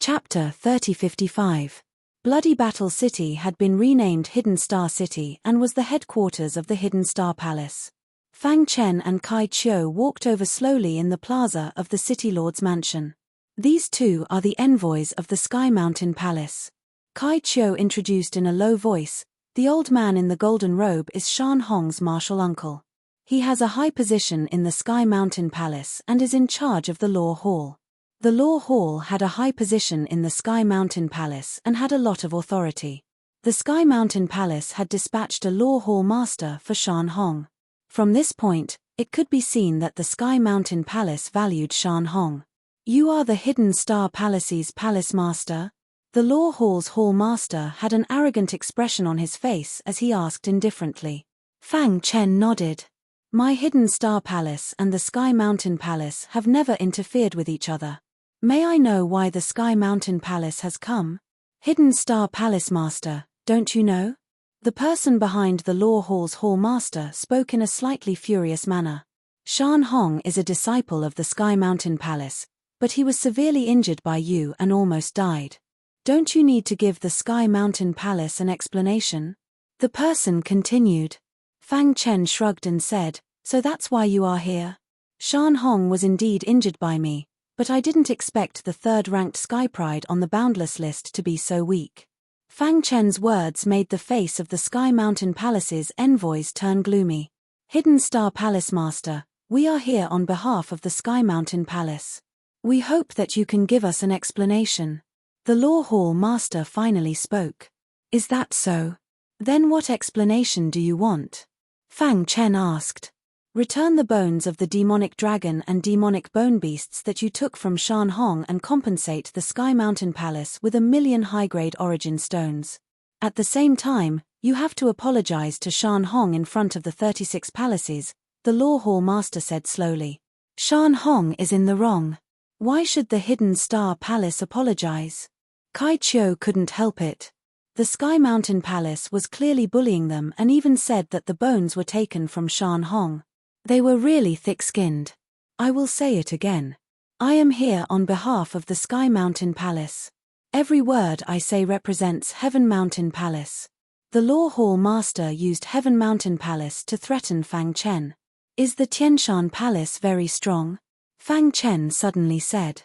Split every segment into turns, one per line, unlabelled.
Chapter 3055. Bloody Battle City had been renamed Hidden Star City and was the headquarters of the Hidden Star Palace. Fang Chen and Kai Chiu walked over slowly in the plaza of the City Lord's mansion. These two are the envoys of the Sky Mountain Palace. Kai Chiu introduced in a low voice, "The old man in the golden robe is Shan Hong's martial uncle. He has a high position in the Sky Mountain Palace and is in charge of the Law Hall." The Law Hall had a high position in the Sky Mountain Palace and had a lot of authority. The Sky Mountain Palace had dispatched a Law Hall master for Shan Hong. From this point, it could be seen that the Sky Mountain Palace valued Shan Hong. "You are the Hidden Star Palace's palace master?" The Law Hall's hall master had an arrogant expression on his face as he asked indifferently. Fang Chen nodded. "My Hidden Star Palace and the Sky Mountain Palace have never interfered with each other. May I know why the Sky Mountain Palace has come?" "Hidden Star Palace Master, don't you know?" The person behind the Law Hall's hall master spoke in a slightly furious manner. "Shan Hong is a disciple of the Sky Mountain Palace, but he was severely injured by you and almost died. Don't you need to give the Sky Mountain Palace an explanation?" The person continued. Fang Chen shrugged and said, "So that's why you are here? Shan Hong was indeed injured by me, but I didn't expect the third-ranked Sky Pride on the Boundless list to be so weak." Fang Chen's words made the face of the Sky Mountain Palace's envoys turn gloomy. "Hidden Star Palace Master, we are here on behalf of the Sky Mountain Palace. We hope that you can give us an explanation." The Law Hall Master finally spoke. "Is that so? Then what explanation do you want?" Fang Chen asked. "Return the bones of the demonic dragon and demonic bone beasts that you took from Shan Hong and compensate the Sky Mountain Palace with 1,000,000 high-grade origin stones. At the same time, you have to apologize to Shan Hong in front of the 36 palaces," the Law Hall Master said slowly. "Shan Hong is in the wrong. Why should the Hidden Star Palace apologize?" Kai Chiu couldn't help it. The Sky Mountain Palace was clearly bullying them and even said that the bones were taken from Shan Hong. They were really thick-skinned. "I will say it again. I am here on behalf of the Sky Mountain Palace. Every word I say represents Heaven Mountain Palace." The Law Hall Master used Heaven Mountain Palace to threaten Fang Chen. "Is the Tianshan Palace very strong?" Fang Chen suddenly said.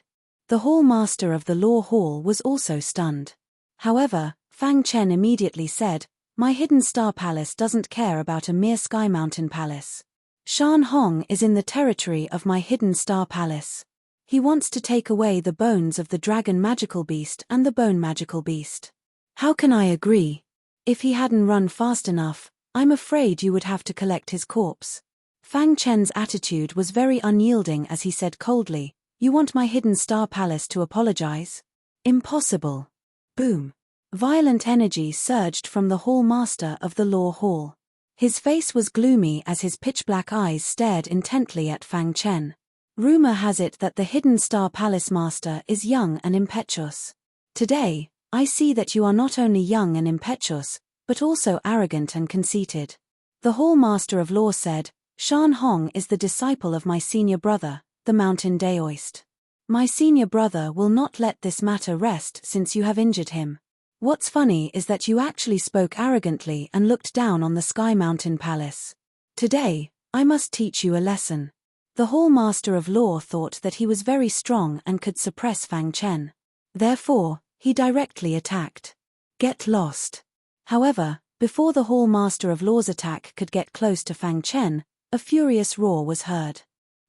The Hall Master of the Law Hall was also stunned. However, Fang Chen immediately said, "My Hidden Star Palace doesn't care about a mere Sky Mountain Palace. Shan Hong is in the territory of my Hidden Star Palace. He wants to take away the bones of the Dragon Magical Beast and the Bone Magical Beast. How can I agree? If he hadn't run fast enough, I'm afraid you would have to collect his corpse." Fang Chen's attitude was very unyielding as he said coldly, "You want my Hidden Star Palace to apologize? Impossible." Boom. Violent energy surged from the Hall Master of the Law Hall. His face was gloomy as his pitch-black eyes stared intently at Fang Chen. "Rumor has it that the Hidden Star Palace Master is young and impetuous. Today, I see that you are not only young and impetuous, but also arrogant and conceited." The Hall Master of Law said, "Shan Hong is the disciple of my senior brother, the Mountain Daoist. My senior brother will not let this matter rest since you have injured him. What's funny is that you actually spoke arrogantly and looked down on the Sky Mountain Palace. Today, I must teach you a lesson." The Hall Master of Law thought that he was very strong and could suppress Fang Chen. Therefore, he directly attacked. "Get lost." However, before the Hall Master of Law's attack could get close to Fang Chen, a furious roar was heard.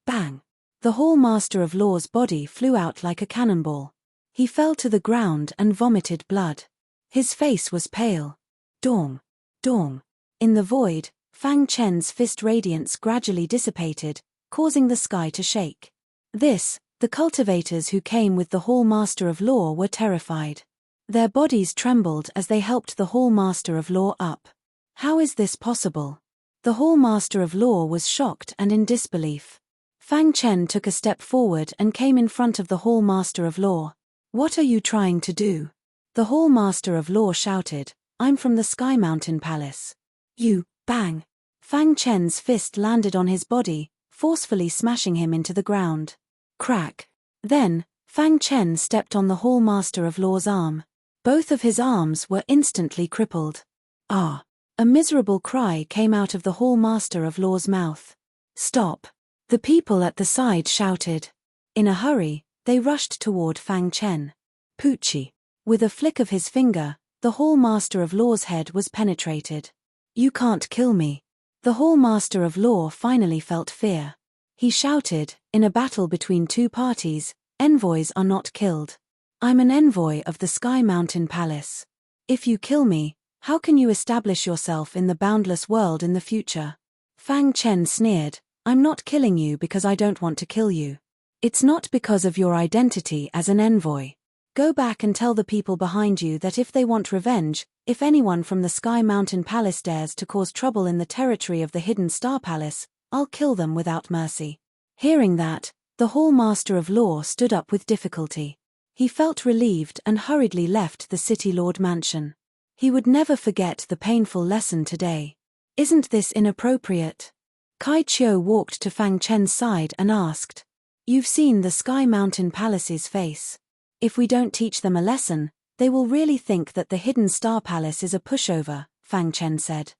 Bang! The Hall Master of Law's body flew out like a cannonball. He fell to the ground and vomited blood. His face was pale. Dong! Dong! In the void, Fang Chen's fist radiance gradually dissipated, causing the sky to shake. The cultivators who came with the Hall Master of Law were terrified. Their bodies trembled as they helped the Hall Master of Law up. How is this possible? The Hall Master of Law was shocked and in disbelief. Fang Chen took a step forward and came in front of the Hall Master of Law. "What are you trying to do?" The Hall Master of Law shouted, "I'm from the Sky Mountain Palace." "You," bang! Fang Chen's fist landed on his body, forcefully smashing him into the ground. Crack! Then, Fang Chen stepped on the Hall Master of Law's arm. Both of his arms were instantly crippled. Ah! A miserable cry came out of the Hall Master of Law's mouth. Stop! The people at the side shouted. In a hurry, they rushed toward Fang Chen. Poochie! With a flick of his finger, the Hall Master of Law's head was penetrated. You can't kill me. The Hall Master of Law finally felt fear. He shouted, in a battle between two parties, envoys are not killed. I'm an envoy of the Sky Mountain Palace. If you kill me, how can you establish yourself in the boundless world in the future? Fang Chen sneered, I'm not killing you because I don't want to kill you. It's not because of your identity as an envoy. Go back and tell the people behind you that if they want revenge, if anyone from the Sky Mountain Palace dares to cause trouble in the territory of the Hidden Star Palace, I'll kill them without mercy. Hearing that, the Hall Master of Law stood up with difficulty. He felt relieved and hurriedly left the City Lord mansion. He would never forget the painful lesson today. Isn't this inappropriate? Kai Chiu walked to Fang Chen's side and asked. You've seen the Sky Mountain Palace's face. If we don't teach them a lesson, they will really think that the Hidden Star Palace is a pushover, Fang Chen said.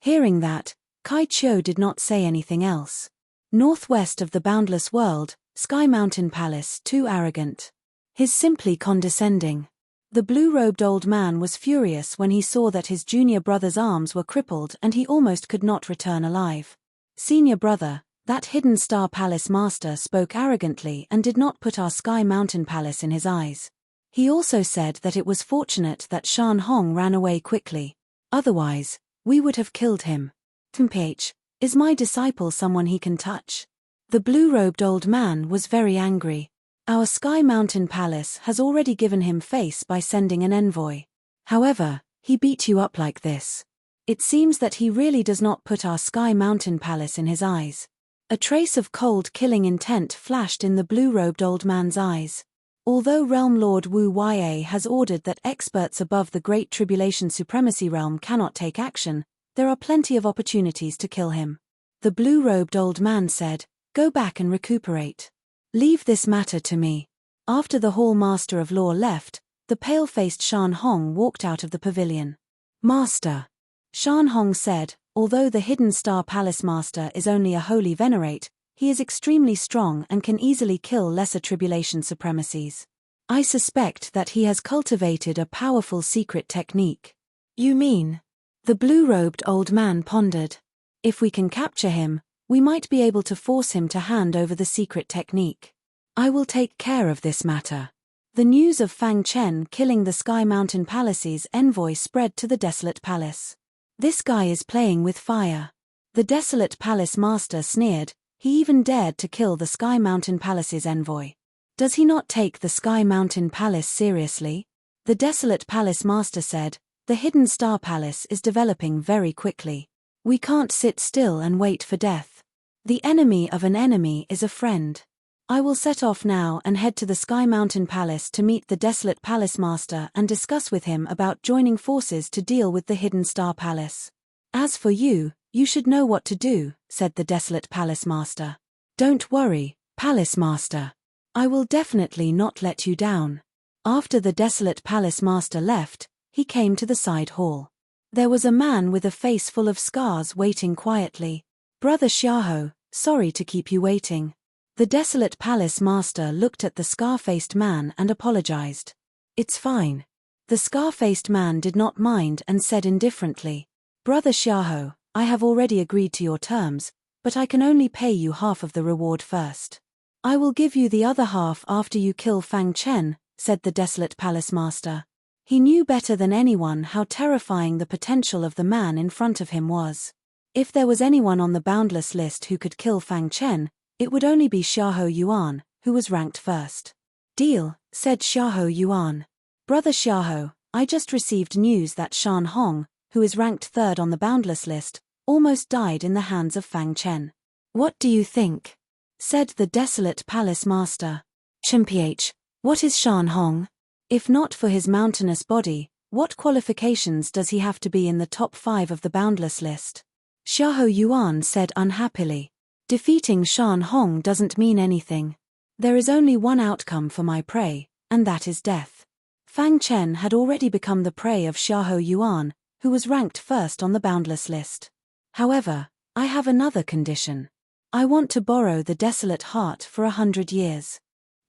Hearing that, Kai Chiu did not say anything else. Northwest of the boundless world, Sky Mountain Palace, too arrogant. He's simply condescending. The blue-robed old man was furious when he saw that his junior brother's arms were crippled and he almost could not return alive. Senior brother, that Hidden Star Palace master spoke arrogantly and did not put our Sky Mountain Palace in his eyes. He also said that it was fortunate that Shan Hong ran away quickly. Otherwise, we would have killed him. Temph, is my disciple someone he can touch? The blue-robed old man was very angry. Our Sky Mountain Palace has already given him face by sending an envoy. However, he beat you up like this. It seems that he really does not put our Sky Mountain Palace in his eyes. A trace of cold killing intent flashed in the blue-robed old man's eyes. Although Realm Lord Wu Ya has ordered that experts above the Great Tribulation Supremacy Realm cannot take action, there are plenty of opportunities to kill him. The blue-robed old man said, Go back and recuperate. Leave this matter to me. After the Hall Master of Law left, the pale-faced Shan Hong walked out of the pavilion. Master. Shan Hong said, although the Hidden Star Palace Master is only a holy venerate, he is extremely strong and can easily kill lesser tribulation supremacies. I suspect that he has cultivated a powerful secret technique. You mean? The blue-robed old man pondered. If we can capture him, we might be able to force him to hand over the secret technique. I will take care of this matter. The news of Fang Chen killing the Sky Mountain Palace's envoy spread to the Desolate Palace. This guy is playing with fire. The Desolate Palace Master sneered, he even dared to kill the Sky Mountain Palace's envoy. Does he not take the Sky Mountain Palace seriously? The Desolate Palace Master said, the Hidden Star Palace is developing very quickly. We can't sit still and wait for death. The enemy of an enemy is a friend. I will set off now and head to the Sky Mountain Palace to meet the Desolate Palace Master and discuss with him about joining forces to deal with the Hidden Star Palace. As for you, you should know what to do, said the Desolate Palace Master. Don't worry, Palace Master. I will definitely not let you down. After the Desolate Palace Master left, he came to the side hall. There was a man with a face full of scars waiting quietly. Brother Xiaoho, sorry to keep you waiting. The Desolate Palace Master looked at the scar-faced man and apologized. It's fine. The scar-faced man did not mind and said indifferently, Brother Xiaoho, I have already agreed to your terms, but I can only pay you half of the reward first. I will give you the other half after you kill Fang Chen, said the Desolate Palace Master. He knew better than anyone how terrifying the potential of the man in front of him was. If there was anyone on the boundless list who could kill Fang Chen, it would only be Xiaoho Yuan, who was ranked first. Deal, said Xiaoho Yuan. Brother Xiaoho, I just received news that Shan Hong, who is ranked third on the boundless list, almost died in the hands of Fang Chen. What do you think? Said the Desolate Palace Master. Temph, what is Shan Hong? If not for his mountainous body, what qualifications does he have to be in the top 5 of the boundless list? Xiaoho Yuan said unhappily. Defeating Shan Hong doesn't mean anything. There is only one outcome for my prey, and that is death. Fang Chen had already become the prey of Xiahou Yuan, who was ranked first on the boundless list. However, I have another condition. I want to borrow the desolate heart for 100 years.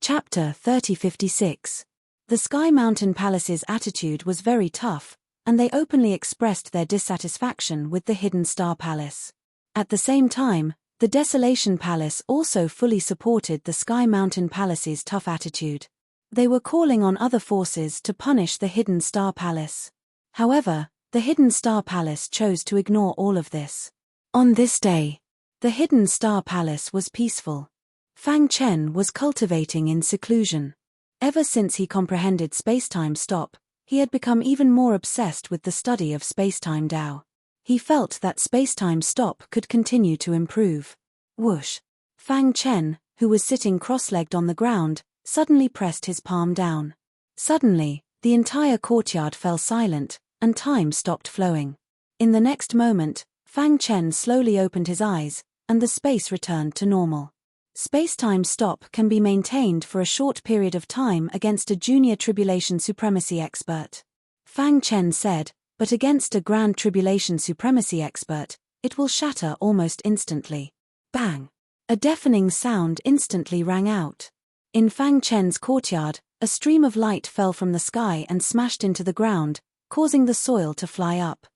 Chapter 3056. The Sky Mountain Palace's attitude was very tough, and they openly expressed their dissatisfaction with the Hidden Star Palace. At the same time, the Desolation Palace also fully supported the Sky Mountain Palace's tough attitude. They were calling on other forces to punish the Hidden Star Palace. However, the Hidden Star Palace chose to ignore all of this. On this day, the Hidden Star Palace was peaceful. Fang Chen was cultivating in seclusion. Ever since he comprehended spacetime stop, he had become even more obsessed with the study of spacetime Tao. He felt that spacetime stop could continue to improve. Whoosh! Fang Chen, who was sitting cross-legged on the ground, suddenly pressed his palm down. Suddenly, the entire courtyard fell silent, and time stopped flowing. In the next moment, Fang Chen slowly opened his eyes, and the space returned to normal. Spacetime stop can be maintained for a short period of time against a junior tribulation supremacy expert. Fang Chen said, but against a grand tribulation supremacy expert, it will shatter almost instantly. Bang! A deafening sound instantly rang out. In Fang Chen's courtyard, a stream of light fell from the sky and smashed into the ground, causing the soil to fly up.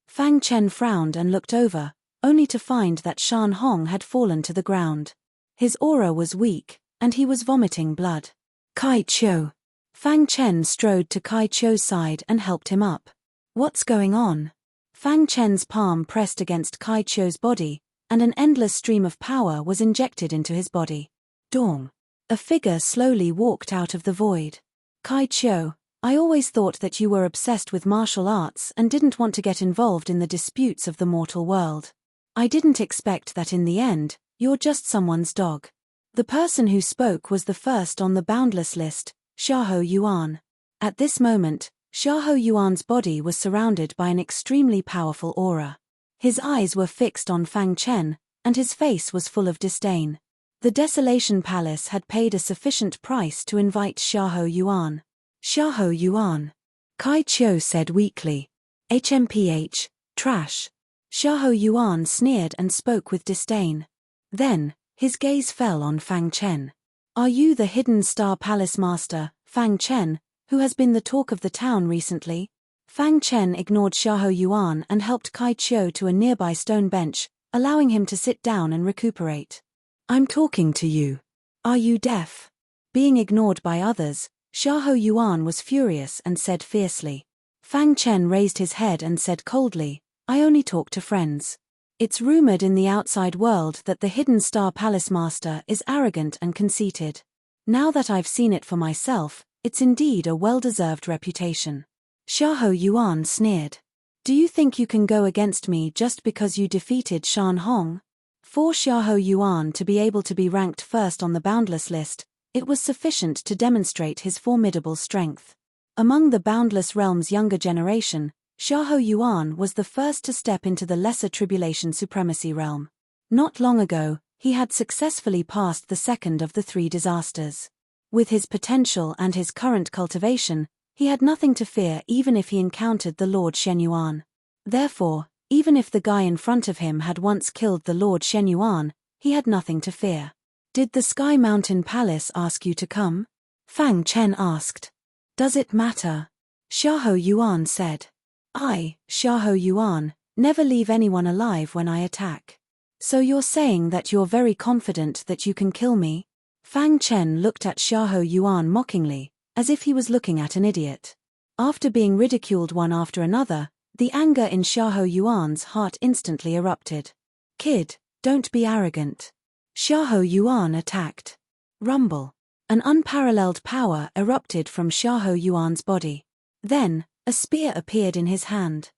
Fang Chen frowned and looked over, only to find that Shan Hong had fallen to the ground. His aura was weak, and he was vomiting blood. Kai Chiu. Fang Chen strode to Kai Chiu's side and helped him up. What's going on? Fang Chen's palm pressed against Kai Chiu's body, and an endless stream of power was injected into his body. Dong. A figure slowly walked out of the void. Kai Chiu, I always thought that you were obsessed with martial arts and didn't want to get involved in the disputes of the mortal world. I didn't expect that in the end, you're just someone's dog. The person who spoke was the first on the boundless list, Xiahou Yuan. At this moment, Xiahou Yuan's body was surrounded by an extremely powerful aura. His eyes were fixed on Fang Chen, and his face was full of disdain. The Desolation Palace had paid a sufficient price to invite Xiahou Yuan. Xiahou Yuan. Kai Chiu said weakly. HMPH, trash. Xiahou Yuan sneered and spoke with disdain. Then, his gaze fell on Fang Chen. Are you the Hidden Star Palace Master, Fang Chen, who has been the talk of the town recently? Fang Chen ignored Xiahou Yuan and helped Kai Chiu to a nearby stone bench, allowing him to sit down and recuperate. I'm talking to you. Are you deaf? Being ignored by others, Xiahou Yuan was furious and said fiercely. Fang Chen raised his head and said coldly, I only talk to friends. It's rumored in the outside world that the Hidden Star Palace Master is arrogant and conceited. Now that I've seen it for myself, it's indeed a well-deserved reputation. Xiahou Yuan sneered. Do you think you can go against me just because you defeated Shan Hong? For Xiahou Yuan to be able to be ranked first on the boundless list, it was sufficient to demonstrate his formidable strength. Among the Boundless Realm's younger generation, Xiahou Yuan was the first to step into the Lesser Tribulation Supremacy Realm. Not long ago, he had successfully passed the second of the three disasters. With his potential and his current cultivation, he had nothing to fear even if he encountered the Lord Shenyuan. Therefore, even if the guy in front of him had once killed the Lord Shenyuan, he had nothing to fear. Did the Sky Mountain Palace ask you to come? Fang Chen asked. Does it matter? Xiahou Yuan said. I, Xiahou Yuan, never leave anyone alive when I attack. So you're saying that you're very confident that you can kill me? Fang Chen looked at Xiahou Yuan mockingly, as if he was looking at an idiot. After being ridiculed one after another, the anger in Xiahou Yuan's heart instantly erupted. Kid, don't be arrogant. Xiahou Yuan attacked. Rumble. An unparalleled power erupted from Xiahou Yuan's body. Then, a spear appeared in his hand.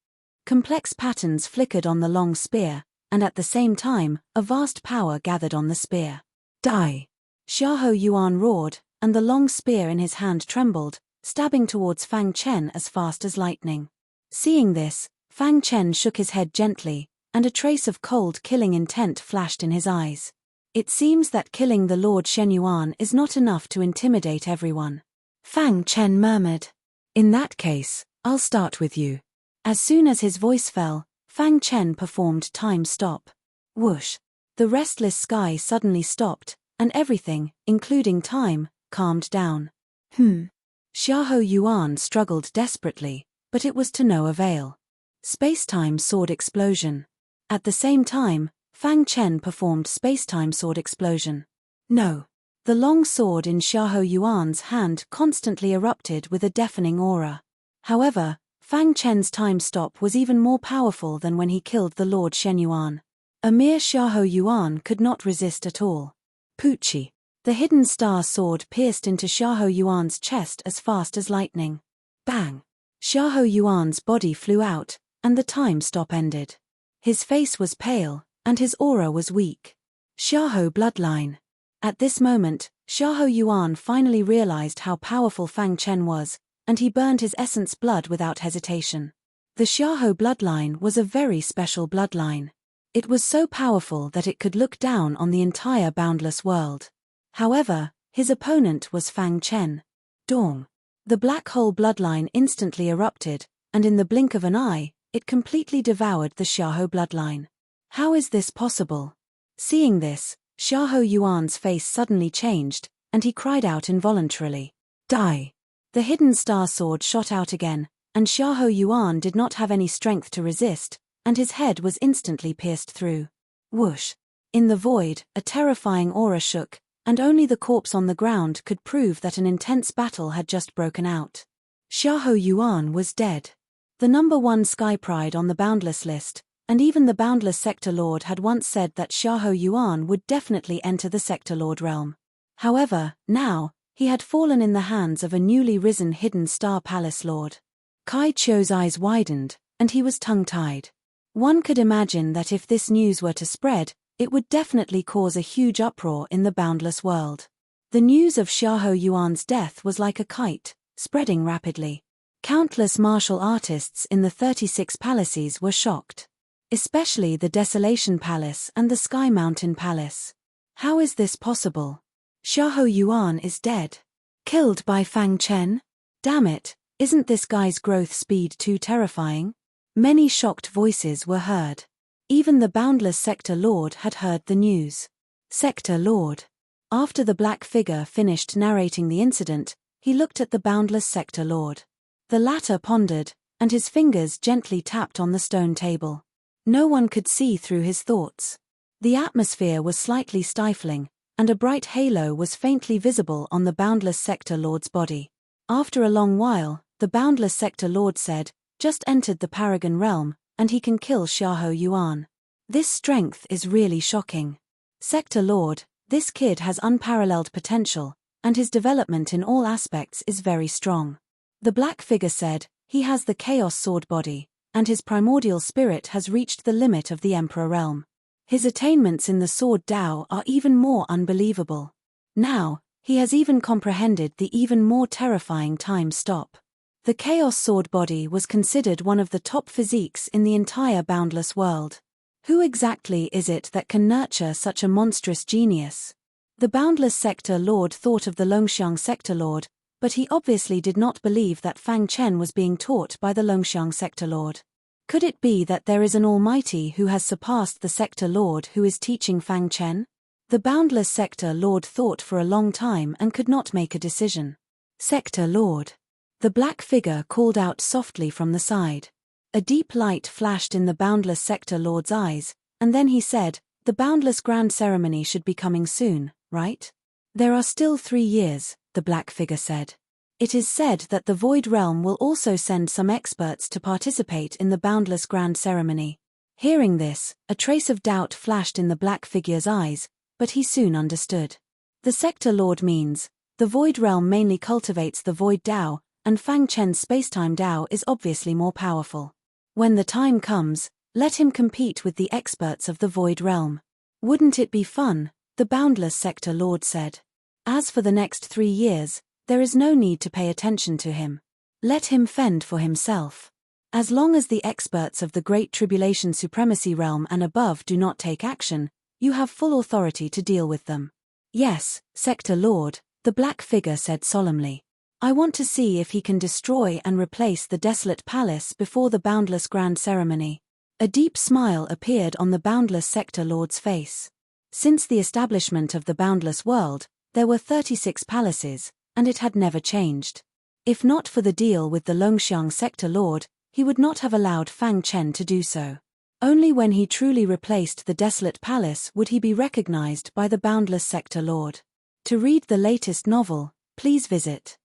Complex patterns flickered on the long spear, and at the same time, a vast power gathered on the spear. Die! Xiahou Yuan roared, and the long spear in his hand trembled, stabbing towards Fang Chen as fast as lightning. Seeing this, Fang Chen shook his head gently, and a trace of cold killing intent flashed in his eyes. It seems that killing the Lord Shenyuan is not enough to intimidate everyone. Fang Chen murmured. In that case, I'll start with you. As soon as his voice fell, Fang Chen performed time stop. Whoosh. The restless sky suddenly stopped, and everything, including time, calmed down. Xiahou Yuan struggled desperately, but it was to no avail. Space-time sword explosion. At the same time, Fang Chen performed space-time sword explosion. No. The long sword in Xiahou Yuan's hand constantly erupted with a deafening aura. However, Fang Chen's time stop was even more powerful than when he killed the Lord Shenyuan. A mere Xiahou Yuan could not resist at all. Poochie. The hidden star sword pierced into Xiahou Yuan's chest as fast as lightning. Bang! Xiahou Yuan's body flew out, and the time stop ended. His face was pale, and his aura was weak. Xiahou bloodline. At this moment, Xiahou Yuan finally realized how powerful Fang Chen was, and he burned his essence blood without hesitation. The Xiahou bloodline was a very special bloodline. It was so powerful that it could look down on the entire boundless world. However, his opponent was Fang Chen. Dong. The black hole bloodline instantly erupted, and in the blink of an eye, it completely devoured the Xiahou bloodline. How is this possible? Seeing this, Xiahou Yuan's face suddenly changed, and he cried out involuntarily. Die! The hidden star sword shot out again, and Xiahou Yuan did not have any strength to resist, and his head was instantly pierced through. Whoosh! In the void, a terrifying aura shook, and only the corpse on the ground could prove that an intense battle had just broken out. Xiahou Yuan was dead. The number 1 Sky Pride on the Boundless list, and even the Boundless Sector Lord had once said that Xiahou Yuan would definitely enter the Sector Lord realm. However, now, he had fallen in the hands of a newly risen Hidden Star Palace Lord. Kai Chiu's eyes widened, and he was tongue-tied. One could imagine that if this news were to spread, it would definitely cause a huge uproar in the boundless world. The news of Xiahou Yuan's death was like a kite, spreading rapidly. Countless martial artists in the 36 palaces were shocked. Especially the Desolation Palace and the Sky Mountain Palace. How is this possible? Xiahou Yuan is dead. Killed by Fang Chen? Damn it, isn't this guy's growth speed too terrifying? Many shocked voices were heard. Even the Boundless Sector Lord had heard the news. Sector Lord. After the black figure finished narrating the incident, he looked at the Boundless Sector Lord. The latter pondered, and his fingers gently tapped on the stone table. No one could see through his thoughts. The atmosphere was slightly stifling, and a bright halo was faintly visible on the Boundless Sector Lord's body. After a long while, the Boundless Sector Lord said, "Just entered the Paragon realm, and he can kill Xiahou Yuan. This strength is really shocking. Sector Lord, this kid has unparalleled potential, and his development in all aspects is very strong." The black figure said, "He has the Chaos Sword body, and his primordial spirit has reached the limit of the Emperor realm. His attainments in the Sword Dao are even more unbelievable. Now, he has even comprehended the even more terrifying time stop." The Chaos Sword body was considered one of the top physiques in the entire boundless world. Who exactly is it that can nurture such a monstrous genius? The Boundless Sector Lord thought of the Longxiang Sector Lord, but he obviously did not believe that Fang Chen was being taught by the Longxiang Sector Lord. Could it be that there is an Almighty who has surpassed the Sector Lord who is teaching Fang Chen? The Boundless Sector Lord thought for a long time and could not make a decision. Sector Lord. The black figure called out softly from the side. A deep light flashed in the Boundless Sector Lord's eyes, and then he said, "The Boundless Grand Ceremony should be coming soon, right?" "There are still 3 years," the black figure said. "It is said that the Void Realm will also send some experts to participate in the Boundless Grand Ceremony." Hearing this, a trace of doubt flashed in the black figure's eyes, but he soon understood. The Sector Lord means, the Void Realm mainly cultivates the Void Dao, and Fang Chen's Spacetime Dao is obviously more powerful. When the time comes, let him compete with the experts of the Void Realm. "Wouldn't it be fun?" the Boundless Sector Lord said. "As for the next 3 years, there is no need to pay attention to him. Let him fend for himself. As long as the experts of the Great Tribulation Supremacy Realm and above do not take action, You have full authority to deal with them. Yes, Sector Lord, the black figure said solemnly. I want to see if he can destroy and replace the desolate palace before the boundless grand ceremony. A deep smile appeared on the boundless Sector Lord's face. Since the establishment of the boundless world, there were 36 palaces, and it had never changed. If not for the deal with the Longxiang Sector Lord, he would not have allowed Fang Chen to do so. Only when he truly replaced the desolate palace would he be recognized by the boundless Sector Lord. To read the latest novel, please visit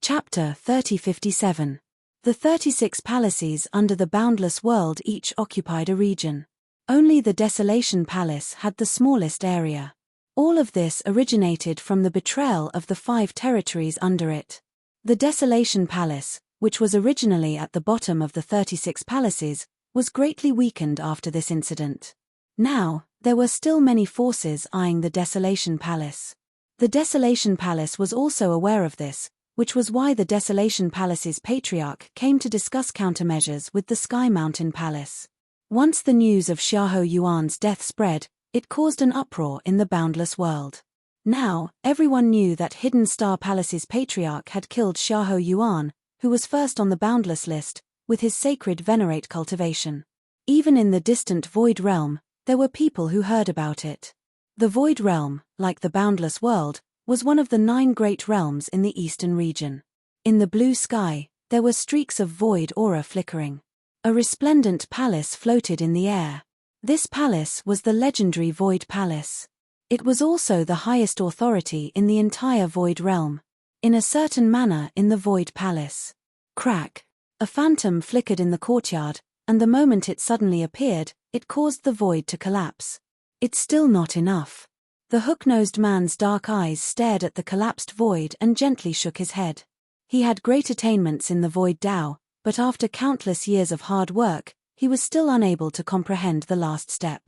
Chapter 3057. The 36 palaces under the boundless world each occupied a region. Only the Desolation Palace had the smallest area. All of this originated from the betrayal of the 5 territories under it. The Desolation Palace, which was originally at the bottom of the 36 palaces, was greatly weakened after this incident. Now, there were still many forces eyeing the Desolation Palace. The Desolation Palace was also aware of this, which was why the Desolation Palace's patriarch came to discuss countermeasures with the Sky Mountain Palace. Once the news of Xiahou Yuan's death spread, it caused an uproar in the boundless world. Now, everyone knew that Hidden Star Palace's patriarch had killed Xiahou Yuan, who was first on the boundless list, with his sacred venerate cultivation. Even in the distant Void Realm, there were people who heard about it. The Void Realm, like the boundless world, was one of the 9 great realms in the eastern region. In the blue sky, there were streaks of void aura flickering. A resplendent palace floated in the air. This palace was the legendary Void Palace. It was also the highest authority in the entire Void Realm. In a certain manner in the Void Palace. Crack! A phantom flickered in the courtyard, and the moment it suddenly appeared, it caused the void to collapse. It's still not enough. The hook-nosed man's dark eyes stared at the collapsed void and gently shook his head. He had great attainments in the Void Dao, but after countless years of hard work, he was still unable to comprehend the last step.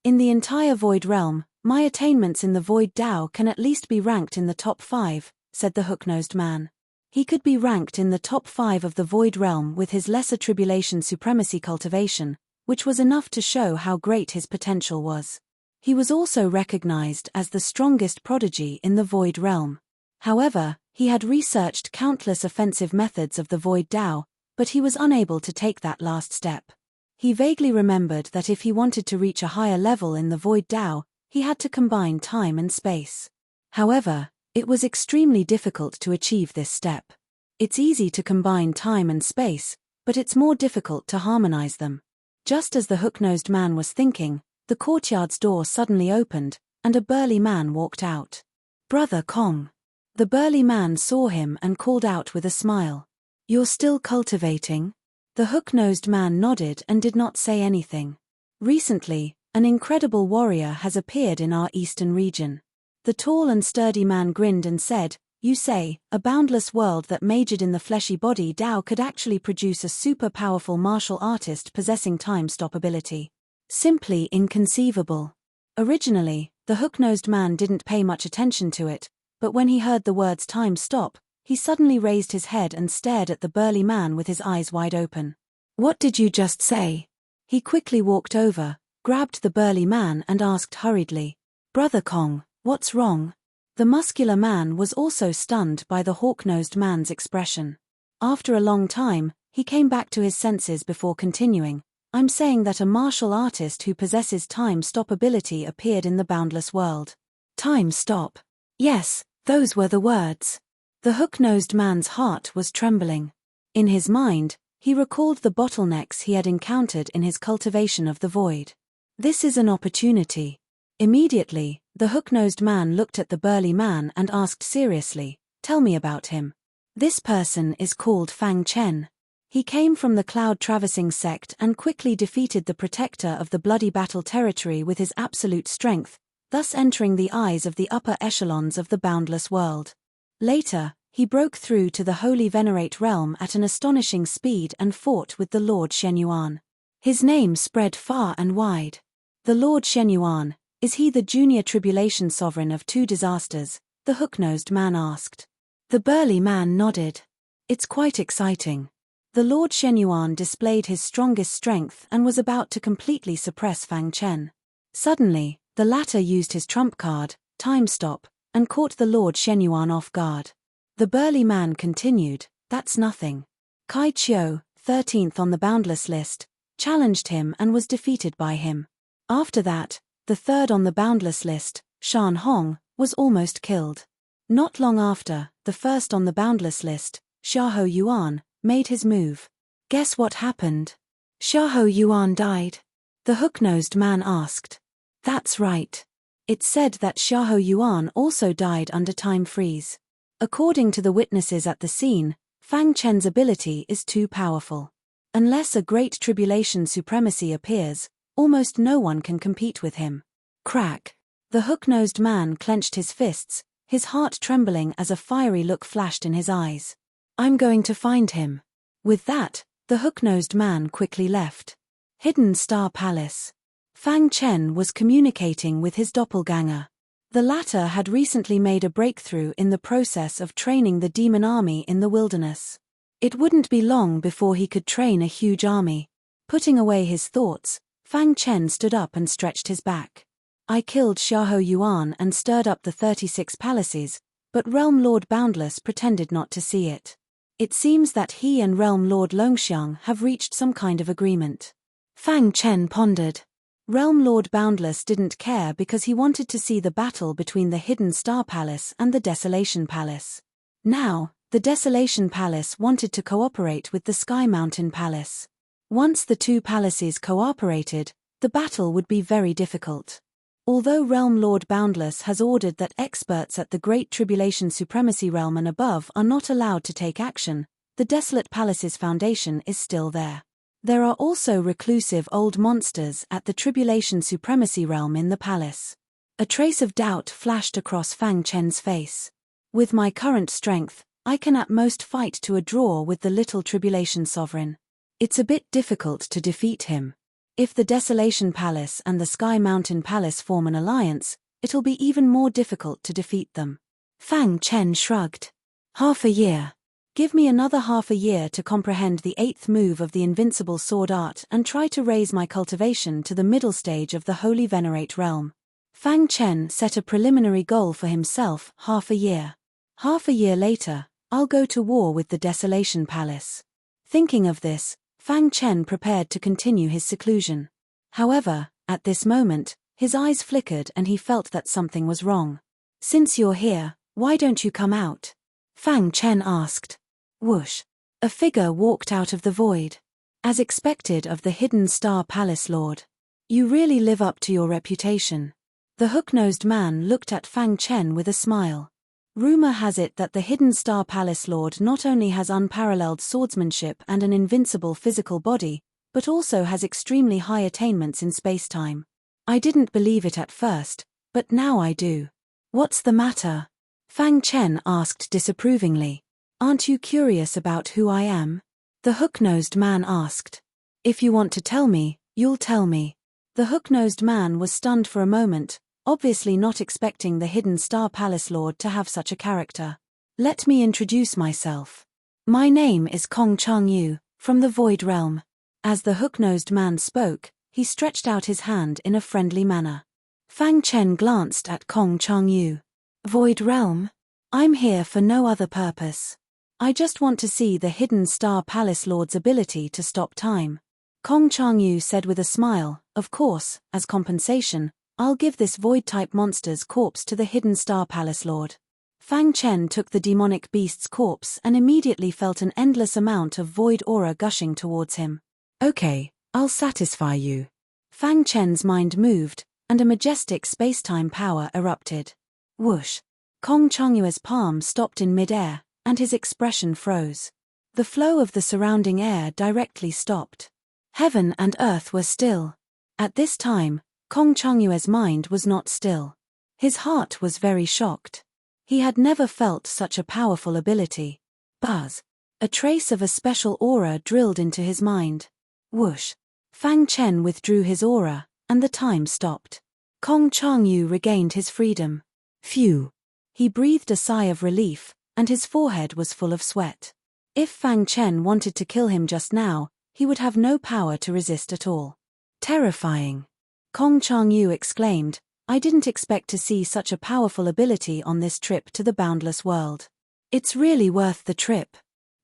In the entire Void Realm, my attainments in the Void Dao can at least be ranked in the top 5, said the hook-nosed man. He could be ranked in the top 5 of the Void Realm with his lesser tribulation supremacy cultivation, which was enough to show how great his potential was. He was also recognized as the strongest prodigy in the Void Realm. However, he had researched countless offensive methods of the Void Dao, but he was unable to take that last step. He vaguely remembered that if he wanted to reach a higher level in the Void Dao, he had to combine time and space. However, it was extremely difficult to achieve this step. It's easy to combine time and space, but it's more difficult to harmonize them. Just as the hook-nosed man was thinking, the courtyard's door suddenly opened, and a burly man walked out. Brother Kong. The burly man saw him and called out with a smile. You're still cultivating? The hook-nosed man nodded and did not say anything. Recently, an incredible warrior has appeared in our eastern region. The tall and sturdy man grinned and said, You say, a boundless world that majored in the fleshy body Dao could actually produce a super powerful martial artist possessing time stop ability. Simply inconceivable. Originally, the hook-nosed man didn't pay much attention to it, but when he heard the words time stop, he suddenly raised his head and stared at the burly man with his eyes wide open. What did you just say? He quickly walked over, grabbed the burly man and asked hurriedly, Brother Kong, what's wrong? The muscular man was also stunned by the hawk-nosed man's expression. After a long time, he came back to his senses before continuing, I'm saying that a martial artist who possesses time stop ability appeared in the boundless world. Time stop. Yes, those were the words. The hook-nosed man's heart was trembling. In his mind, he recalled the bottlenecks he had encountered in his cultivation of the void. This is an opportunity. Immediately, the hook-nosed man looked at the burly man and asked seriously, Tell me about him. This person is called Fang Chen. He came from the cloud-traversing sect and quickly defeated the protector of the bloody battle territory with his absolute strength, thus entering the eyes of the upper echelons of the boundless world. Later, he broke through to the holy venerate realm at an astonishing speed and fought with the Lord Shenyuan. His name spread far and wide. The Lord Shenyuan, is he the junior tribulation sovereign of 2 disasters? The hook-nosed man asked. The burly man nodded. It's quite exciting. The Lord Shenyuan displayed his strongest strength and was about to completely suppress Fang Chen. Suddenly, The latter used his trump card, Time Stop, and caught the Lord Shenyuan off guard. The burly man continued, "That's nothing." Kai Chiu, 13th on the boundless list, challenged him and was defeated by him. After that, the third on the boundless list, Shan Hong, was almost killed. Not long after, the first on the boundless list, Xiahou Yuan, made his move. Guess what happened? Xiahou Yuan died. The hook-nosed man asked. That's right. It's said that Xiahou Yuan also died under time freeze. According to the witnesses at the scene, Fang Chen's ability is too powerful. Unless a great tribulation supremacy appears, almost no one can compete with him. Crack. The hook-nosed man clenched his fists, his heart trembling as a fiery look flashed in his eyes. I'm going to find him. With that, the hook-nosed man quickly left. Hidden Star Palace. Fang Chen was communicating with his doppelganger. The latter had recently made a breakthrough in the process of training the demon army in the wilderness. It wouldn't be long before he could train a huge army. Putting away his thoughts, Fang Chen stood up and stretched his back. I killed Xiahou Yuan and stirred up the 36 palaces, but Realm Lord Boundless pretended not to see it. It seems that he and Realm Lord Longxiang have reached some kind of agreement. Fang Chen pondered. Realm Lord Boundless didn't care because he wanted to see the battle between the Hidden Star Palace and the Desolation Palace. Now, the Desolation Palace wanted to cooperate with the Sky Mountain Palace. Once the two palaces cooperated, the battle would be very difficult. Although Realm Lord Boundless has ordered that experts at the Great Tribulation Supremacy Realm and above are not allowed to take action, the Desolate Palace's foundation is still there. There are also reclusive old monsters at the Tribulation Supremacy Realm in the palace. A trace of doubt flashed across Fang Chen's face. With my current strength, I can at most fight to a draw with the Little Tribulation Sovereign. It's a bit difficult to defeat him. If the Desolation Palace and the Sky Mountain Palace form an alliance, it'll be even more difficult to defeat them. Fang Chen shrugged. Half a year. Give me another half a year to comprehend the 8th move of the invincible sword art and try to raise my cultivation to the middle stage of the Holy Venerate realm. Fang Chen set a preliminary goal for himself, half a year. Half a year later, I'll go to war with the Desolation Palace. Thinking of this, Fang Chen prepared to continue his seclusion. However, at this moment, his eyes flickered and he felt that something was wrong. Since you're here, why don't you come out? Fang Chen asked. Whoosh. A figure walked out of the void. As expected of the Hidden Star Palace Lord. You really live up to your reputation. The hook-nosed man looked at Fang Chen with a smile. Rumor has it that the Hidden Star Palace Lord not only has unparalleled swordsmanship and an invincible physical body, but also has extremely high attainments in space-time. I didn't believe it at first, but now I do. What's the matter? Fang Chen asked disapprovingly. Aren't you curious about who I am? The hook-nosed man asked. If you want to tell me, you'll tell me. The hook-nosed man was stunned for a moment, obviously not expecting the Hidden Star Palace Lord to have such a character. Let me introduce myself. My name is Kong Changyu, from the Void Realm. As the hook-nosed man spoke, he stretched out his hand in a friendly manner. Fang Chen glanced at Kong Changyu. Void Realm? I'm here for no other purpose. I just want to see the Hidden Star Palace Lord's ability to stop time. Kong Changyu said with a smile, of course, as compensation, I'll give this void-type monster's corpse to the Hidden Star Palace Lord. Fang Chen took the demonic beast's corpse and immediately felt an endless amount of void aura gushing towards him. Okay, I'll satisfy you. Fang Chen's mind moved, and a majestic space-time power erupted. Whoosh! Kong Changyu's palm stopped in mid-air, and his expression froze. The flow of the surrounding air directly stopped. Heaven and earth were still. At this time, Kong Changyu's mind was not still. His heart was very shocked. He had never felt such a powerful ability. Buzz! A trace of a special aura drilled into his mind. Whoosh! Fang Chen withdrew his aura, and the time stopped. Kong Changyu regained his freedom. Phew! He breathed a sigh of relief, and his forehead was full of sweat. If Fang Chen wanted to kill him just now, he would have no power to resist at all. Terrifying! Kong Changyu exclaimed, I didn't expect to see such a powerful ability on this trip to the boundless world. It's really worth the trip.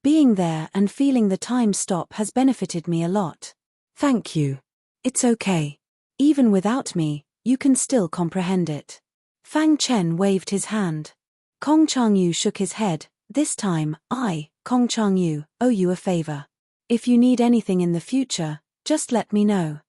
Being there and feeling the time stop has benefited me a lot. Thank you. It's okay. Even without me, you can still comprehend it. Fang Chen waved his hand. Kong Changyu shook his head. This time, I, Kong Changyu, owe you a favor. If you need anything in the future, just let me know.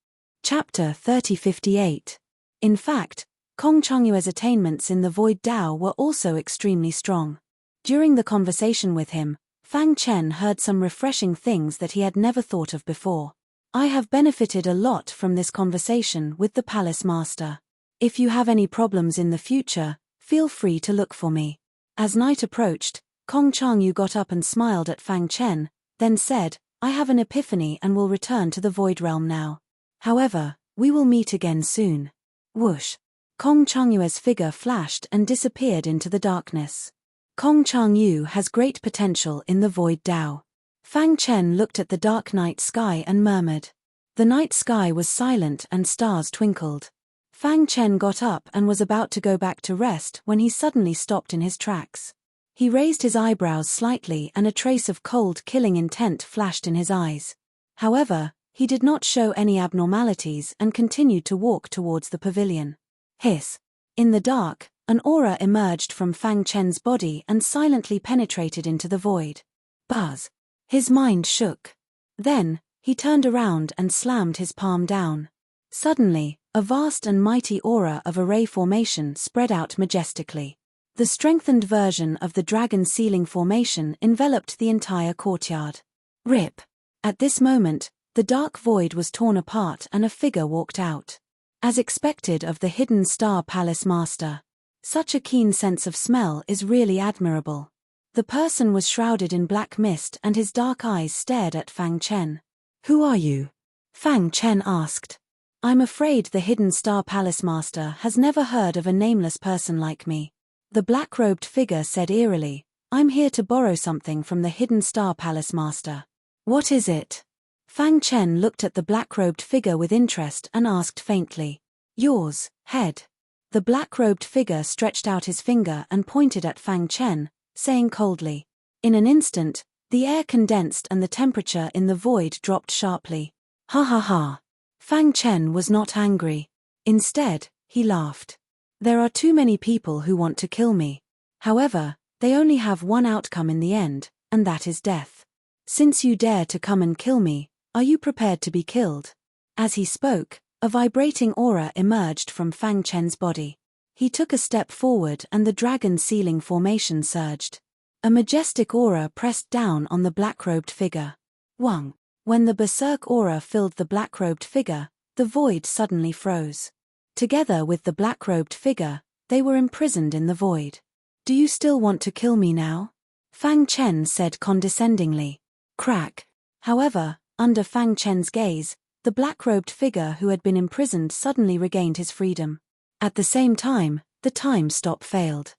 Chapter 3058. In fact, Kong Changyu's attainments in the Void Dao were also extremely strong. During the conversation with him, Fang Chen heard some refreshing things that he had never thought of before. I have benefited a lot from this conversation with the Palace Master. If you have any problems in the future, feel free to look for me. As night approached, Kong Changyu got up and smiled at Fang Chen, then said, I have an epiphany and will return to the Void Realm now. However, we will meet again soon. Whoosh! Kong Changyu's figure flashed and disappeared into the darkness. Kong Changyu has great potential in the Void Dao. Fang Chen looked at the dark night sky and murmured. The night sky was silent and stars twinkled. Fang Chen got up and was about to go back to rest when he suddenly stopped in his tracks. He raised his eyebrows slightly and a trace of cold killing intent flashed in his eyes. However, he did not show any abnormalities and continued to walk towards the pavilion. Hiss! In the dark, an aura emerged from Fang Chen's body and silently penetrated into the void. Buzz! His mind shook. Then, he turned around and slammed his palm down. Suddenly, a vast and mighty aura of a ray formation spread out majestically. The strengthened version of the dragon ceiling formation enveloped the entire courtyard. Rip! At this moment, the dark void was torn apart and a figure walked out. As expected of the Hidden Star Palace Master. Such a keen sense of smell is really admirable. The person was shrouded in black mist and his dark eyes stared at Fang Chen. Who are you? Fang Chen asked. I'm afraid the Hidden Star Palace Master has never heard of a nameless person like me. The black-robed figure said eerily, I'm here to borrow something from the Hidden Star Palace Master. What is it? Fang Chen looked at the black-robed figure with interest and asked faintly. Yours, head. The black-robed figure stretched out his finger and pointed at Fang Chen, saying coldly. In an instant, the air condensed and the temperature in the void dropped sharply. Ha ha ha. Fang Chen was not angry. Instead, he laughed. There are too many people who want to kill me. However, they only have one outcome in the end, and that is death. Since you dare to come and kill me, are you prepared to be killed? As he spoke, a vibrating aura emerged from Fang Chen's body. He took a step forward and the dragon ceiling formation surged. A majestic aura pressed down on the black-robed figure. Wang. When the berserk aura filled the black-robed figure, the void suddenly froze. Together with the black-robed figure, they were imprisoned in the void. Do you still want to kill me now? Fang Chen said condescendingly. Crack. However, under Fang Chen's gaze, the black-robed figure who had been imprisoned suddenly regained his freedom. At the same time, the time stop failed.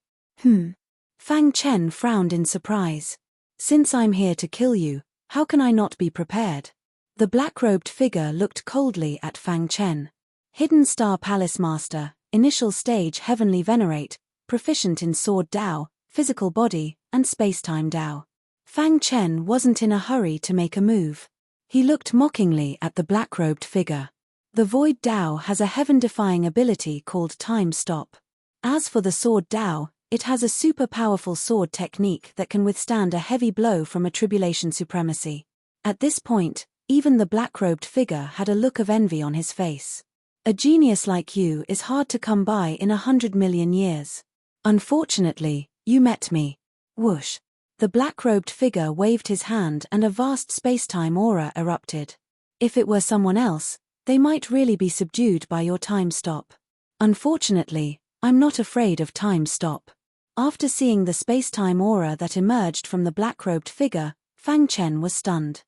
Fang Chen frowned in surprise. Since I'm here to kill you, how can I not be prepared? The black-robed figure looked coldly at Fang Chen. Hidden Star Palace Master, initial stage Heavenly Venerate, proficient in Sword Dao, physical body, and space-time Dao. Fang Chen wasn't in a hurry to make a move. He looked mockingly at the black-robed figure. The Void Dao has a heaven-defying ability called Time Stop. As for the Sword Dao, it has a super-powerful sword technique that can withstand a heavy blow from a tribulation supremacy. At this point, even the black-robed figure had a look of envy on his face. A genius like you is hard to come by in 100 million years. Unfortunately, you met me. Whoosh. The black-robed figure waved his hand and a vast space-time aura erupted. If it were someone else, they might really be subdued by your time stop. Unfortunately, I'm not afraid of time stop. After seeing the space-time aura that emerged from the black-robed figure, Fang Chen was stunned.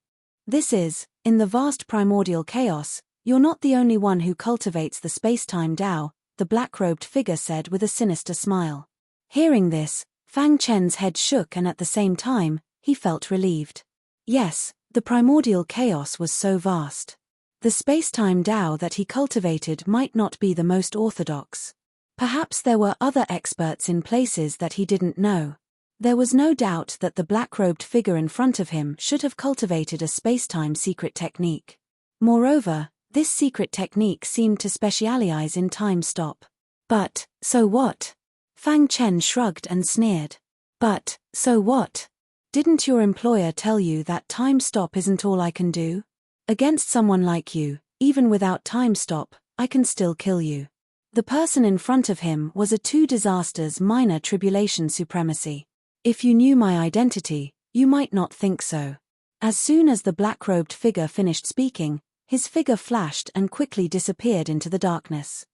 This is, in the vast primordial chaos, you're not the only one who cultivates the space-time Dao, the black-robed figure said with a sinister smile. Hearing this, Fang Chen's head shook and at the same time, he felt relieved. Yes, the primordial chaos was so vast. The space-time Dao that he cultivated might not be the most orthodox. Perhaps there were other experts in places that he didn't know. There was no doubt that the black-robed figure in front of him should have cultivated a space-time secret technique. Moreover, this secret technique seemed to specialize in time stop. But, so what? Fang Chen shrugged and sneered. But, so what? Didn't your employer tell you that time stop isn't all I can do? Against someone like you, even without time stop, I can still kill you. The person in front of him was a two disasters minor tribulation supremacy. If you knew my identity, you might not think so. As soon as the black-robed figure finished speaking, his figure flashed and quickly disappeared into the darkness.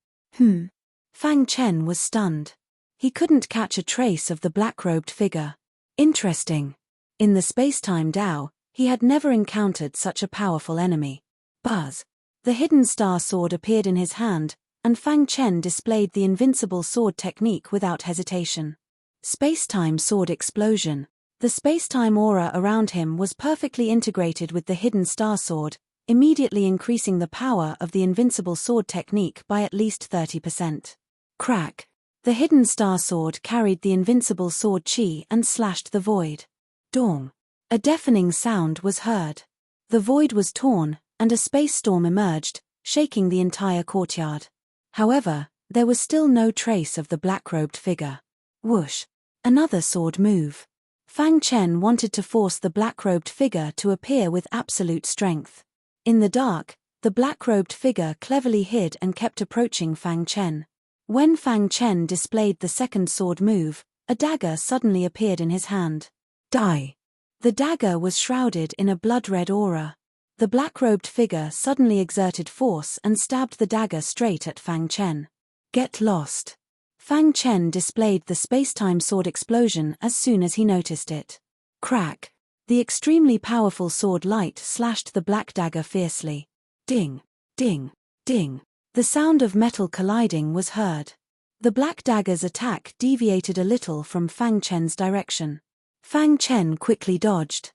Fang Chen was stunned. He couldn't catch a trace of the black-robed figure. Interesting. In the space-time Tao, he had never encountered such a powerful enemy. Buzz. The hidden star sword appeared in his hand, and Fang Chen displayed the invincible sword technique without hesitation. Space-time sword explosion. The space-time aura around him was perfectly integrated with the hidden star sword, immediately increasing the power of the invincible sword technique by at least 30%. Crack. The hidden star sword carried the invincible sword chi and slashed the void. Dong. A deafening sound was heard. The void was torn, and a space storm emerged, shaking the entire courtyard. However, there was still no trace of the black-robed figure. Whoosh. Another sword move. Fang Chen wanted to force the black-robed figure to appear with absolute strength. In the dark, the black-robed figure cleverly hid and kept approaching Fang Chen. When Fang Chen displayed the second sword move, a dagger suddenly appeared in his hand. Die. The dagger was shrouded in a blood-red aura. The black-robed figure suddenly exerted force and stabbed the dagger straight at Fang Chen. Get lost. Fang Chen displayed the space-time sword explosion as soon as he noticed it. Crack. The extremely powerful sword light slashed the black dagger fiercely. Ding, ding, ding. The sound of metal colliding was heard. The black dagger's attack deviated a little from Fang Chen's direction. Fang Chen quickly dodged.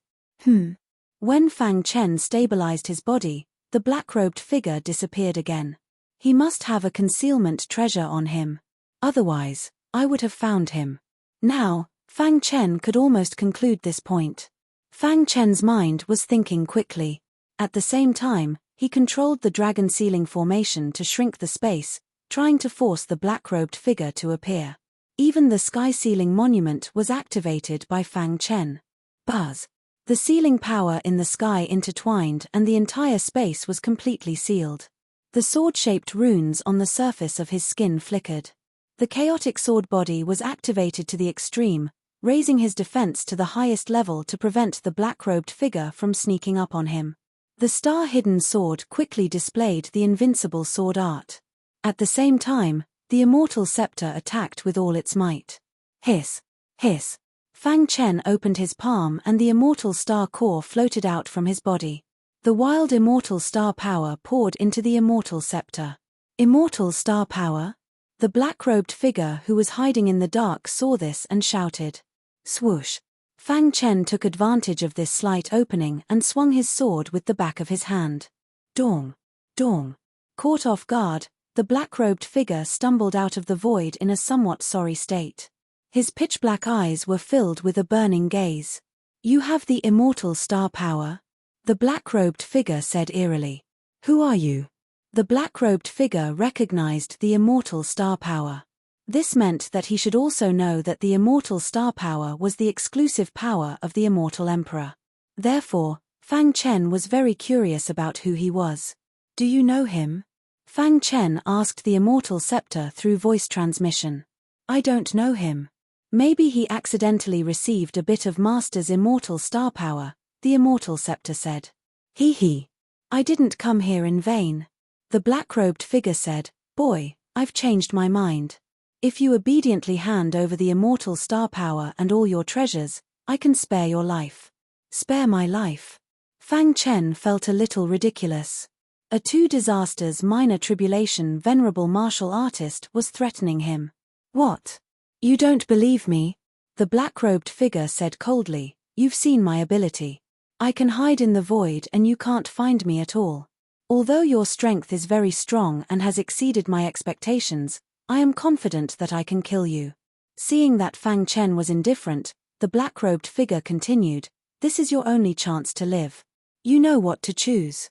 When Fang Chen stabilized his body, the black-robed figure disappeared again. He must have a concealment treasure on him. Otherwise, I would have found him. Now, Fang Chen could almost conclude this point. Fang Chen's mind was thinking quickly. At the same time, he controlled the dragon ceiling formation to shrink the space, trying to force the black-robed figure to appear. Even the sky ceiling monument was activated by Fang Chen. Buzz. The ceiling power in the sky intertwined and the entire space was completely sealed. The sword-shaped runes on the surface of his skin flickered. The chaotic sword body was activated to the extreme, raising his defense to the highest level to prevent the black-robed figure from sneaking up on him. The star-hidden sword quickly displayed the invincible sword art. At the same time, the immortal scepter attacked with all its might. Hiss, hiss. Fang Chen opened his palm and the immortal star core floated out from his body. The wild immortal star power poured into the immortal scepter. Immortal star power? The black-robed figure who was hiding in the dark saw this and shouted. Swoosh. Fang Chen took advantage of this slight opening and swung his sword with the back of his hand. Dong. Dong. Caught off guard, the black-robed figure stumbled out of the void in a somewhat sorry state. His pitch-black eyes were filled with a burning gaze. You have the immortal star power? The black-robed figure said eerily. Who are you? The black-robed figure recognized the immortal star power. This meant that he should also know that the immortal star power was the exclusive power of the immortal emperor. Therefore, Fang Chen was very curious about who he was. Do you know him? Fang Chen asked the immortal scepter through voice transmission. I don't know him. Maybe he accidentally received a bit of Master's immortal star power, the immortal scepter said. Hee. I didn't come here in vain. The black-robed figure said, Boy, I've changed my mind. If you obediently hand over the immortal star power and all your treasures, I can spare your life. Spare my life. Fang Chen felt a little ridiculous. A two disasters minor tribulation venerable martial artist was threatening him. What? You don't believe me? The black-robed figure said coldly, You've seen my ability. I can hide in the void and you can't find me at all. Although your strength is very strong and has exceeded my expectations, I am confident that I can kill you. Seeing that Fang Chen was indifferent, the black-robed figure continued, this is your only chance to live. You know what to choose.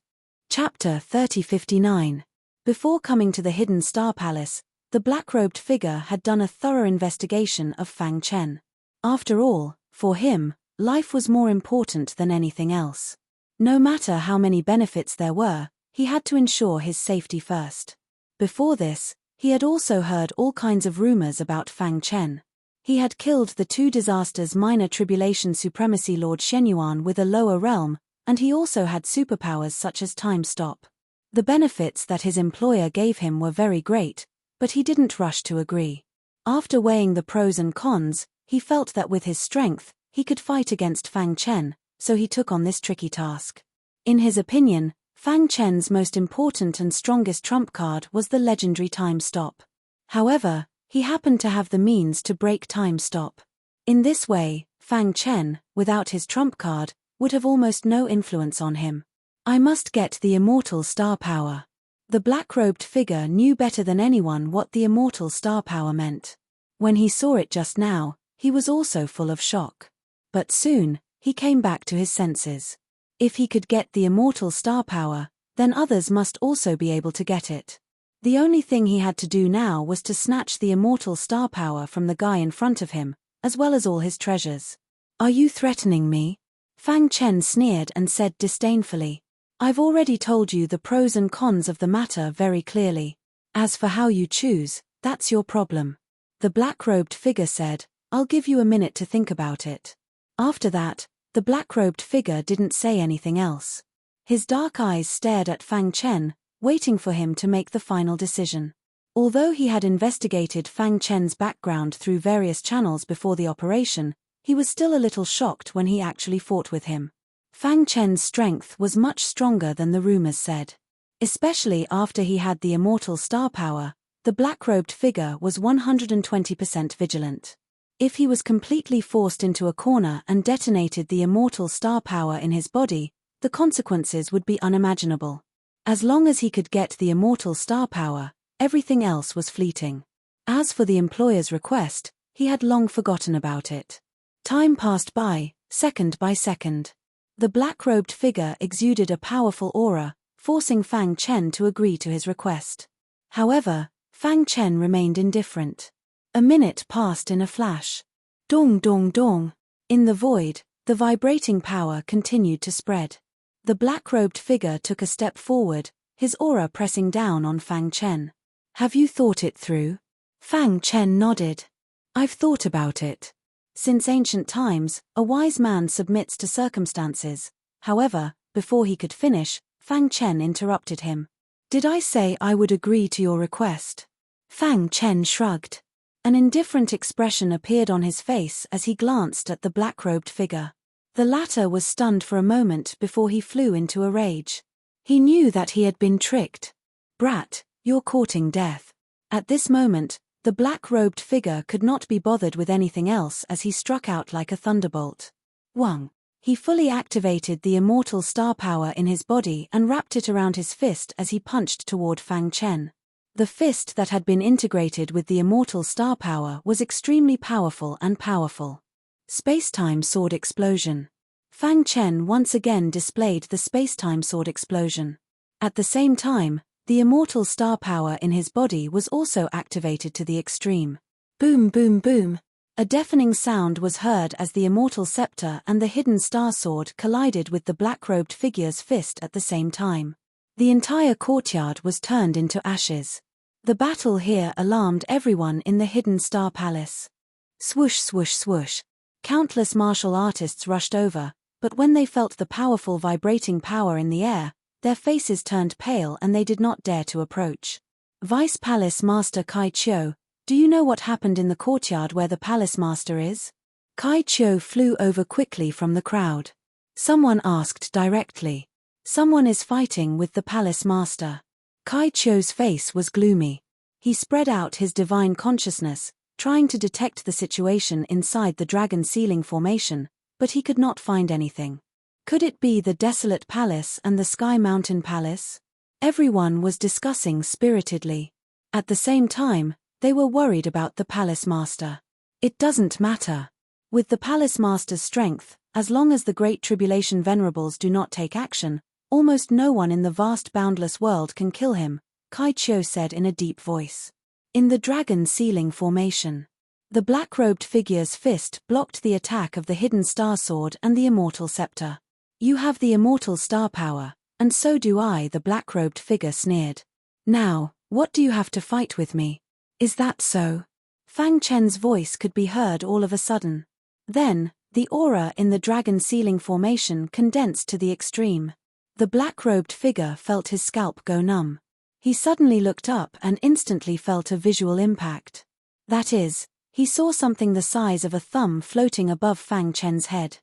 Chapter 3059. Before coming to the Hidden Star Palace, the black-robed figure had done a thorough investigation of Fang Chen. After all, for him, life was more important than anything else. No matter how many benefits there were, he had to ensure his safety first. Before this, he had also heard all kinds of rumors about Fang Chen. He had killed the 2 disasters minor tribulation supremacy Lord Shenyuan with a lower realm, and he also had superpowers such as time stop. The benefits that his employer gave him were very great, but he didn't rush to agree. After weighing the pros and cons, he felt that with his strength, he could fight against Fang Chen, so he took on this tricky task. In his opinion, Fang Chen's most important and strongest trump card was the legendary time stop. However, he happened to have the means to break time stop. In this way, Fang Chen, without his trump card, would have almost no influence on him. I must get the immortal star power. The black-robed figure knew better than anyone what the immortal star power meant. When he saw it just now, he was also full of shock. But soon, he came back to his senses. If he could get the immortal star power, then others must also be able to get it. The only thing he had to do now was to snatch the immortal star power from the guy in front of him, as well as all his treasures. Are you threatening me? Fang Chen sneered and said disdainfully. I've already told you the pros and cons of the matter very clearly. As for how you choose, that's your problem. The black-robed figure said, I'll give you a minute to think about it. After that, the black-robed figure didn't say anything else. His dark eyes stared at Fang Chen, waiting for him to make the final decision. Although he had investigated Fang Chen's background through various channels before the operation, he was still a little shocked when he actually fought with him. Fang Chen's strength was much stronger than the rumors said. Especially after he had the immortal star power, the black-robed figure was 120% vigilant. If he was completely forced into a corner and detonated the immortal star power in his body, the consequences would be unimaginable. As long as he could get the immortal star power, everything else was fleeting. As for the employer's request, he had long forgotten about it. Time passed by, second by second. The black-robed figure exuded a powerful aura, forcing Fang Chen to agree to his request. However, Fang Chen remained indifferent. A minute passed in a flash. Dong dong dong. In the void, the vibrating power continued to spread. The black-robed figure took a step forward, his aura pressing down on Fang Chen. Have you thought it through? Fang Chen nodded. I've thought about it. Since ancient times, a wise man submits to circumstances. However, before he could finish, Fang Chen interrupted him. Did I say I would agree to your request? Fang Chen shrugged. An indifferent expression appeared on his face as he glanced at the black-robed figure. The latter was stunned for a moment before he flew into a rage. He knew that he had been tricked. Brat, you're courting death. At this moment, the black-robed figure could not be bothered with anything else as he struck out like a thunderbolt. Wang. He fully activated the immortal star power in his body and wrapped it around his fist as he punched toward Fang Chen. The fist that had been integrated with the immortal star power was extremely powerful and powerful. Space-time sword explosion. Fang Chen once again displayed the space-time sword explosion. At the same time, the immortal star power in his body was also activated to the extreme. Boom boom boom. A deafening sound was heard as the immortal scepter and the hidden star sword collided with the black-robed figure's fist at the same time. The entire courtyard was turned into ashes. The battle here alarmed everyone in the Hidden Star Palace. Swoosh swoosh swoosh. Countless martial artists rushed over, but when they felt the powerful vibrating power in the air, their faces turned pale and they did not dare to approach. Vice Palace Master Kai Chiu, do you know what happened in the courtyard where the Palace Master is? Kai Chiu flew over quickly from the crowd. Someone asked directly. Someone is fighting with the Palace Master. Kai Chiu's face was gloomy. He spread out his divine consciousness, trying to detect the situation inside the dragon ceiling formation, but he could not find anything. Could it be the Desolate Palace and the Sky Mountain Palace? Everyone was discussing spiritedly. At the same time, They were worried about the palace master. It doesn't matter. With the palace master's strength, as long as the Great Tribulation Venerables do not take action, almost no one in the vast boundless world can kill him, Kai Chiu said in a deep voice. In the dragon sealing formation, the black-robed figure's fist blocked the attack of the hidden star sword and the immortal scepter. You have the immortal star power, and so do I, the black-robed figure sneered. Now, what do you have to fight with me? Is that so? Fang Chen's voice could be heard all of a sudden. Then, the aura in the dragon sealing formation condensed to the extreme. The black-robed figure felt his scalp go numb. He suddenly looked up and instantly felt a visual impact. That is, he saw something the size of a thumb floating above Fang Chen's head.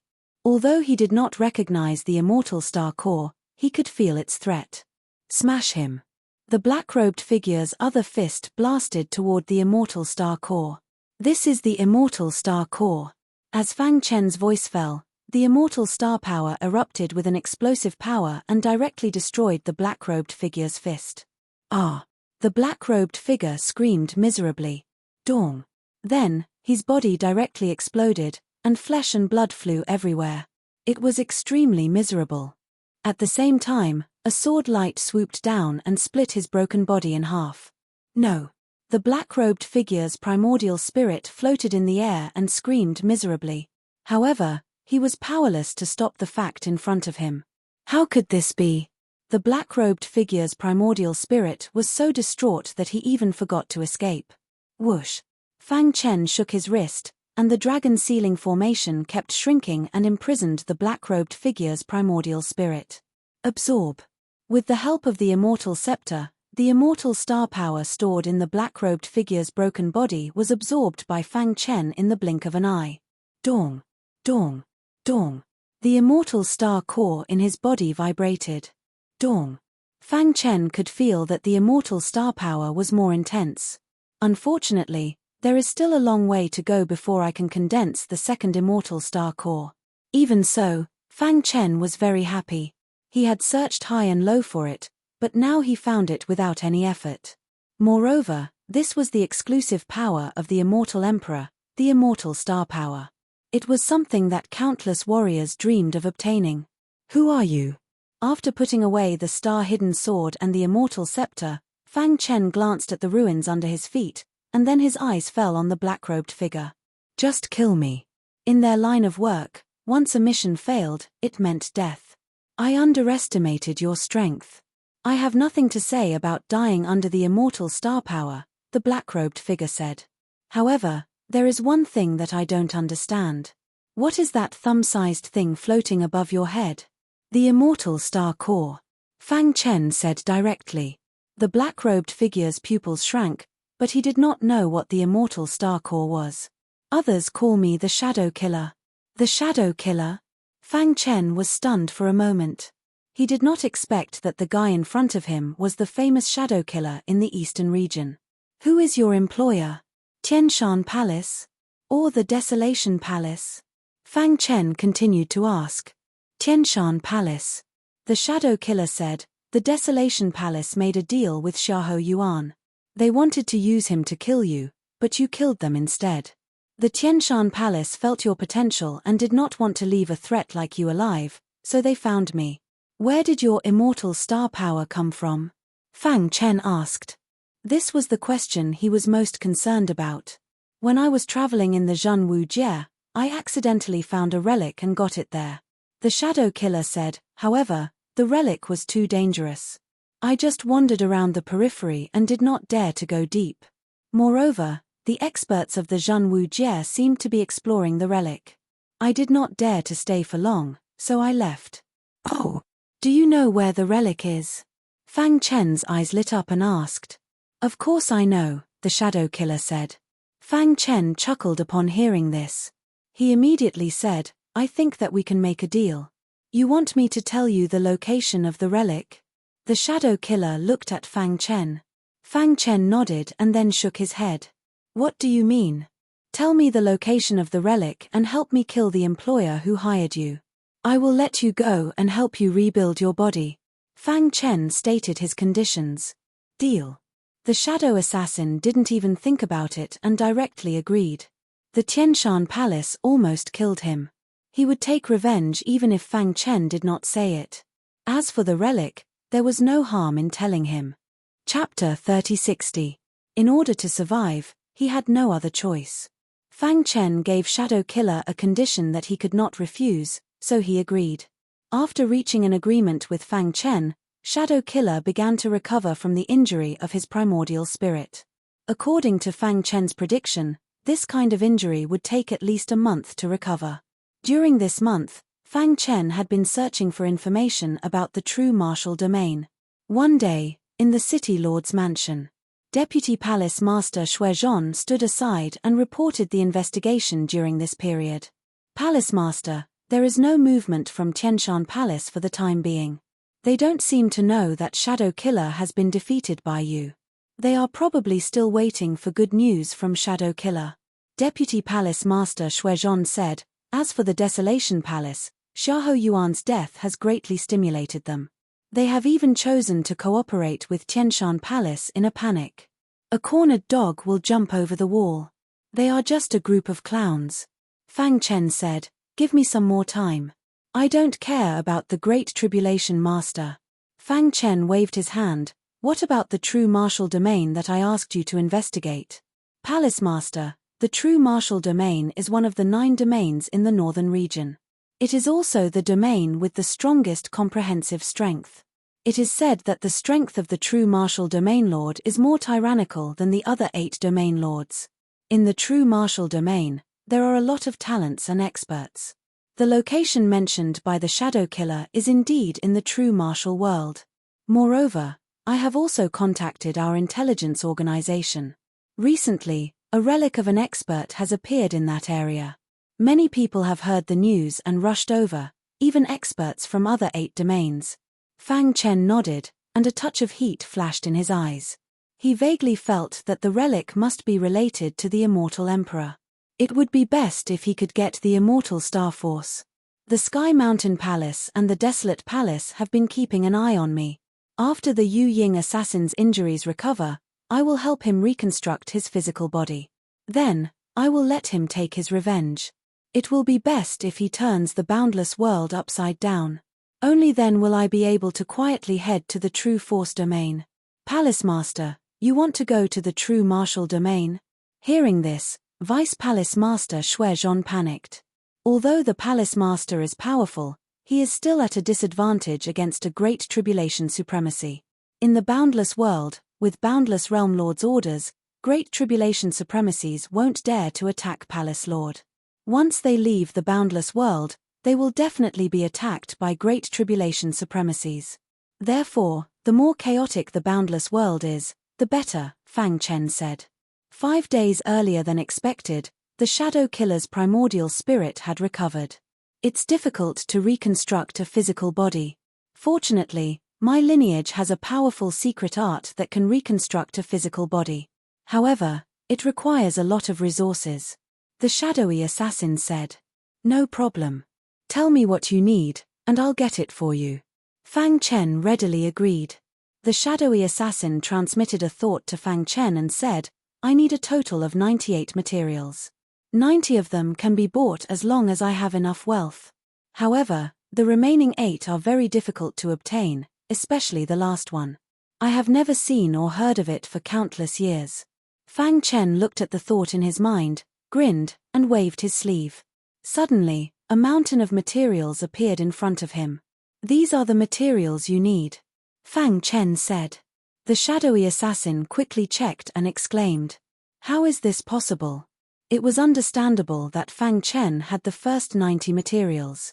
Although he did not recognize the immortal star core, he could feel its threat. Smash him. The black-robed figure's other fist blasted toward the immortal star core. This is the immortal star core. As Fang Chen's voice fell, the immortal star power erupted with an explosive power and directly destroyed the black-robed figure's fist. Ah! The black-robed figure screamed miserably. Dong! Then, his body directly exploded, and flesh and blood flew everywhere. It was extremely miserable. At the same time, a sword light swooped down and split his broken body in half. No! The black-robed figure's primordial spirit floated in the air and screamed miserably. However, he was powerless to stop the fact in front of him. How could this be? The black-robed figure's primordial spirit was so distraught that he even forgot to escape. Whoosh! Fang Chen shook his wrist, and the dragon sealing formation kept shrinking and imprisoned the black-robed figure's primordial spirit. Absorb. With the help of the immortal scepter, the immortal star power stored in the black-robed figure's broken body was absorbed by Fang Chen in the blink of an eye. Dong! Dong! Dong! The immortal star core in his body vibrated. Dong! Fang Chen could feel that the immortal star power was more intense. Unfortunately, there is still a long way to go before I can condense the second immortal star core. Even so, Fang Chen was very happy. He had searched high and low for it, but now he found it without any effort. Moreover, this was the exclusive power of the immortal emperor, the immortal star power. It was something that countless warriors dreamed of obtaining. Who are you? After putting away the star-hidden sword and the immortal scepter, Fang Chen glanced at the ruins under his feet, and then his eyes fell on the black-robed figure. Just kill me. In their line of work, once a mission failed, it meant death. I underestimated your strength. I have nothing to say about dying under the immortal star power, the black-robed figure said. However, there is one thing that I don't understand. What is that thumb-sized thing floating above your head? The immortal star core. Fang Chen said directly. The black-robed figure's pupils shrank, but he did not know what the immortal star core was. Others call me the Shadow Killer. The Shadow Killer? Fang Chen was stunned for a moment. He did not expect that the guy in front of him was the famous Shadow Killer in the eastern region. Who is your employer? Tianshan Palace? Or the Desolation Palace? Fang Chen continued to ask. Tianshan Palace. The Shadow Killer said, the Desolation Palace made a deal with Xiahou Yuan. They wanted to use him to kill you, but you killed them instead. The Tianshan Palace felt your potential and did not want to leave a threat like you alive, so they found me. Where did your immortal star power come from? Fang Chen asked. This was the question he was most concerned about. When I was traveling in the Zhenwu Jie, I accidentally found a relic and got it there. The Shadow Killer said, however, the relic was too dangerous. I just wandered around the periphery and did not dare to go deep. Moreover, the experts of the Zhenwu Jie seemed to be exploring the relic. I did not dare to stay for long, so I left. Oh, do you know where the relic is? Fang Chen's eyes lit up and asked. Of course I know, the Shadow Killer said. Fang Chen chuckled upon hearing this. He immediately said, I think that we can make a deal. You want me to tell you the location of the relic? The Shadow Killer looked at Fang Chen. Fang Chen nodded and then shook his head. What do you mean? Tell me the location of the relic and help me kill the employer who hired you. I will let you go and help you rebuild your body. Fang Chen stated his conditions. Deal. The shadow assassin didn't even think about it and directly agreed. The Tianshan Palace almost killed him. He would take revenge even if Fang Chen did not say it. As for the relic, there was no harm in telling him. Chapter 3060. In order to survive, he had no other choice. Fang Chen gave Shadow Killer a condition that he could not refuse, so he agreed. After reaching an agreement with Fang Chen, Shadow Killer began to recover from the injury of his primordial spirit. According to Fang Chen's prediction, this kind of injury would take at least a month to recover. During this month, Fang Chen had been searching for information about the true martial domain. One day, in the city lord's mansion, Deputy Palace Master Shuizhong stood aside and reported the investigation during this period. Palace Master, there is no movement from Tianshan Palace for the time being. They don't seem to know that Shadow Killer has been defeated by you. They are probably still waiting for good news from Shadow Killer. Deputy Palace Master Shuizhong said, as for the Desolation Palace, Xiahou Yuan's death has greatly stimulated them. They have even chosen to cooperate with Tianshan Palace in a panic. A cornered dog will jump over the wall. They are just a group of clowns. Fang Chen said, give me some more time. I don't care about the Great Tribulation Master. Fang Chen waved his hand. What about the true martial domain that I asked you to investigate? Palace Master, the true martial domain is one of the 9 domains in the northern region. It is also the domain with the strongest comprehensive strength. It is said that the strength of the true martial domain lord is more tyrannical than the other 8 domain lords. In the true martial domain, there are a lot of talents and experts. The location mentioned by the Shadow Killer is indeed in the true martial world. Moreover, I have also contacted our intelligence organization. Recently, a relic of an expert has appeared in that area. Many people have heard the news and rushed over, even experts from other 8 domains. Fang Chen nodded, and a touch of heat flashed in his eyes. He vaguely felt that the relic must be related to the Immortal Emperor. It would be best if he could get the Immortal Star Force. The Sky Mountain Palace and the Desolate Palace have been keeping an eye on me. After the Yu Ying assassin's injuries recover, I will help him reconstruct his physical body. Then, I will let him take his revenge. It will be best if he turns the boundless world upside down. Only then will I be able to quietly head to the true force domain. Palace Master, you want to go to the true martial domain? Hearing this, Vice Palace Master Shuizhong panicked. Although the Palace Master is powerful, he is still at a disadvantage against a Great Tribulation supremacy. In the boundless world, with boundless realm lords' orders, Great Tribulation supremacies won't dare to attack Palace Lord. Once they leave the boundless world, they will definitely be attacked by Great Tribulation supremacies. Therefore, the more chaotic the boundless world is, the better, Fang Chen said. 5 days earlier than expected, the Shadow Killer's primordial spirit had recovered. It's difficult to reconstruct a physical body. Fortunately, my lineage has a powerful secret art that can reconstruct a physical body. However, it requires a lot of resources. The shadowy assassin said. No problem. Tell me what you need, and I'll get it for you. Fang Chen readily agreed. The shadowy assassin transmitted a thought to Fang Chen and said, I need a total of 98 materials. 90 of them can be bought as long as I have enough wealth. However, the remaining 8 are very difficult to obtain, especially the last one. I have never seen or heard of it for countless years. Fang Chen looked at the thought in his mind, grinned, and waved his sleeve. Suddenly, a mountain of materials appeared in front of him. These are the materials you need. Fang Chen said. The shadowy assassin quickly checked and exclaimed. How is this possible? It was understandable that Fang Chen had the first 90 materials.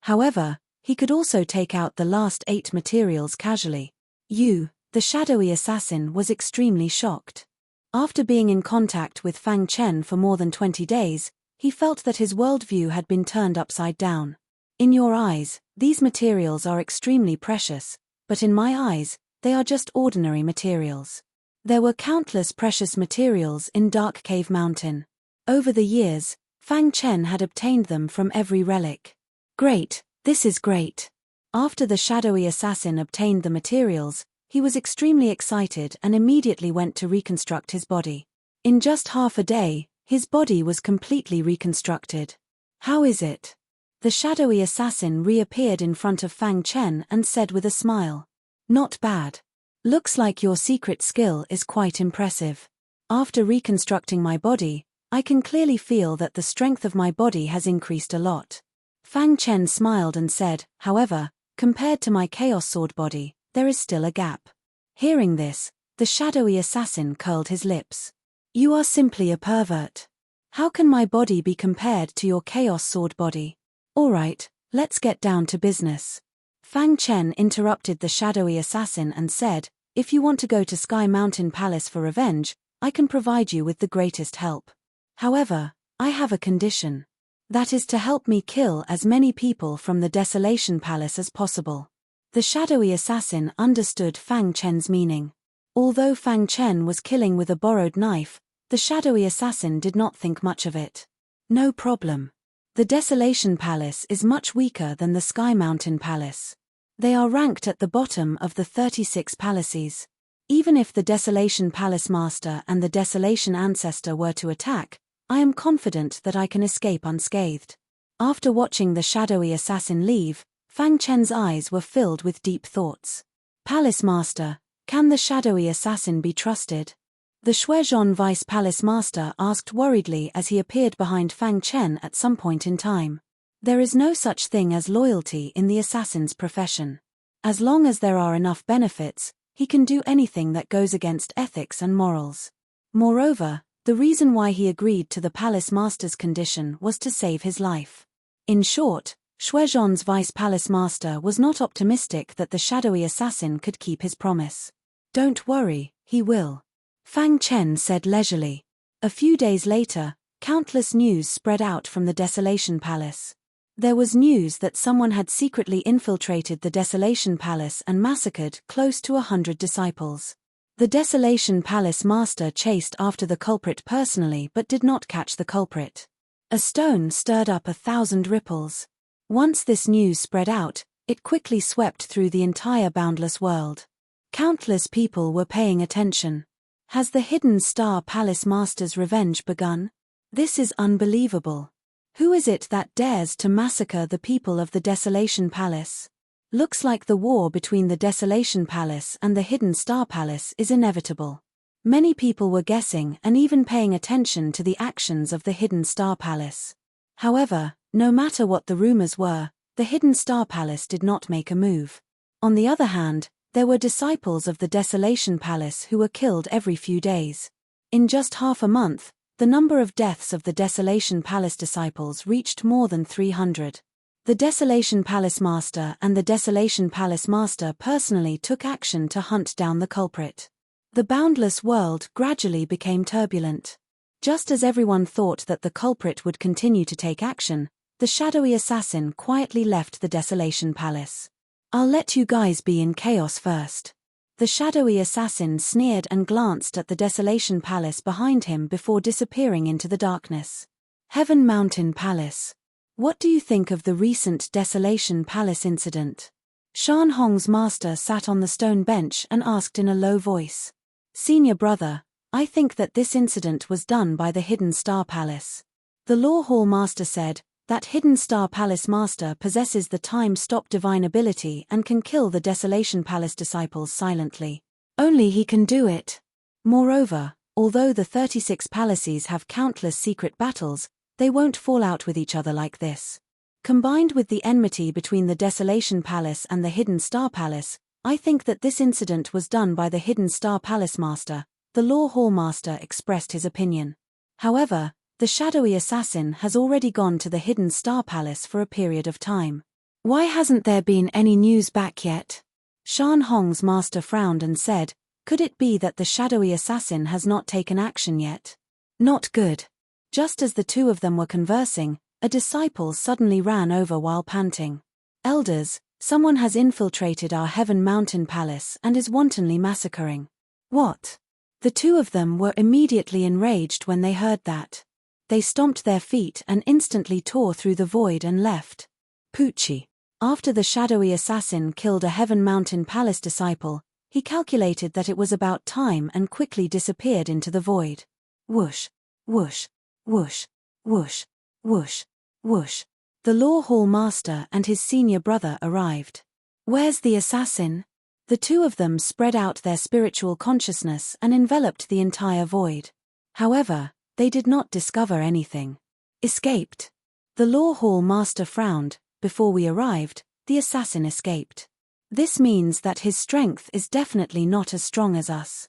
However, he could also take out the last 8 materials casually. The shadowy assassin was extremely shocked. After being in contact with Fang Chen for more than 20 days, he felt that his worldview had been turned upside down. In your eyes, these materials are extremely precious, but in my eyes, they are just ordinary materials. There were countless precious materials in Dark Cave Mountain. Over the years, Fang Chen had obtained them from every relic. Great, this is great. After the shadowy assassin obtained the materials, He was extremely excited and immediately went to reconstruct his body. In just half a day, his body was completely reconstructed. How is it? The shadowy assassin reappeared in front of Fang Chen and said with a smile. Not bad. Looks like your secret skill is quite impressive. After reconstructing my body, I can clearly feel that the strength of my body has increased a lot. Fang Chen smiled and said, however, compared to my Chaos Sword body, there is still a gap. Hearing this, the shadowy assassin curled his lips. You are simply a pervert. How can my body be compared to your Chaos Sword body? Alright, let's get down to business. Fang Chen interrupted the shadowy assassin and said, if you want to go to Sky Mountain Palace for revenge, I can provide you with the greatest help. However, I have a condition. That is to help me kill as many people from the Desolation Palace as possible. The shadowy assassin understood Fang Chen's meaning. Although Fang Chen was killing with a borrowed knife, the shadowy assassin did not think much of it. No problem. The Desolation Palace is much weaker than the Sky Mountain Palace. They are ranked at the bottom of the 36 palaces. Even if the Desolation Palace Master and the Desolation Ancestor were to attack, I am confident that I can escape unscathed. After watching the shadowy assassin leave, Fang Chen's eyes were filled with deep thoughts. Palace Master, can the shadowy assassin be trusted? The Shuezhon Vice Palace Master asked worriedly as he appeared behind Fang Chen at some point in time. There is no such thing as loyalty in the assassin's profession. As long as there are enough benefits, he can do anything that goes against ethics and morals. Moreover, the reason why he agreed to the Palace Master's condition was to save his life. In short, Shuezhon's Vice Palace Master was not optimistic that the shadowy assassin could keep his promise. Don't worry, he will. Fang Chen said leisurely. A few days later, countless news spread out from the Desolation Palace. There was news that someone had secretly infiltrated the Desolation Palace and massacred close to 100 disciples. The Desolation Palace Master chased after the culprit personally but did not catch the culprit. A stone stirred up 1,000 ripples. Once this news spread out, it quickly swept through the entire boundless world. Countless people were paying attention. Has the Hidden Star Palace Master's revenge begun? This is unbelievable. Who is it that dares to massacre the people of the Desolation Palace? Looks like the war between the Desolation Palace and the Hidden Star Palace is inevitable. Many people were guessing and even paying attention to the actions of the Hidden Star Palace. However, no matter what the rumors were, the Hidden Star Palace did not make a move. On the other hand, there were disciples of the Desolation Palace who were killed every few days. In just half a month, the number of deaths of the Desolation Palace disciples reached more than 300. The Desolation Palace Master and the Desolation Palace Master personally took action to hunt down the culprit. The boundless world gradually became turbulent. Just as everyone thought that the culprit would continue to take action, the shadowy assassin quietly left the Desolation Palace. I'll let you guys be in chaos first. The shadowy assassin sneered and glanced at the Desolation Palace behind him before disappearing into the darkness. Heaven Mountain Palace. What do you think of the recent Desolation Palace incident? Shan Hong's master sat on the stone bench and asked in a low voice. Senior brother, I think that this incident was done by the Hidden Star Palace. The Law Hall Master said, that Hidden Star Palace Master possesses the time-stop divine ability and can kill the Desolation Palace disciples silently. Only he can do it. Moreover, although the 36 palaces have countless secret battles, they won't fall out with each other like this. Combined with the enmity between the Desolation Palace and the Hidden Star Palace, I think that this incident was done by the Hidden Star Palace Master. The Law Hall Master expressed his opinion. However, the shadowy assassin has already gone to the Hidden Star Palace for a period of time. Why hasn't there been any news back yet? Shan Hong's master frowned and said, could it be that the shadowy assassin has not taken action yet? Not good. Just as the two of them were conversing, a disciple suddenly ran over while panting. Elders, someone has infiltrated our Heaven Mountain Palace and is wantonly massacring. What? The two of them were immediately enraged when they heard that. They stomped their feet and instantly tore through the void and left. Poochie. After the shadowy assassin killed a Heaven Mountain Palace disciple, He calculated that it was about time and quickly disappeared into the void. Whoosh, whoosh, whoosh, whoosh, whoosh, whoosh. The law hall master and his senior brother arrived. Where's the assassin? The two of them spread out their spiritual consciousness and enveloped the entire void. However, they did not discover anything. Escaped. The law hall master frowned. Before we arrived, the assassin escaped. This means that his strength is definitely not as strong as us.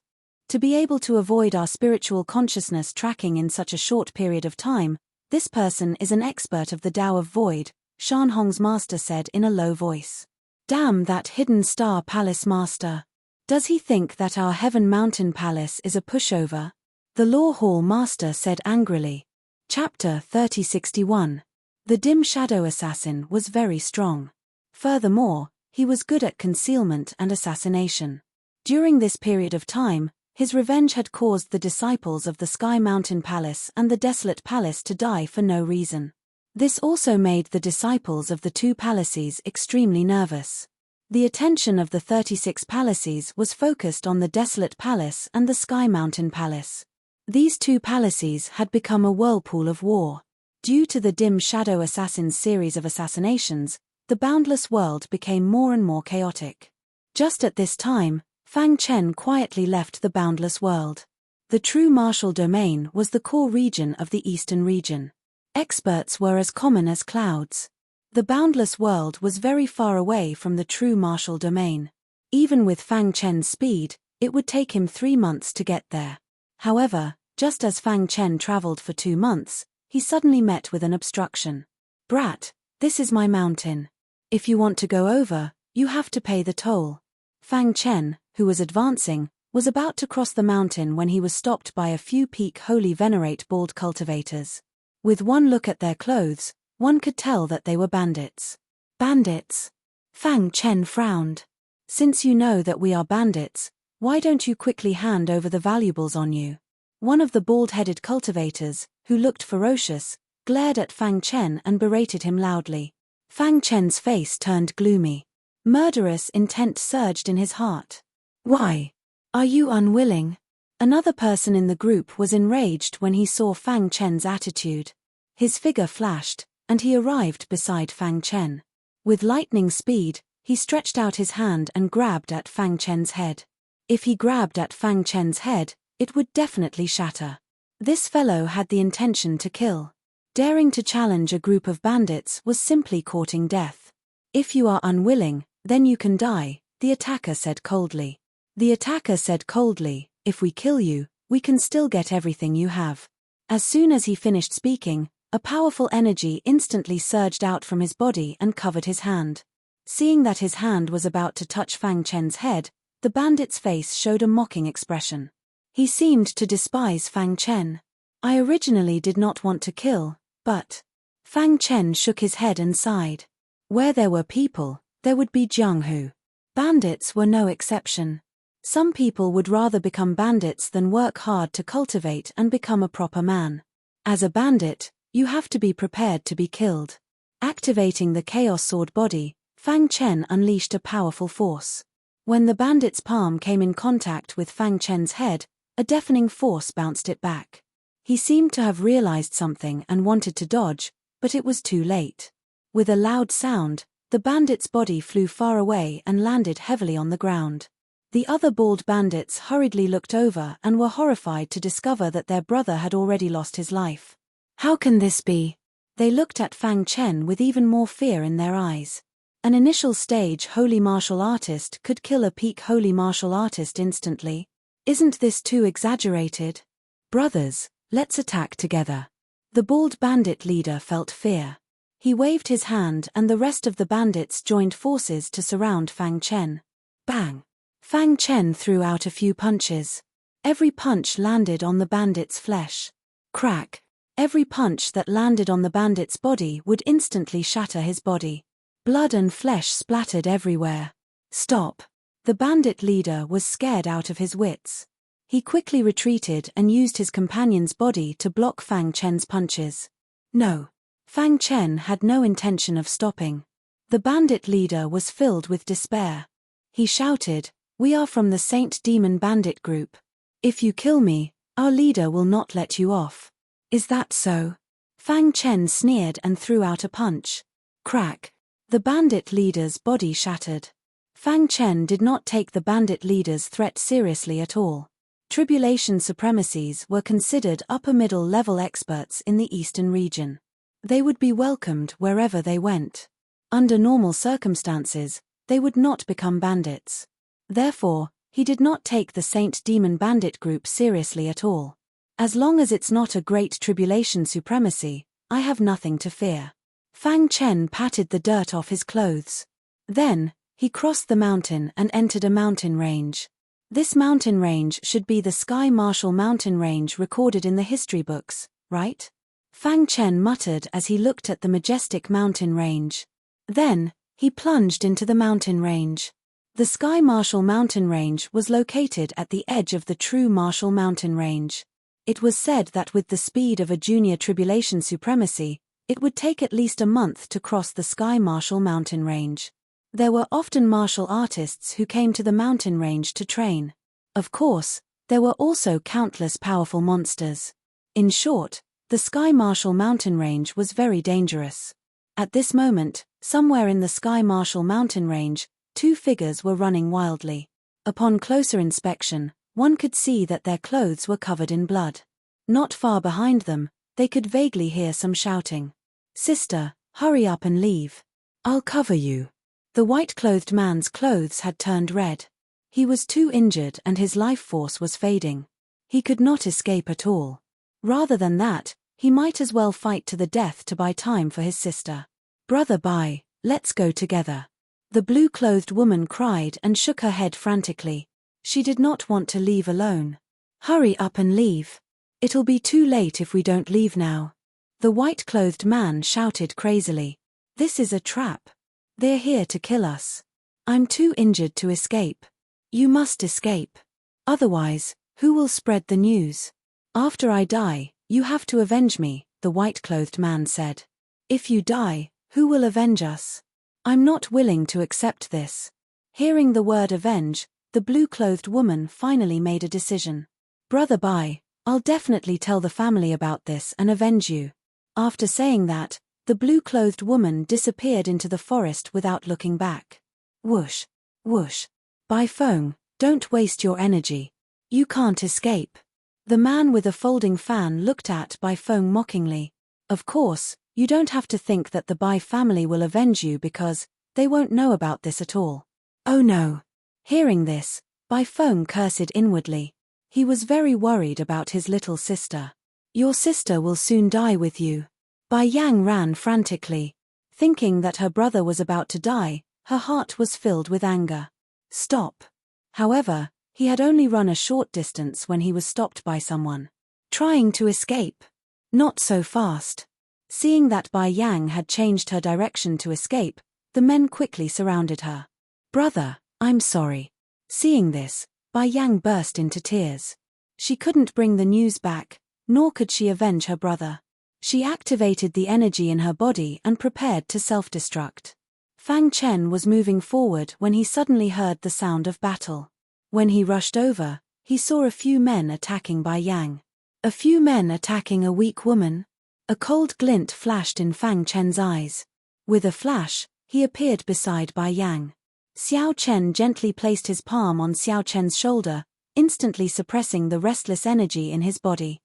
To be able to avoid our spiritual consciousness tracking in such a short period of time, this person is an expert of the Tao of Void, Shanhong's master said in a low voice. Damn that Hidden Star Palace master. Does he think that our Heaven Mountain Palace is a pushover? The law hall master said angrily. Chapter 3061. The dim shadow assassin was very strong. Furthermore, he was good at concealment and assassination. During this period of time, his revenge had caused the disciples of the Sky Mountain Palace and the Desolate Palace to die for no reason. This also made the disciples of the two palaces extremely nervous. The attention of the 36 palaces was focused on the Desolate Palace and the Sky Mountain Palace. These two palaces had become a whirlpool of war. Due to the dim shadow assassin's series of assassinations, the boundless world became more and more chaotic. Just at this time, Fang Chen quietly left the boundless world. The true martial domain was the core region of the eastern region. Experts were as common as clouds. The boundless world was very far away from the true martial domain. Even with Fang Chen's speed, it would take him 3 months to get there. However, just as Fang Chen traveled for 2 months, he suddenly met with an obstruction. Brat, this is my mountain. If you want to go over, you have to pay the toll. Fang Chen, who was advancing, was about to cross the mountain when he was stopped by a few peak holy venerate bald cultivators. With one look at their clothes, one could tell that they were bandits. Bandits? Fang Chen frowned. Since you know that we are bandits, why don't you quickly hand over the valuables on you? One of the bald-headed cultivators, who looked ferocious, glared at Fang Chen and berated him loudly. Fang Chen's face turned gloomy. Murderous intent surged in his heart. Why? Are you unwilling? Another person in the group was enraged when he saw Fang Chen's attitude. His figure flashed, and he arrived beside Fang Chen. With lightning speed, he stretched out his hand and grabbed at Fang Chen's head. If he grabbed at Fang Chen's head, it would definitely shatter. This fellow had the intention to kill. Daring to challenge a group of bandits was simply courting death. If you are unwilling, then you can die, the attacker said coldly. The attacker said coldly, if we kill you, we can still get everything you have. As soon as he finished speaking, a powerful energy instantly surged out from his body and covered his hand. Seeing that his hand was about to touch Fang Chen's head, the bandit's face showed a mocking expression. He seemed to despise Fang Chen. I originally did not want to kill, but... Fang Chen shook his head and sighed. Where there were people, there would be Jianghu. Bandits were no exception. Some people would rather become bandits than work hard to cultivate and become a proper man. As a bandit, you have to be prepared to be killed. Activating the Chaos Sword body, Fang Chen unleashed a powerful force. When the bandit's palm came in contact with Fang Chen's head, a deafening force bounced it back. He seemed to have realized something and wanted to dodge, but it was too late. With a loud sound, the bandit's body flew far away and landed heavily on the ground. The other bald bandits hurriedly looked over and were horrified to discover that their brother had already lost his life. How can this be? They looked at Fang Chen with even more fear in their eyes. An initial stage holy martial artist could kill a peak holy martial artist instantly. Isn't this too exaggerated? Brothers, let's attack together. The bald bandit leader felt fear. He waved his hand and the rest of the bandits joined forces to surround Fang Chen. Bang! Fang Chen threw out a few punches. Every punch landed on the bandit's flesh. Crack! Every punch that landed on the bandit's body would instantly shatter his body. Blood and flesh splattered everywhere. Stop! The bandit leader was scared out of his wits. He quickly retreated and used his companion's body to block Fang Chen's punches. No. Fang Chen had no intention of stopping. The bandit leader was filled with despair. He shouted, We are from the Saint Demon Bandit group. If you kill me, our leader will not let you off. Is that so? Fang Chen sneered and threw out a punch. Crack. The bandit leader's body shattered. Fang Chen did not take the bandit leader's threat seriously at all. Tribulation supremacies were considered upper-middle level experts in the eastern region. They would be welcomed wherever they went. Under normal circumstances, they would not become bandits. Therefore, he did not take the Saint Demon Bandit group seriously at all. As long as it's not a great tribulation supremacy, I have nothing to fear. Fang Chen patted the dirt off his clothes. Then, he crossed the mountain and entered a mountain range. This mountain range should be the Sky Marshal mountain range recorded in the history books, right? Fang Chen muttered as he looked at the majestic mountain range. Then, he plunged into the mountain range. The Sky Marshal mountain range was located at the edge of the true Marshal mountain range. It was said that with the speed of a junior tribulation supremacy, it would take at least a month to cross the Sky Marshal mountain range. There were often martial artists who came to the mountain range to train. Of course, there were also countless powerful monsters. In short, the Sky Marshal mountain range was very dangerous. At this moment, somewhere in the Sky Marshal mountain range, two figures were running wildly. Upon closer inspection, one could see that their clothes were covered in blood. Not far behind them, they could vaguely hear some shouting. "Sister, hurry up and leave. I'll cover you." The white-clothed man's clothes had turned red. He was too injured and his life force was fading. He could not escape at all. Rather than that, he might as well fight to the death to buy time for his sister. "Brother Bai, let's go together." The blue-clothed woman cried and shook her head frantically. She did not want to leave alone. "Hurry up and leave. It'll be too late if we don't leave now." The white-clothed man shouted crazily. "This is a trap. They're here to kill us. I'm too injured to escape. You must escape. Otherwise, who will spread the news? After I die, you have to avenge me," the white-clothed man said. "If you die, who will avenge us? I'm not willing to accept this." Hearing the word avenge, the blue-clothed woman finally made a decision. "Brother Bai, I'll definitely tell the family about this and avenge you." After saying that, the blue-clothed woman disappeared into the forest without looking back. Whoosh, whoosh. "Bai Feng, don't waste your energy. You can't escape." The man with a folding fan looked at Bai Feng mockingly. "Of course, you don't have to think that the Bai family will avenge you because they won't know about this at all." "Oh no." Hearing this, Bai Feng cursed inwardly. He was very worried about his little sister. "Your sister will soon die with you." Bai Yang ran frantically. Thinking that her brother was about to die, her heart was filled with anger. "Stop." However, he had only run a short distance when he was stopped by someone. "Trying to escape. Not so fast." Seeing that Bai Yang had changed her direction to escape, the men quickly surrounded her. "Brother, I'm sorry." Seeing this, Bai Yang burst into tears. She couldn't bring the news back, nor could she avenge her brother. She activated the energy in her body and prepared to self-destruct. Fang Chen was moving forward when he suddenly heard the sound of battle. When he rushed over, he saw a few men attacking Bai Yang. A few men attacking a weak woman? A cold glint flashed in Fang Chen's eyes. With a flash, he appeared beside Bai Yang. Xiao Chen gently placed his palm on Xiao Chen's shoulder, instantly suppressing the restless energy in his body.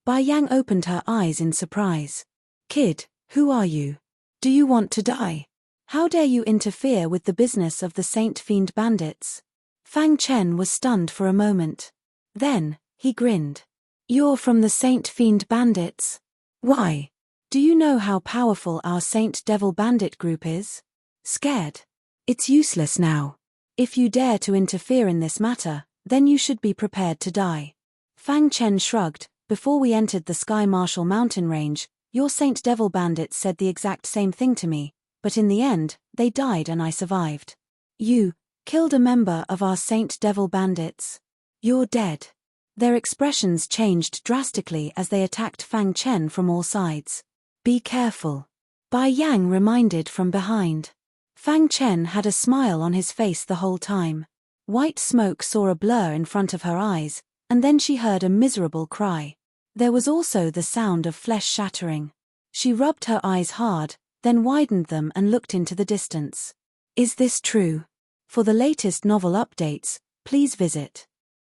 Bai Yang opened her eyes in surprise. "Kid, who are you? Do you want to die? How dare you interfere with the business of the Saint Fiend Bandits?" Fang Chen was stunned for a moment. Then, he grinned. "You're from the Saint Fiend Bandits? Why? Do you know how powerful our Saint Devil Bandit group is? Scared? It's useless now. If you dare to interfere in this matter, then you should be prepared to die." Fang Chen shrugged. "Before we entered the Sky Marshal mountain range, your Saint Devil Bandits said the exact same thing to me, but in the end, they died and I survived. You killed a member of our Saint Devil Bandits. You're dead." Their expressions changed drastically as they attacked Fang Chen from all sides. "Be careful," Bai Yang reminded from behind. Fang Chen had a smile on his face the whole time. White smoke saw a blur in front of her eyes, and then she heard a miserable cry. There was also the sound of flesh shattering. She rubbed her eyes hard, then widened them and looked into the distance. Is this true? For the latest novel updates, please visit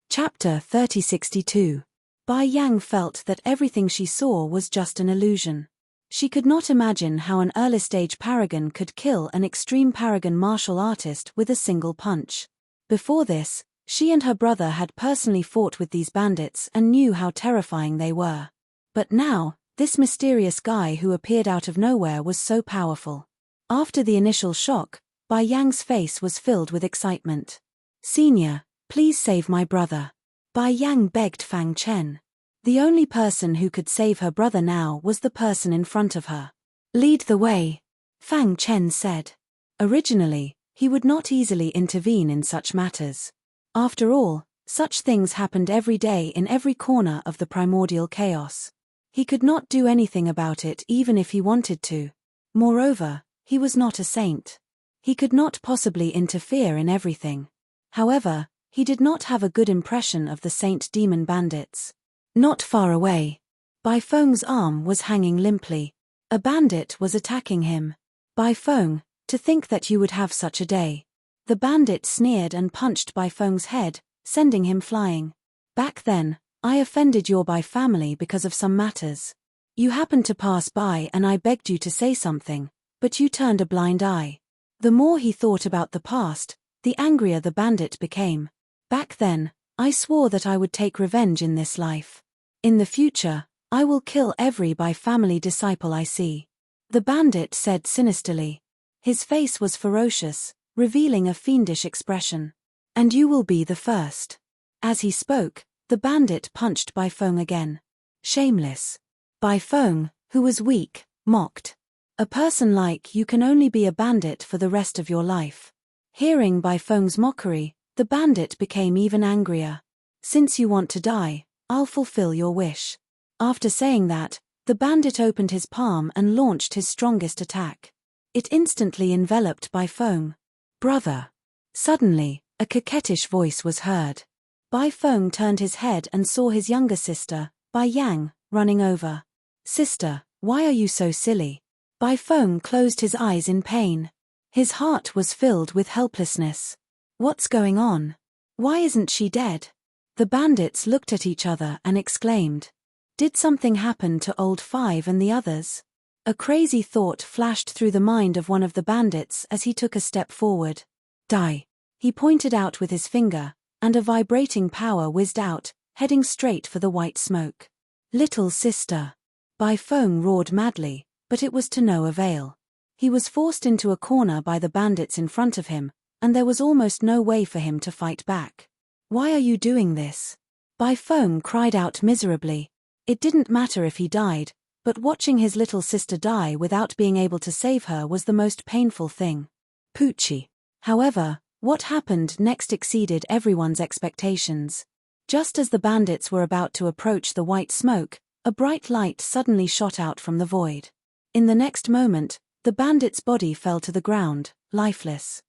Chapter 3062. Bai Yang felt that everything she saw was just an illusion. She could not imagine how an early-stage paragon could kill an extreme paragon martial artist with a single punch. Before this, she and her brother had personally fought with these bandits and knew how terrifying they were. But now, this mysterious guy who appeared out of nowhere was so powerful. After the initial shock, Bai Yang's face was filled with excitement. "Senior, please save my brother." Bai Yang begged Fang Chen. The only person who could save her brother now was the person in front of her. "Lead the way," Fang Chen said. Originally, he would not easily intervene in such matters. After all, such things happened every day in every corner of the primordial chaos. He could not do anything about it even if he wanted to. Moreover, he was not a saint. He could not possibly interfere in everything. However, he did not have a good impression of the saint demon bandits. Not far away, Bai Feng's arm was hanging limply. A bandit was attacking him. "Bai Feng, to think that you would have such a day." The bandit sneered and punched Bai Feng's head, sending him flying. "Back then, I offended your Bai family because of some matters. You happened to pass by and I begged you to say something, but you turned a blind eye." The more he thought about the past, the angrier the bandit became. "Back then, I swore that I would take revenge in this life. In the future, I will kill every Bai family disciple I see," the bandit said sinisterly. His face was ferocious, revealing a fiendish expression. "And you will be the first." As he spoke, the bandit punched Bai Feng again. "Shameless." Bai Feng, who was weak, mocked. "A person like you can only be a bandit for the rest of your life." Hearing Bai Feng's mockery, the bandit became even angrier. "Since you want to die, I'll fulfill your wish." After saying that, the bandit opened his palm and launched his strongest attack. It instantly enveloped Bai Feng. "Brother." Suddenly, a coquettish voice was heard. Bai Feng turned his head and saw his younger sister, Bai Yang, running over. "Sister, why are you so silly?" Bai Feng closed his eyes in pain. His heart was filled with helplessness. "What's going on? Why isn't she dead?" The bandits looked at each other and exclaimed. Did something happen to Old Five and the others? A crazy thought flashed through the mind of one of the bandits as he took a step forward. "Die," he pointed out with his finger, and a vibrating power whizzed out, heading straight for the white smoke. "Little sister." Bai Feng roared madly, but it was to no avail. He was forced into a corner by the bandits in front of him, and there was almost no way for him to fight back. "Why are you doing this?" Bai Feng cried out miserably. It didn't matter if he died, but watching his little sister die without being able to save her was the most painful thing. Poochie. However, what happened next exceeded everyone's expectations. Just as the bandits were about to approach the white smoke, a bright light suddenly shot out from the void. In the next moment, the bandit's body fell to the ground, lifeless.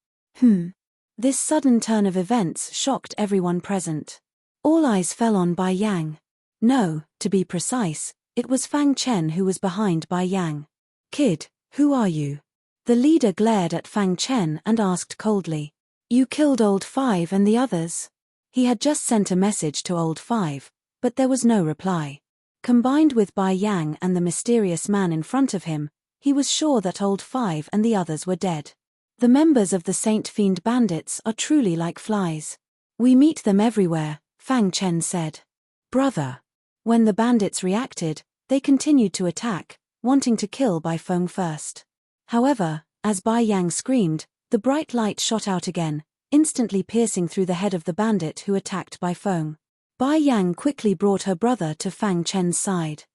This sudden turn of events shocked everyone present. All eyes fell on Bai Yang. No, to be precise, it was Fang Chen who was behind Bai Yang. "Kid, who are you?" The leader glared at Fang Chen and asked coldly. "You killed Old Five and the others?" He had just sent a message to Old Five, but there was no reply. Combined with Bai Yang and the mysterious man in front of him, he was sure that Old Five and the others were dead. The members of the Saint Fiend bandits are truly like flies. "We meet them everywhere," Fang Chen said. "Brother." When the bandits reacted, they continued to attack, wanting to kill Bai Feng first. However, as Bai Yang screamed, the bright light shot out again, instantly piercing through the head of the bandit who attacked Bai Feng. Bai Yang quickly brought her brother to Fang Chen's side.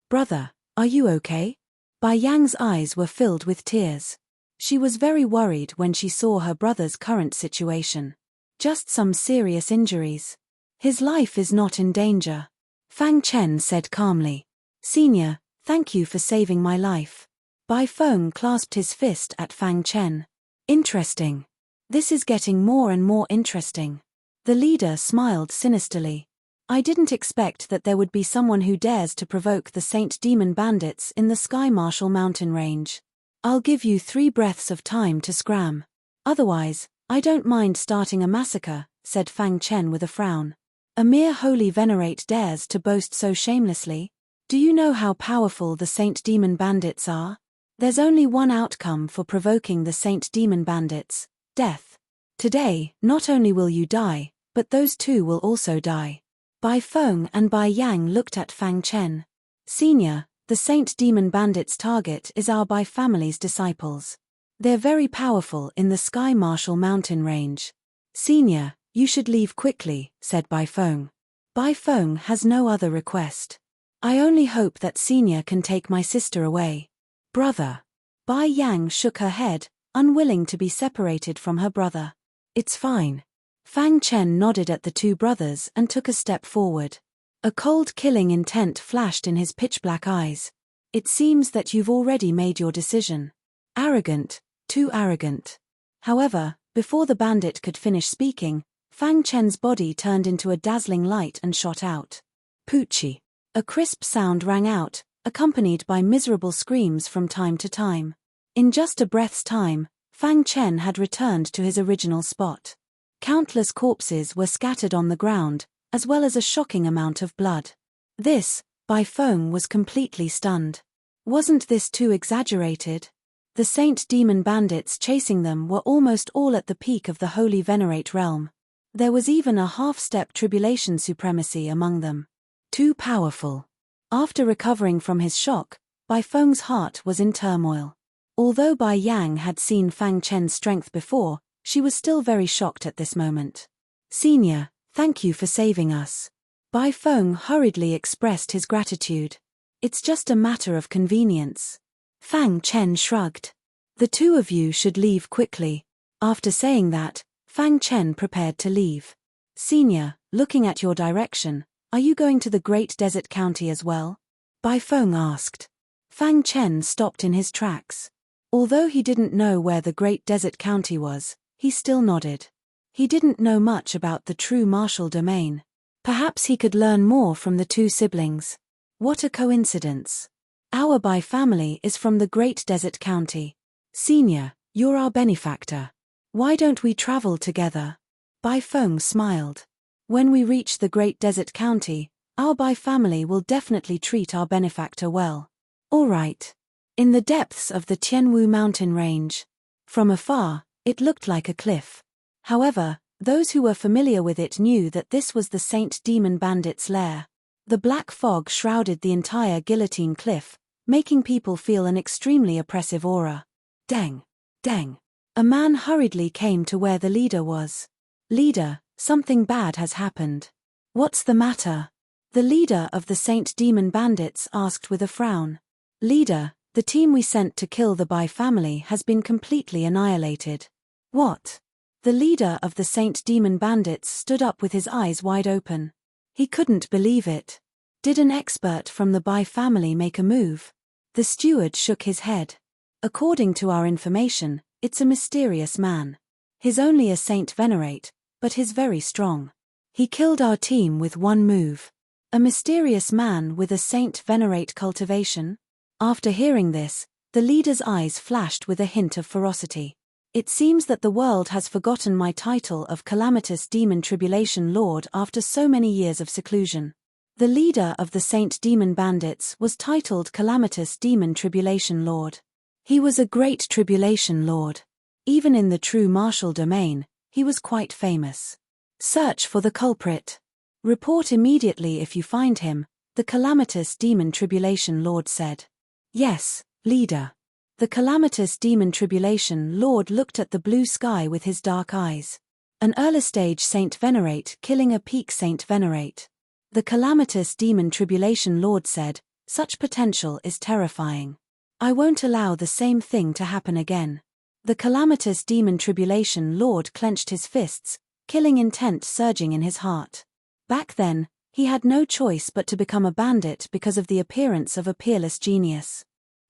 "Brother, are you okay?" Bai Yang's eyes were filled with tears. She was very worried when she saw her brother's current situation. Just some serious injuries. His life is not in danger. Fang Chen said calmly. "Senior, thank you for saving my life." Bai Feng clasped his fist at Fang Chen. "Interesting. This is getting more and more interesting." The leader smiled sinisterly. I didn't expect that there would be someone who dares to provoke the Saint Demon bandits in the Sky Marshal mountain range. I'll give you 3 breaths of time to scram. Otherwise, I don't mind starting a massacre, said Fang Chen with a frown. A mere holy venerate dares to boast so shamelessly? Do you know how powerful the Saint Demon bandits are? There's only one outcome for provoking the Saint Demon bandits: death. Today, not only will you die, but those 2 will also die. Bai Feng and Bai Yang looked at Fang Chen. Senior, the Saint Demon bandits' target is our Bai family's disciples. They're very powerful in the Sky Marshal mountain range. Senior, you should leave quickly, said Bai Feng. Bai Feng has no other request. I only hope that Senior can take my sister away. Brother. Bai Yang shook her head, unwilling to be separated from her brother. It's fine. Fang Chen nodded at the 2 brothers and took a step forward. A cold killing intent flashed in his pitch-black eyes. It seems that you've already made your decision. Arrogant, too arrogant. However, before the bandit could finish speaking, Fang Chen's body turned into a dazzling light and shot out. Poochie. A crisp sound rang out, accompanied by miserable screams from time to time. In just a breath's time, Fang Chen had returned to his original spot. Countless corpses were scattered on the ground, as well as a shocking amount of blood. This, Bai Feng was completely stunned. Wasn't this too exaggerated? The Saint Demon bandits chasing them were almost all at the peak of the Holy Venerate realm. There was even a half-step tribulation supremacy among them. Too powerful. After recovering from his shock, Bai Feng's heart was in turmoil. Although Bai Yang had seen Fang Chen's strength before, she was still very shocked at this moment. Senior, thank you for saving us. Bai Feng hurriedly expressed his gratitude. It's just a matter of convenience. Fang Chen shrugged. The 2 of you should leave quickly. After saying that, Fang Chen prepared to leave. Senior, looking at your direction, are you going to the Great Desert County as well? Bai Feng asked. Fang Chen stopped in his tracks. Although he didn't know where the Great Desert County was, he still nodded. He didn't know much about the true martial domain. Perhaps he could learn more from the 2 siblings. What a coincidence. Our Bai family is from the Great Desert County. Senior, you're our benefactor. Why don't we travel together? Bai Feng smiled. When we reach the Great Desert County, our Bai family will definitely treat our benefactor well. All right. In the depths of the Tianwu mountain range. From afar, it looked like a cliff. However, those who were familiar with it knew that this was the Saint Demon bandits' lair. The black fog shrouded the entire guillotine cliff, making people feel an extremely oppressive aura. Deng! Deng! A man hurriedly came to where the leader was. Leader, something bad has happened. What's the matter? The leader of the Saint Demon bandits asked with a frown. Leader, the team we sent to kill the Bai family has been completely annihilated. What? The leader of the Saint Demon bandits stood up with his eyes wide open. He couldn't believe it. Did an expert from the Bai family make a move? The steward shook his head. According to our information, it's a mysterious man. He's only a Saint Venerate, but he's very strong. He killed our team with one move. A mysterious man with a Saint Venerate cultivation? After hearing this, the leader's eyes flashed with a hint of ferocity. It seems that the world has forgotten my title of Calamitous Demon Tribulation Lord after so many years of seclusion. The leader of the Saint Demon Bandits was titled Calamitous Demon Tribulation Lord. He was a great tribulation lord. Even in the true martial domain, he was quite famous. Search for the culprit. Report immediately if you find him, the Calamitous Demon Tribulation Lord said. Yes, leader. The Calamitous Demon Tribulation Lord looked at the blue sky with his dark eyes. An early-stage Saint Venerate killing a peak Saint Venerate. The Calamitous Demon Tribulation Lord said, such potential is terrifying. I won't allow the same thing to happen again. The Calamitous Demon Tribulation Lord clenched his fists, killing intent surging in his heart. Back then, he had no choice but to become a bandit because of the appearance of a peerless genius.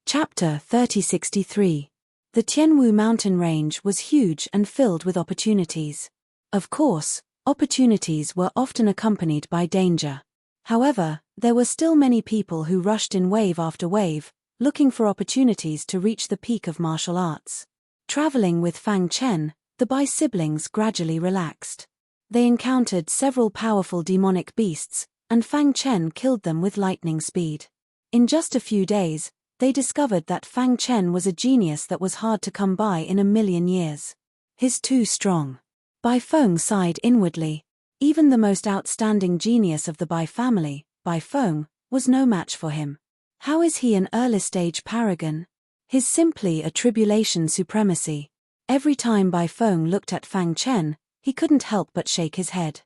Chapter 3063. The Tianwu mountain range was huge and filled with opportunities. Of course, Opportunities were often accompanied by danger. However, there were still many people who rushed in wave after wave, looking for opportunities to reach the peak of martial arts. Traveling with Fang Chen, the Bai siblings gradually relaxed. They encountered several powerful demonic beasts, and Fang Chen killed them with lightning speed. In just a few days, they discovered that Fang Chen was a genius that was hard to come by in a million years. He's too strong. Bai Feng sighed inwardly. Even the most outstanding genius of the Bai family, Bai Feng, was no match for him. How is he an early-stage paragon? He's simply a tribulation supremacy. Every time Bai Feng looked at Fang Chen, he couldn't help but shake his head.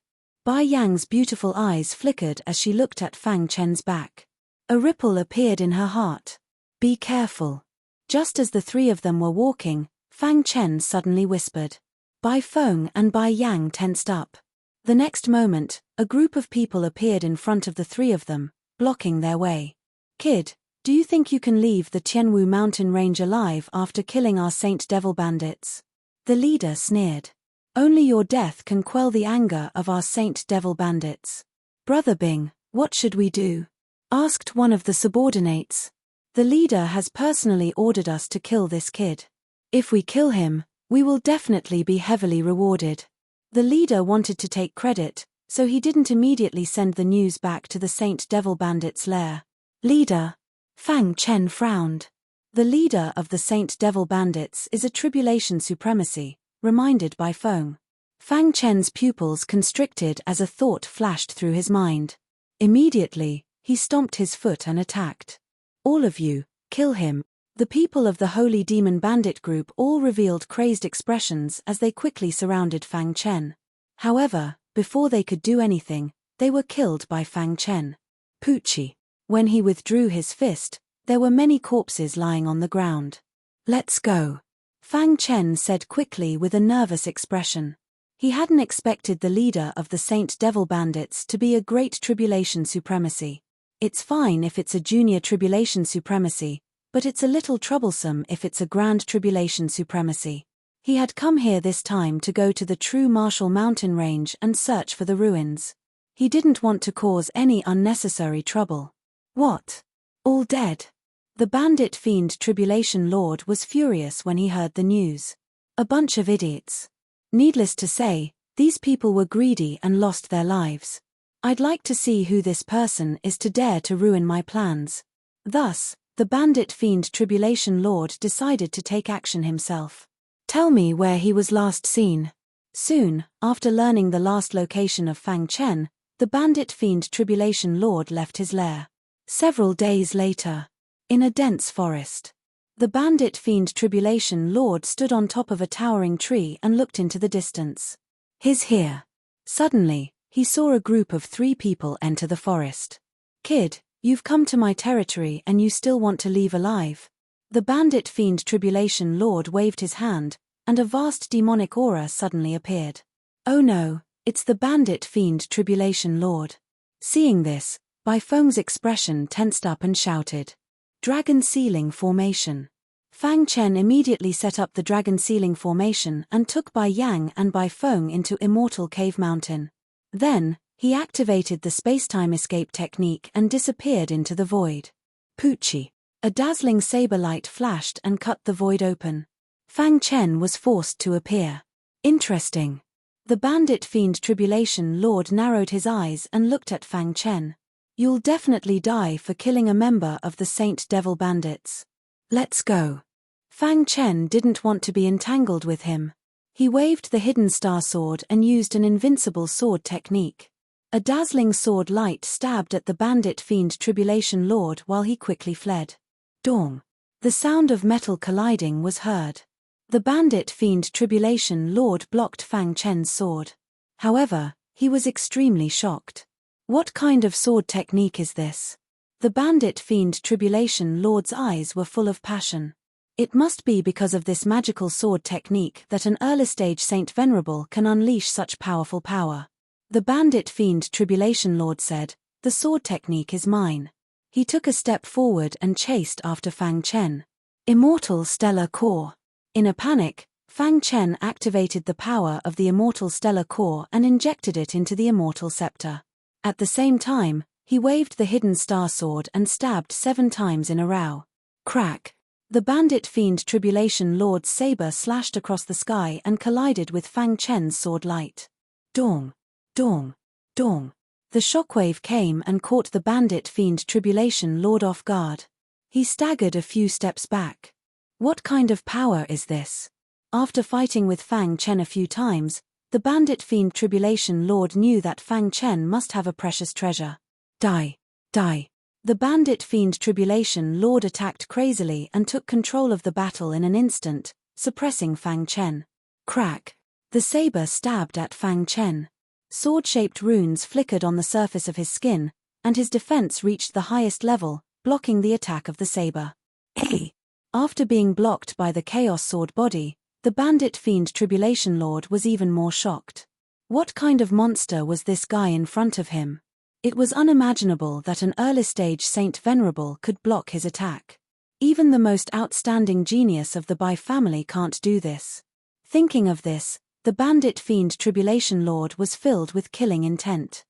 Bai Yang's beautiful eyes flickered as she looked at Fang Chen's back. A ripple appeared in her heart. Be careful. Just as the three of them were walking, Fang Chen suddenly whispered. Bai Feng and Bai Yang tensed up. The next moment, a group of people appeared in front of the three of them, blocking their way. Kid, do you think you can leave the Tianwu mountain range alive after killing our Saint Devil bandits? The leader sneered. Only your death can quell the anger of our Saint Devil bandits. Brother Bing, what should we do? Asked one of the subordinates. The leader has personally ordered us to kill this kid. If we kill him, we will definitely be heavily rewarded. The leader wanted to take credit, so he didn't immediately send the news back to the Saint Devil bandits' lair. Leader. Fang Chen frowned. The leader of the Saint Devil bandits is a tribulation supremacy, reminded Bai Feng. Fang Chen's pupils constricted as a thought flashed through his mind. Immediately, he stomped his foot and attacked. All of you, kill him. The people of the Holy Demon Bandit group all revealed crazed expressions as they quickly surrounded Fang Chen. However, before they could do anything, they were killed by Fang Chen. Poochie. When he withdrew his fist, there were many corpses lying on the ground. Let's go. Fang Chen said quickly with a nervous expression. He hadn't expected the leader of the Saint Devil Bandits to be a great tribulation supremacy. It's fine if it's a junior tribulation supremacy, but it's a little troublesome if it's a grand tribulation supremacy. He had come here this time to go to the true Martial Mountain Range and search for the ruins. He didn't want to cause any unnecessary trouble. What? All dead? The bandit fiend Tribulation Lord was furious when he heard the news. A bunch of idiots. Needless to say, these people were greedy and lost their lives. I'd like to see who this person is to dare to ruin my plans. Thus, the bandit fiend Tribulation Lord decided to take action himself. Tell me where he was last seen. Soon, after learning the last location of Fang Chen, the bandit fiend Tribulation Lord left his lair. Several days later, in a dense forest, the bandit fiend Tribulation Lord stood on top of a towering tree and looked into the distance. He's here. Suddenly, he saw a group of 3 people enter the forest. Kid, you've come to my territory and you still want to leave alive? The bandit fiend Tribulation Lord waved his hand, and a vast demonic aura suddenly appeared. Oh no, it's the bandit fiend Tribulation Lord. Seeing this, Bai Feng's expression tensed up and shouted. Dragon Sealing Formation. Fang Chen immediately set up the Dragon Sealing Formation and took Bai Yang and Bai Feng into Immortal Cave Mountain. Then, he activated the Spacetime Escape technique and disappeared into the void. Poochie. A dazzling saber light flashed and cut the void open. Fang Chen was forced to appear. Interesting. The bandit fiend Tribulation Lord narrowed his eyes and looked at Fang Chen. You'll definitely die for killing a member of the Saint Devil Bandits. Let's go. Fang Chen didn't want to be entangled with him. He waved the hidden star sword and used an invincible sword technique. A dazzling sword light stabbed at the bandit fiend Tribulation Lord while he quickly fled. Dong. The sound of metal colliding was heard. The bandit fiend Tribulation Lord blocked Fang Chen's sword. However, he was extremely shocked. What kind of sword technique is this? The bandit fiend Tribulation Lord's eyes were full of passion. It must be because of this magical sword technique that an early-stage Saint Venerable can unleash such powerful power. The bandit fiend Tribulation Lord said, the sword technique is mine. He took a step forward and chased after Fang Chen. Immortal Stellar Core. In a panic, Fang Chen activated the power of the immortal stellar core and injected it into the immortal scepter. At the same time, he waved the hidden star sword and stabbed 7 times in a row. Crack! The bandit fiend Tribulation Lord's saber slashed across the sky and collided with Fang Chen's sword light. Dong! Dong! Dong! The shockwave came and caught the bandit fiend Tribulation Lord off guard. He staggered a few steps back. What kind of power is this? After fighting with Fang Chen a few times, the bandit fiend Tribulation Lord knew that Fang Chen must have a precious treasure. Die! Die! The bandit fiend Tribulation Lord attacked crazily and took control of the battle in an instant, suppressing Fang Chen. Crack! The saber stabbed at Fang Chen. Sword-shaped runes flickered on the surface of his skin, and his defense reached the highest level, blocking the attack of the saber. Hey! After being blocked by the Chaos Sword body, the bandit fiend Tribulation Lord was even more shocked. What kind of monster was this guy in front of him? It was unimaginable that an early-stage Saint Venerable could block his attack. Even the most outstanding genius of the Bai family can't do this. Thinking of this, the bandit fiend Tribulation Lord was filled with killing intent.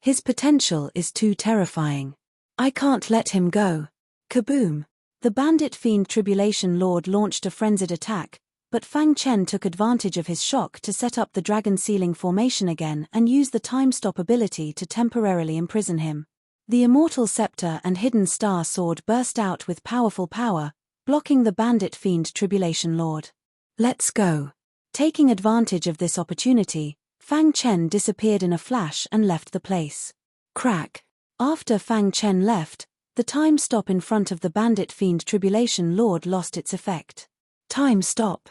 His potential is too terrifying. I can't let him go. Kaboom! The bandit fiend Tribulation Lord launched a frenzied attack, but Fang Chen took advantage of his shock to set up the dragon sealing formation again and use the time stop ability to temporarily imprison him. The immortal scepter and hidden star sword burst out with powerful power, blocking the bandit fiend Tribulation Lord. Let's go! Taking advantage of this opportunity, Fang Chen disappeared in a flash and left the place. Crack! After Fang Chen left, the time stop in front of the bandit fiend Tribulation Lord lost its effect. Time stop!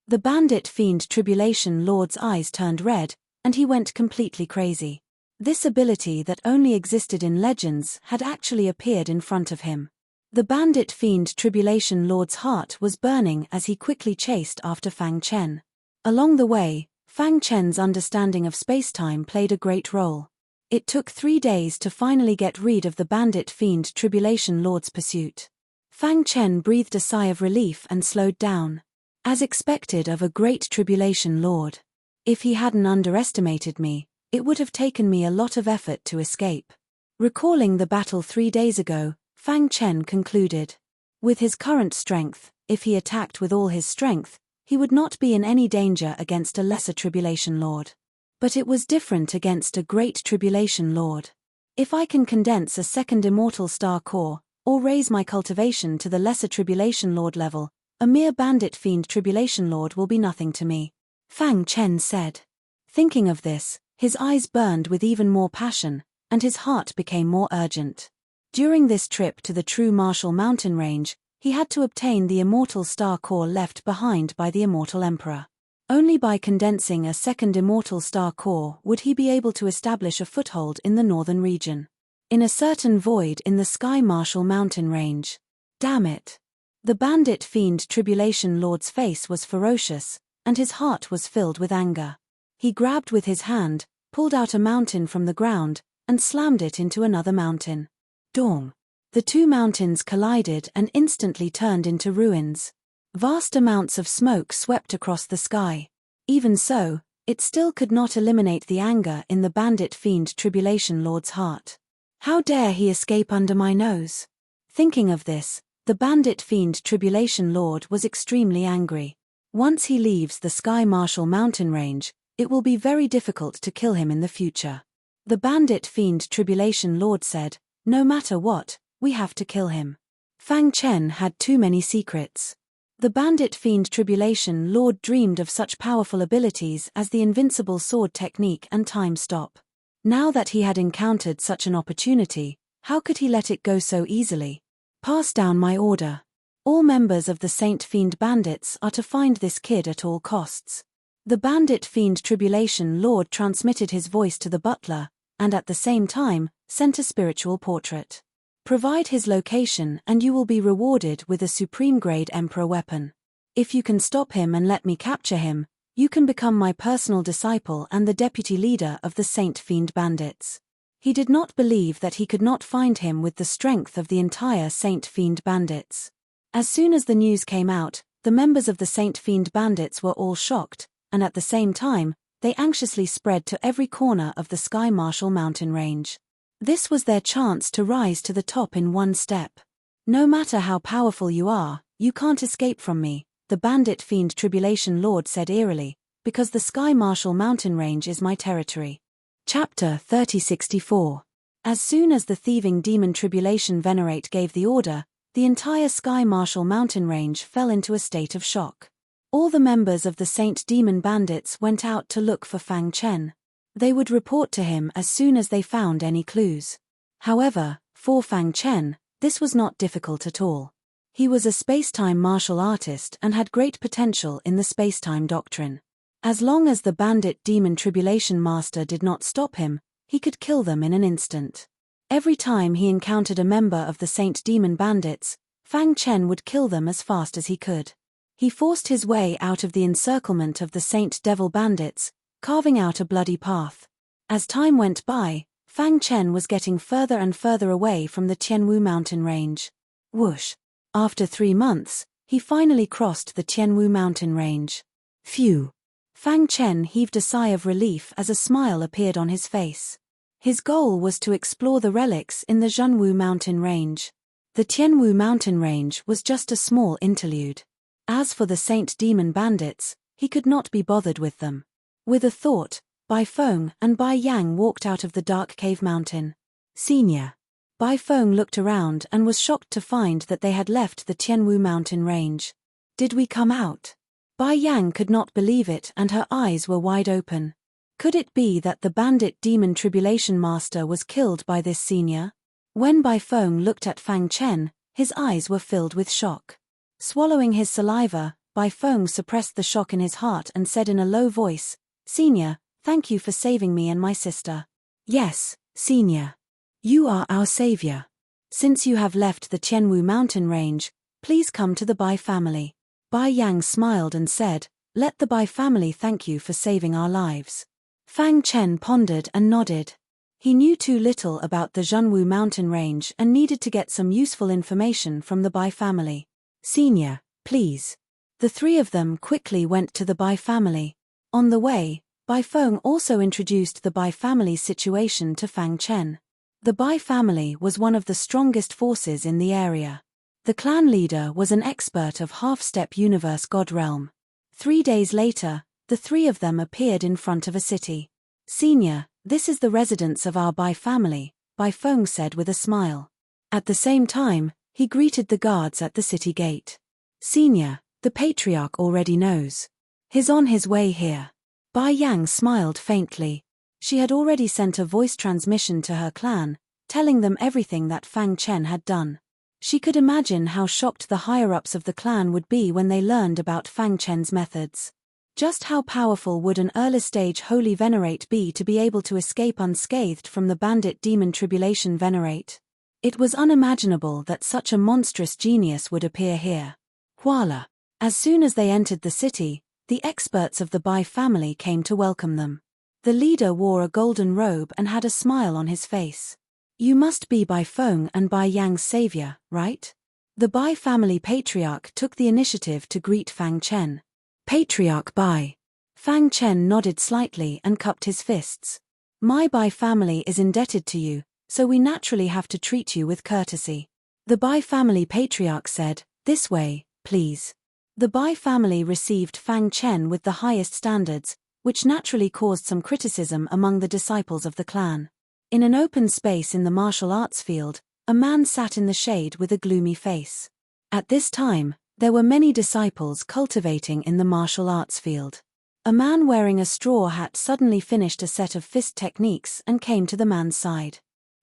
The bandit fiend Tribulation Lord's eyes turned red, and he went completely crazy. This ability that only existed in legends had actually appeared in front of him. The bandit fiend Tribulation Lord's heart was burning as he quickly chased after Fang Chen. Along the way, Fang Chen's understanding of space-time played a great role. It took 3 days to finally get rid of the bandit fiend Tribulation Lord's pursuit. Fang Chen breathed a sigh of relief and slowed down. As expected of a great Tribulation Lord. If he hadn't underestimated me, it would have taken me a lot of effort to escape. Recalling the battle 3 days ago, Fang Chen concluded. With his current strength, if he attacked with all his strength, he would not be in any danger against a lesser Tribulation Lord. But it was different against a great Tribulation Lord. If I can condense a second immortal star core, or raise my cultivation to the lesser Tribulation Lord level, a mere bandit fiend Tribulation Lord will be nothing to me, Fang Chen said. Thinking of this, his eyes burned with even more passion, and his heart became more urgent. During this trip to the true Martial Mountain Range, he had to obtain the immortal star core left behind by the immortal Emperor. Only by condensing a second immortal star core would he be able to establish a foothold in the northern region. In a certain void in the Sky Martial Mountain Range. Damn it! The bandit fiend Tribulation Lord's face was ferocious, and his heart was filled with anger. He grabbed with his hand, pulled out a mountain from the ground, and slammed it into another mountain. Dong! The 2 mountains collided and instantly turned into ruins. Vast amounts of smoke swept across the sky. Even so, it still could not eliminate the anger in the bandit fiend Tribulation Lord's heart. How dare he escape under my nose? Thinking of this, the bandit fiend Tribulation Lord was extremely angry. Once he leaves the Sky Martial Mountain Range, it will be very difficult to kill him in the future. The bandit fiend Tribulation Lord said, no matter what, we have to kill him. Fang Chen had too many secrets. The bandit fiend Tribulation Lord dreamed of such powerful abilities as the invincible sword technique and time stop. Now that he had encountered such an opportunity, how could he let it go so easily? Pass down my order. All members of the Saint Fiend Bandits are to find this kid at all costs. The bandit fiend Tribulation Lord transmitted his voice to the butler, and at the same time, sent a spiritual portrait. Provide his location and you will be rewarded with a supreme-grade Emperor weapon. If you can stop him and let me capture him, you can become my personal disciple and the deputy leader of the Saint Fiend Bandits. He did not believe that he could not find him with the strength of the entire Saint Fiend Bandits. As soon as the news came out, The members of the Saint Fiend bandits were all shocked, and at the same time, they anxiously spread to every corner of the Sky Marshal mountain range. This was their chance to rise to the top in one step. No matter how powerful you are, you can't escape from me, the bandit fiend Tribulation Lord said eerily, because the Sky Marshal mountain range is my territory. Chapter 3064. As soon as the thieving demon Tribulation Venerate gave the order, the entire Sky Marshal mountain range fell into a state of shock. All the members of the Saint Demon Bandits went out to look for Fang Chen. They would report to him as soon as they found any clues. However, for Fang Chen, this was not difficult at all. He was a space-time martial artist and had great potential in the space-time doctrine. As long as the bandit demon Tribulation Master did not stop him, he could kill them in an instant. Every time he encountered a member of the Saint Demon Bandits, Fang Chen would kill them as fast as he could. He forced his way out of the encirclement of the Saint Devil Bandits, carving out a bloody path. As time went by, Fang Chen was getting further and further away from the Tianwu mountain range. Whoosh! After 3 months, he finally crossed the Tianwu mountain range. Phew! Fang Chen heaved a sigh of relief as a smile appeared on his face. His goal was to explore the relics in the Zhenwu mountain range. The Tianwu mountain range was just a small interlude. As for the Saint Demon Bandits, he could not be bothered with them. With a thought, Bai Feng and Bai Yang walked out of the dark cave mountain. Senior. Bai Feng looked around and was shocked to find that they had left the Tianwu mountain range. Did we come out? Bai Yang could not believe it and her eyes were wide open. Could it be that the bandit demon Tribulation Master was killed by this senior? When Bai Feng looked at Fang Chen, his eyes were filled with shock. Swallowing his saliva, Bai Feng suppressed the shock in his heart and said in a low voice, "Senior, thank you for saving me and my sister." "Yes, Senior. You are our savior. Since you have left the Tianwu mountain range, please come to the Bai family." Bai Yang smiled and said, "Let the Bai family thank you for saving our lives." Fang Chen pondered and nodded. He knew too little about the Zhenwu mountain range and needed to get some useful information from the Bai family. "Senior, please." The 3 of them quickly went to the Bai family. On the way, Bai Feng also introduced the Bai family's situation to Fang Chen. The Bai family was one of the strongest forces in the area. The clan leader was an expert of half-step universe god realm. 3 days later, the 3 of them appeared in front of a city. "Senior, this is the residence of our Bai family," Bai Feng said with a smile. At the same time, he greeted the guards at the city gate. "Senior, the patriarch already knows. He's on his way here." Bai Yang smiled faintly. She had already sent a voice transmission to her clan, telling them everything that Fang Chen had done. She could imagine how shocked the higher-ups of the clan would be when they learned about Fang Chen's methods. Just how powerful would an early-stage Holy Venerate be to be able to escape unscathed from the bandit demon Tribulation Venerate? It was unimaginable that such a monstrous genius would appear here. Voila! As soon as they entered the city, the experts of the Bai family came to welcome them. The leader wore a golden robe and had a smile on his face. "You must be Bai Feng and Bai Yang's savior, right?" The Bai family patriarch took the initiative to greet Fang Chen. "Patriarch Bai." Fang Chen nodded slightly and cupped his fists. "My Bai family is indebted to you, so we naturally have to treat you with courtesy." The Bai family patriarch said, "This way, please." The Bai family received Fang Chen with the highest standards, which naturally caused some criticism among the disciples of the clan. In an open space in the martial arts field, a man sat in the shade with a gloomy face. At this time, there were many disciples cultivating in the martial arts field. A man wearing a straw hat suddenly finished a set of fist techniques and came to the man's side.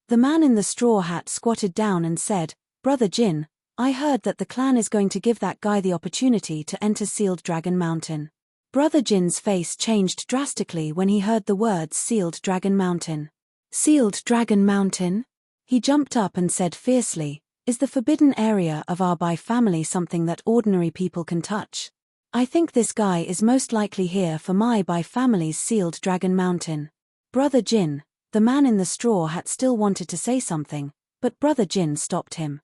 The man in the straw hat squatted down and said, "Brother Jin, I heard that the clan is going to give that guy the opportunity to enter Sealed Dragon Mountain." Brother Jin's face changed drastically when he heard the words Sealed Dragon Mountain. "Sealed Dragon Mountain?" He jumped up and said fiercely, "Is the forbidden area of our Bai family something that ordinary people can touch? I think this guy is most likely here for my Bai family's Sealed Dragon Mountain." Brother Jin, the man in the straw hat, still wanted to say something, but Brother Jin stopped him.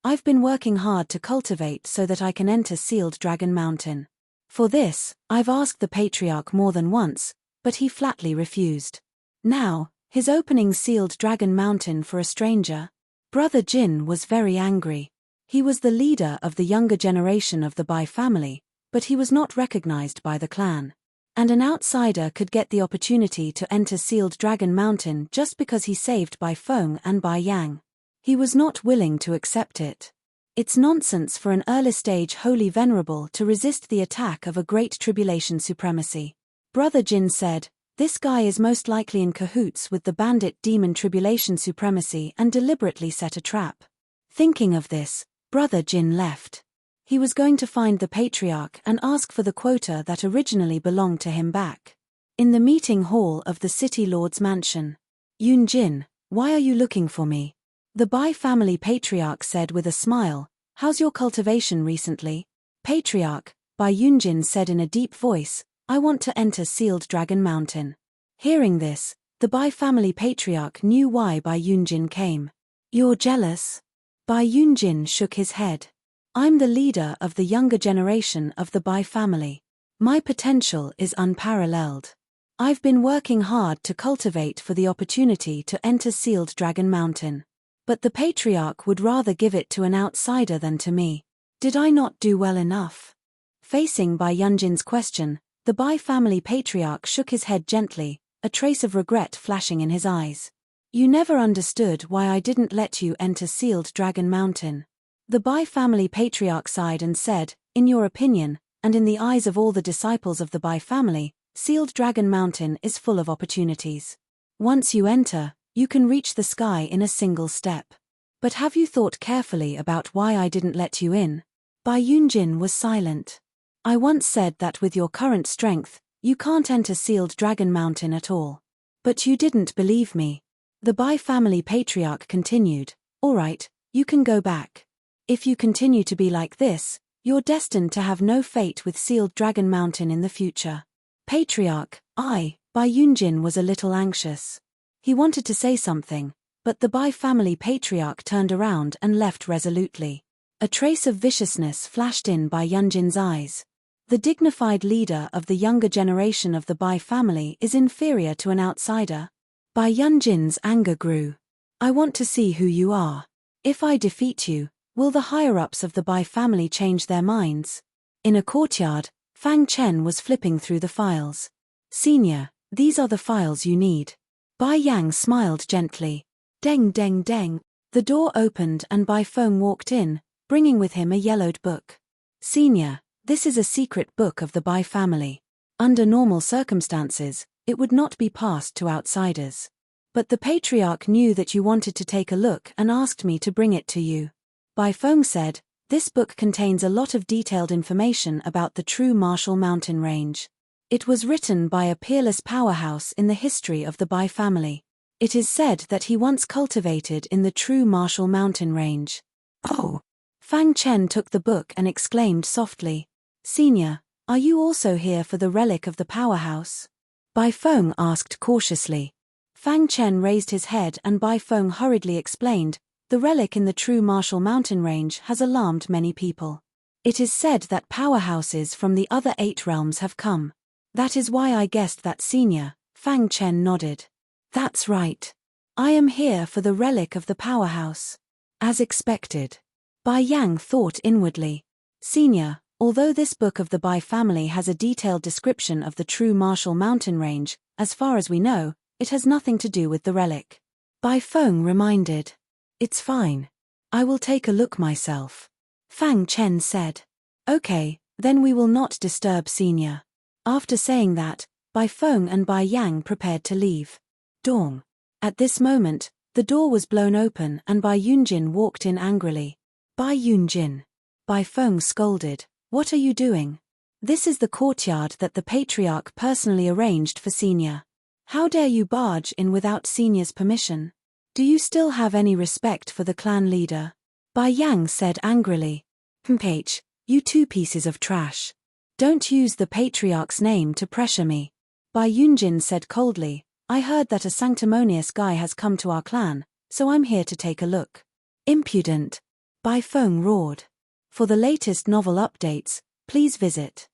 I've been working hard to cultivate so that I can enter Sealed Dragon Mountain. For this, I've asked the Patriarch more than once, but he flatly refused. Now, his opening Sealed Dragon Mountain for a stranger? Brother Jin was very angry. He was the leader of the younger generation of the Bai family, but he was not recognized by the clan. And an outsider could get the opportunity to enter Sealed Dragon Mountain just because he saved Bai Feng and Bai Yang. He was not willing to accept it. It's nonsense for an early-stage holy venerable to resist the attack of a great tribulation supremacy. Brother Jin said, "This guy is most likely in cahoots with the bandit demon tribulation supremacy and deliberately set a trap." Thinking of this, Brother Jin left. He was going to find the Patriarch and ask for the quota that originally belonged to him back. In the meeting hall of the City Lord's mansion. "Yun Jin, why are you looking for me?" The Bai family Patriarch said with a smile, "How's your cultivation recently?" "Patriarch," Bai Yunjin said in a deep voice, "I want to enter Sealed Dragon Mountain." Hearing this, the Bai family Patriarch knew why Bai Yunjin came. "You're jealous?" Bai Yunjin shook his head. "I'm the leader of the younger generation of the Bai family. My potential is unparalleled. I've been working hard to cultivate for the opportunity to enter Sealed Dragon Mountain. But the Patriarch would rather give it to an outsider than to me. Did I not do well enough?" Facing Bai Yunjin's question, the Bai family Patriarch shook his head gently, a trace of regret flashing in his eyes. "You never understood why I didn't let you enter Sealed Dragon Mountain." The Bai family Patriarch sighed and said, "In your opinion, and in the eyes of all the disciples of the Bai family, Sealed Dragon Mountain is full of opportunities. Once you enter, you can reach the sky in a single step. But have you thought carefully about why I didn't let you in?" Bai Yunjin was silent. "I once said that with your current strength, you can't enter Sealed Dragon Mountain at all. But you didn't believe me." The Bai family Patriarch continued, "All right, you can go back. If you continue to be like this, you're destined to have no fate with Sealed Dragon Mountain in the future." "Patriarch, Bai Yunjin was a little anxious. He wanted to say something, but the Bai family Patriarch turned around and left resolutely. A trace of viciousness flashed in Bai Yunjin's eyes. The dignified leader of the younger generation of the Bai family is inferior to an outsider. Bai Yunjin's anger grew. "I want to see who you are. If I defeat you, will the higher-ups of the Bai family change their minds?" In a courtyard, Fang Chen was flipping through the files. "Senior, these are the files you need." Bai Yang smiled gently. Deng deng deng. The door opened and Bai Feng walked in, bringing with him a yellowed book. "Senior, this is a secret book of the Bai family. Under normal circumstances, it would not be passed to outsiders. But the Patriarch knew that you wanted to take a look and asked me to bring it to you." Bai Feng said, "This book contains a lot of detailed information about the true Martial Mountain Range. It was written by a peerless powerhouse in the history of the Bai family. It is said that he once cultivated in the true Martial Mountain Range." "Oh!" Fang Chen took the book and exclaimed softly, "Senior, are you also here for the relic of the powerhouse?" Bai Feng asked cautiously. Fang Chen raised his head and Bai Feng hurriedly explained, "The relic in the true Martial Mountain Range has alarmed many people. It is said that powerhouses from the other 8 realms have come. That is why I guessed that, Senior." Fang Chen nodded. "That's right. I am here for the relic of the powerhouse." As expected. Bai Yang thought inwardly. "Senior, although this book of the Bai family has a detailed description of the true Martial Mountain Range, as far as we know, it has nothing to do with the relic." Bai Feng reminded. "It's fine. I will take a look myself." Fang Chen said. "Okay, then we will not disturb Senior." After saying that, Bai Feng and Bai Yang prepared to leave. Dong. At this moment, the door was blown open and Bai Yunjin walked in angrily. "Bai Yunjin." Bai Feng scolded, "What are you doing? This is the courtyard that the Patriarch personally arranged for Senior. How dare you barge in without Senior's permission? Do you still have any respect for the clan leader?" Bai Yang said angrily. "Mph, you 2 pieces of trash. Don't use the Patriarch's name to pressure me." Bai Yunjin said coldly, "I heard that a sanctimonious guy has come to our clan, so I'm here to take a look." "Impudent." Bai Feng roared. For the latest novel updates, please visit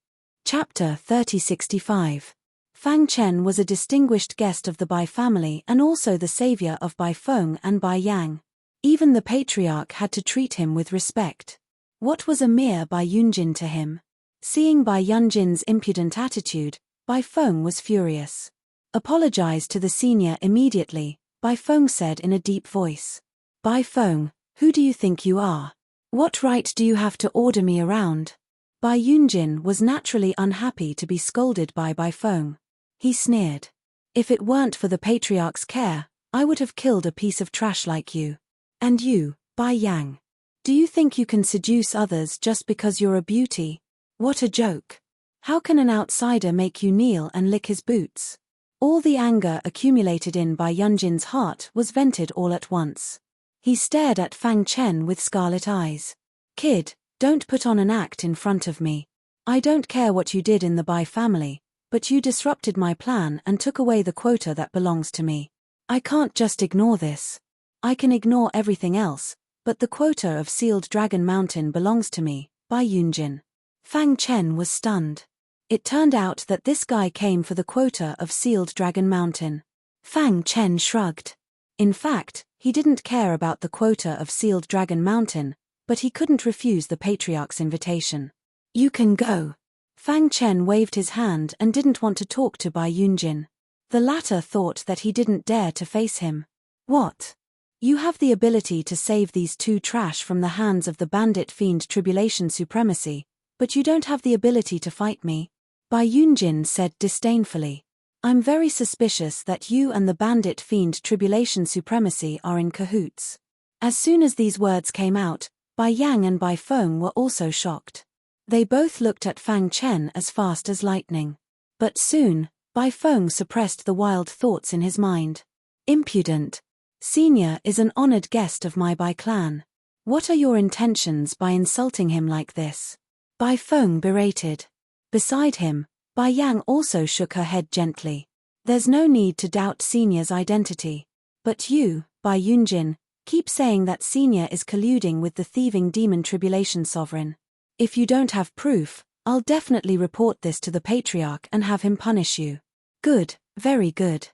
Chapter 3065. Fang Chen was a distinguished guest of the Bai family and also the savior of Bai Feng and Bai Yang. Even the patriarch had to treat him with respect. What was a mere Bai Yunjin to him? Seeing Bai Yunjin's impudent attitude, Bai Feng was furious. Apologize to the senior immediately, Bai Feng said in a deep voice. Bai Feng, who do you think you are? What right do you have to order me around? Bai Yunjin was naturally unhappy to be scolded by Bai Feng. He sneered. If it weren't for the patriarch's care, I would have killed a piece of trash like you. And you, Bai Yang. Do you think you can seduce others just because you're a beauty? What a joke. How can an outsider make you kneel and lick his boots? All the anger accumulated in Bai Yunjin's heart was vented all at once. He stared at Fang Chen with scarlet eyes. Kid, don't put on an act in front of me. I don't care what you did in the Bai family, but you disrupted my plan and took away the quota that belongs to me. I can't just ignore this. I can ignore everything else, but the quota of Sealed Dragon Mountain belongs to me, Bai Yunjin. Fang Chen was stunned. It turned out that this guy came for the quota of Sealed Dragon Mountain. Fang Chen shrugged. In fact, he didn't care about the quota of Sealed Dragon Mountain, but he couldn't refuse the patriarch's invitation. You can go. Fang Chen waved his hand and didn't want to talk to Bai Yunjin. The latter thought that he didn't dare to face him. What? You have the ability to save these two trash from the hands of the bandit fiend Tribulation Supremacy, but you don't have the ability to fight me. Bai Yunjin said disdainfully. I'm very suspicious that you and the bandit fiend Tribulation Supremacy are in cahoots. As soon as these words came out, Bai Yang and Bai Feng were also shocked. They both looked at Fang Chen as fast as lightning. But soon, Bai Feng suppressed the wild thoughts in his mind. Impudent. Senior is an honored guest of my Bai clan. What are your intentions by insulting him like this? Bai Feng berated. Beside him, Bai Yang also shook her head gently. There's no need to doubt Senior's identity. But you, Bai Yunjin, keep saying that Senior is colluding with the thieving demon Tribulation Sovereign. If you don't have proof, I'll definitely report this to the Patriarch and have him punish you. Good, very good.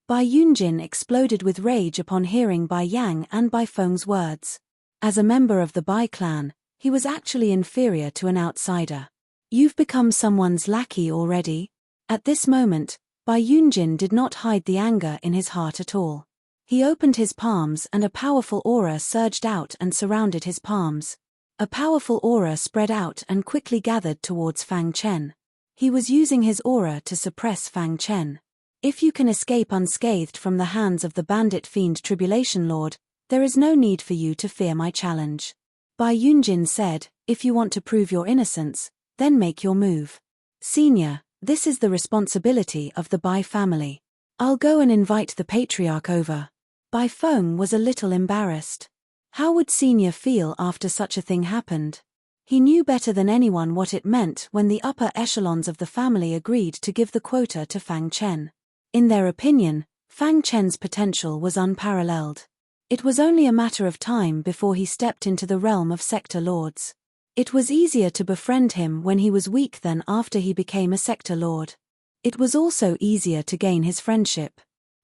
Bai Yunjin exploded with rage upon hearing Bai Yang and Bai Feng's words. As a member of the Bai clan, he was actually inferior to an outsider. You've become someone's lackey already? At this moment, Bai Yunjin did not hide the anger in his heart at all. He opened his palms and a powerful aura surged out and surrounded his palms. A powerful aura spread out and quickly gathered towards Fang Chen. He was using his aura to suppress Fang Chen. If you can escape unscathed from the hands of the bandit fiend Tribulation Lord, there is no need for you to fear my challenge. Bai Yunjin said, if you want to prove your innocence, then make your move. Senior, this is the responsibility of the Bai family. I'll go and invite the patriarch over. Bai Feng was a little embarrassed. How would Senior feel after such a thing happened? He knew better than anyone what it meant when the upper echelons of the family agreed to give the quota to Fang Chen. In their opinion, Fang Chen's potential was unparalleled. It was only a matter of time before he stepped into the realm of sector lords. It was easier to befriend him when he was weak than after he became a sector lord. It was also easier to gain his friendship.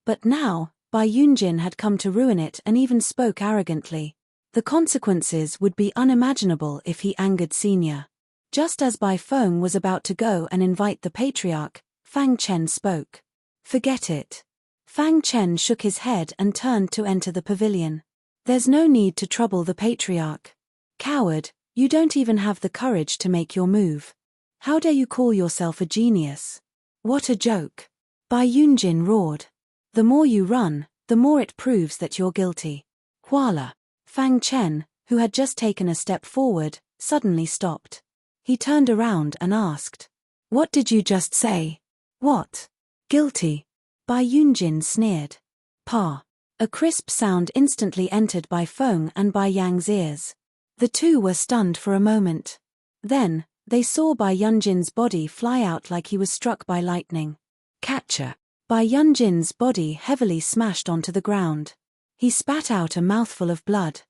But now, Bai Yunjin had come to ruin it and even spoke arrogantly. The consequences would be unimaginable if he angered Senior. Just as Bai Feng was about to go and invite the patriarch, Fang Chen spoke. Forget it. Fang Chen shook his head and turned to enter the pavilion. There's no need to trouble the patriarch. Coward, you don't even have the courage to make your move. How dare you call yourself a genius? What a joke. Bai Yunjin roared. The more you run, the more it proves that you're guilty. Voila. Fang Chen, who had just taken a step forward, suddenly stopped. He turned around and asked. What did you just say? What? Guilty. Bai Yunjin sneered. Pa. A crisp sound instantly entered Bai Feng and Bai Yang's ears. The two were stunned for a moment. Then, they saw Bai Yunjin's body fly out like he was struck by lightning. Catcher. Bai Yunjin's body heavily smashed onto the ground. He spat out a mouthful of blood.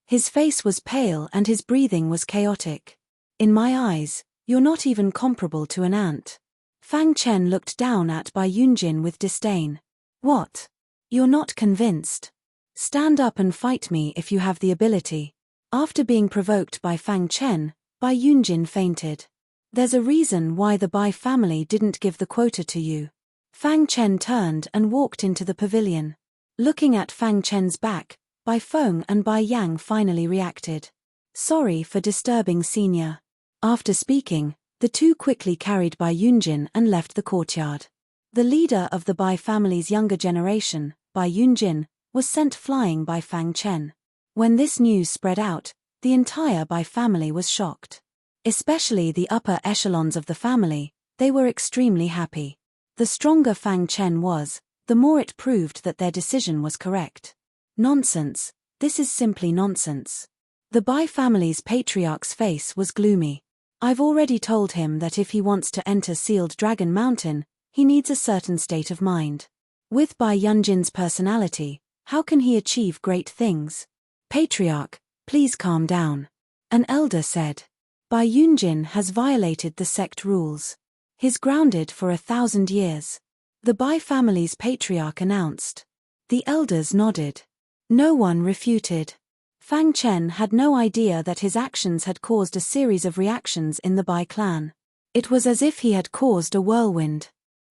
His face was pale and his breathing was chaotic. In my eyes, you're not even comparable to an ant. Fang Chen looked down at Bai Yunjin with disdain. What? You're not convinced? Stand up and fight me if you have the ability. After being provoked by Fang Chen, Bai Yunjin fainted. There's a reason why the Bai family didn't give the quota to you. Fang Chen turned and walked into the pavilion. Looking at Fang Chen's back, Bai Feng and Bai Yang finally reacted. Sorry for disturbing senior. After speaking, the two quickly carried Bai Yunjin and left the courtyard. The leader of the Bai family's younger generation, Bai Yunjin, was sent flying by Fang Chen. When this news spread out, the entire Bai family was shocked. Especially the upper echelons of the family, they were extremely happy. The stronger Fang Chen was, the more it proved that their decision was correct. Nonsense, this is simply nonsense. The Bai family's patriarch's face was gloomy. I've already told him that if he wants to enter Sealed Dragon Mountain, he needs a certain state of mind. With Bai Yunjin's personality, how can he achieve great things? Patriarch, please calm down. An elder said. Bai Yunjin has violated the sect rules. He's grounded for 1,000 years. The Bai family's patriarch announced. The elders nodded. No one refuted. Fang Chen had no idea that his actions had caused a series of reactions in the Bai clan. It was as if he had caused a whirlwind.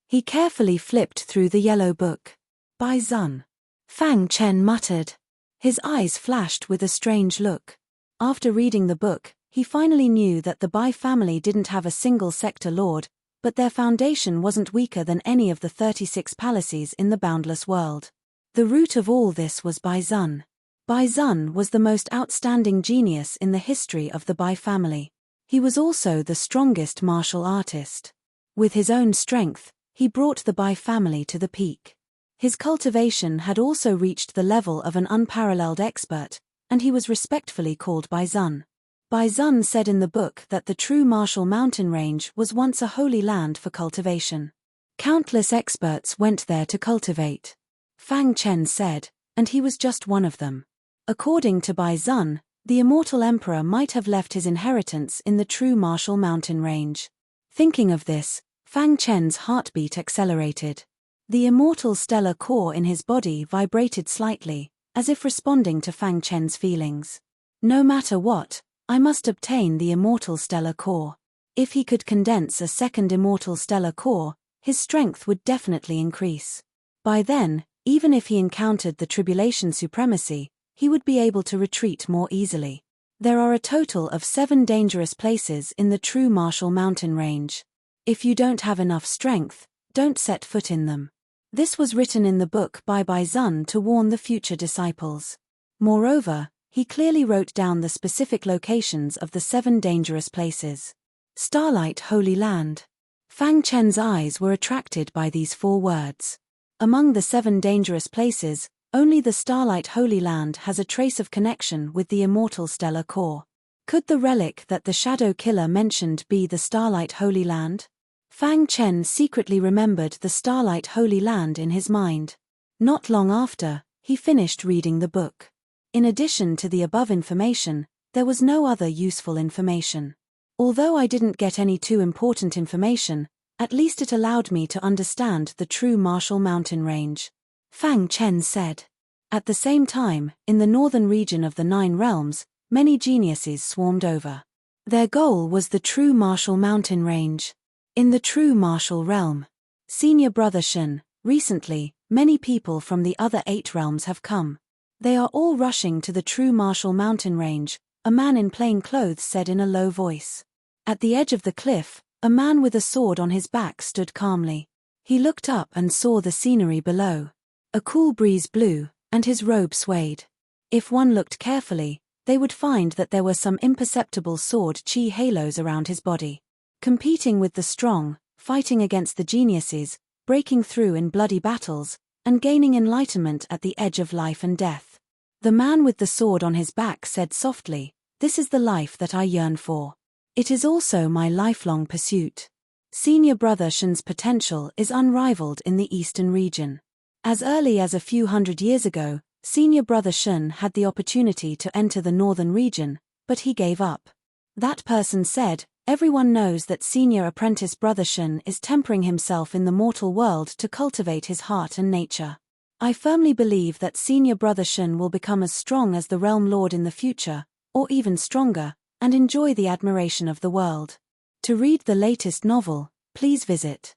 He carefully flipped through the yellow book. Bai Zun. Fang Chen muttered. His eyes flashed with a strange look. After reading the book, he finally knew that the Bai family didn't have a single sector lord, but their foundation wasn't weaker than any of the 36 palaces in the boundless world. The root of all this was Bai Zun. Bai Zun was the most outstanding genius in the history of the Bai family. He was also the strongest martial artist. With his own strength, he brought the Bai family to the peak. His cultivation had also reached the level of an unparalleled expert, and he was respectfully called Bai Zun. Bai Zun said in the book that the true martial mountain range was once a holy land for cultivation. Countless experts went there to cultivate. Fang Chen said, and he was just one of them. According to Bai Zun, the immortal emperor might have left his inheritance in the true martial mountain range. Thinking of this, Fang Chen's heartbeat accelerated. The immortal stellar core in his body vibrated slightly, as if responding to Fang Chen's feelings. No matter what, I must obtain the immortal stellar core. If he could condense a second immortal stellar core, his strength would definitely increase. By then, even if he encountered the tribulation supremacy, he would be able to retreat more easily. There are a total of 7 dangerous places in the true martial mountain range. If you don't have enough strength, don't set foot in them. This was written in the book by Bai Zun to warn the future disciples. Moreover, he clearly wrote down the specific locations of the 7 dangerous places. Starlight Holy Land. Fang Chen's eyes were attracted by these 4 words. Among the 7 dangerous places, only the Starlight Holy Land has a trace of connection with the immortal stellar core. Could the relic that the Shadow Killer mentioned be the Starlight Holy Land? Fang Chen secretly remembered the Starlight Holy Land in his mind. Not long after, he finished reading the book. In addition to the above information, there was no other useful information. Although I didn't get any too important information, at least it allowed me to understand the true martial mountain range. Fang Chen said. At the same time, in the northern region of the 9 realms, many geniuses swarmed over. Their goal was the true martial mountain range. In the true martial realm, Senior Brother Shen, recently, many people from the other 8 realms have come. They are all rushing to the true martial mountain range, a man in plain clothes said in a low voice. At the edge of the cliff, a man with a sword on his back stood calmly. He looked up and saw the scenery below. A cool breeze blew, and his robe swayed. If one looked carefully, they would find that there were some imperceptible sword chi halos around his body. Competing with the strong, fighting against the geniuses, breaking through in bloody battles, and gaining enlightenment at the edge of life and death. The man with the sword on his back said softly, "This is the life that I yearn for. It is also my lifelong pursuit." Senior Brother Shen's potential is unrivaled in the eastern region. As early as a few hundred years ago, Senior brother Shun had the opportunity to enter the northern region, but he gave up. That person said, "Everyone knows that senior apprentice brother Shun is tempering himself in the mortal world to cultivate his heart and nature. I firmly believe that senior brother Shun will become as strong as the realm lord in the future, or even stronger, and enjoy the admiration of the world." To read the latest novel, please visit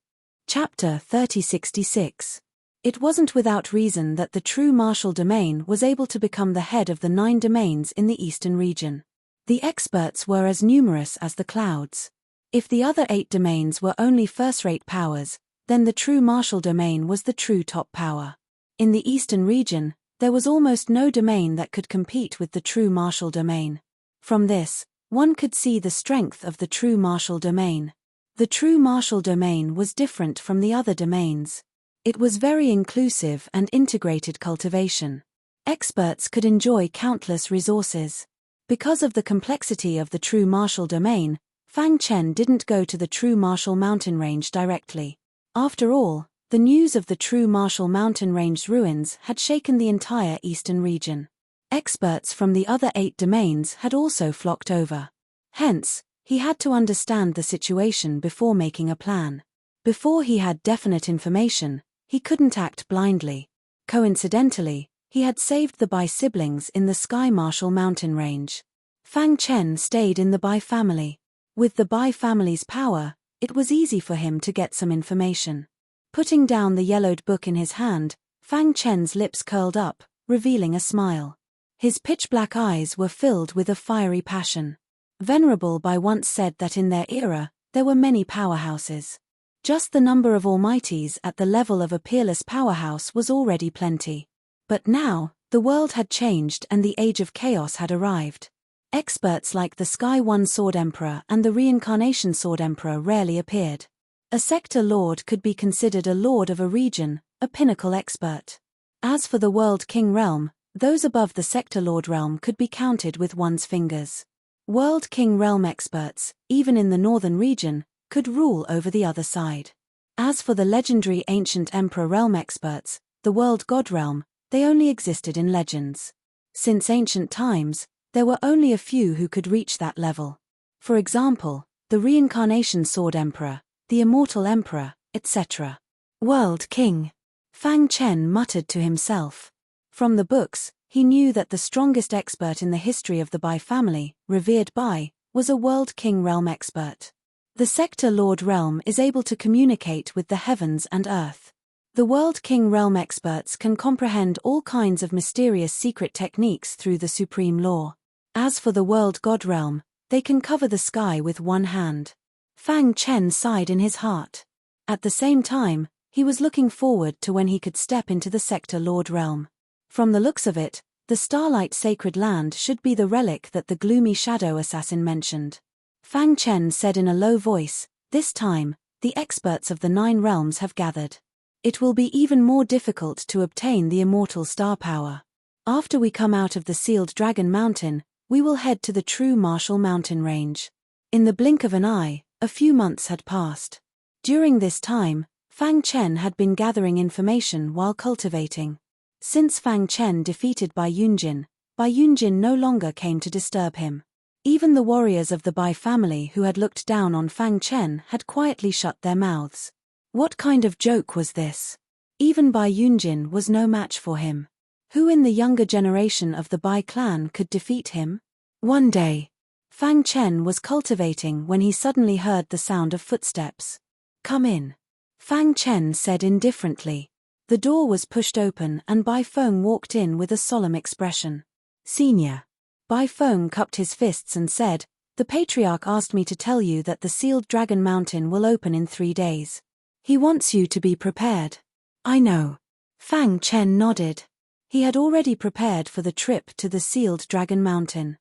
Chapter 3066. It wasn't without reason that the true martial domain was able to become the head of the 9 domains in the eastern region. The experts were as numerous as the clouds. If the other 8 domains were only first-rate powers, then the true martial domain was the true top power. In the eastern region, there was almost no domain that could compete with the true martial domain. From this, one could see the strength of the true martial domain. The true martial domain was different from the other domains. It was very inclusive and integrated cultivation. Experts could enjoy countless resources. Because of the complexity of the true martial domain, Fang Chen didn't go to the true martial mountain range directly. After all, the news of the true martial mountain range's ruins had shaken the entire eastern region. Experts from the other 8 domains had also flocked over. Hence, he had to understand the situation before making a plan. Before he had definite information, he couldn't act blindly. Coincidentally, he had saved the Bai siblings in the Sky Martial mountain range. Fang Chen stayed in the Bai family. With the Bai family's power, it was easy for him to get some information. Putting down the yellowed book in his hand, Fang Chen's lips curled up, revealing a smile. His pitch-black eyes were filled with a fiery passion. Venerable Bai once said that in their era, there were many powerhouses. Just the number of almighties at the level of a peerless powerhouse was already plenty. But now, the world had changed and the age of chaos had arrived. Experts like the Sky One Sword Emperor and the Reincarnation Sword Emperor rarely appeared. A sector lord could be considered a lord of a region, a pinnacle expert. As for the World King realm, those above the sector lord realm could be counted with one's fingers. World King realm experts, even in the northern region, could rule over the other side. As for the legendary ancient Emperor realm experts, the World God realm, they only existed in legends. Since ancient times, there were only a few who could reach that level. For example, the Reincarnation Sword Emperor, the Immortal Emperor, etc. World King. Fang Chen muttered to himself. From the books, he knew that the strongest expert in the history of the Bai family, revered Bai, was a World King realm expert. The Sector Lord realm is able to communicate with the heavens and earth. The World King realm experts can comprehend all kinds of mysterious secret techniques through the supreme law. As for the World God realm, they can cover the sky with one hand. Fang Chen sighed in his heart. At the same time, he was looking forward to when he could step into the Sector Lord realm. From the looks of it, the Starlight Sacred Land should be the relic that the gloomy shadow assassin mentioned. Fang Chen said in a low voice, "This time, the experts of the 9 realms have gathered. It will be even more difficult to obtain the immortal star power. After we come out of the sealed Dragon Mountain, we will head to the true martial mountain range." In the blink of an eye, a few months had passed. During this time, Fang Chen had been gathering information while cultivating. Since Fang Chen defeated Bai Yunjin no longer came to disturb him. Even the warriors of the Bai family who had looked down on Fang Chen had quietly shut their mouths. What kind of joke was this? Even Bai Yunjin was no match for him. Who in the younger generation of the Bai clan could defeat him? One day, Fang Chen was cultivating when he suddenly heard the sound of footsteps. "Come in," Fang Chen said indifferently. The door was pushed open and Bai Feng walked in with a solemn expression. "Senior." Bai Feng cupped his fists and said, "The Patriarch asked me to tell you that the sealed Dragon Mountain will open in 3 days. He wants you to be prepared." "I know." Fang Chen nodded. He had already prepared for the trip to the sealed Dragon Mountain.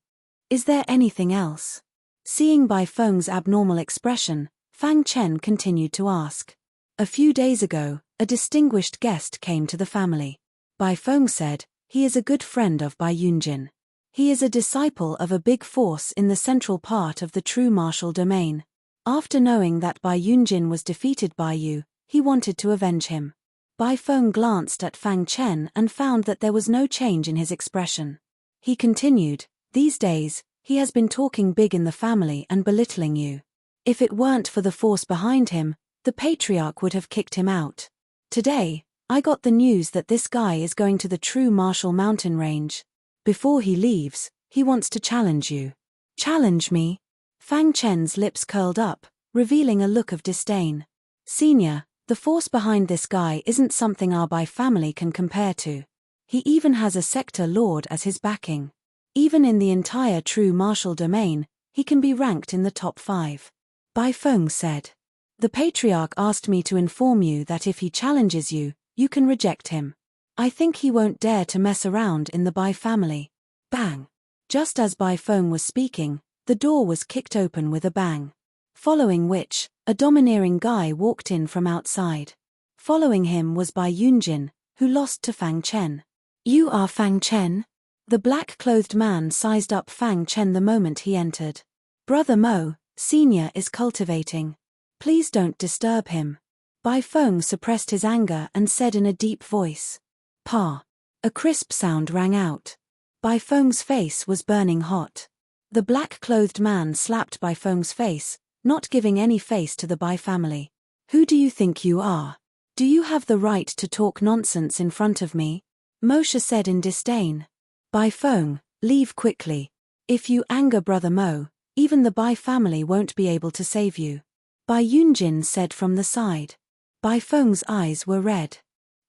"Is there anything else?" Seeing Bai Feng's abnormal expression, Fang Chen continued to ask. "A few days ago, a distinguished guest came to the family. Bai Feng said, he is a good friend of Bai Yunjin. He is a disciple of a big force in the central part of the true martial domain. After knowing that Bai Yunjin was defeated by you, he wanted to avenge him." Bai Feng glanced at Fang Chen and found that there was no change in his expression. He continued, "These days, he has been talking big in the family and belittling you. If it weren't for the force behind him, the patriarch would have kicked him out. Today, I got the news that this guy is going to the true Marshall Mountain Range. Before he leaves, he wants to challenge you." "Challenge me?" Fang Chen's lips curled up, revealing a look of disdain. "Senior, the force behind this guy isn't something our Bai family can compare to. He even has a sector lord as his backing. Even in the entire true martial domain, he can be ranked in the top 5. Bai Feng said. "The patriarch asked me to inform you that if he challenges you, you can reject him. I think he won't dare to mess around in the Bai family." Bang! Just as Bai Feng was speaking, the door was kicked open with a bang. Following which, a domineering guy walked in from outside. Following him was Bai Yunjin, who lost to Fang Chen. "You are Fang Chen?" The black-clothed man sized up Fang Chen the moment he entered. "Brother Mo, Senior is cultivating. Please don't disturb him." Bai Feng suppressed his anger and said in a deep voice. "Pa." A crisp sound rang out. Bai Feng's face was burning hot. The black-clothed man slapped Bai Feng's face, not giving any face to the Bai family. "Who do you think you are? Do you have the right to talk nonsense in front of me?" Moshe said in disdain. "Bai Feng, leave quickly. If you anger Brother Mo, even the Bai family won't be able to save you," Bai Yunjin said from the side. Bai Feng's eyes were red.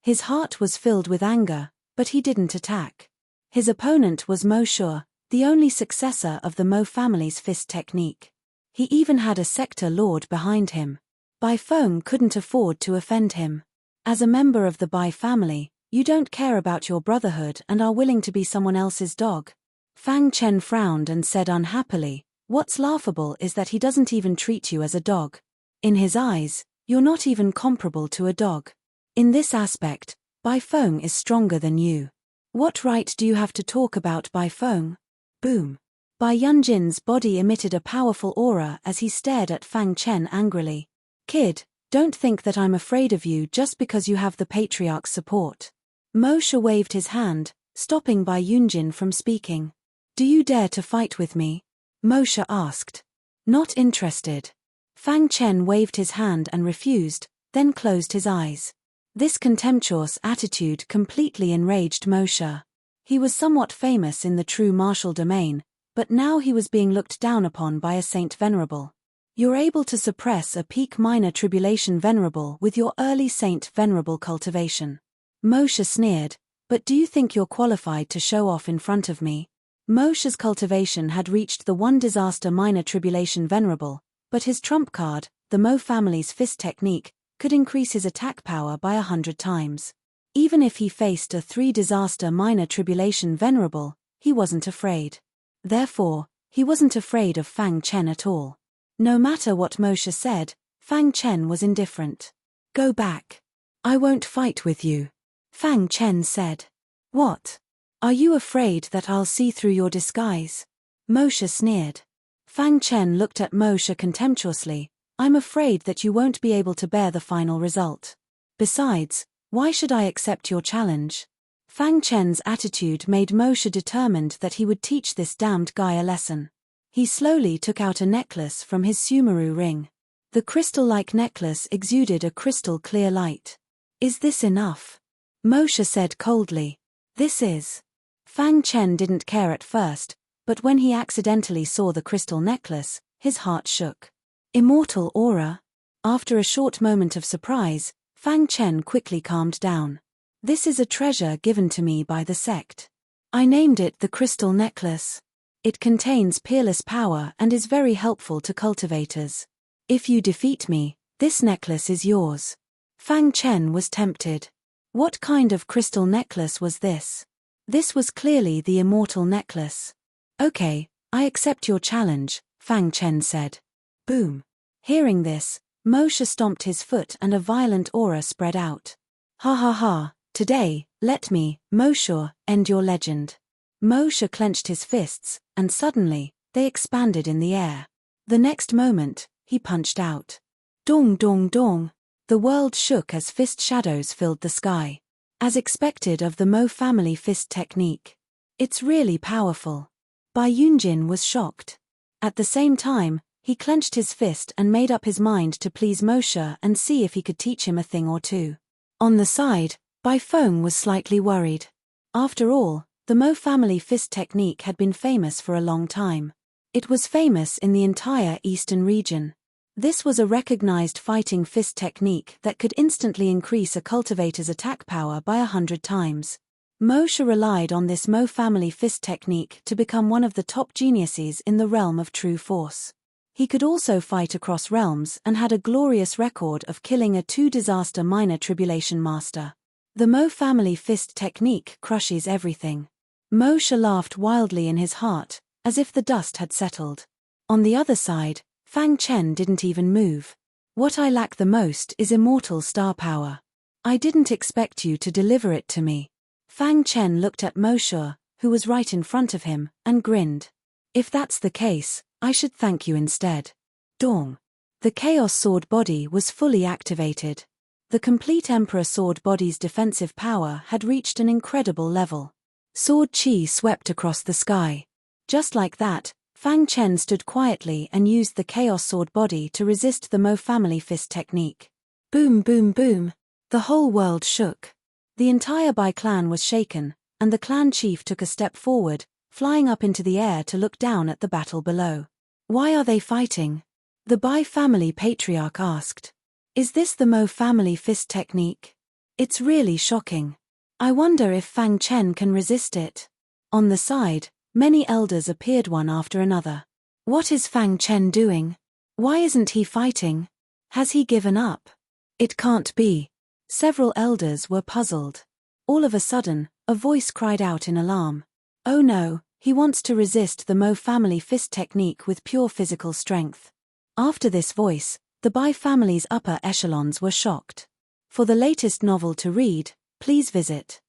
His heart was filled with anger, but he didn't attack. His opponent was Mo Shu, the only successor of the Mo family's fist technique. He even had a sector lord behind him. Bai Feng couldn't afford to offend him. As a member of the Bai family, you don't care about your brotherhood and are willing to be someone else's dog. Fang Chen frowned and said unhappily, "What's laughable is that he doesn't even treat you as a dog. In his eyes, you're not even comparable to a dog. In this aspect, Bai Feng is stronger than you. What right do you have to talk about Bai Feng?" Boom. Bai Yunjin's body emitted a powerful aura as he stared at Fang Chen angrily. "Kid, don't think that I'm afraid of you just because you have the patriarch's support." Moshe waved his hand, stopping Bai Yunjin from speaking. "Do you dare to fight with me?" Moshe asked. "Not interested." Fang Chen waved his hand and refused, then closed his eyes. This contemptuous attitude completely enraged Moshe. He was somewhat famous in the true martial domain, but now he was being looked down upon by a Saint Venerable. You're able to suppress a peak minor tribulation Venerable with your early Saint Venerable cultivation. Moshe sneered, "But do you think you're qualified to show off in front of me?" Moshe's cultivation had reached the 1 disaster minor tribulation Venerable, but his trump card, the Mo family's fist technique, could increase his attack power by 100 times. Even if he faced a 3 disaster minor tribulation Venerable, he wasn't afraid. Therefore, he wasn't afraid of Fang Chen at all. No matter what Moshe said, Fang Chen was indifferent. "Go back. I won't fight with you," Fang Chen said. "What? Are you afraid that I'll see through your disguise?" Moshe sneered. Fang Chen looked at Moshe contemptuously. "I'm afraid that you won't be able to bear the final result. Besides, why should I accept your challenge?" Fang Chen's attitude made Moshe determined that he would teach this damned guy a lesson. He slowly took out a necklace from his Sumeru ring. The crystal-like necklace exuded a crystal-clear light. "Is this enough?" Moshe said coldly. "This is." Fang Chen didn't care at first, but when he accidentally saw the crystal necklace, his heart shook. Immortal aura? After a short moment of surprise, Fang Chen quickly calmed down. "This is a treasure given to me by the sect. I named it the Crystal Necklace. It contains peerless power and is very helpful to cultivators. If you defeat me, this necklace is yours." Fang Chen was tempted. What kind of crystal necklace was this? This was clearly the immortal necklace. "Okay, I accept your challenge," Fang Chen said. Boom. Hearing this, Moshe stomped his foot and a violent aura spread out. "Ha ha ha. Today, let me, Moshe, end your legend." Moshe clenched his fists, and suddenly, they expanded in the air. The next moment, he punched out. Dong dong dong. The The world shook as fist shadows filled the sky. As expected of the Mo family fist technique. It's really powerful. Bai Yunjin was shocked. At the same time, he clenched his fist and made up his mind to please Moshe and see if he could teach him a thing or two. On the side, Bai Feng was slightly worried. After all, the Mo family fist technique had been famous for a long time. It was famous in the entire eastern region. This was a recognized fighting fist technique that could instantly increase a cultivator's attack power by 100 times. Moshe relied on this Mo family fist technique to become one of the top geniuses in the realm of true force. He could also fight across realms and had a glorious record of killing a 2-disaster minor tribulation master. The Mo family fist technique crushes everything. Moshe laughed wildly in his heart, as if the dust had settled. On the other side, Fang Chen didn't even move. What I lack the most is immortal star power. I didn't expect you to deliver it to me. Fang Chen looked at Moshe, who was right in front of him, and grinned. If that's the case, I should thank you instead. Dong. The Chaos Sword body was fully activated. The complete Emperor Sword body's defensive power had reached an incredible level. Sword Chi swept across the sky. Just like that, Fang Chen stood quietly and used the Chaos Sword body to resist the Mo family fist technique. Boom boom boom. The whole world shook. The entire Bai clan was shaken, and the clan chief took a step forward, flying up into the air to look down at the battle below. Why are they fighting? The Bai family patriarch asked. Is this the Mo family fist technique? It's really shocking. I wonder if Fang Chen can resist it. On the side, many elders appeared one after another. What is Fang Chen doing? Why isn't he fighting? Has he given up? It can't be. Several elders were puzzled. All of a sudden, a voice cried out in alarm. Oh no, he wants to resist the Mo family fist technique with pure physical strength. After this voice, the Bai family's upper echelons were shocked. For the latest novel to read, please visit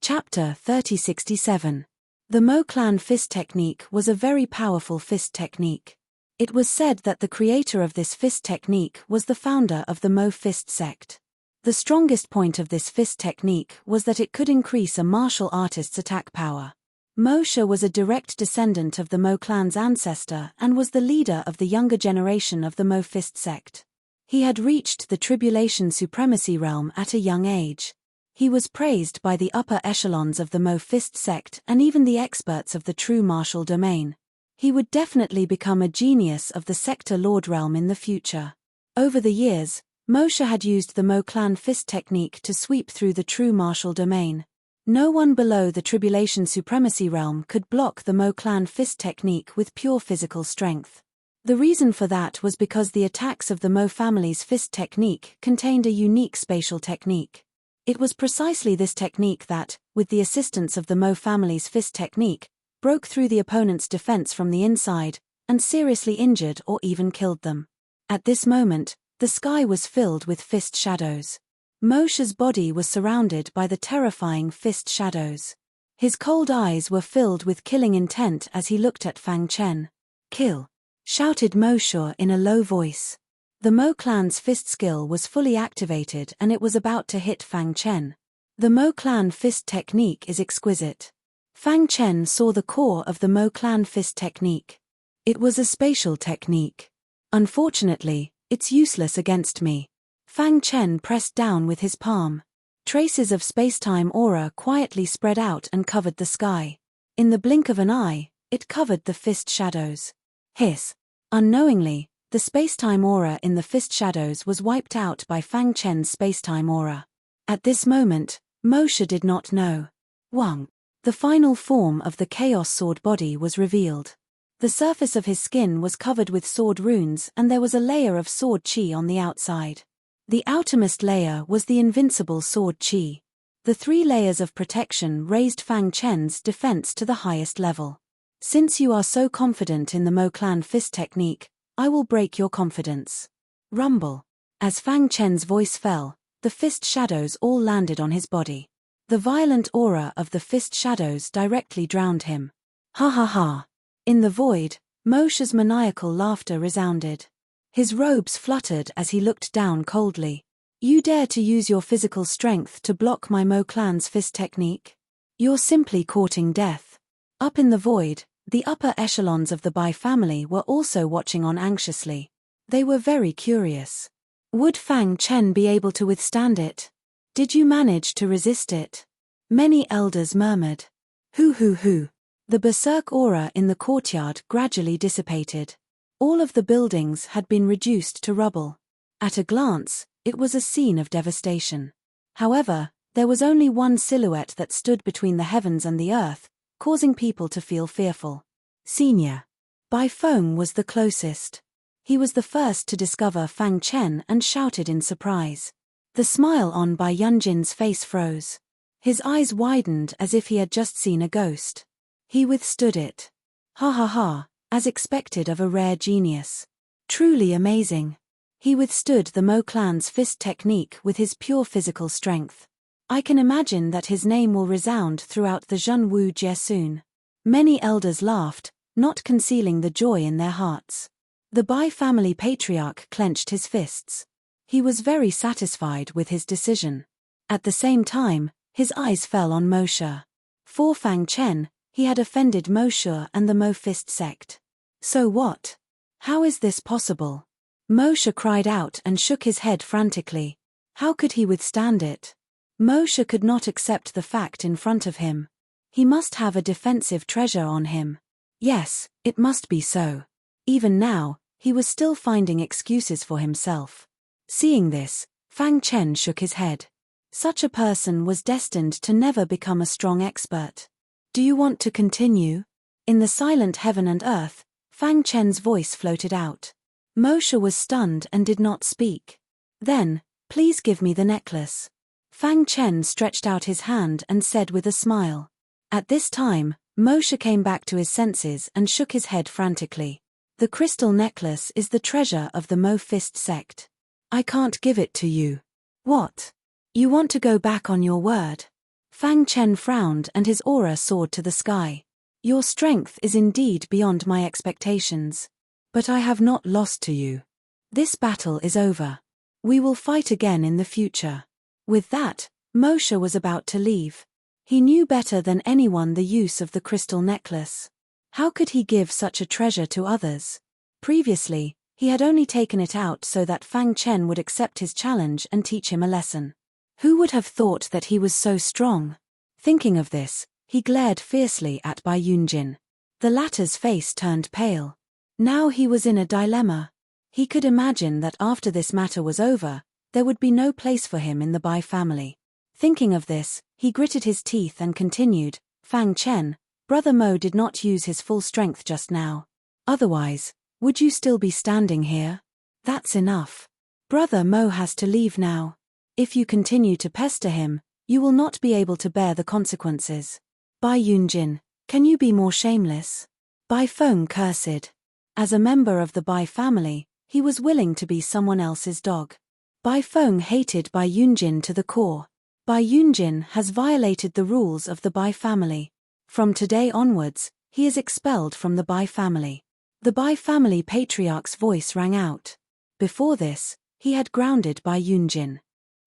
Chapter 3067. The Mo clan fist technique was a very powerful fist technique. It was said that the creator of this fist technique was the founder of the Mo fist sect. The strongest point of this fist technique was that it could increase a martial artist's attack power. Moshe was a direct descendant of the Mo clan's ancestor and was the leader of the younger generation of the Mo fist sect. He had reached the tribulation supremacy realm at a young age. He was praised by the upper echelons of the Mo fist sect and even the experts of the true martial domain. He would definitely become a genius of the sector lord realm in the future. Over the years, Moshe had used the Mo clan fist technique to sweep through the true martial domain. No one below the tribulation supremacy realm could block the Mo clan fist technique with pure physical strength. The reason for that was because the attacks of the Mo family's fist technique contained a unique spatial technique. It was precisely this technique that, with the assistance of the Mo family's fist technique, broke through the opponent's defense from the inside, and seriously injured or even killed them. At this moment, the sky was filled with fist shadows. Moshe's body was surrounded by the terrifying fist shadows. His cold eyes were filled with killing intent as he looked at Fang Chen. Kill! Shouted Moshe in a low voice. The Mo clan's fist skill was fully activated and it was about to hit Fang Chen. The Mo clan fist technique is exquisite. Fang Chen saw the core of the Mo clan fist technique. It was a spatial technique. Unfortunately, it's useless against me. Fang Chen pressed down with his palm. Traces of spacetime aura quietly spread out and covered the sky. In the blink of an eye, it covered the fist shadows. Hiss. Unknowingly, the spacetime aura in the fist shadows was wiped out by Fang Chen's spacetime aura. At this moment, Moshe did not know. Wang. The final form of the Chaos Sword body was revealed. The surface of his skin was covered with sword runes and there was a layer of sword chi on the outside. The outermost layer was the invincible sword chi. The 3 layers of protection raised Fang Chen's defense to the highest level. Since you are so confident in the Mo clan fist technique, I will break your confidence. Rumble. As Fang Chen's voice fell, the fist shadows all landed on his body. The violent aura of the fist shadows directly drowned him. Ha ha ha. In the void, Moshe's maniacal laughter resounded. His robes fluttered as he looked down coldly. You dare to use your physical strength to block my Mo clan's fist technique? You're simply courting death. Up in the void, the upper echelons of the Bai family were also watching on anxiously. They were very curious. Would Fang Chen be able to withstand it? Did you manage to resist it? Many elders murmured. Hoo. The berserk aura in the courtyard gradually dissipated. All of the buildings had been reduced to rubble. At a glance, it was a scene of devastation. However, there was only one silhouette that stood between the heavens and the earth, causing people to feel fearful. Senior Bai Feng was the closest. He was the first to discover Fang Chen and shouted in surprise. The smile on Bai Yunjin's face froze. His eyes widened as if he had just seen a ghost. He withstood it. Ha, as expected of a rare genius. Truly amazing. He withstood the Mo clan's fist technique with his pure physical strength. I can imagine that his name will resound throughout the Zhenwu Jie soon. Many elders laughed, not concealing the joy in their hearts. The Bai family patriarch clenched his fists. He was very satisfied with his decision. At the same time, his eyes fell on Mo Shi. For Fang Chen, he had offended Mo Shi and the Mo fist sect. So what? How is this possible? Mo Shi cried out and shook his head frantically. How could he withstand it? Mo Shi could not accept the fact in front of him. He must have a defensive treasure on him. Yes, it must be so. Even now, he was still finding excuses for himself. Seeing this, Fang Chen shook his head. Such a person was destined to never become a strong expert. Do you want to continue? In the silent heaven and earth, Fang Chen's voice floated out. Mo Shi was stunned and did not speak. Then, please give me the necklace. Fang Chen stretched out his hand and said with a smile. At this time, Mo Shi came back to his senses and shook his head frantically. The crystal necklace is the treasure of the Mo fist sect. I can't give it to you. What? You want to go back on your word? Fang Chen frowned and his aura soared to the sky. Your strength is indeed beyond my expectations. But I have not lost to you. This battle is over. We will fight again in the future. With that, Mo Shi was about to leave. He knew better than anyone the use of the crystal necklace. How could he give such a treasure to others? Previously, he had only taken it out so that Fang Chen would accept his challenge and teach him a lesson. Who would have thought that he was so strong? Thinking of this, he glared fiercely at Bai Yunjin. The latter's face turned pale. Now he was in a dilemma. He could imagine that after this matter was over, there would be no place for him in the Bai family. Thinking of this, he gritted his teeth and continued, Fang Chen, Brother Mo did not use his full strength just now. Otherwise, would you still be standing here? That's enough. Brother Mo has to leave now. If you continue to pester him, you will not be able to bear the consequences. Bai Yunjin, can you be more shameless? Bai Feng cursed. As a member of the Bai family, he was willing to be someone else's dog. Bai Feng hated Bai Yunjin to the core. Bai Yunjin has violated the rules of the Bai family. From today onwards, he is expelled from the Bai family. The Bai family patriarch's voice rang out. Before this, he had grounded Bai Yunjin.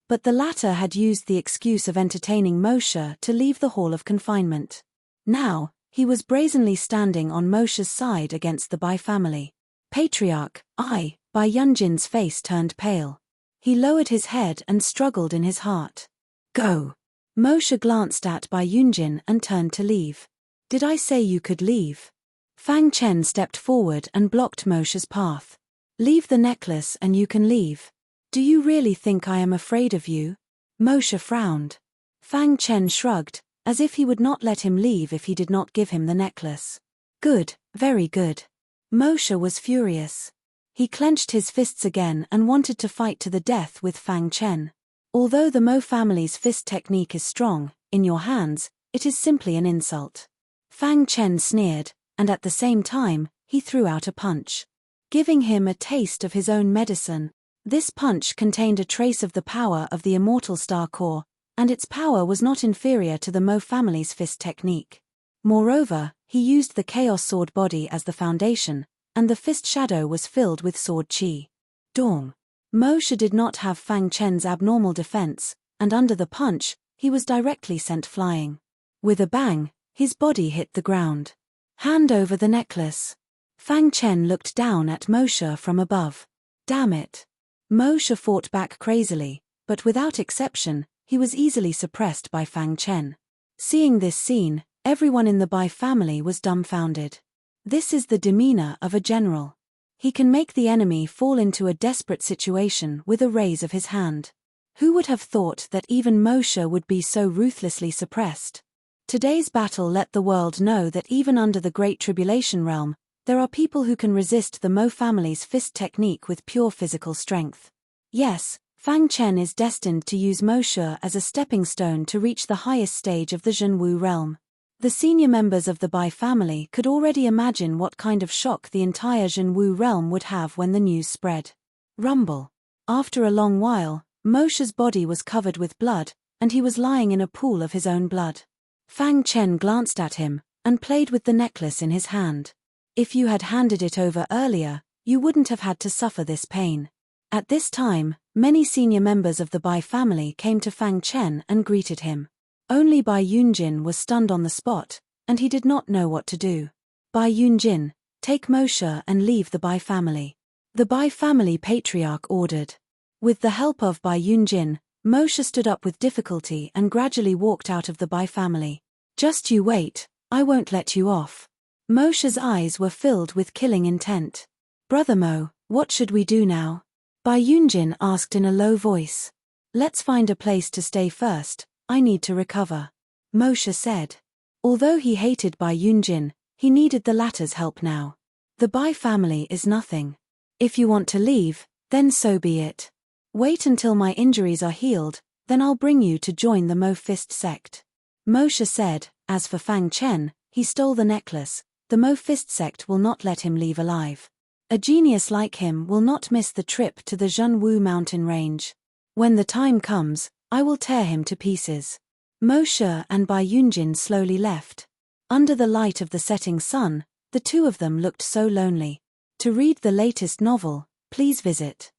But the latter had used the excuse of entertaining Mo Shi to leave the hall of confinement. Now, he was brazenly standing on Mo Shi's side against the Bai family. Patriarch, Bai Yunjin's face turned pale. He lowered his head and struggled in his heart. Go. Mo Shi glanced at Bai Yunjin and turned to leave. Did I say you could leave? Fang Chen stepped forward and blocked Mo Shi's path. Leave the necklace and you can leave. Do you really think I am afraid of you? Mo Shi frowned. Fang Chen shrugged, as if he would not let him leave if he did not give him the necklace. Good, very good. Mo Shi was furious. He clenched his fists again and wanted to fight to the death with Fang Chen. Although the Mo family's fist technique is strong, in your hands, it is simply an insult. Fang Chen sneered, and at the same time, he threw out a punch. Giving him a taste of his own medicine. This punch contained a trace of the power of the immortal star core, and its power was not inferior to the Mo family's fist technique. Moreover, he used the Chaos Sword body as the foundation, and the fist shadow was filled with sword chi. Dong. Moshe did not have Fang Chen's abnormal defense, and under the punch, he was directly sent flying. With a bang, his body hit the ground. Hand over the necklace. Fang Chen looked down at Moshe from above. Damn it. Moshe fought back crazily, but without exception, he was easily suppressed by Fang Chen. Seeing this scene, everyone in the Bai family was dumbfounded. This is the demeanor of a general. He can make the enemy fall into a desperate situation with a raise of his hand. Who would have thought that even Moshe would be so ruthlessly suppressed? Today's battle let the world know that even under the Great Tribulation realm, there are people who can resist the Mo family's fist technique with pure physical strength. Yes, Fang Chen is destined to use Moshe as a stepping stone to reach the highest stage of the Zhenwu realm. The senior members of the Bai family could already imagine what kind of shock the entire Zhenwu realm would have when the news spread. Rumble. After a long while, Moshe's body was covered with blood, and he was lying in a pool of his own blood. Fang Chen glanced at him, and played with the necklace in his hand. If you had handed it over earlier, you wouldn't have had to suffer this pain. At this time, many senior members of the Bai family came to Fang Chen and greeted him. Only Bai Yunjin was stunned on the spot, and he did not know what to do. Bai Yunjin, take Moshe and leave the Bai family. The Bai family patriarch ordered. With the help of Bai Yunjin, Moshe stood up with difficulty and gradually walked out of the Bai family. Just you wait, I won't let you off. Moshe's eyes were filled with killing intent. Brother Mo, what should we do now? Bai Yunjin asked in a low voice. Let's find a place to stay first. I need to recover. Moshe said. Although he hated Bai Yunjin, he needed the latter's help now. The Bai family is nothing. If you want to leave, then so be it. Wait until my injuries are healed, then I'll bring you to join the Mo Fist sect. Moshe said. As for Fang Chen, he stole the necklace. The Mo Fist sect will not let him leave alive. A genius like him will not miss the trip to the Zhenwu mountain range. When the time comes, I will tear him to pieces. Moshe and Bai Yunjin slowly left. Under the light of the setting sun, the two of them looked so lonely. To read the latest novel, please visit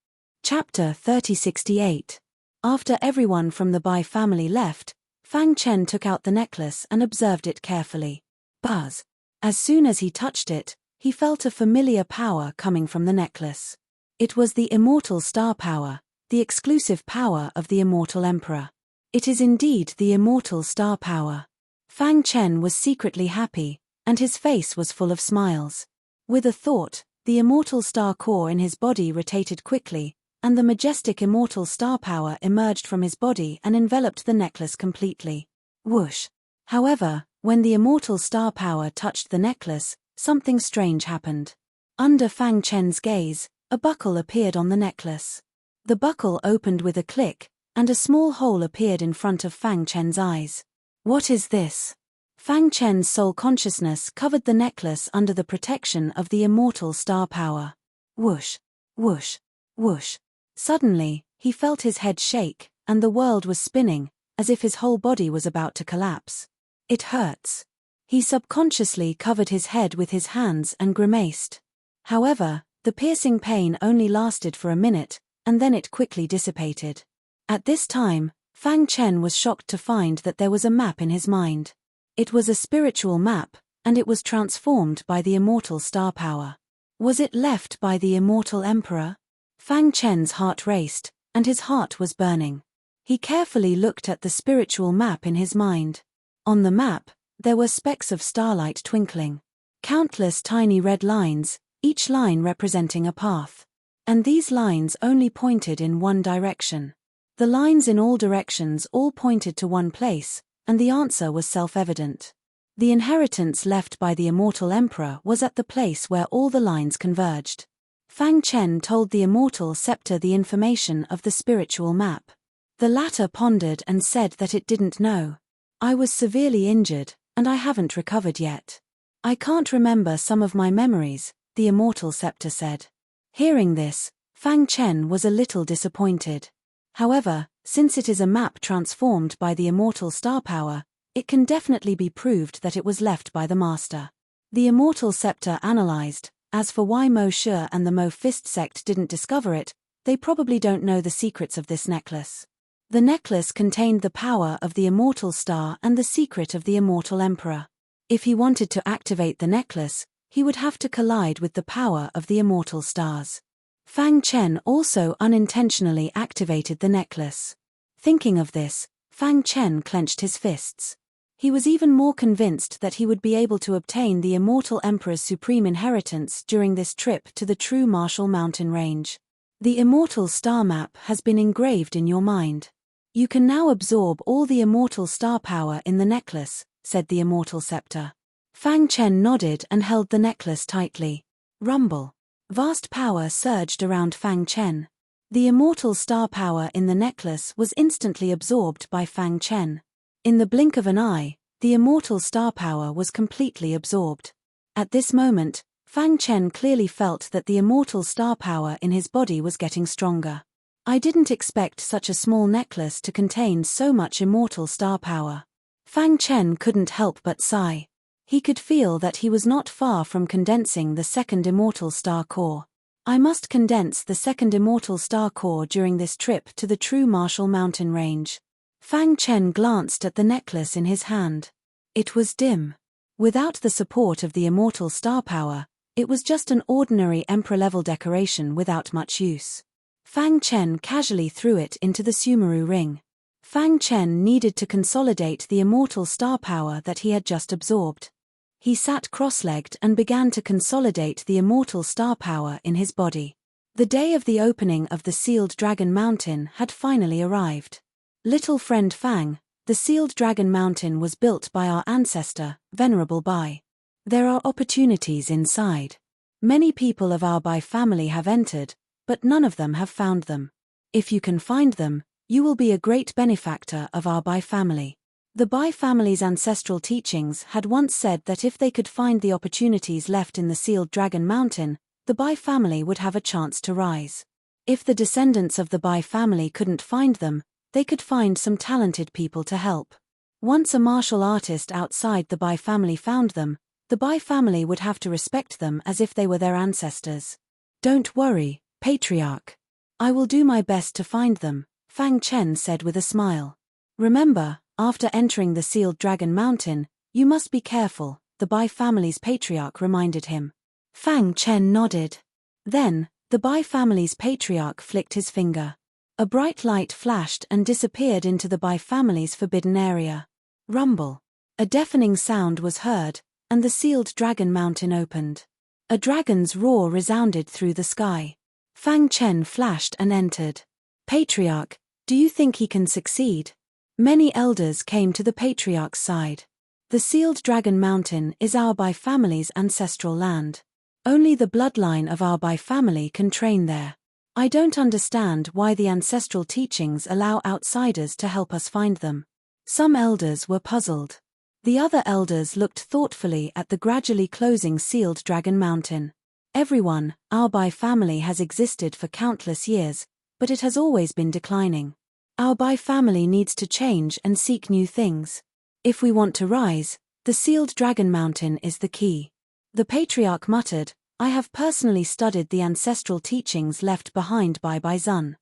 Chapter 3068. After everyone from the Bai family left, Fang Chen took out the necklace and observed it carefully. Buzz. As soon as he touched it, he felt a familiar power coming from the necklace. It was the immortal star power, the exclusive power of the immortal emperor. It is indeed the immortal star power. Fang Chen was secretly happy, and his face was full of smiles. With a thought, the immortal star core in his body rotated quickly, and the majestic immortal star power emerged from his body and enveloped the necklace completely. Whoosh! However, when the immortal star power touched the necklace, something strange happened. Under Fang Chen's gaze, a buckle appeared on the necklace. The buckle opened with a click, and a small hole appeared in front of Fang Chen's eyes. What is this? Fang Chen's soul consciousness covered the necklace under the protection of the immortal star power. Whoosh! Whoosh! Whoosh! Suddenly, he felt his head shake, and the world was spinning, as if his whole body was about to collapse. It hurts. He subconsciously covered his head with his hands and grimaced. However, the piercing pain only lasted for a minute, and then it quickly dissipated. At this time, Fang Chen was shocked to find that there was a map in his mind. It was a spiritual map, and it was transformed by the immortal star power. Was it left by the immortal emperor? Fang Chen's heart raced, and his heart was burning. He carefully looked at the spiritual map in his mind. On the map, there were specks of starlight twinkling. Countless tiny red lines, each line representing a path. And these lines only pointed in one direction. The lines in all directions all pointed to one place, and the answer was self-evident. The inheritance left by the immortal emperor was at the place where all the lines converged. Fang Chen told the immortal scepter the information of the spiritual map. The latter pondered and said that it didn't know. I was severely injured, and I haven't recovered yet. I can't remember some of my memories, the immortal scepter said. Hearing this, Fang Chen was a little disappointed. However, since it is a map transformed by the immortal star power, it can definitely be proved that it was left by the master. The immortal scepter analyzed. As for why Mo Shi and the Mo Fist sect didn't discover it, They probably don't know the secrets of this necklace. The necklace contained the power of the immortal star and the secret of the immortal emperor. If he wanted to activate the necklace, he would have to collide with the power of the immortal stars. Fang Chen also unintentionally activated the necklace. Thinking of this, Fang Chen clenched his fists. He was even more convinced that he would be able to obtain the immortal emperor's supreme inheritance during this trip to the true Martial Mountain range. The immortal star map has been engraved in your mind. You can now absorb all the immortal star power in the necklace, said the immortal scepter. Fang Chen nodded and held the necklace tightly. Rumble. Vast power surged around Fang Chen. The immortal star power in the necklace was instantly absorbed by Fang Chen. In the blink of an eye, the immortal star power was completely absorbed. At this moment, Fang Chen clearly felt that the immortal star power in his body was getting stronger. I didn't expect such a small necklace to contain so much immortal star power. Fang Chen couldn't help but sigh. He could feel that he was not far from condensing the second immortal star core. I must condense the second immortal star core during this trip to the true Martial Mountain range. Fang Chen glanced at the necklace in his hand. It was dim. Without the support of the immortal star power, it was just an ordinary emperor-level decoration without much use. Fang Chen casually threw it into the Sumeru ring. Fang Chen needed to consolidate the immortal star power that he had just absorbed. He sat cross-legged and began to consolidate the immortal star power in his body. The day of the opening of the sealed Dragon Mountain had finally arrived. Little friend Fang, the sealed Dragon Mountain was built by our ancestor, Venerable Bai. There are opportunities inside. Many people of our Bai family have entered, but none of them have found them. If you can find them, you will be a great benefactor of our Bai family. The Bai family's ancestral teachings had once said that if they could find the opportunities left in the sealed Dragon Mountain, the Bai family would have a chance to rise. If the descendants of the Bai family couldn't find them, they could find some talented people to help. Once a martial artist outside the Bai family found them, the Bai family would have to respect them as if they were their ancestors. Don't worry, Patriarch. I will do my best to find them, Fang Chen said with a smile. Remember, after entering the sealed Dragon Mountain, you must be careful, the Bai family's patriarch reminded him. Fang Chen nodded. Then, the Bai family's patriarch flicked his finger. A bright light flashed and disappeared into the Bai family's forbidden area. Rumble. A deafening sound was heard, and the sealed Dragon Mountain opened. A dragon's roar resounded through the sky. Fang Chen flashed and entered. Patriarch, do you think he can succeed? Many elders came to the patriarch's side. The sealed Dragon Mountain is our Bai family's ancestral land. Only the bloodline of our Bai family can train there. I don't understand why the ancestral teachings allow outsiders to help us find them. Some elders were puzzled. The other elders looked thoughtfully at the gradually closing sealed Dragon Mountain. Everyone, our Bai family has existed for countless years, but it has always been declining. Our Bai family needs to change and seek new things. If we want to rise, the sealed Dragon Mountain is the key. The patriarch muttered, I have personally studied the ancestral teachings left behind by Bai Zun.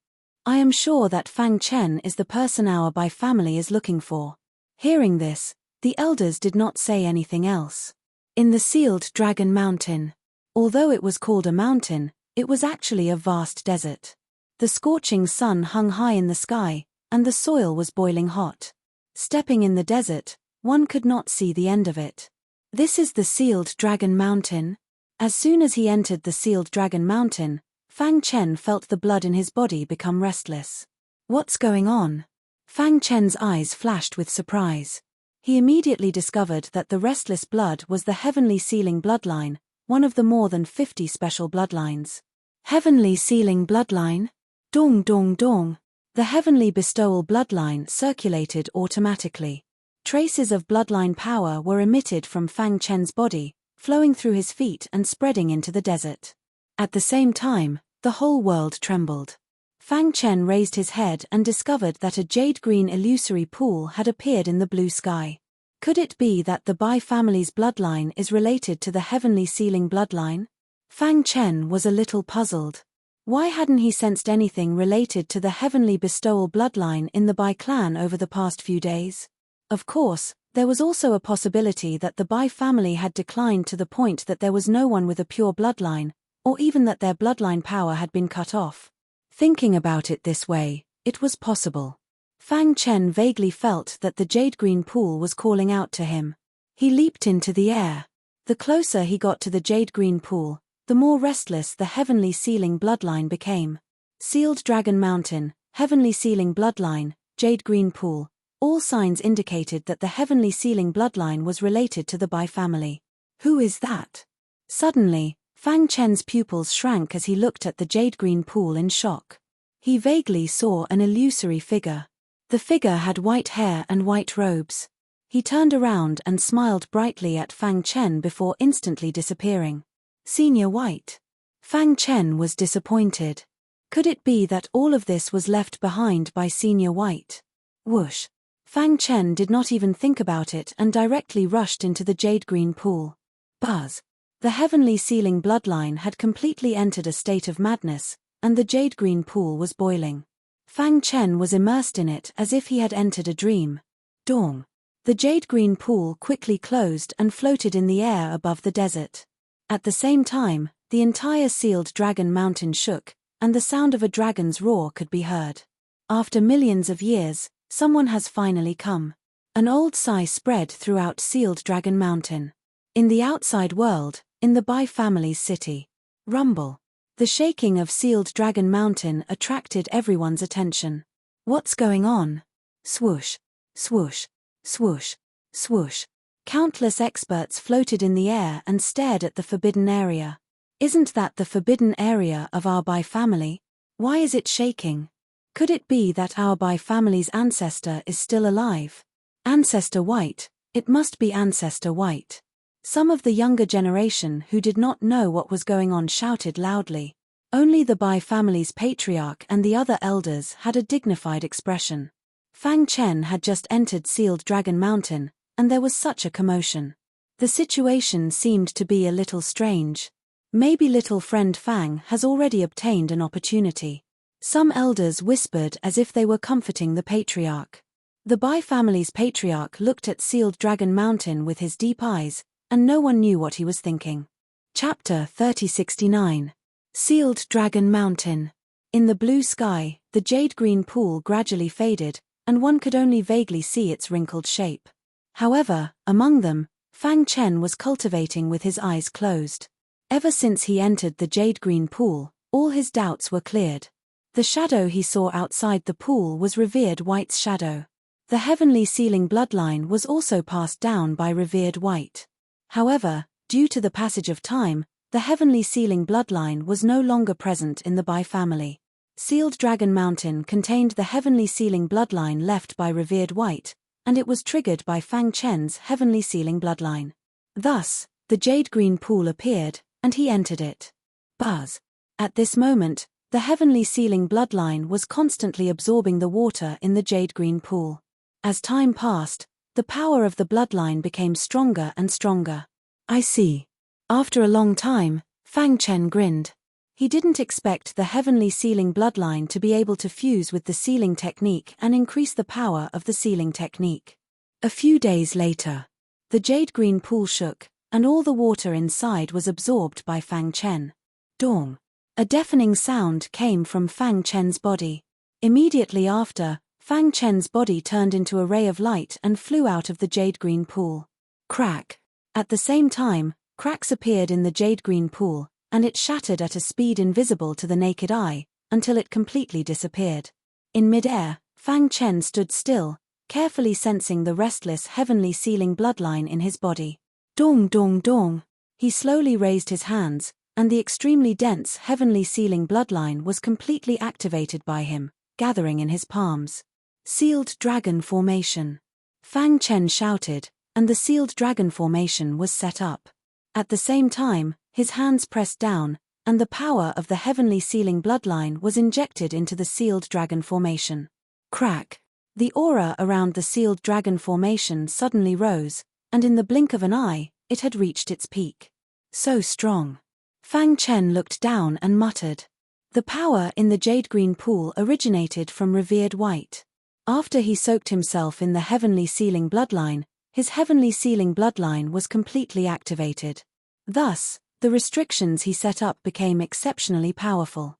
I am sure that Fang Chen is the person our Bai family is looking for. Hearing this, the elders did not say anything else. In the sealed Dragon Mountain. Although it was called a mountain, it was actually a vast desert. The scorching sun hung high in the sky, and the soil was boiling hot. Stepping in the desert, one could not see the end of it. This is the sealed Dragon Mountain. As soon as he entered the sealed Dragon Mountain, Fang Chen felt the blood in his body become restless. What's going on? Fang Chen's eyes flashed with surprise. He immediately discovered that the restless blood was the Heavenly Sealing bloodline, one of the more than 50 special bloodlines. Heavenly Sealing bloodline? Dong dong dong. The Heavenly Bestowal bloodline circulated automatically. Traces of bloodline power were emitted from Fang Chen's body, flowing through his feet and spreading into the desert. At the same time, the whole world trembled. Fang Chen raised his head and discovered that a jade-green illusory pool had appeared in the blue sky. Could it be that the Bai family's bloodline is related to the Heavenly Sealing bloodline? Fang Chen was a little puzzled. Why hadn't he sensed anything related to the heavenly bestowal bloodline in the Bai clan over the past few days? Of course, there was also a possibility that the Bai family had declined to the point that there was no one with a pure bloodline, or even that their bloodline power had been cut off. Thinking about it this way, it was possible. Fang Chen vaguely felt that the jade-green pool was calling out to him. He leaped into the air. The closer he got to the jade-green pool, the more restless the heavenly sealing bloodline became. Sealed Dragon Mountain, heavenly sealing bloodline, jade-green pool, all signs indicated that the heavenly sealing bloodline was related to the Bai family. Who is that? Suddenly, Fang Chen's pupils shrank as he looked at the jade-green pool in shock. He vaguely saw an illusory figure. The figure had white hair and white robes. He turned around and smiled brightly at Fang Chen before instantly disappearing. Senior White. Fang Chen was disappointed. Could it be that all of this was left behind by Senior White? Whoosh. Fang Chen did not even think about it and directly rushed into the jade-green pool. Buzz. The heavenly sealing bloodline had completely entered a state of madness, and the jade-green pool was boiling. Fang Chen was immersed in it as if he had entered a dream. Dong. The jade-green pool quickly closed and floated in the air above the desert. At the same time, the entire sealed dragon mountain shook, and the sound of a dragon's roar could be heard. After millions of years, someone has finally come. An old sigh spread throughout sealed dragon mountain. In the outside world, in the Bai family's city. Rumble. The shaking of sealed dragon mountain attracted everyone's attention. What's going on? Swoosh. Swoosh. Swoosh. Swoosh. Countless experts floated in the air and stared at the forbidden area. Isn't that the forbidden area of our Bai family? Why is it shaking? Could it be that our Bai family's ancestor is still alive? Ancestor White, it must be Ancestor White. Some of the younger generation who did not know what was going on shouted loudly. Only the Bai family's patriarch and the other elders had a dignified expression. Fang Chen had just entered Sealed Dragon Mountain, and there was such a commotion. The situation seemed to be a little strange. Maybe little friend Fang has already obtained an opportunity. Some elders whispered as if they were comforting the patriarch. The Bai family's patriarch looked at Sealed Dragon Mountain with his deep eyes, and no one knew what he was thinking. Chapter 3069. Sealed Dragon Mountain. In the blue sky, the jade-green pool gradually faded, and one could only vaguely see its wrinkled shape. However, among them, Fang Chen was cultivating with his eyes closed. Ever since he entered the jade-green pool, all his doubts were cleared. The shadow he saw outside the pool was revered White's shadow. The heavenly sealing bloodline was also passed down by revered White. However, due to the passage of time, the heavenly sealing bloodline was no longer present in the Bai family. Sealed Dragon Mountain contained the heavenly sealing bloodline left by revered White, and it was triggered by Fang Chen's heavenly sealing bloodline. Thus, the jade-green pool appeared, and he entered it. Buzz. At this moment, the heavenly sealing bloodline was constantly absorbing the water in the jade-green pool. As time passed, the power of the bloodline became stronger and stronger. I see. After a long time, Fang Chen grinned. He didn't expect the heavenly sealing bloodline to be able to fuse with the sealing technique and increase the power of the sealing technique. A few days later, the jade-green pool shook, and all the water inside was absorbed by Fang Chen. Dong. A deafening sound came from Fang Chen's body. Immediately after, Fang Chen's body turned into a ray of light and flew out of the jade-green pool. Crack. At the same time, cracks appeared in the jade-green pool, and it shattered at a speed invisible to the naked eye, until it completely disappeared. In mid-air, Fang Chen stood still, carefully sensing the restless heavenly sealing bloodline in his body. Dong dong dong. He slowly raised his hands, and the extremely dense heavenly sealing bloodline was completely activated by him, gathering in his palms. Sealed Dragon Formation. Fang Chen shouted, and the Sealed Dragon Formation was set up. At the same time, his hands pressed down, and the power of the heavenly sealing bloodline was injected into the Sealed Dragon Formation. Crack. The aura around the Sealed Dragon Formation suddenly rose, and in the blink of an eye, it had reached its peak. So strong. Fang Chen looked down and muttered. The power in the jade-green pool originated from revered White. After he soaked himself in the heavenly sealing bloodline, his heavenly sealing bloodline was completely activated. Thus, the restrictions he set up became exceptionally powerful.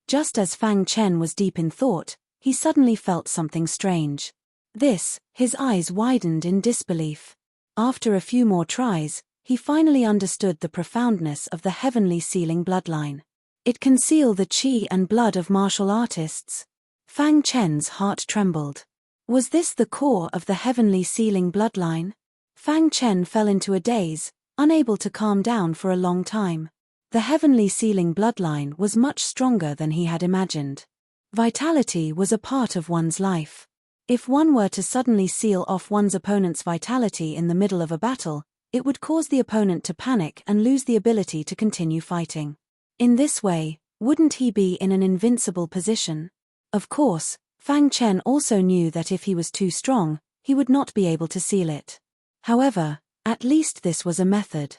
Just as Fang Chen was deep in thought, he suddenly felt something strange. His eyes widened in disbelief. After a few more tries, he finally understood the profoundness of the heavenly sealing bloodline. It can seal the qi and blood of martial artists. Fang Chen's heart trembled. Was this the core of the heavenly sealing bloodline? Fang Chen fell into a daze, unable to calm down for a long time. The heavenly sealing bloodline was much stronger than he had imagined. Vitality was a part of one's life. If one were to suddenly seal off one's opponent's vitality in the middle of a battle, it would cause the opponent to panic and lose the ability to continue fighting. In this way, wouldn't he be in an invincible position? Of course, Fang Chen also knew that if he was too strong, he would not be able to seal it. However, at least this was a method.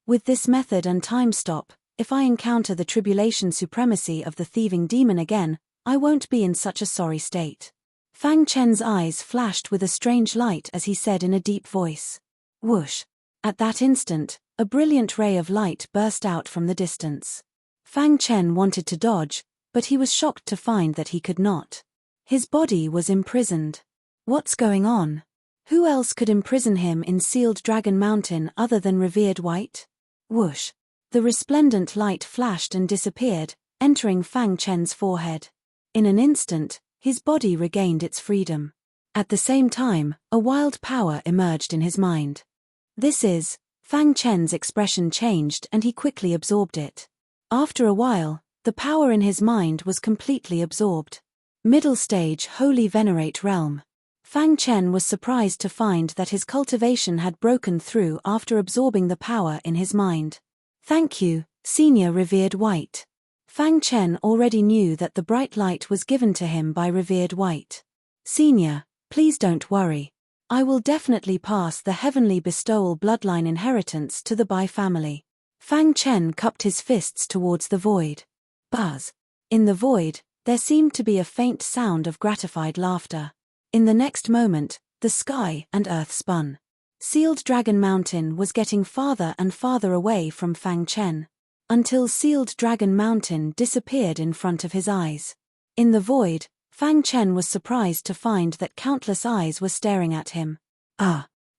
With this method and time stop, if I encounter the tribulation supremacy of the thieving demon again, I won't be in such a sorry state. Fang Chen's eyes flashed with a strange light as he said in a deep voice. Whoosh! At that instant, a brilliant ray of light burst out from the distance. Fang Chen wanted to dodge, but he was shocked to find that he could not. His body was imprisoned. What's going on? Who else could imprison him in sealed Dragon Mountain other than revered White? Whoosh! The resplendent light flashed and disappeared, entering Fang Chen's forehead. In an instant, his body regained its freedom. At the same time, a wild power emerged in his mind. Fang Chen's expression changed and he quickly absorbed it. After a while, the power in his mind was completely absorbed. Middle stage Holy Venerate Realm. Fang Chen was surprised to find that his cultivation had broken through after absorbing the power in his mind. Thank you, Senior Revered White. Fang Chen already knew that the bright light was given to him by Revered White. Senior, please don't worry. I will definitely pass the heavenly bestowal bloodline inheritance to the Bai family. Fang Chen cupped his fists towards the void. Buzz. In the void, there seemed to be a faint sound of gratified laughter. In the next moment, the sky and earth spun. Sealed Dragon Mountain was getting farther and farther away from Fang Chen, until Sealed Dragon Mountain disappeared in front of his eyes. In the void, Fang Chen was surprised to find that countless eyes were staring at him.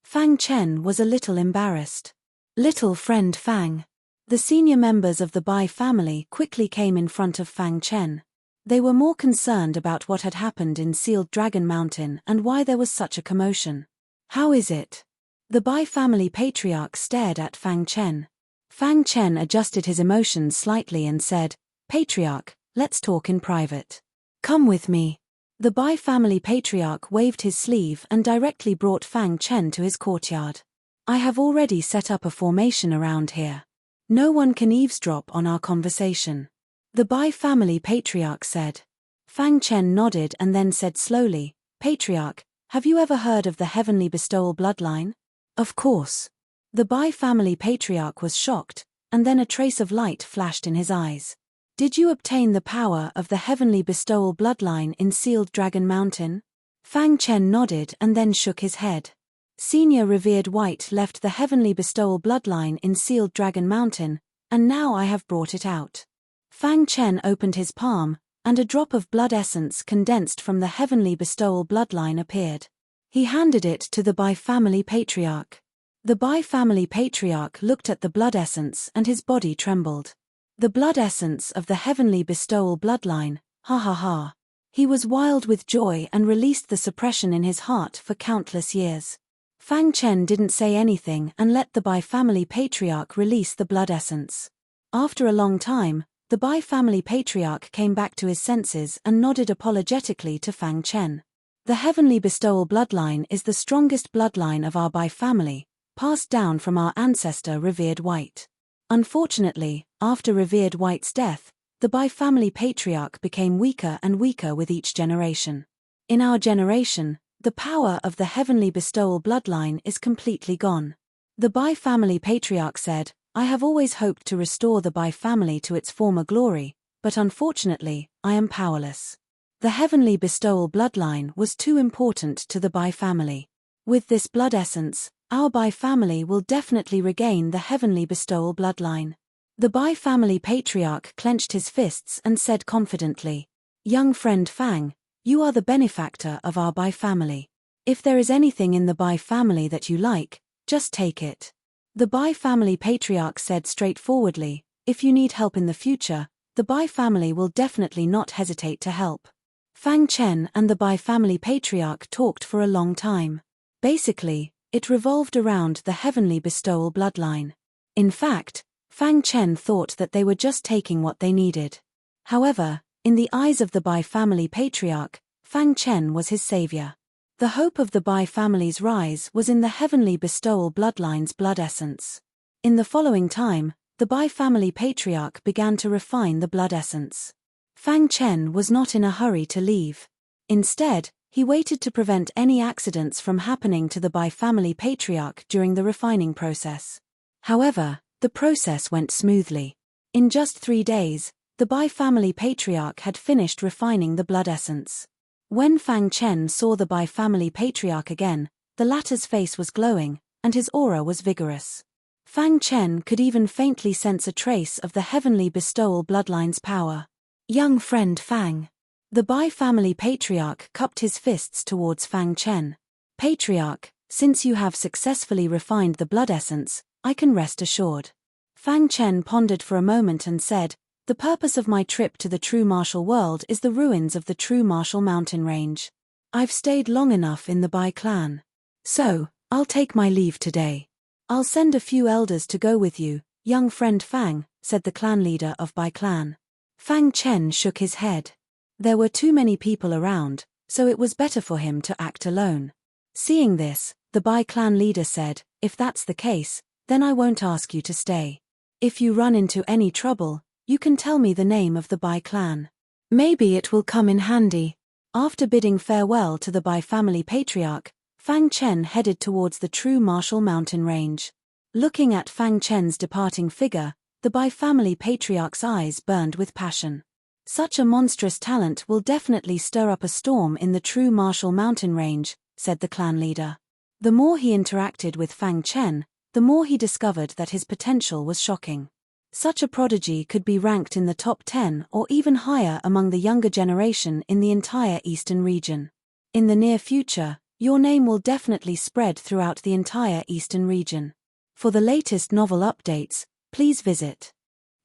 Fang Chen was a little embarrassed. Little friend Fang. The senior members of the Bai family quickly came in front of Fang Chen. They were more concerned about what had happened in Sealed Dragon Mountain and why there was such a commotion. How is it? The Bai family patriarch stared at Fang Chen. Fang Chen adjusted his emotions slightly and said, Patriarch, let's talk in private. Come with me. The Bai family patriarch waved his sleeve and directly brought Fang Chen to his courtyard. I have already set up a formation around here. No one can eavesdrop on our conversation. The Bai family patriarch said. Fang Chen nodded and then said slowly, Patriarch, have you ever heard of the heavenly bestowal bloodline? Of course. The Bai family patriarch was shocked, and then a trace of light flashed in his eyes. Did you obtain the power of the heavenly bestowal bloodline in Sealed Dragon Mountain? Fang Chen nodded and then shook his head. Senior Revered White left the heavenly bestowal bloodline in Sealed Dragon Mountain, and now I have brought it out. Fang Chen opened his palm, and a drop of blood essence condensed from the heavenly bestowal bloodline appeared. He handed it to the Bai family patriarch. The Bai family patriarch looked at the blood essence and his body trembled. The blood essence of the heavenly bestowal bloodline, ha ha ha. He was wild with joy and released the suppression in his heart for countless years. Fang Chen didn't say anything and let the Bai family patriarch release the blood essence. After a long time, the Bai family patriarch came back to his senses and nodded apologetically to Fang Chen. The heavenly bestowal bloodline is the strongest bloodline of our Bai family, passed down from our ancestor Revered White. Unfortunately, after Revered White's death, the Bai family patriarch became weaker and weaker with each generation. In our generation, the power of the heavenly bestowal bloodline is completely gone. The Bai family patriarch said, I have always hoped to restore the Bai family to its former glory, but unfortunately, I am powerless. The heavenly bestowal bloodline was too important to the Bai family. With this blood essence, our Bai family will definitely regain the heavenly bestowal bloodline. The Bai family patriarch clenched his fists and said confidently, "Young friend Fang, you are the benefactor of our Bai family. If there is anything in the Bai family that you like, just take it." The Bai family patriarch said straightforwardly, "If you need help in the future, the Bai family will definitely not hesitate to help." Fang Chen and the Bai family patriarch talked for a long time. Basically, it revolved around the heavenly bestowal bloodline. In fact, Fang Chen thought that they were just taking what they needed. However, in the eyes of the Bai family patriarch, Fang Chen was his savior. The hope of the Bai family's rise was in the heavenly bestowal bloodline's blood essence. In the following time, the Bai family patriarch began to refine the blood essence. Fang Chen was not in a hurry to leave. Instead, he waited to prevent any accidents from happening to the Bai family patriarch during the refining process. However, the process went smoothly. In just 3 days, the Bai family patriarch had finished refining the blood essence. When Fang Chen saw the Bai family patriarch again, the latter's face was glowing, and his aura was vigorous. Fang Chen could even faintly sense a trace of the heavenly bestowal bloodline's power. "Young friend Fang." The Bai family patriarch cupped his fists towards Fang Chen. "Patriarch, since you have successfully refined the blood essence, I can rest assured." Fang Chen pondered for a moment and said, "The purpose of my trip to the true martial world is the ruins of the true martial mountain range. I've stayed long enough in the Bai clan. So, I'll take my leave today. I'll send a few elders to go with you, young friend Fang," said the clan leader of Bai clan. Fang Chen shook his head. There were too many people around, so it was better for him to act alone. Seeing this, the Bai clan leader said, "If that's the case, then I won't ask you to stay. If you run into any trouble, you can tell me the name of the Bai clan. Maybe it will come in handy." After bidding farewell to the Bai family patriarch, Fang Chen headed towards the true martial mountain range. Looking at Fang Chen's departing figure, the Bai family patriarch's eyes burned with passion. "Such a monstrous talent will definitely stir up a storm in the true martial mountain range," said the clan leader. The more he interacted with Fang Chen, the more he discovered that his potential was shocking. Such a prodigy could be ranked in the top 10 or even higher among the younger generation in the entire eastern region. In the near future, your name will definitely spread throughout the entire eastern region. For the latest novel updates, please visit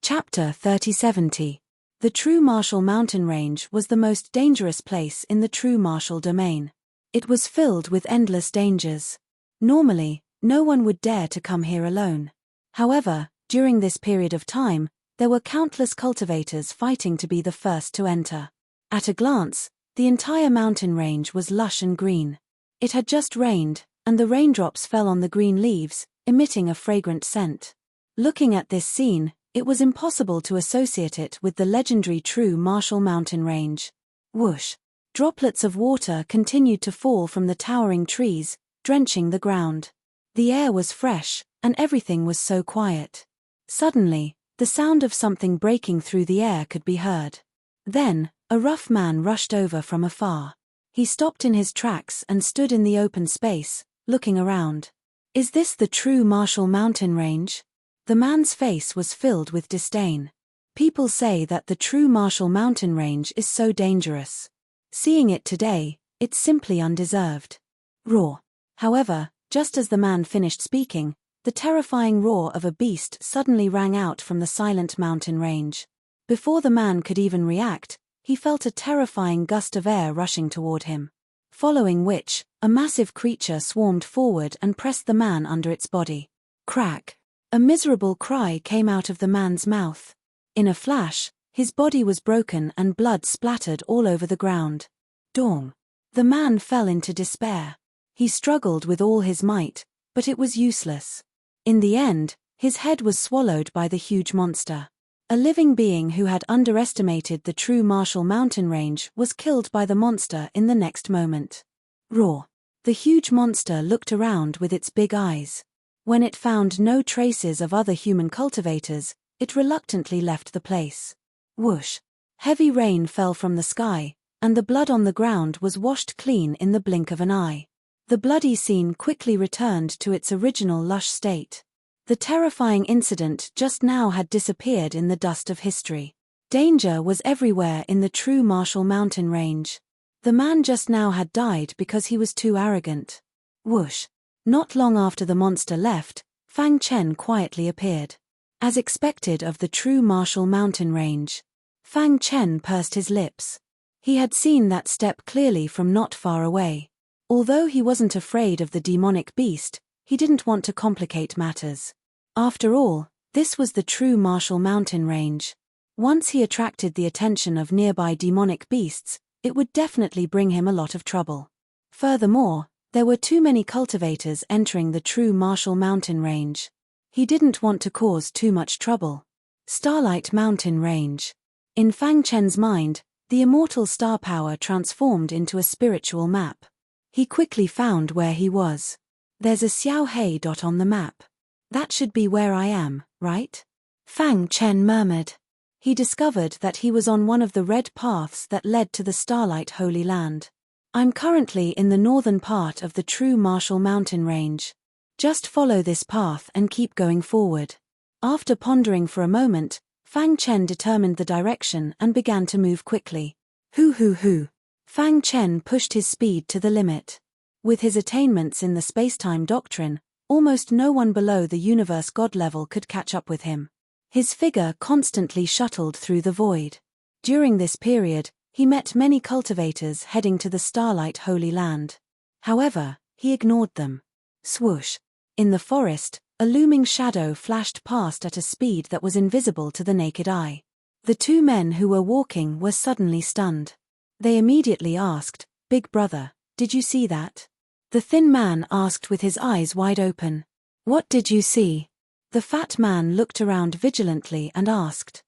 Chapter 3070. The true martial mountain range was the most dangerous place in the true martial domain. It was filled with endless dangers. Normally, no one would dare to come here alone. However, during this period of time, there were countless cultivators fighting to be the first to enter. At a glance, the entire mountain range was lush and green. It had just rained, and the raindrops fell on the green leaves, emitting a fragrant scent. Looking at this scene, it was impossible to associate it with the legendary true martial mountain range. Whoosh! Droplets of water continued to fall from the towering trees, drenching the ground. The air was fresh, and everything was so quiet. Suddenly, the sound of something breaking through the air could be heard. Then, a rough man rushed over from afar. He stopped in his tracks and stood in the open space, looking around. "Is this the true martial mountain range?" The man's face was filled with disdain. "People say that the true martial mountain range is so dangerous. Seeing it today, it's simply undeserved." Roar. However, just as the man finished speaking, the terrifying roar of a beast suddenly rang out from the silent mountain range. Before the man could even react, he felt a terrifying gust of air rushing toward him. Following which, a massive creature swarmed forward and pressed the man under its body. Crack! A miserable cry came out of the man's mouth. In a flash, his body was broken and blood splattered all over the ground. Dong! The man fell into despair. He struggled with all his might, but it was useless. In the end, his head was swallowed by the huge monster. A living being who had underestimated the true martial mountain range was killed by the monster in the next moment. Roar! The huge monster looked around with its big eyes. When it found no traces of other human cultivators, it reluctantly left the place. Whoosh! Heavy rain fell from the sky, and the blood on the ground was washed clean in the blink of an eye. The bloody scene quickly returned to its original lush state. The terrifying incident just now had disappeared in the dust of history. Danger was everywhere in the true Marshall Mountain range. The man just now had died because he was too arrogant. Whoosh! Not long after the monster left, Fang Chen quietly appeared. As expected of the true Marshall Mountain range, Fang Chen pursed his lips. He had seen that step clearly from not far away. Although he wasn't afraid of the demonic beast, he didn't want to complicate matters. After all, this was the true Marshall Mountain range. Once he attracted the attention of nearby demonic beasts, it would definitely bring him a lot of trouble. Furthermore, there were too many cultivators entering the true Marshall Mountain range. He didn't want to cause too much trouble. Starlight Mountain Range. In Fang Chen's mind, the immortal star power transformed into a spiritual map. He quickly found where he was. There's a Xiao Hei dot on the map. That should be where I am, right? Fang Chen murmured. He discovered that he was on one of the red paths that led to the Starlight Holy Land. I'm currently in the northern part of the true Marshall Mountain range. Just follow this path and keep going forward. After pondering for a moment, Fang Chen determined the direction and began to move quickly. Hoo. Fang Chen pushed his speed to the limit. With his attainments in the spacetime doctrine, almost no one below the universe god level could catch up with him. His figure constantly shuttled through the void. During this period, he met many cultivators heading to the Starlight Holy Land. However, he ignored them. Swoosh! In the forest, a looming shadow flashed past at a speed that was invisible to the naked eye. The two men who were walking were suddenly stunned. They immediately asked, "Big brother, did you see that?" The thin man asked with his eyes wide open. "What did you see?" The fat man looked around vigilantly and asked.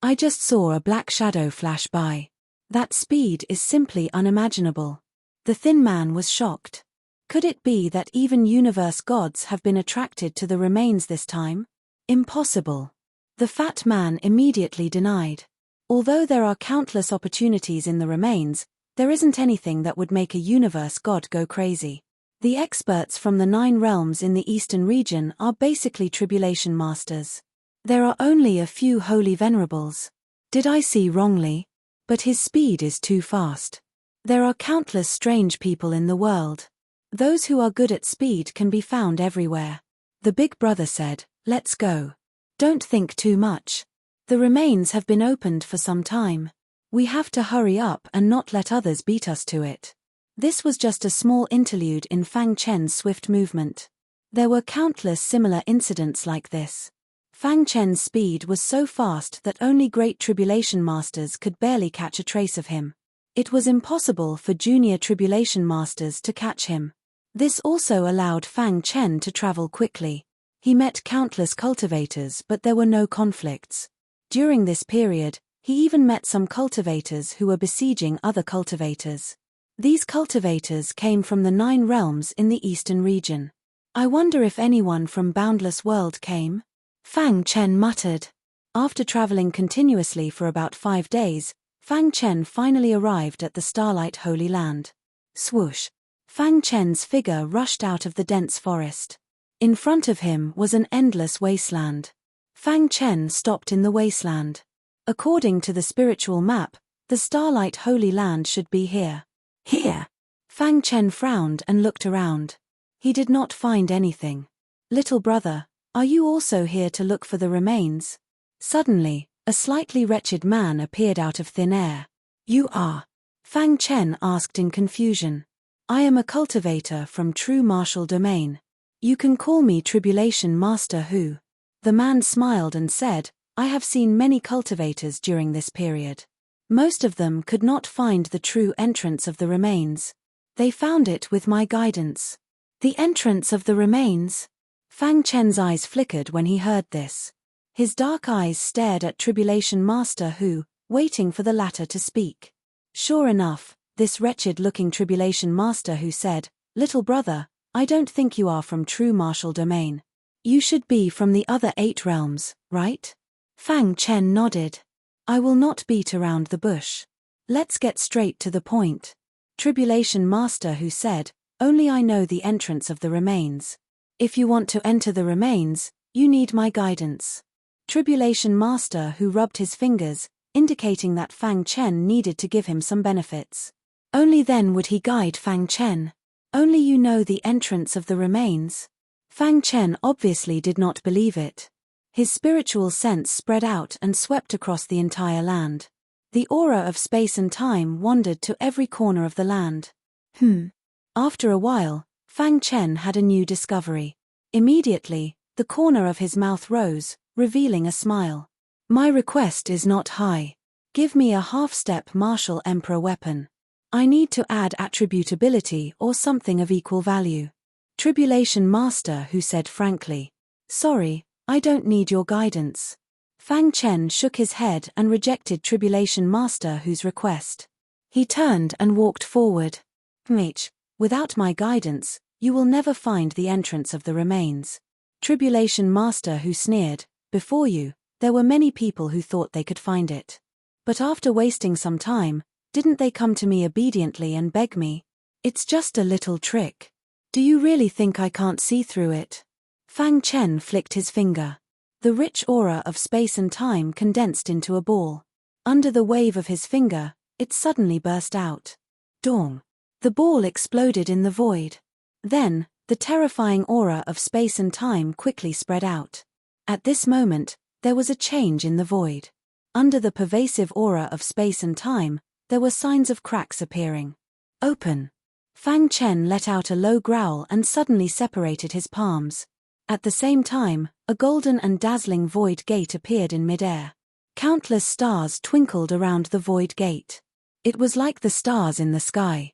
"I just saw a black shadow flash by. That speed is simply unimaginable." The thin man was shocked. Could it be that even universe gods have been attracted to the remains this time? Impossible. The fat man immediately denied. Although there are countless opportunities in the remains, there isn't anything that would make a universe god go crazy. The experts from the 9 realms in the eastern region are basically tribulation masters. There are only a few holy venerables. Did I see wrongly? But his speed is too fast. There are countless strange people in the world. Those who are good at speed can be found everywhere. The big brother said, "Let's go. Don't think too much. The remains have been opened for some time. We have to hurry up and not let others beat us to it." This was just a small interlude in Fang Chen's swift movement. There were countless similar incidents like this. Fang Chen's speed was so fast that only great tribulation masters could barely catch a trace of him. It was impossible for junior tribulation masters to catch him. This also allowed Fang Chen to travel quickly. He met countless cultivators, but there were no conflicts. During this period, he even met some cultivators who were besieging other cultivators. These cultivators came from the 9 realms in the eastern region. "I wonder if anyone from Boundless World came?" Fang Chen muttered. After traveling continuously for about 5 days, Fang Chen finally arrived at the Starlight Holy Land. Swoosh! Fang Chen's figure rushed out of the dense forest. In front of him was an endless wasteland. Fang Chen stopped in the wasteland. According to the spiritual map, the Starlight Holy Land should be here. Here! Fang Chen frowned and looked around. He did not find anything. "Little brother, are you also here to look for the remains?" Suddenly, a slightly wretched man appeared out of thin air. "You are?" Fang Chen asked in confusion. "I am a cultivator from True Marshall Domain. You can call me Tribulation Master Hu." The man smiled and said, "I have seen many cultivators during this period. Most of them could not find the true entrance of the remains. They found it with my guidance." "The entrance of the remains?" Fang Chen's eyes flickered when he heard this. His dark eyes stared at Tribulation Master Hu, waiting for the latter to speak. Sure enough, this wretched-looking Tribulation Master Hu said, "Little brother, I don't think you are from True Marshall Domain. You should be from the other 8 realms, right?" Fang Chen nodded. I will not beat around the bush. Let's get straight to the point. Tribulation Master Who said, only I know the entrance of the remains. If you want to enter the remains, you need my guidance. Tribulation Master Who rubbed his fingers, indicating that Fang Chen needed to give him some benefits. Only then would he guide Fang Chen. Only you know the entrance of the remains. Fang Chen obviously did not believe it. His spiritual sense spread out and swept across the entire land. The aura of space and time wandered to every corner of the land. After a while, Fang Chen had a new discovery. Immediately, the corner of his mouth rose, revealing a smile. My request is not high. Give me a half-step martial emperor weapon. I need to add attributability or something of equal value. Tribulation Master Who said frankly, sorry, I don't need your guidance. Fang Chen shook his head and rejected Tribulation Master Who's request. He turned and walked forward. Without my guidance, you will never find the entrance of the remains. Tribulation Master Who sneered, before you, there were many people who thought they could find it. But after wasting some time, didn't they come to me obediently and beg me? It's just a little trick. Do you really think I can't see through it? Fang Chen flicked his finger. The rich aura of space and time condensed into a ball. Under the wave of his finger, it suddenly burst out. Dong! The ball exploded in the void. Then, the terrifying aura of space and time quickly spread out. At this moment, there was a change in the void. Under the pervasive aura of space and time, there were signs of cracks appearing. Open! Fang Chen let out a low growl and suddenly separated his palms. At the same time, a golden and dazzling void gate appeared in midair. Countless stars twinkled around the void gate. It was like the stars in the sky.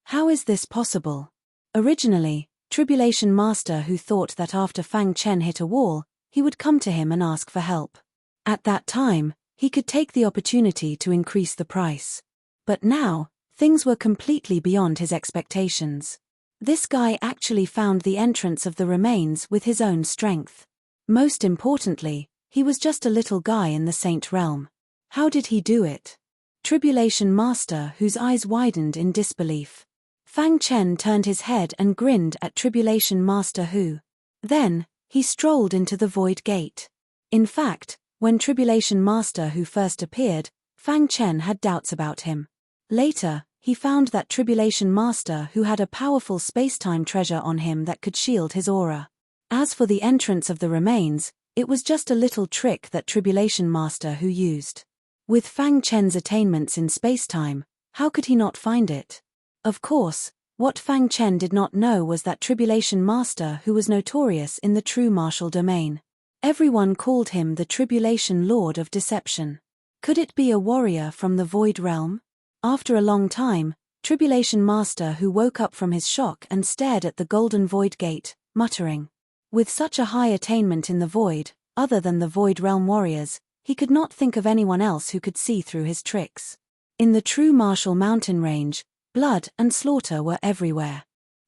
How is this possible? Originally, Tribulation Master Who thought that after Fang Chen hit a wall, he would come to him and ask for help. At that time, he could take the opportunity to increase the price. But now, things were completely beyond his expectations. This guy actually found the entrance of the remains with his own strength. Most importantly, he was just a little guy in the Saint realm. How did he do it? Tribulation Master Whose eyes widened in disbelief. Fang Chen turned his head and grinned at Tribulation Master Who. Then, he strolled into the void gate. In fact, when Tribulation Master Who first appeared, Fang Chen had doubts about him. Later, he found that Tribulation Master Who had a powerful space-time treasure on him that could shield his aura. As for the entrance of the remains, it was just a little trick that Tribulation Master Who used. With Fang Chen's attainments in space-time, how could he not find it? Of course, what Fang Chen did not know was that Tribulation Master Who was notorious in the true martial domain. Everyone called him the Tribulation Lord of Deception. Could it be a warrior from the Void Realm? After a long time, Tribulation Master Who woke up from his shock and stared at the golden void gate, muttering. With such a high attainment in the void, other than the Void Realm warriors, he could not think of anyone else who could see through his tricks. In the true martial mountain range, blood and slaughter were everywhere.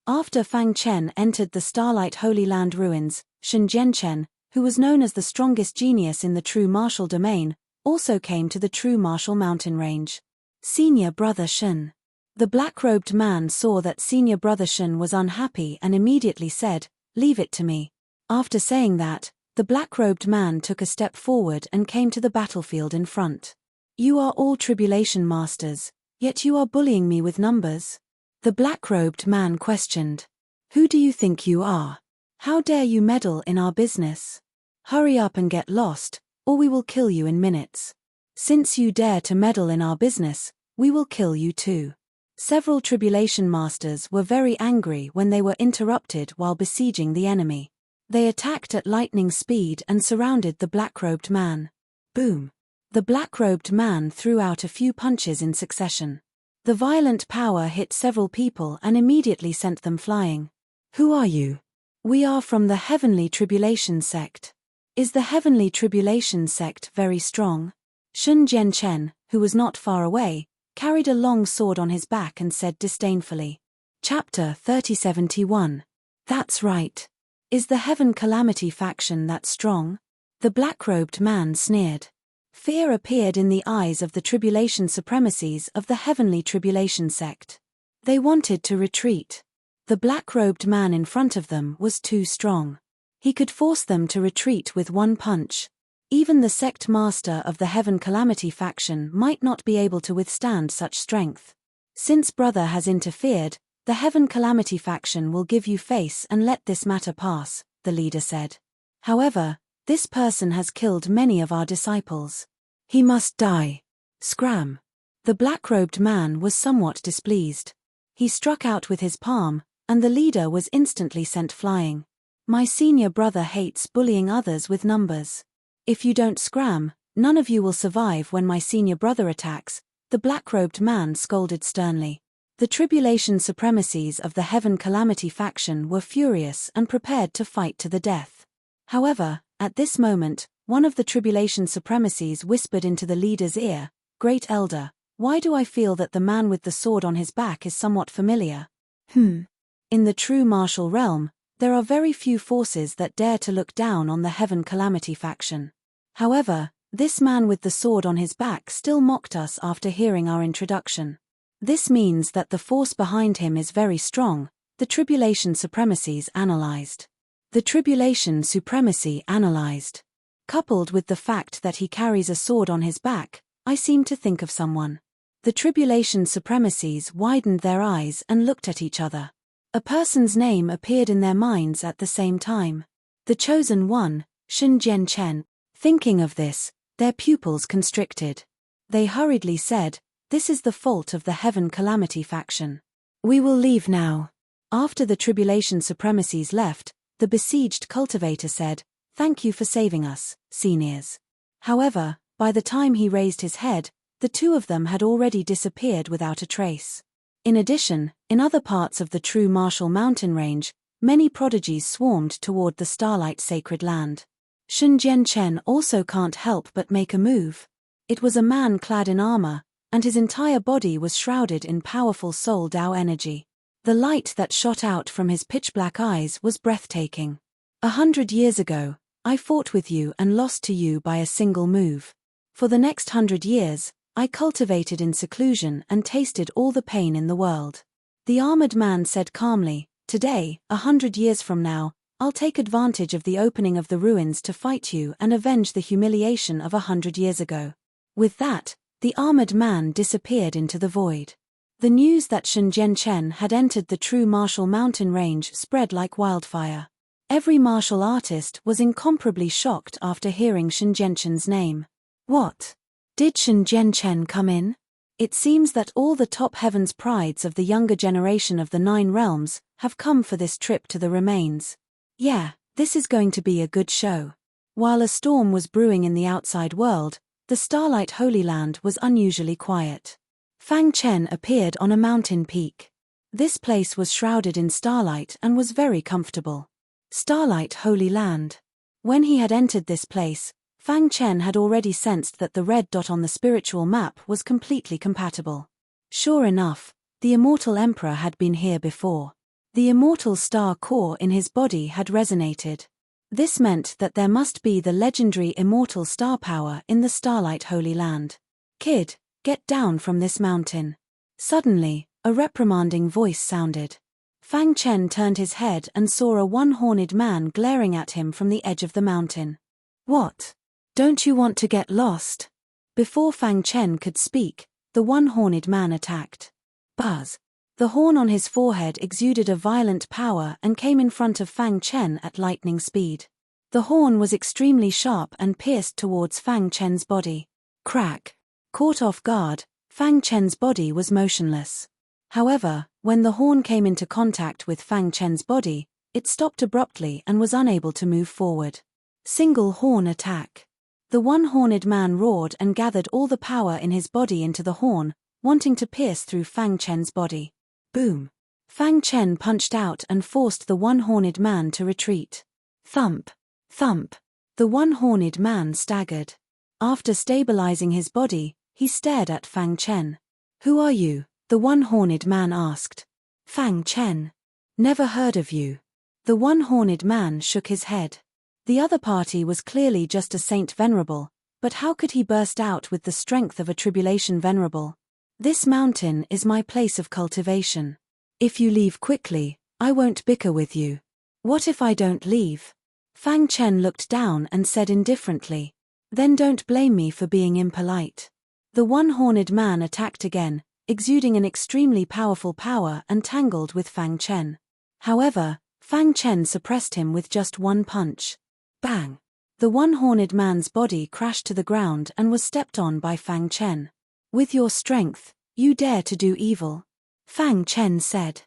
After Fang Chen entered the Starlight Holy Land ruins, Shen Jianchen, who was known as the strongest genius in the true martial domain, also came to the true martial mountain range. Senior Brother Shen. The black-robed man saw that Senior Brother Shen was unhappy and immediately said, "Leave it to me." After saying that, the black-robed man took a step forward and came to the battlefield in front. "You are all Tribulation Masters, yet you are bullying me with numbers?" The black-robed man questioned. "Who do you think you are? How dare you meddle in our business? Hurry up and get lost, or we will kill you in minutes. Since you dare to meddle in our business, we will kill you too." Several Tribulation Masters were very angry when they were interrupted while besieging the enemy. They attacked at lightning speed and surrounded the black-robed man. Boom! The black-robed man threw out a few punches in succession. The violent power hit several people and immediately sent them flying. "Who are you?" "We are from the Heavenly Tribulation Sect." "Is the Heavenly Tribulation Sect very strong?" Shen Jianchen, who was not far away, carried a long sword on his back and said disdainfully. Chapter 3071. That's right. Is the Heaven Calamity faction that strong? The black-robed man sneered. Fear appeared in the eyes of the tribulation supremacies of the heavenly tribulation sect. They wanted to retreat. The black-robed man in front of them was too strong. He could force them to retreat with one punch. Even the sect master of the Heaven Calamity faction might not be able to withstand such strength. Since brother has interfered, the Heaven Calamity faction will give you face and let this matter pass, the leader said. However, this person has killed many of our disciples. He must die. Scram. The black-robed man was somewhat displeased. He struck out with his palm, and the leader was instantly sent flying. My senior brother hates bullying others with numbers. If you don't scram, none of you will survive when my senior brother attacks, the black-robed man scolded sternly. The tribulation supremacies of the Heaven Calamity faction were furious and prepared to fight to the death. However, at this moment, one of the tribulation supremacies whispered into the leader's ear, "Great Elder, why do I feel that the man with the sword on his back is somewhat familiar?" In the true martial realm, there are very few forces that dare to look down on the Heaven Calamity faction. However, this man with the sword on his back still mocked us after hearing our introduction. This means that the force behind him is very strong, the tribulation supremacies analyzed. The tribulation supremacy analyzed. Coupled with the fact that he carries a sword on his back, I seem to think of someone. The tribulation supremacies widened their eyes and looked at each other. A person's name appeared in their minds at the same time. The chosen one, Shenzhen Chen. Thinking of this, their pupils constricted. They hurriedly said, "This is the fault of the Heaven Calamity faction. We will leave now." After the tribulation supremacies left, the besieged cultivator said, "Thank you for saving us, seniors." However, by the time he raised his head, the two of them had already disappeared without a trace. In addition, in other parts of the true martial mountain range, many prodigies swarmed toward the Starlight Sacred Land. Shenzhen Chen also can't help but make a move. It was a man clad in armor, and his entire body was shrouded in powerful Soul Dao energy. The light that shot out from his pitch-black eyes was breathtaking. 100 years ago, I fought with you and lost to you by a single move. For the next 100 years, I cultivated in seclusion and tasted all the pain in the world. The armored man said calmly, "Today, 100 years from now, I'll take advantage of the opening of the ruins to fight you and avenge the humiliation of 100 years ago." With that, the armored man disappeared into the void. The news that Shenzhen Chen had entered the true martial mountain range spread like wildfire. Every martial artist was incomparably shocked after hearing Shenzhen Chen's name. What? Did Shenzhen Chen come in? It seems that all the top heavens prides of the younger generation of the 9 realms have come for this trip to the remains. Yeah, this is going to be a good show. While a storm was brewing in the outside world, the Starlight Holy Land was unusually quiet. Fang Chen appeared on a mountain peak. This place was shrouded in starlight and was very comfortable. Starlight Holy Land. When he had entered this place, Fang Chen had already sensed that the red dot on the spiritual map was completely compatible. Sure enough, the Immortal Emperor had been here before. The immortal star core in his body had resonated. This meant that there must be the legendary immortal star power in the Starlight Holy Land. "Kid, get down from this mountain." Suddenly, a reprimanding voice sounded. Fang Chen turned his head and saw a one-horned man glaring at him from the edge of the mountain. "What? Don't you want to get lost?" Before Fang Chen could speak, the one-horned man attacked. Buzz. The horn on his forehead exuded a violent power and came in front of Fang Chen at lightning speed. The horn was extremely sharp and pierced towards Fang Chen's body. Crack. Caught off guard, Fang Chen's body was motionless. However, when the horn came into contact with Fang Chen's body, it stopped abruptly and was unable to move forward. Single horn attack. The one-horned man roared and gathered all the power in his body into the horn, wanting to pierce through Fang Chen's body. Boom. Fang Chen punched out and forced the one-horned man to retreat. Thump. Thump. The one-horned man staggered. After stabilizing his body, he stared at Fang Chen. "Who are you?" the one-horned man asked. "Fang Chen. Never heard of you." The one-horned man shook his head. The other party was clearly just a Saint Venerable, But how could he burst out with the strength of a tribulation venerable? This mountain is my place of cultivation. If you leave quickly, I won't bicker with you. What if I don't leave? Fang Chen looked down and said indifferently. Then don't blame me for being impolite. The one-horned man attacked again, exuding an extremely powerful power and tangled with Fang Chen. However, Fang Chen suppressed him with just one punch. Bang! The one-horned man's body crashed to the ground and was stepped on by Fang Chen. With your strength, you dare to do evil? Fang Chen said.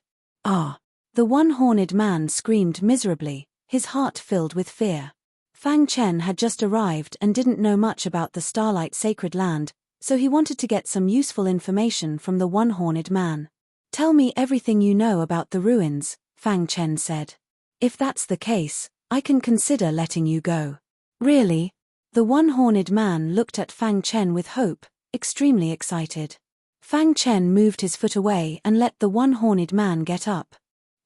Ah! The one-horned man screamed miserably, his heart filled with fear. Fang Chen had just arrived and didn't know much about the Starlight Sacred Land, so he wanted to get some useful information from the one-horned man. Tell me everything you know about the ruins, Fang Chen said. If that's the case, I can consider letting you go. Really? The one-horned man looked at Fang Chen with hope, extremely excited. Fang Chen moved his foot away and let the one-horned man get up.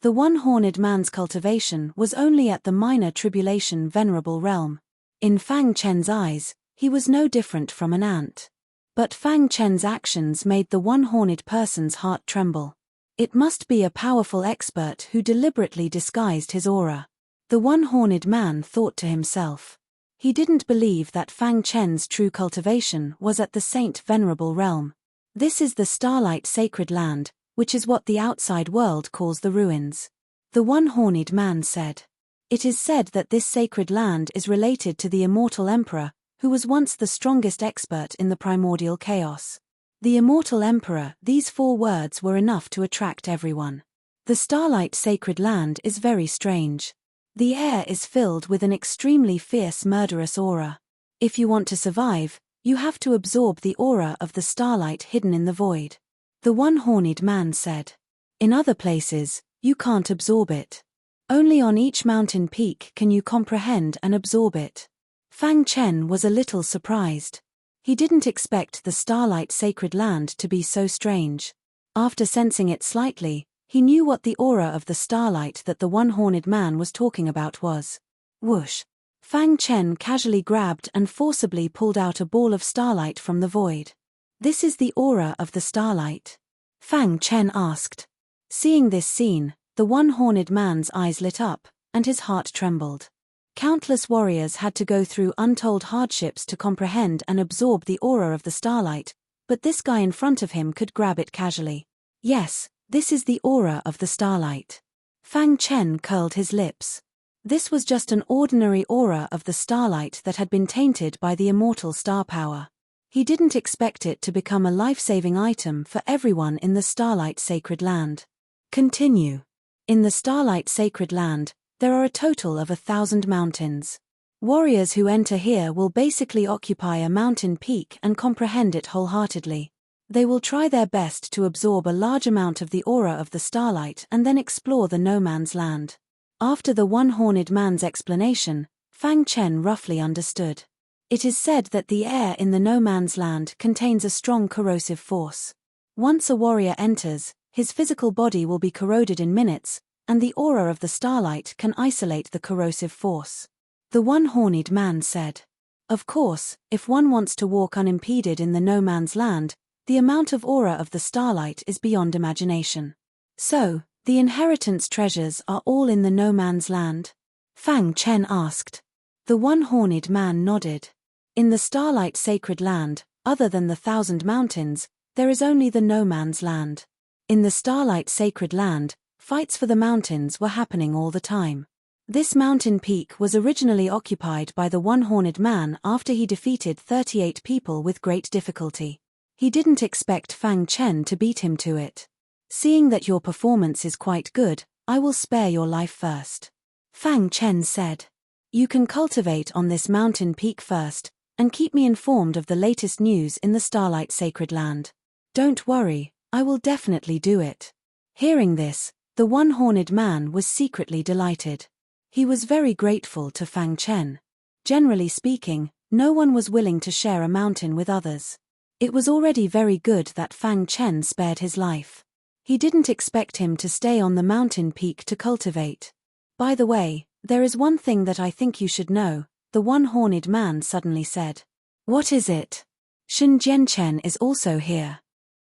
The one-horned man's cultivation was only at the minor tribulation venerable realm. In Fang Chen's eyes, he was no different from an ant. But Fang Chen's actions made the one-horned person's heart tremble. It must be a powerful expert who deliberately disguised his aura. The one-horned man thought to himself. He didn't believe that Fang Chen's true cultivation was at the Saint Venerable realm. This is the Starlight Sacred Land, which is what the outside world calls the ruins. The one-horned man said. It is said that this sacred land is related to the immortal emperor, who was once the strongest expert in the primordial chaos. The immortal emperor, these 4 words were enough to attract everyone. The Starlight Sacred Land is very strange. The air is filled with an extremely fierce murderous aura. If you want to survive, you have to absorb the aura of the starlight hidden in the void. The one-horned man said. In other places, you can't absorb it. Only on each mountain peak can you comprehend and absorb it. Fang Chen was a little surprised. He didn't expect the Starlight Sacred Land to be so strange. After sensing it slightly, he knew what the aura of the starlight that the one-horned man was talking about was. Whoosh! Fang Chen casually grabbed and forcibly pulled out a ball of starlight from the void. This is the aura of the starlight? Fang Chen asked. Seeing this scene, the one-horned man's eyes lit up, and his heart trembled. Countless warriors had to go through untold hardships to comprehend and absorb the aura of the starlight, but this guy in front of him could grab it casually. Yes, this is the aura of the starlight. Fang Chen curled his lips. This was just an ordinary aura of the starlight that had been tainted by the immortal star power. He didn't expect it to become a life-saving item for everyone in the Starlight Sacred Land. Continue. In the Starlight Sacred Land, there are a total of 1,000 mountains. Warriors who enter here will basically occupy a mountain peak and comprehend it wholeheartedly. They will try their best to absorb a large amount of the aura of the starlight and then explore the no man's land. After the one-horned man's explanation, Fang Chen roughly understood. It is said that the air in the no man's land contains a strong corrosive force. Once a warrior enters, his physical body will be corroded in minutes, and the aura of the starlight can isolate the corrosive force. The one-horned man said. Of course, if one wants to walk unimpeded in the no man's land, the amount of aura of the starlight is beyond imagination. So, the inheritance treasures are all in the no man's land? Fang Chen asked. The one-horned man nodded. In the Starlight Sacred Land, other than the 1,000 mountains, there is only the no man's land. In the Starlight Sacred Land, fights for the mountains were happening all the time. This mountain peak was originally occupied by the one-horned man after he defeated 38 people with great difficulty. He didn't expect Fang Chen to beat him to it. Seeing that your performance is quite good, I will spare your life first. Fang Chen said. You can cultivate on this mountain peak first, and keep me informed of the latest news in the Starlight Sacred Land. Don't worry, I will definitely do it. Hearing this, the one-horned man was secretly delighted. He was very grateful to Fang Chen. Generally speaking, no one was willing to share a mountain with others. It was already very good that Fang Chen spared his life. He didn't expect him to stay on the mountain peak to cultivate. By the way, there is one thing that I think you should know, the one-horned man suddenly said. What is it? Shun Jianchen is also here.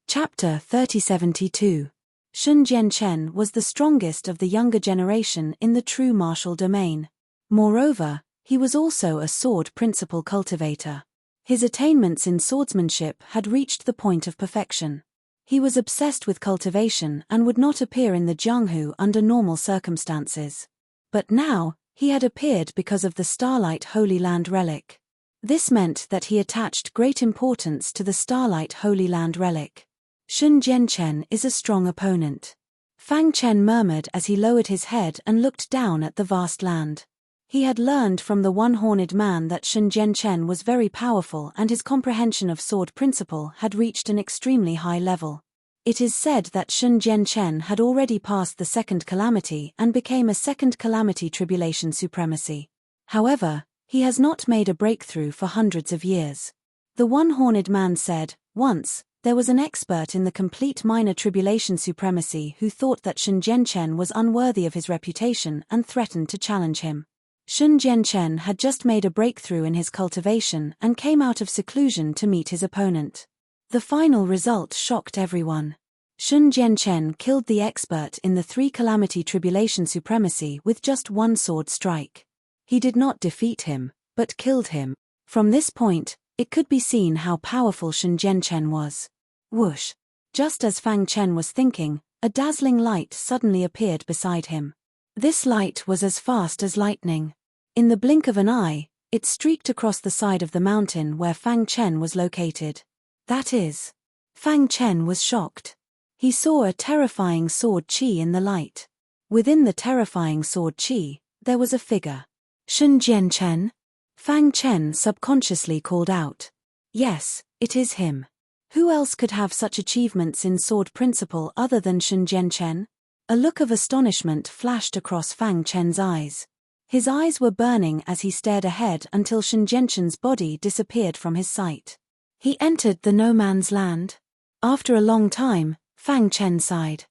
Chapter 3072. Shun Jianchen was the strongest of the younger generation in the true martial domain. Moreover, he was also a sword principle cultivator. His attainments in swordsmanship had reached the point of perfection. He was obsessed with cultivation and would not appear in the Jianghu under normal circumstances. But now, he had appeared because of the Starlight Holy Land relic. This meant that he attached great importance to the Starlight Holy Land relic. Shun Jianchen is a strong opponent. Fang Chen murmured as he lowered his head and looked down at the vast land. He had learned from the one-horned man that Shun Jianchen was very powerful and his comprehension of sword principle had reached an extremely high level. It is said that Shun Jianchen had already passed the second calamity and became a second calamity tribulation supremacy. However, he has not made a breakthrough for hundreds of years. The one-horned man said, once, there was an expert in the complete minor tribulation supremacy who thought that Shun Jianchen was unworthy of his reputation and threatened to challenge him. Shun Jianchen had just made a breakthrough in his cultivation and came out of seclusion to meet his opponent. The final result shocked everyone. Shun Jianchen killed the expert in the three calamity tribulation supremacy with just one sword strike. He did not defeat him, but killed him. From this point, it could be seen how powerful Shun Jianchen was. Whoosh! Just as Fang Chen was thinking, a dazzling light suddenly appeared beside him. This light was as fast as lightning. In the blink of an eye, it streaked across the side of the mountain where Fang Chen was located. That is. Fang Chen was shocked. He saw a terrifying sword qi in the light. Within the terrifying sword qi, there was a figure. Shun Jianchen? Fang Chen subconsciously called out. Yes, it is him. Who else could have such achievements in sword principle other than Shun Jianchen? A look of astonishment flashed across Fang Chen's eyes. His eyes were burning as he stared ahead until Shun Jianchen's body disappeared from his sight. He entered the no man's land. After a long time, Fang Chen sighed.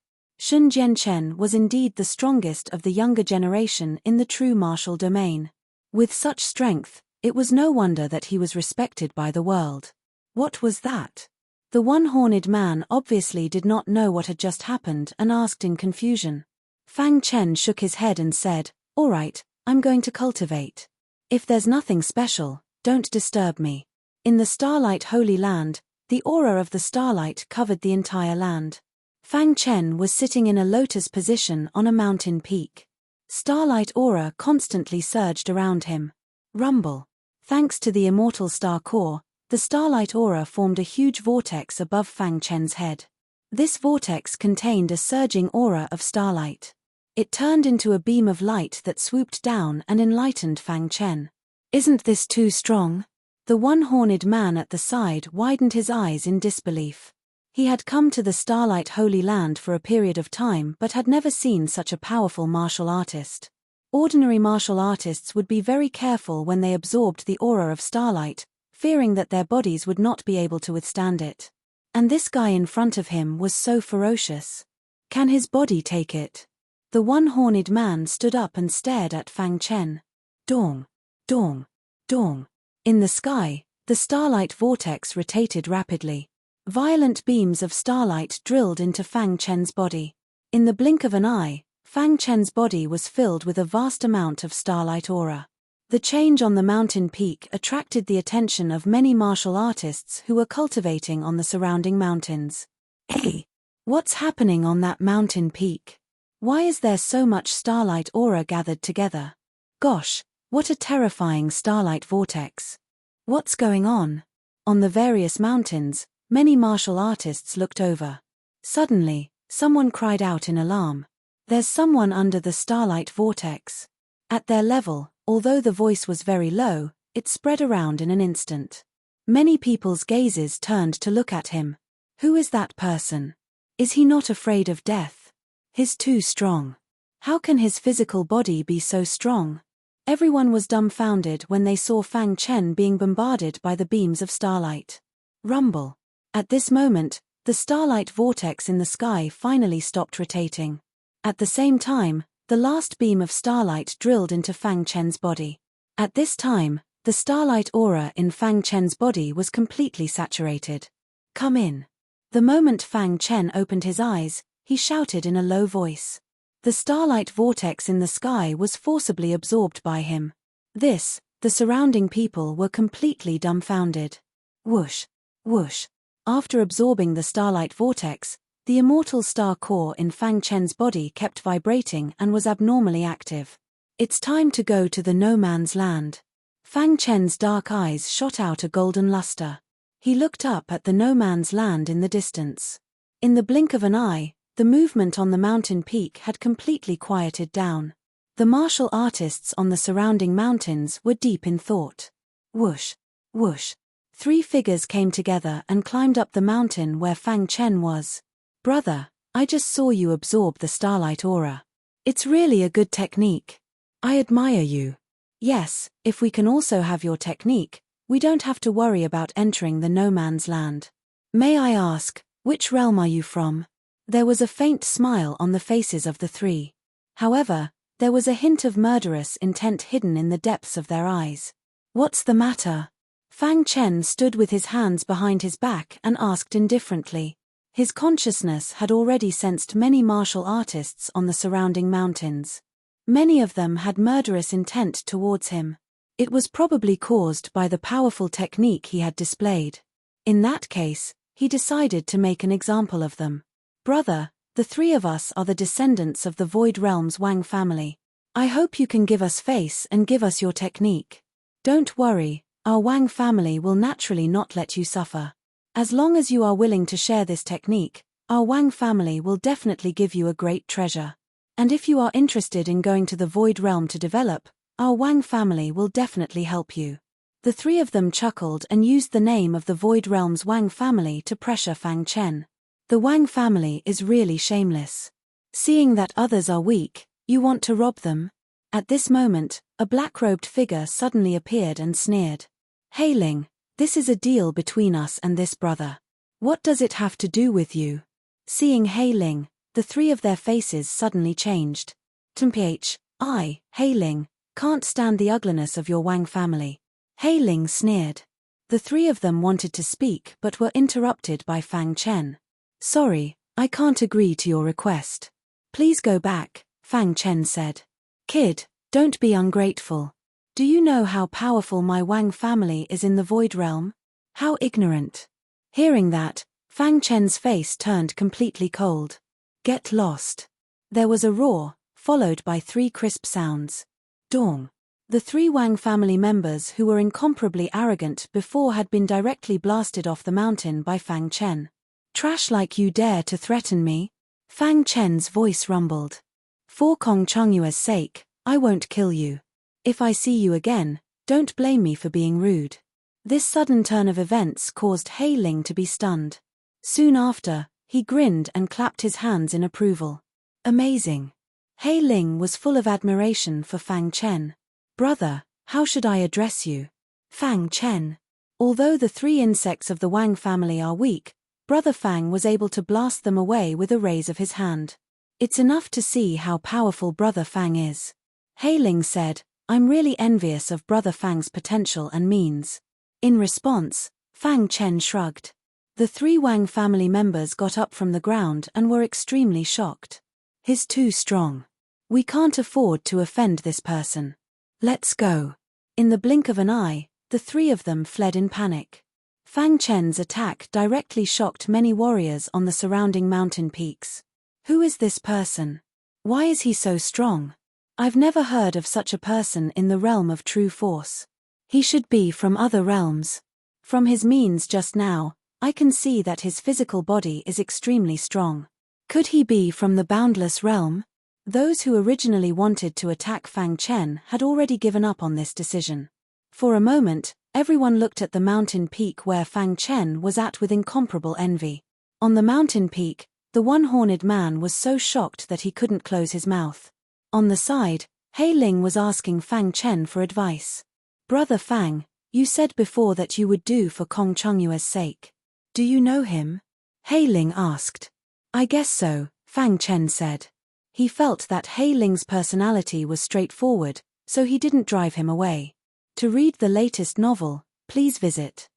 Shun Jianchen was indeed the strongest of the younger generation in the true martial domain. With such strength, it was no wonder that he was respected by the world. What was that? The one-horned man obviously did not know what had just happened and asked in confusion. Fang Chen shook his head and said, "All right, I'm going to cultivate. If there's nothing special, don't disturb me." In the Starlight Holy Land, the aura of the starlight covered the entire land. Fang Chen was sitting in a lotus position on a mountain peak. Starlight aura constantly surged around him. Rumble. Thanks to the immortal star core, the starlight aura formed a huge vortex above Fang Chen's head. This vortex contained a surging aura of starlight. It turned into a beam of light that swooped down and enlightened Fang Chen. Isn't this too strong? The one-horned man at the side widened his eyes in disbelief. He had come to the Starlight Holy Land for a period of time but had never seen such a powerful martial artist. Ordinary martial artists would be very careful when they absorbed the aura of starlight, fearing that their bodies would not be able to withstand it. And this guy in front of him was so ferocious. Can his body take it? The one-horned man stood up and stared at Fang Chen. Dong, dong, dong. In the sky, the starlight vortex rotated rapidly. Violent beams of starlight drilled into Fang Chen's body. In the blink of an eye, Fang Chen's body was filled with a vast amount of starlight aura. The change on the mountain peak attracted the attention of many martial artists who were cultivating on the surrounding mountains. Hey! What's happening on that mountain peak? Why is there so much starlight aura gathered together? Gosh, what a terrifying starlight vortex. What's going on? On the various mountains, many martial artists looked over. Suddenly, someone cried out in alarm. There's someone under the starlight vortex. At their level, although the voice was very low, it spread around in an instant. Many people's gazes turned to look at him. Who is that person? Is he not afraid of death? He's too strong. How can his physical body be so strong? Everyone was dumbfounded when they saw Fang Chen being bombarded by the beams of starlight. Rumble. At this moment, the starlight vortex in the sky finally stopped rotating. At the same time, the last beam of starlight drilled into Fang Chen's body. At this time, The starlight aura in Fang Chen's body was completely saturated. "Come in." The moment Fang Chen opened his eyes, he shouted in a low voice. The starlight vortex in the sky was forcibly absorbed by him. The surrounding people were completely dumbfounded. Whoosh, whoosh. After absorbing the starlight vortex, the immortal star core in Fang Chen's body kept vibrating and was abnormally active. "It's time to go to the no man's land." Fang Chen's dark eyes shot out a golden luster. He looked up at the no man's land in the distance. In the blink of an eye, the movement on the mountain peak had completely quieted down. The martial artists on the surrounding mountains were deep in thought. Whoosh, whoosh. 3 figures came together and climbed up the mountain where Fang Chen was. "Brother, I just saw you absorb the starlight aura. It's really a good technique. I admire you. Yes, if we can also have your technique, we don't have to worry about entering the no man's land. May I ask, which realm are you from?" There was a faint smile on the faces of the 3. However, there was a hint of murderous intent hidden in the depths of their eyes. "What's the matter?" Fang Chen stood with his hands behind his back and asked indifferently. His consciousness had already sensed many martial artists on the surrounding mountains. Many of them had murderous intent towards him. It was probably caused by the powerful technique he had displayed. In that case, he decided to make an example of them. "Brother, the 3 of us are the descendants of the Void Realm's Wang family. I hope you can give us face and give us your technique. Don't worry, our Wang family will naturally not let you suffer. As long as you are willing to share this technique, our Wang family will definitely give you a great treasure. And if you are interested in going to the Void Realm to develop, our Wang family will definitely help you." The 3 of them chuckled and used the name of the Void Realm's Wang family to pressure Fang Chen. "The Wang family is really shameless. Seeing that others are weak, you want to rob them?" At this moment, a black-robed figure suddenly appeared and sneered. "Hey Ling, this is a deal between us and this brother. What does it have to do with you?" Seeing Hey Ling, the 3 of their faces suddenly changed. Hey Ling, can't stand the ugliness of your Wang family." Hey Ling sneered. The 3 of them wanted to speak but were interrupted by Fang Chen. "Sorry, I can't agree to your request. Please go back," Fang Chen said. "Kid, don't be ungrateful. Do you know how powerful my Wang family is in the Void Realm? How ignorant." Hearing that, Fang Chen's face turned completely cold. "Get lost." There was a roar, followed by 3 crisp sounds. Dong. The 3 Wang family members who were incomparably arrogant before had been directly blasted off the mountain by Fang Chen. "Trash like you dare to threaten me?" Fang Chen's voice rumbled. "For Kong Chongyue's sake, I won't kill you. If I see you again, don't blame me for being rude." This sudden turn of events caused Hey Ling to be stunned. Soon after, he grinned and clapped his hands in approval. "Amazing." Hey Ling was full of admiration for Fang Chen. "Brother, how should I address you?" "Fang Chen." Although the 3 insects of the Wang family are weak, Brother Fang was able to blast them away with a raise of his hand. It's enough to see how powerful Brother Fang is. Hey Ling said, "I'm really envious of Brother Fang's potential and means." In response, Fang Chen shrugged. The 3 Wang family members got up from the ground and were extremely shocked. "He's too strong. We can't afford to offend this person. Let's go." In the blink of an eye, the 3 of them fled in panic. Fang Chen's attack directly shocked many warriors on the surrounding mountain peaks. Who is this person? Why is he so strong? I've never heard of such a person in the realm of true force. He should be from other realms. From his means just now, I can see that his physical body is extremely strong. Could he be from the boundless realm? Those who originally wanted to attack Fang Chen had already given up on this decision. For a moment, everyone looked at the mountain peak where Fang Chen was at with incomparable envy. On the mountain peak, the one-horned man was so shocked that he couldn't close his mouth. On the side, Hey Ling was asking Fang Chen for advice. "Brother Fang, you said before that you would do for Kong Chongyue's sake. Do you know him?" Hey Ling asked. "I guess so," Fang Chen said. He felt that Hey Ling's personality was straightforward, so he didn't drive him away. To read the latest novel, please visit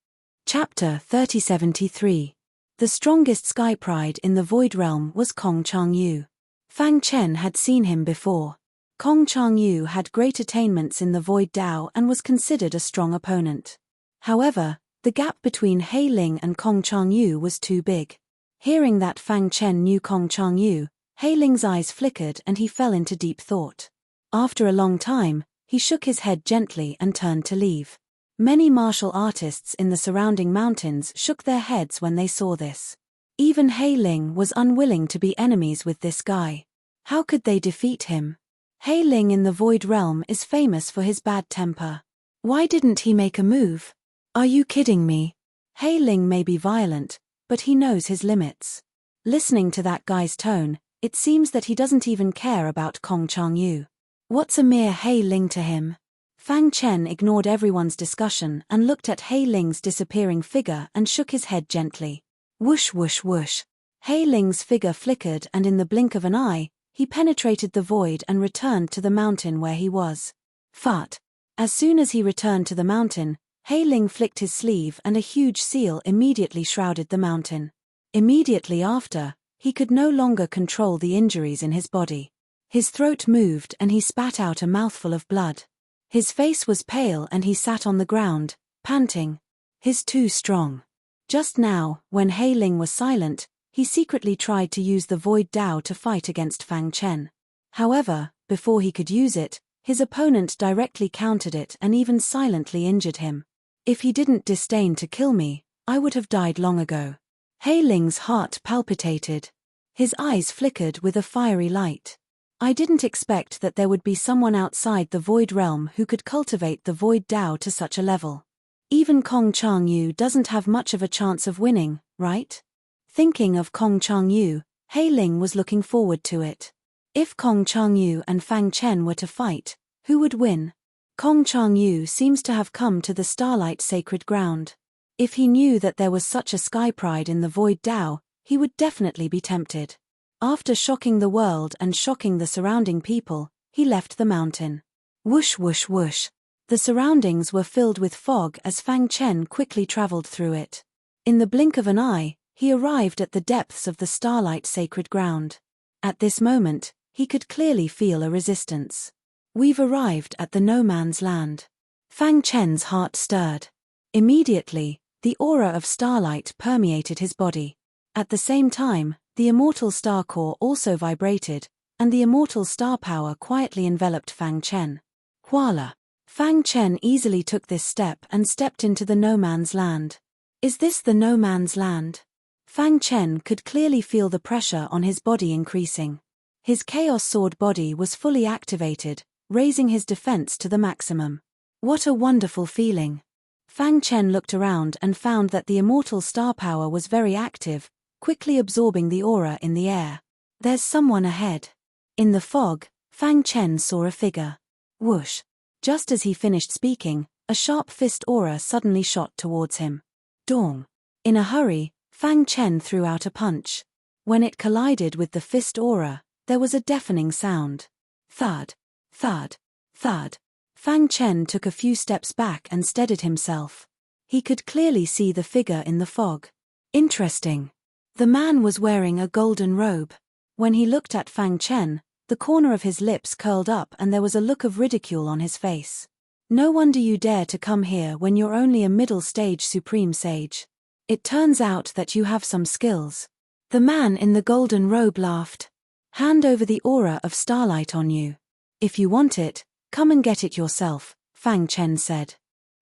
Chapter 3073. The strongest sky pride in the Void Realm was Kong Chang-yu. Fang Chen had seen him before. Kong Chang-yu had great attainments in the Void Dao and was considered a strong opponent. However, the gap between Hei Ling and Kong Chang-yu was too big. Hearing that Fang Chen knew Kong Chang-yu, Hei Ling's eyes flickered and he fell into deep thought. After a long time, he shook his head gently and turned to leave. Many martial artists in the surrounding mountains shook their heads when they saw this. Even Hei Ling was unwilling to be enemies with this guy. How could they defeat him? Hei Ling in the Void Realm is famous for his bad temper. Why didn't he make a move? Are you kidding me? Hei Ling may be violent, but he knows his limits. Listening to that guy's tone, it seems that he doesn't even care about Kong Chang-yu. What's a mere Hei Ling to him? Fang Chen ignored everyone's discussion and looked at Hei Ling's disappearing figure and shook his head gently. Whoosh whoosh whoosh. Hei Ling's figure flickered and in the blink of an eye, he penetrated the void and returned to the mountain where he was. Fart. As soon as he returned to the mountain, Hei Ling flicked his sleeve and a huge seal immediately shrouded the mountain. Immediately after, he could no longer control the injuries in his body. His throat moved and he spat out a mouthful of blood. His face was pale and he sat on the ground, panting. He's too strong. Just now, when Hei Ling was silent, he secretly tried to use the Void Dao to fight against Fang Chen. However, before he could use it, his opponent directly countered it and even silently injured him. If he didn't disdain to kill me, I would have died long ago. Hei Ling's heart palpitated. His eyes flickered with a fiery light. I didn't expect that there would be someone outside the Void Realm who could cultivate the Void Dao to such a level. Even Kong Chang-yu doesn't have much of a chance of winning, right? Thinking of Kong Chang-yu, Hei Ling was looking forward to it. If Kong Chang-yu and Fang Chen were to fight, who would win? Kong Chang-yu seems to have come to the Starlight Sacred Ground. If he knew that there was such a sky pride in the Void Dao, he would definitely be tempted. After shocking the world and shocking the surrounding people, he left the mountain. Whoosh whoosh whoosh. The surroundings were filled with fog as Fang Chen quickly traveled through it. In the blink of an eye, he arrived at the depths of the Starlight Sacred Ground. At this moment, he could clearly feel a resistance. We've arrived at the no man's land. Fang Chen's heart stirred. Immediately, the aura of starlight permeated his body. At the same time, the immortal star core also vibrated, and the immortal star power quietly enveloped Fang Chen. Voila! Fang Chen easily took this step and stepped into the no man's land. Is this the no man's land? Fang Chen could clearly feel the pressure on his body increasing. His Chaos Sword body was fully activated, raising his defense to the maximum. What a wonderful feeling! Fang Chen looked around and found that the immortal star power was very active, quickly absorbing the aura in the air. There's someone ahead. In the fog, Fang Chen saw a figure. Whoosh! Just as he finished speaking, a sharp fist aura suddenly shot towards him. Dong! In a hurry, Fang Chen threw out a punch. When it collided with the fist aura, there was a deafening sound. Thud! Thud! Thud! Fang Chen took a few steps back and steadied himself. He could clearly see the figure in the fog. Interesting. The man was wearing a golden robe. When he looked at Fang Chen, the corner of his lips curled up and there was a look of ridicule on his face. No wonder you dare to come here when you're only a middle-stage supreme sage. It turns out that you have some skills. The man in the golden robe laughed. Hand over the aura of starlight on you. If you want it, come and get it yourself, Fang Chen said.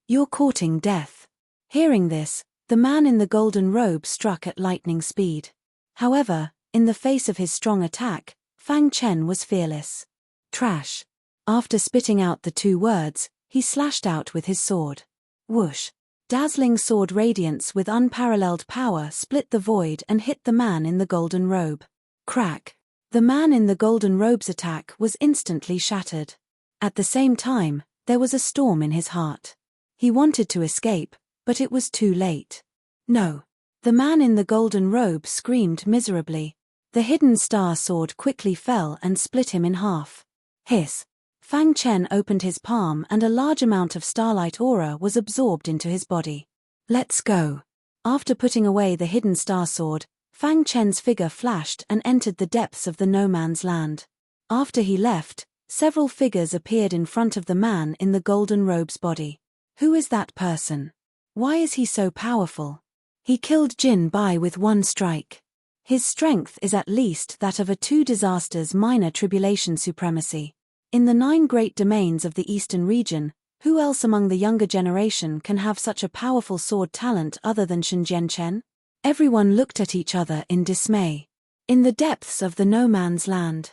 You're courting death. Hearing this, the man in the golden robe struck at lightning speed. However, in the face of his strong attack, Fang Chen was fearless. Trash. After spitting out the two words, he slashed out with his sword. Whoosh. Dazzling sword radiance with unparalleled power split the void and hit the man in the golden robe. Crack. The man in the golden robe's attack was instantly shattered. At the same time, there was a storm in his heart. He wanted to escape, but it was too late. No. The man in the golden robe screamed miserably. The hidden star sword quickly fell and split him in half. Hiss. Fang Chen opened his palm and a large amount of starlight aura was absorbed into his body. Let's go. After putting away the hidden star sword, Fang Chen's figure flashed and entered the depths of the no man's land. After he left, several figures appeared in front of the man in the golden robe's body. Who is that person? Why is he so powerful? He killed Jin Bai with one strike. His strength is at least that of a two disasters minor tribulation supremacy. In the 9 great domains of the eastern region, who else among the younger generation can have such a powerful sword talent other than Shen Jianchen? Everyone looked at each other in dismay. In the depths of the no man's land.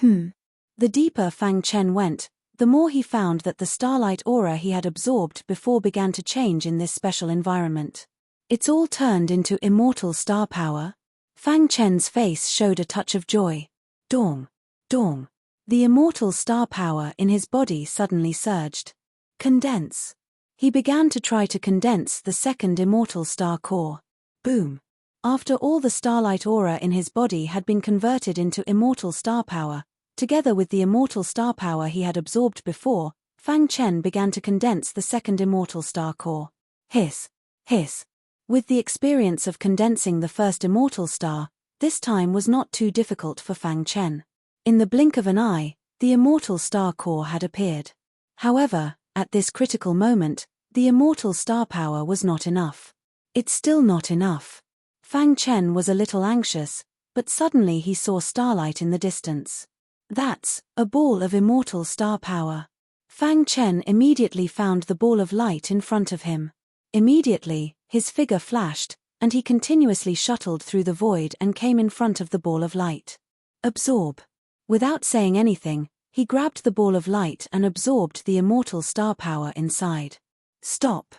The deeper Fang Chen went, the more he found that the starlight aura he had absorbed before began to change in this special environment. It's all turned into immortal star power. Fang Chen's face showed a touch of joy. Dong. Dong. The immortal star power in his body suddenly surged. Condense. He began to try to condense the second immortal star core. Boom. After all the starlight aura in his body had been converted into immortal star power, together with the immortal star power he had absorbed before, Fang Chen began to condense the second immortal star core. Hiss. Hiss. With the experience of condensing the first immortal star, this time was not too difficult for Fang Chen. In the blink of an eye, the immortal star core had appeared. However, at this critical moment, the immortal star power was not enough. It's still not enough. Fang Chen was a little anxious, but suddenly he saw starlight in the distance. That's a ball of immortal star power. Fang Chen immediately found the ball of light in front of him. Immediately, his figure flashed, and he continuously shuttled through the void and came in front of the ball of light. Absorb. Without saying anything, he grabbed the ball of light and absorbed the immortal star power inside. Stop.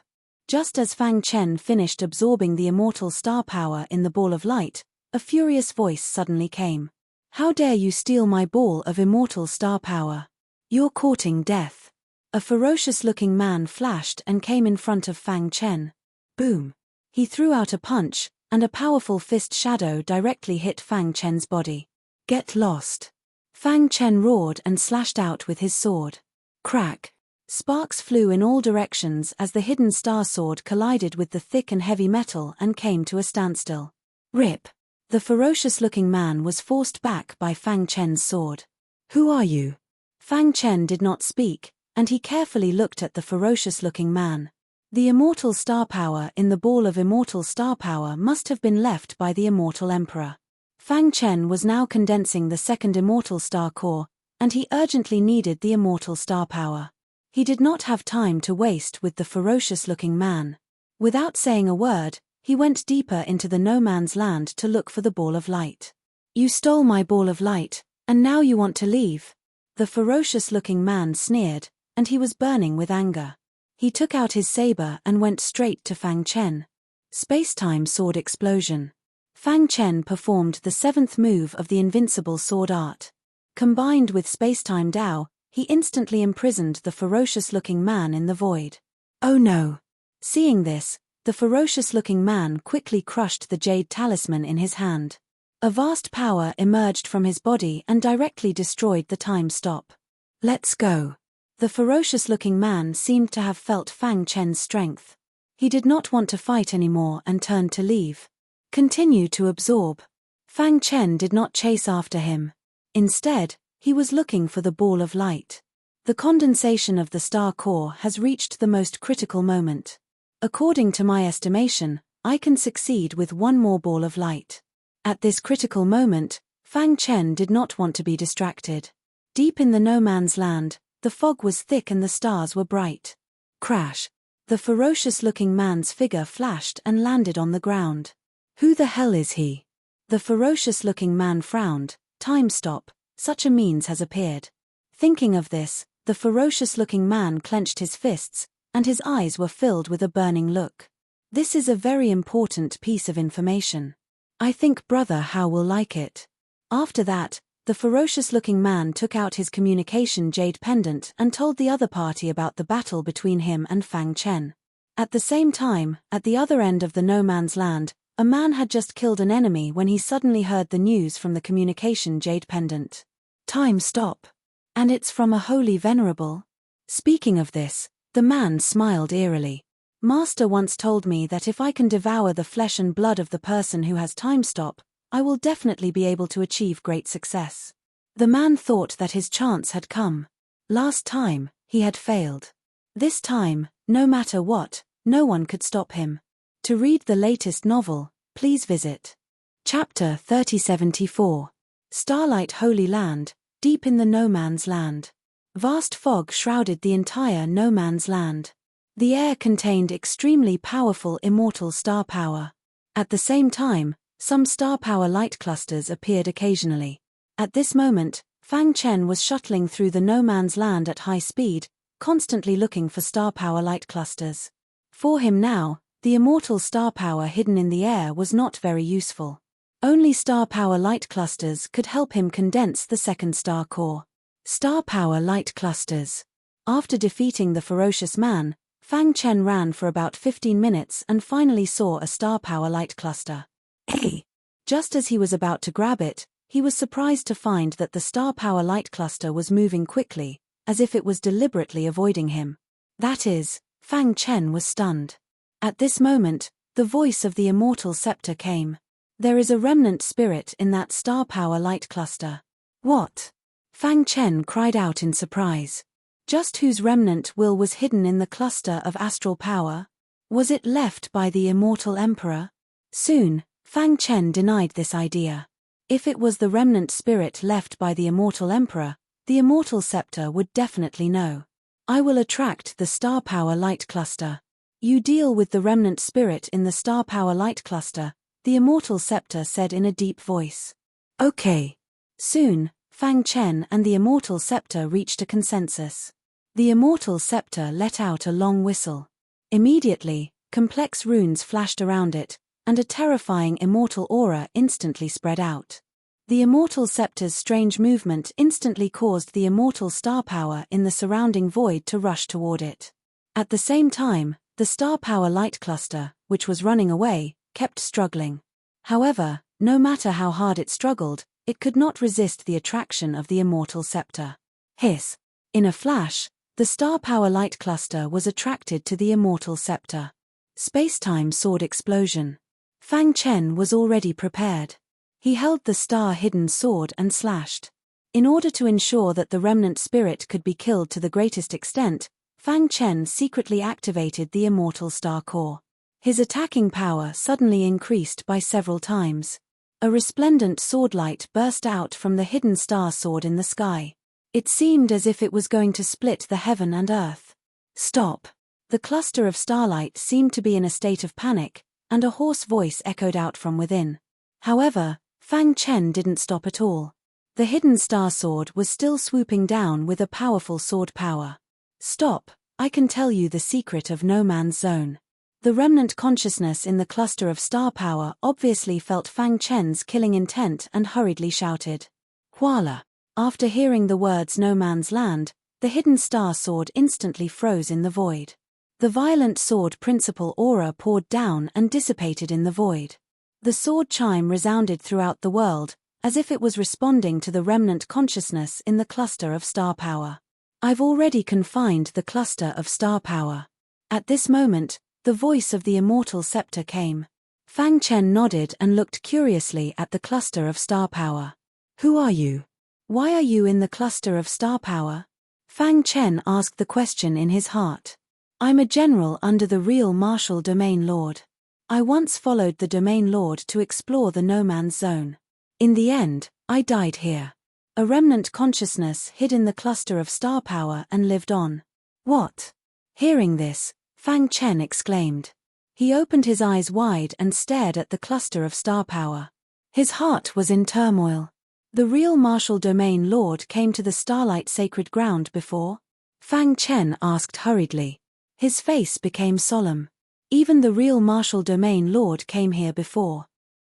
Just as Fang Chen finished absorbing the immortal star power in the ball of light, a furious voice suddenly came. How dare you steal my ball of immortal star power? You're courting death. A ferocious-looking man flashed and came in front of Fang Chen. Boom. He threw out a punch, and a powerful fist shadow directly hit Fang Chen's body. Get lost. Fang Chen roared and slashed out with his sword. Crack. Sparks flew in all directions as the hidden star sword collided with the thick and heavy metal and came to a standstill. Rip. The ferocious-looking man was forced back by Fang Chen's sword. Who are you? Fang Chen did not speak, and he carefully looked at the ferocious-looking man. The immortal star power in the ball of immortal star power must have been left by the immortal emperor. Fang Chen was now condensing the second immortal star core, and he urgently needed the immortal star power. He did not have time to waste with the ferocious-looking man. Without saying a word, he went deeper into the no man's land to look for the ball of light. You stole my ball of light, and now you want to leave? The ferocious-looking man sneered, and he was burning with anger. He took out his saber and went straight to Fang Chen. Space-time sword explosion. Fang Chen performed the 7th move of the invincible sword art. Combined with space-time Dao, he instantly imprisoned the ferocious-looking man in the void. Oh no! Seeing this, the ferocious-looking man quickly crushed the jade talisman in his hand. A vast power emerged from his body and directly destroyed the time stop. Let's go. The ferocious-looking man seemed to have felt Fang Chen's strength. He did not want to fight anymore and turned to leave. Continue to absorb. Fang Chen did not chase after him. Instead, he was looking for the ball of light. The condensation of the star core has reached the most critical moment. According to my estimation, I can succeed with one more ball of light. At this critical moment, Fang Chen did not want to be distracted. Deep in the no man's land, the fog was thick and the stars were bright. Crash! The ferocious-looking man's figure flashed and landed on the ground. Who the hell is he? The ferocious-looking man frowned. Time stop, such a means has appeared. Thinking of this, the ferocious-looking man clenched his fists, and his eyes were filled with a burning look. This is a very important piece of information. I think Brother Hao will like it. After that, the ferocious-looking man took out his communication jade pendant and told the other party about the battle between him and Fang Chen. At the same time, at the other end of the no man's land, a man had just killed an enemy when he suddenly heard the news from the communication jade pendant. Time stop. And it's from a holy Venerable? Speaking of this, the man smiled eerily. Master once told me that if I can devour the flesh and blood of the person who has time stop, I will definitely be able to achieve great success. The man thought that his chance had come. Last time, he had failed. This time, no matter what, no one could stop him. To read the latest novel, please visit Chapter 3074. Starlight Holy Land, deep in the no man's land. Vast fog shrouded the entire no man's land. The air contained extremely powerful immortal star power. At the same time, some star power light clusters appeared occasionally. At this moment, Fang Chen was shuttling through the no man's land at high speed, constantly looking for star power light clusters. For him now, the immortal star power hidden in the air was not very useful. Only star power light clusters could help him condense the second star core. Star power light clusters. After defeating the ferocious man, Fang Chen ran for about 15 minutes and finally saw a star power light cluster. Hey! Just as he was about to grab it, he was surprised to find that the star power light cluster was moving quickly, as if it was deliberately avoiding him. That is, Fang Chen was stunned. At this moment, the voice of the immortal scepter came. There is a remnant spirit in that star power light cluster. What? Fang Chen cried out in surprise. Just whose remnant will was hidden in the cluster of astral power? Was it left by the immortal emperor? Soon, Fang Chen denied this idea. If it was the remnant spirit left by the immortal emperor, the immortal scepter would definitely know. I will attract the star power light cluster. You deal with the remnant spirit in the star power light cluster, the immortal scepter said in a deep voice. Okay. Soon, Fang Chen and the immortal scepter reached a consensus. The immortal scepter let out a long whistle. Immediately, complex runes flashed around it, and a terrifying immortal aura instantly spread out. The immortal scepter's strange movement instantly caused the immortal star power in the surrounding void to rush toward it. At the same time, the star power light cluster, which was running away, kept struggling. However, no matter how hard it struggled, it could not resist the attraction of the immortal scepter. Hiss! In a flash, the star power light cluster was attracted to the immortal scepter. Space-time sword explosion. Fang Chen was already prepared. He held the star-hidden sword and slashed. In order to ensure that the remnant spirit could be killed to the greatest extent, Fang Chen secretly activated the immortal star core. His attacking power suddenly increased by several times. A resplendent sword light burst out from the hidden star sword in the sky. It seemed as if it was going to split the heaven and earth. Stop! The cluster of starlight seemed to be in a state of panic, and a hoarse voice echoed out from within. However, Fang Chen didn't stop at all. The hidden star sword was still swooping down with a powerful sword power. Stop! I can tell you the secret of no man's zone. The remnant consciousness in the cluster of star power obviously felt Fang Chen's killing intent and hurriedly shouted. Huala! After hearing the words no man's land, the hidden star sword instantly froze in the void. The violent sword principle aura poured down and dissipated in the void. The sword chime resounded throughout the world, as if it was responding to the remnant consciousness in the cluster of star power. I've already confined the cluster of star power. At this moment, the voice of the immortal scepter came. Fang Chen nodded and looked curiously at the cluster of star power. Who are you? Why are you in the cluster of star power? Fang Chen asked the question in his heart. I'm a general under the real martial domain lord. I once followed the domain lord to explore the no man's zone. In the end, I died here. A remnant consciousness hid in the cluster of star power and lived on. What? Hearing this, Fang Chen exclaimed. He opened his eyes wide and stared at the cluster of star power. His heart was in turmoil. The real martial domain lord came to the starlight sacred ground before? Fang Chen asked hurriedly. His face became solemn. Even the real martial domain lord came here before.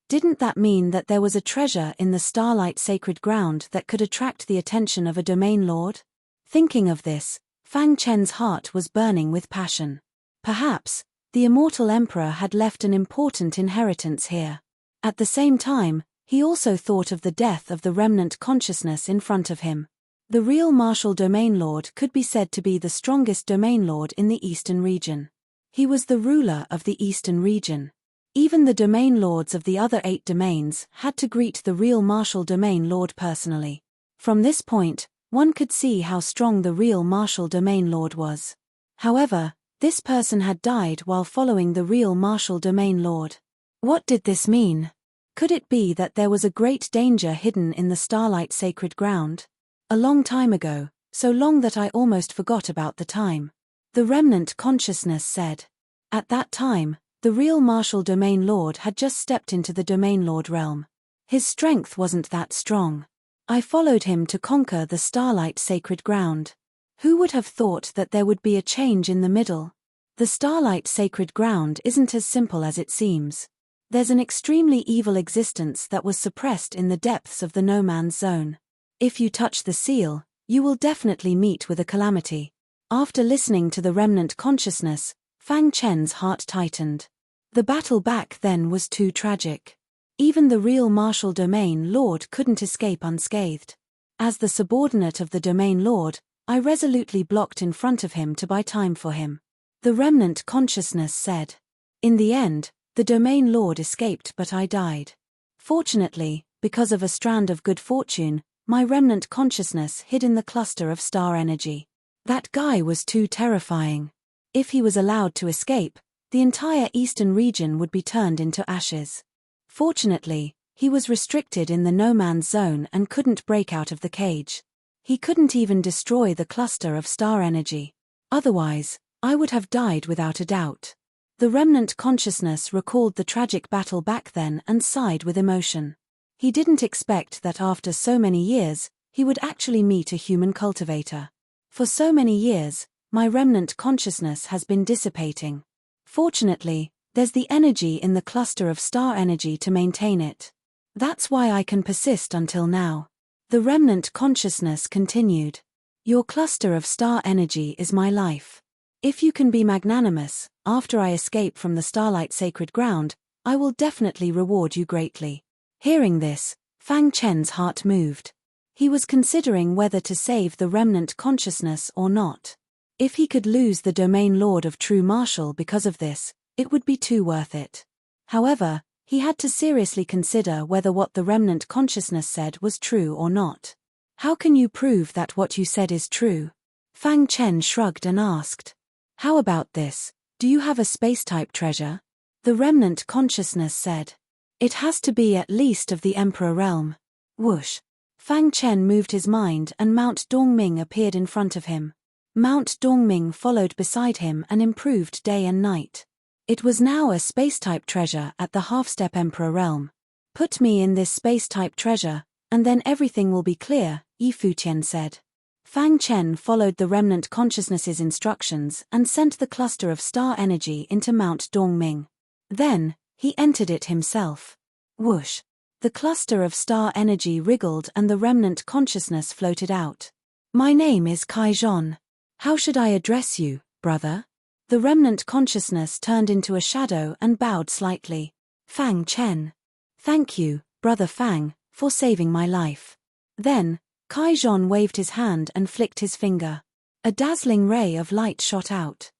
Didn't that mean that there was a treasure in the starlight sacred ground that could attract the attention of a domain lord? Thinking of this, Fang Chen's heart was burning with passion. Perhaps, the immortal emperor had left an important inheritance here. At the same time, he also thought of the death of the remnant consciousness in front of him. The real martial domain lord could be said to be the strongest domain lord in the Eastern region. He was the ruler of the Eastern region. Even the domain lords of the other 8 domains had to greet the real martial domain lord personally. From this point, one could see how strong the real martial domain lord was. However, this person had died while following the real martial domain lord. What did this mean? Could it be that there was a great danger hidden in the starlight sacred ground? A long time ago, so long that I almost forgot about the time. The remnant consciousness said. At that time, the real martial domain lord had just stepped into the domain lord realm. His strength wasn't that strong. I followed him to conquer the starlight sacred ground. Who would have thought that there would be a change in the middle? The starlight sacred ground isn't as simple as it seems. There's an extremely evil existence that was suppressed in the depths of the no man's zone. If you touch the seal, you will definitely meet with a calamity. After listening to the remnant consciousness, Fang Chen's heart tightened. The battle back then was too tragic. Even the real martial domain lord couldn't escape unscathed. As the subordinate of the domain lord, I resolutely blocked in front of him to buy time for him. The remnant consciousness said. In the end, the domain lord escaped, but I died. Fortunately, because of a strand of good fortune, my remnant consciousness hid in the cluster of star energy. That guy was too terrifying. If he was allowed to escape, the entire eastern region would be turned into ashes. Fortunately, he was restricted in the no man's zone and couldn't break out of the cage. He couldn't even destroy the cluster of star energy. Otherwise, I would have died without a doubt. The remnant consciousness recalled the tragic battle back then and sighed with emotion. He didn't expect that after so many years, he would actually meet a human cultivator. For so many years, my remnant consciousness has been dissipating. Fortunately, there's the energy in the cluster of star energy to maintain it. That's why I can persist until now. The remnant consciousness continued. Your cluster of star energy is my life. If you can be magnanimous, after I escape from the starlight sacred ground, I will definitely reward you greatly. Hearing this, Fang Chen's heart moved. He was considering whether to save the remnant consciousness or not. If he could lose the domain lord of true martial because of this, it would be too worth it. However, he had to seriously consider whether what the remnant consciousness said was true or not. How can you prove that what you said is true? Fang Chen shrugged and asked. How about this? Do you have a space-type treasure? The remnant consciousness said. It has to be at least of the Emperor realm. Whoosh. Fang Chen moved his mind and Mount Dongming appeared in front of him. Mount Dongming followed beside him and improved day and night. It was now a space-type treasure at the half-step Emperor realm. Put me in this space-type treasure, and then everything will be clear, Yi Futian said. Fang Chen followed the remnant consciousness's instructions and sent the cluster of star energy into Mount Dongming. Then, he entered it himself. Whoosh. The cluster of star energy wriggled and the remnant consciousness floated out. My name is Kai Zhon. How should I address you, brother? The remnant consciousness turned into a shadow and bowed slightly. Fang Chen. Thank you, brother Fang, for saving my life. Then, Kai Zhon waved his hand and flicked his finger. A dazzling ray of light shot out.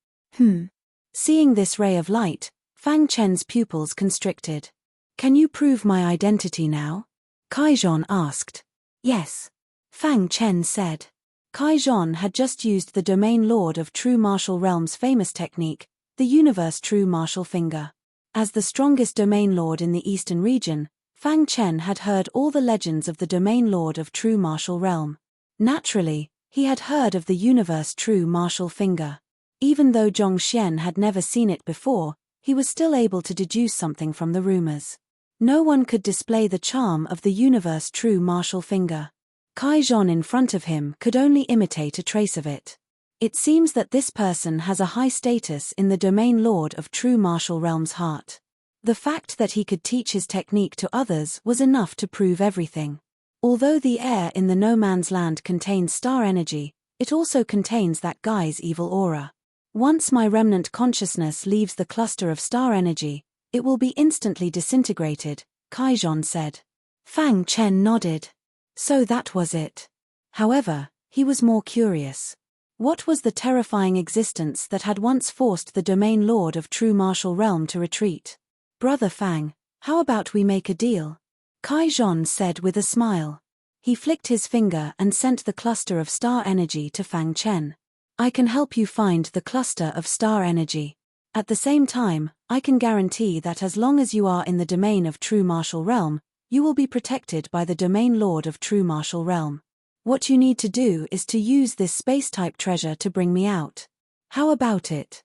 Seeing this ray of light, Fang Chen's pupils constricted. Can you prove my identity now? Kai Zhon asked. Yes. Fang Chen said. Kai Zhon had just used the domain lord of true martial realm's famous technique, the universe true martial finger. As the strongest domain lord in the eastern region, Fang Chen had heard all the legends of the domain lord of true martial realm. Naturally, he had heard of the universe true martial finger. Even though Zhong Xian had never seen it before, he was still able to deduce something from the rumors. No one could display the charm of the universe true martial finger. Kai Zhon in front of him could only imitate a trace of it. It seems that this person has a high status in the domain lord of true martial realm's heart. The fact that he could teach his technique to others was enough to prove everything. Although the air in the no man's land contains star energy, it also contains that guy's evil aura. Once my remnant consciousness leaves the cluster of star energy, it will be instantly disintegrated, Kai Zhon said. Fang Chen nodded. So that was it. However, He was more curious. What was the terrifying existence that had once forced the domain lord of true martial realm to retreat? Brother Fang, how about we make a deal? Kai Zhon said with a smile. He flicked his finger and sent the cluster of star energy to Fang Chen. I can help you find the cluster of star energy. At the same time, I can guarantee that as long as you are in the domain of true martial realm, you will be protected by the domain lord of true martial realm. What you need to do is to use this space-type treasure to bring me out. How about it?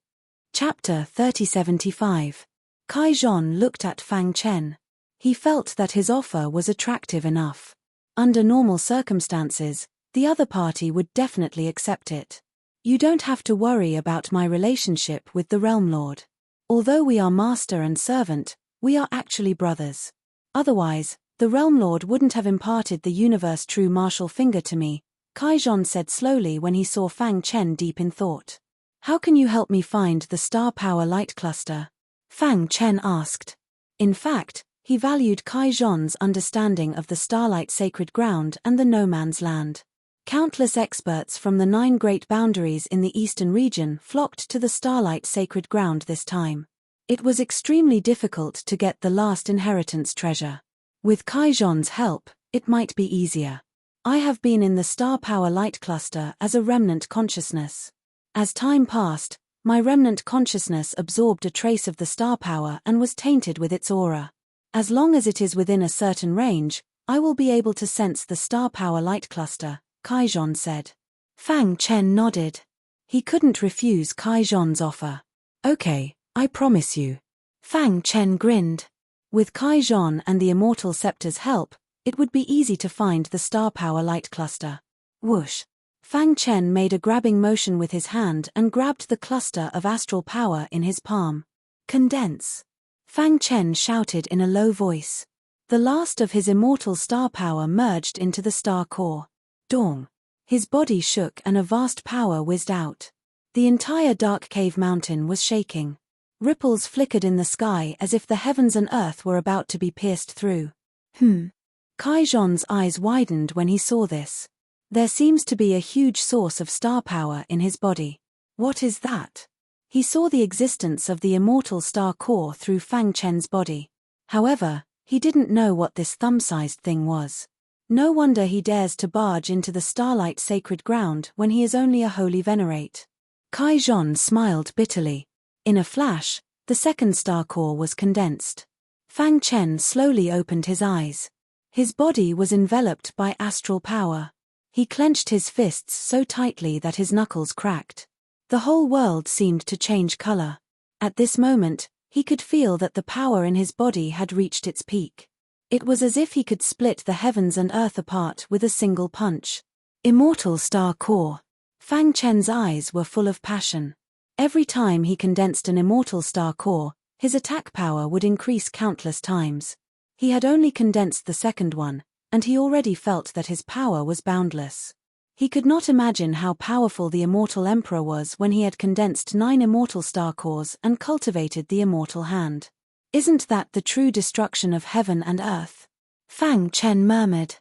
Chapter 3075. Kai Zhon looked at Fang Chen. He felt that his offer was attractive enough. Under normal circumstances, the other party would definitely accept it. You don't have to worry about my relationship with the Realm Lord. Although we are master and servant, we are actually brothers. Otherwise, the Realm Lord wouldn't have imparted the universe true martial finger to me, Kai Zhon said slowly when he saw Fang Chen deep in thought. How can you help me find the star power light cluster? Fang Chen asked. In fact, he valued Kai Zhon's understanding of the starlight sacred ground and the no man's land. Countless experts from the 9 great boundaries in the eastern region flocked to the starlight sacred ground this time. It was extremely difficult to get the last inheritance treasure. With Kai Zhon's help, it might be easier. I have been in the star power light cluster as a remnant consciousness. As time passed, my remnant consciousness absorbed a trace of the star power and was tainted with its aura. As long as it is within a certain range, I will be able to sense the star power light cluster, Kai Zhon said. Fang Chen nodded. He couldn't refuse Kai Zhon's offer. Okay, I promise you. Fang Chen grinned. With Kai Zhon and the Immortal Scepter's help, it would be easy to find the star power light cluster. Whoosh! Fang Chen made a grabbing motion with his hand and grabbed the cluster of astral power in his palm. Condense! Fang Chen shouted in a low voice. The last of his immortal star power merged into the star core. Dong! His body shook and a vast power whizzed out. The entire dark cave mountain was shaking. Ripples flickered in the sky as if the heavens and earth were about to be pierced through. Kai Zhon's eyes widened when he saw this. There seems to be a huge source of star power in his body. What is that? He saw the existence of the immortal star core through Fang Chen's body. However, he didn't know what this thumb-sized thing was. No wonder he dares to barge into the starlight sacred ground when he is only a holy venerate. Kai Zhon smiled bitterly. In a flash, the second star core was condensed. Fang Chen slowly opened his eyes. His body was enveloped by astral power. He clenched his fists so tightly that his knuckles cracked. The whole world seemed to change color. At this moment, he could feel that the power in his body had reached its peak. It was as if he could split the heavens and earth apart with a single punch. Immortal star core. Fang Chen's eyes were full of passion. Every time he condensed an immortal star core, his attack power would increase countless times. He had only condensed the second one, and he already felt that his power was boundless. He could not imagine how powerful the Immortal Emperor was when he had condensed 9 immortal star cores and cultivated the immortal hand. Isn't that the true destruction of heaven and earth? Fang Chen murmured.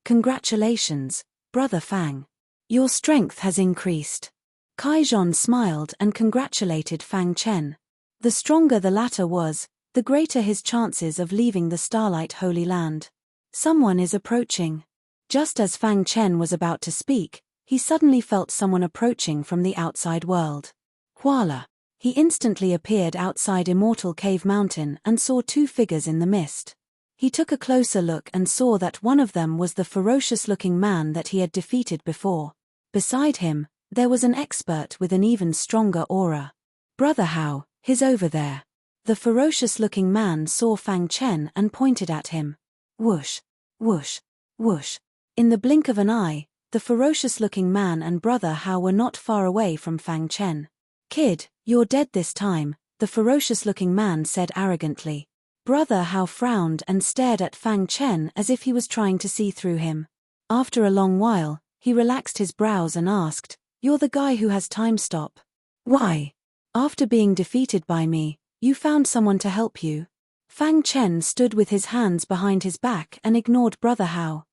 Congratulations, Brother Fang. Your strength has increased. Kai Zhon smiled and congratulated Fang Chen. The stronger the latter was, the greater his chances of leaving the Starlight Holy Land. Someone is approaching. Just as Fang Chen was about to speak, he suddenly felt someone approaching from the outside world. Huala. He instantly appeared outside Immortal Cave Mountain and saw 2 figures in the mist. He took a closer look and saw that one of them was the ferocious-looking man that he had defeated before. Beside him, there was an expert with an even stronger aura. Brother Hao, he's over there. The ferocious-looking man saw Fang Chen and pointed at him. Whoosh, whoosh, whoosh. In the blink of an eye, the ferocious-looking man and Brother Hao were not far away from Fang Chen. Kid, you're dead this time, the ferocious-looking man said arrogantly. Brother Hao frowned and stared at Fang Chen as if he was trying to see through him. After a long while, he relaxed his brows and asked, "You're the guy who has time stop. Why? After being defeated by me, you found someone to help you?" Fang Chen stood with his hands behind his back and ignored Brother Hao.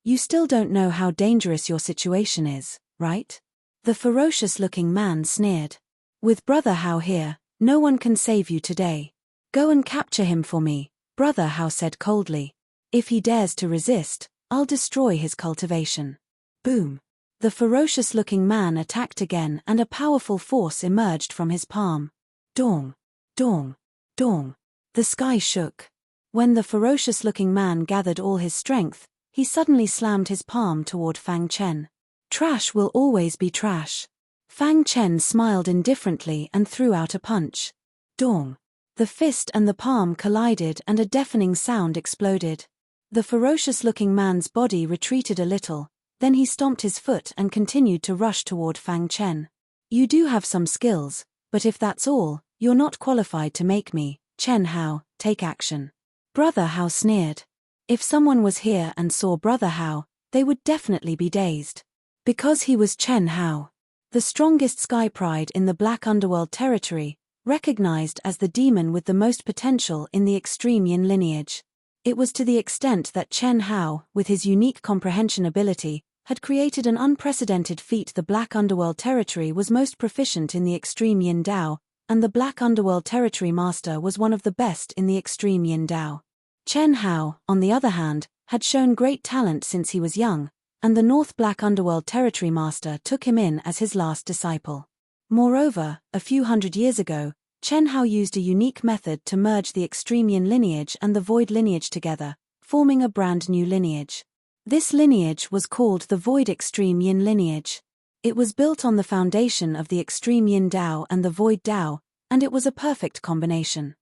You still don't know how dangerous your situation is, right? The ferocious-looking man sneered. With Brother Hao here, no one can save you today. Go and capture him for me, Brother Hao said coldly. If he dares to resist, I'll destroy his cultivation. Boom. The ferocious-looking man attacked again and a powerful force emerged from his palm. Dong. Dong. Dong. The sky shook. When the ferocious-looking man gathered all his strength, he suddenly slammed his palm toward Fang Chen. Trash will always be trash. Fang Chen smiled indifferently and threw out a punch. Dong. The fist and the palm collided and a deafening sound exploded. The ferocious-looking man's body retreated a little, then he stomped his foot and continued to rush toward Fang Chen. You do have some skills, but if that's all, you're not qualified to make me, Chen Hao, take action. Brother Hao sneered. If someone was here and saw Brother Hao, they would definitely be dazed. Because he was Chen Hao, the strongest sky pride in the Black Underworld territory, recognized as the demon with the most potential in the extreme Yin lineage. It was to the extent that Chen Hao, with his unique comprehension ability, had created an unprecedented feat. The Black Underworld territory was most proficient in the extreme Yin Dao, and the Black Underworld territory master was one of the best in the extreme Yin Dao. Chen Hao, on the other hand, had shown great talent since he was young, and the North Black Underworld territory master took him in as his last disciple. Moreover, a few hundred years ago, Chen Hao used a unique method to merge the extreme Yin lineage and the Void lineage together, forming a brand new lineage. This lineage was called the Void Extreme Yin lineage. It was built on the foundation of the extreme Yin Dao and the Void Dao, and it was a perfect combination.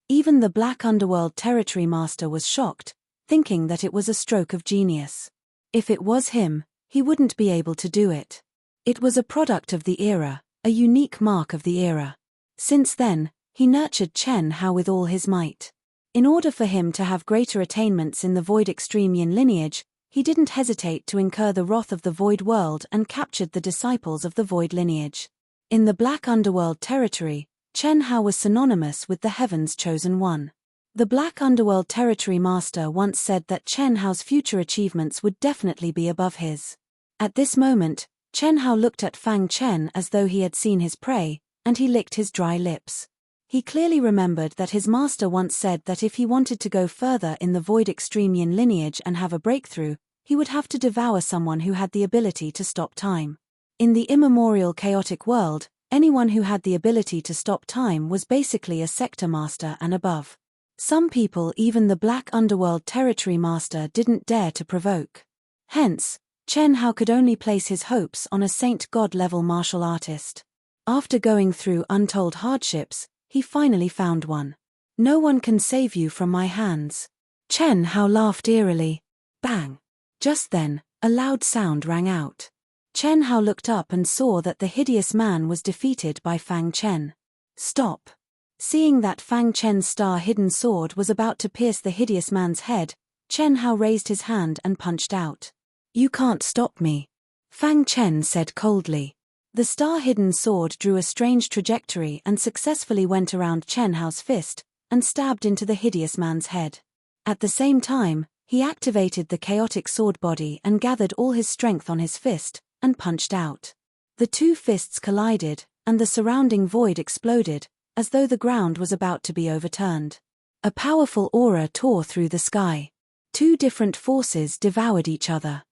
Even the Black Underworld territory master was shocked, thinking that it was a stroke of genius. If it was him, he wouldn't be able to do it. It was a product of the era, a unique mark of the era. Since then, he nurtured Chen Hao with all his might. In order for him to have greater attainments in the Void Extreme Yin lineage, he didn't hesitate to incur the wrath of the Void world and captured the disciples of the Void lineage. In the Black Underworld territory, Chen Hao was synonymous with the Heaven's Chosen One. The Black Underworld territory master once said that Chen Hao's future achievements would definitely be above his. At this moment, Chen Hao looked at Fang Chen as though he had seen his prey, and he licked his dry lips. He clearly remembered that his master once said that if he wanted to go further in the Void Extreme Yin lineage and have a breakthrough, he would have to devour someone who had the ability to stop time. In the immemorial chaotic world, anyone who had the ability to stop time was basically a sector master and above. Some people, even the Black Underworld territory master, didn't dare to provoke. Hence, Chen Hao could only place his hopes on a saint-god-level martial artist. After going through untold hardships, he finally found one. No one can save you from my hands. Chen Hao laughed eerily. Bang! Just then, a loud sound rang out. Chen Hao looked up and saw that the hideous man was defeated by Fang Chen. Stop! Seeing that Fang Chen's star-hidden sword was about to pierce the hideous man's head, Chen Hao raised his hand and punched out. You can't stop me, Fang Chen said coldly. The star-hidden sword drew a strange trajectory and successfully went around Chen Hao's fist and stabbed into the hideous man's head. At the same time, he activated the chaotic sword body and gathered all his strength on his fist and punched out. The two fists collided, and the surrounding void exploded, as though the ground was about to be overturned. A powerful aura tore through the sky. Two different forces devoured each other.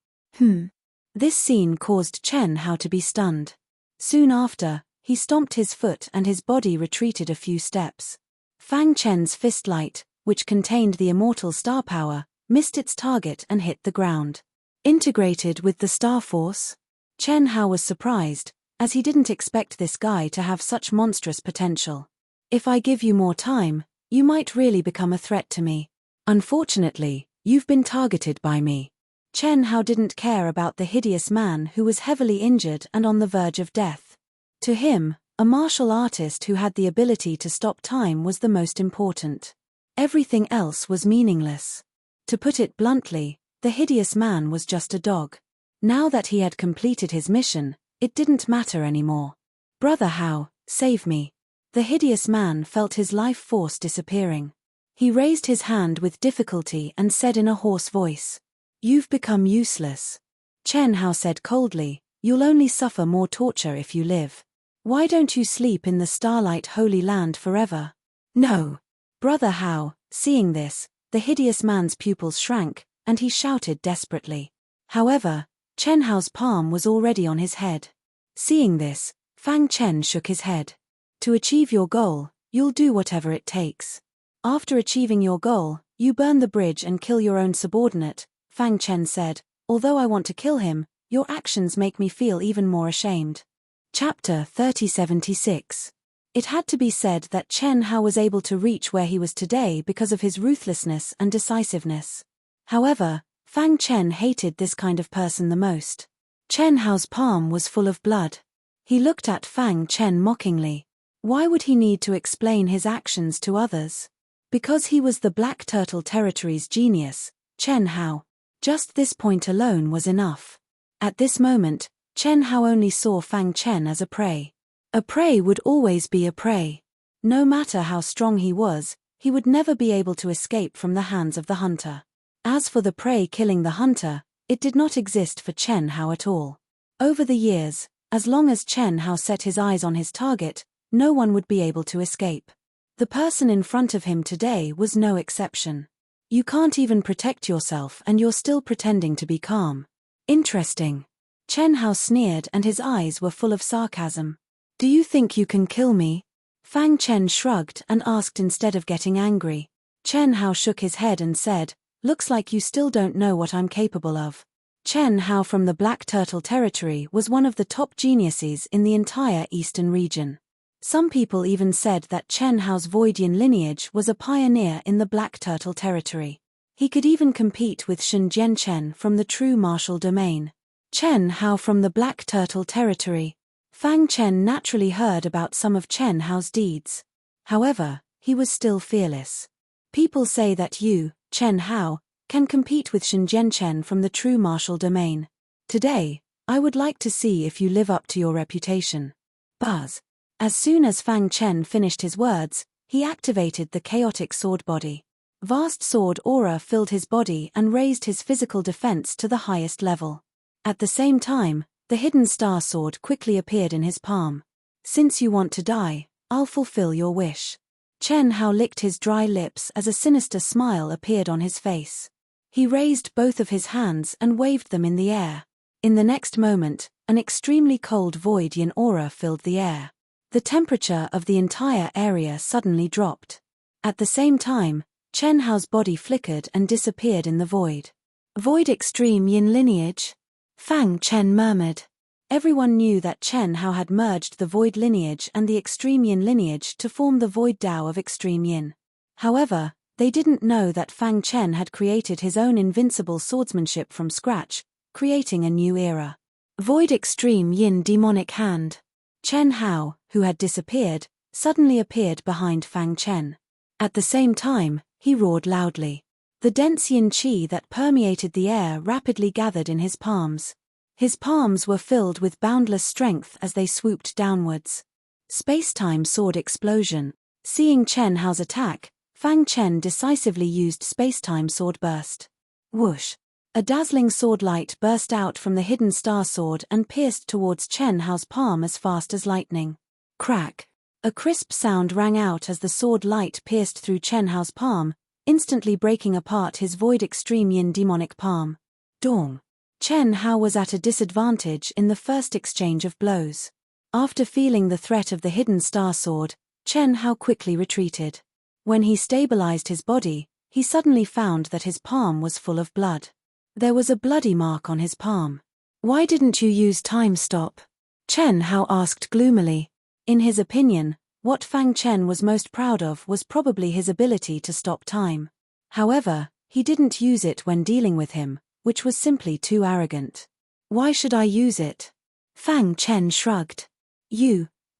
This scene caused Chen Hao to be stunned. Soon after, he stomped his foot and his body retreated a few steps. Fang Chen's fist light, which contained the immortal star power, missed its target and hit the ground. Integrated with the star force? Chen Hao was surprised, as he didn't expect this guy to have such monstrous potential. If I give you more time, you might really become a threat to me. Unfortunately, you've been targeted by me. Chen Hao didn't care about the hideous man who was heavily injured and on the verge of death. To him, a martial artist who had the ability to stop time was the most important. Everything else was meaningless. To put it bluntly, the hideous man was just a dog. Now that he had completed his mission, it didn't matter anymore. Brother Hao, save me. The hideous man felt his life force disappearing. He raised his hand with difficulty and said in a hoarse voice, You've become useless. Chen Hao said coldly, you'll only suffer more torture if you live. Why don't you sleep in the Starlight Holy Land forever? No. Brother Hao, seeing this, the hideous man's pupils shrank, and he shouted desperately. However, Chen Hao's palm was already on his head. Seeing this, Fang Chen shook his head. To achieve your goal, you'll do whatever it takes. After achieving your goal, you burn the bridge and kill your own subordinate, Fang Chen said, although I want to kill him, your actions make me feel even more ashamed. Chapter 3076. It had to be said that Chen Hao was able to reach where he was today because of his ruthlessness and decisiveness. However, Fang Chen hated this kind of person the most. Chen Hao's palm was full of blood. He looked at Fang Chen mockingly. Why would he need to explain his actions to others? Because he was the Black Turtle Territory's genius, Chen Hao. Just this point alone was enough. At this moment, Chen Hao only saw Fang Chen as a prey. A prey would always be a prey. No matter how strong he was, he would never be able to escape from the hands of the hunter. As for the prey killing the hunter, it did not exist for Chen Hao at all. Over the years, as long as Chen Hao set his eyes on his target, no one would be able to escape. The person in front of him today was no exception. You can't even protect yourself and you're still pretending to be calm. Interesting. Chen Hao sneered and his eyes were full of sarcasm. Do you think you can kill me? Fang Chen shrugged and asked instead of getting angry. Chen Hao shook his head and said, looks like you still don't know what I'm capable of. Chen Hao from the Black Turtle Territory was one of the top geniuses in the entire eastern region. Some people even said that Chen Hao's Voidian lineage was a pioneer in the Black Turtle Territory. He could even compete with Shen Jianchen from the true martial domain. Chen Hao from the Black Turtle Territory. Fang Chen naturally heard about some of Chen Hao's deeds. However, he was still fearless. People say that you, Chen Hao, can compete with Shen Jianchen from the true martial domain. Today, I would like to see if you live up to your reputation. Buzz. As soon as Fang Chen finished his words, he activated the chaotic sword body. Vast sword aura filled his body and raised his physical defense to the highest level. At the same time, the hidden star sword quickly appeared in his palm. Since you want to die, I'll fulfill your wish. Chen Hao licked his dry lips as a sinister smile appeared on his face. He raised both of his hands and waved them in the air. In the next moment, an extremely cold Voidian aura filled the air. The temperature of the entire area suddenly dropped. At the same time, Chen Hao's body flickered and disappeared in the void. Void extreme yin lineage? Fang Chen murmured. Everyone knew that Chen Hao had merged the void lineage and the extreme yin lineage to form the void Dao of extreme yin. However, they didn't know that Fang Chen had created his own invincible swordsmanship from scratch, creating a new era. Void extreme yin demonic hand. Chen Hao, who had disappeared, suddenly appeared behind Fang Chen. At the same time, he roared loudly. The dense yin qi that permeated the air rapidly gathered in his palms. His palms were filled with boundless strength as they swooped downwards. Space-time sword explosion. Seeing Chen Hao's attack, Fang Chen decisively used space-time sword burst. Whoosh! A dazzling sword light burst out from the hidden star sword and pierced towards Chen Hao's palm as fast as lightning. Crack! A crisp sound rang out as the sword light pierced through Chen Hao's palm, instantly breaking apart his void extreme yin demonic palm. Dong! Chen Hao was at a disadvantage in the first exchange of blows. After feeling the threat of the hidden star sword, Chen Hao quickly retreated. When he stabilized his body, he suddenly found that his palm was full of blood. There was a bloody mark on his palm. Why didn't you use time stop? Chen Hao asked gloomily. In his opinion, what Fang Chen was most proud of was probably his ability to stop time. However, he didn't use it when dealing with him, which was simply too arrogant. Why should I use it? Fang Chen shrugged.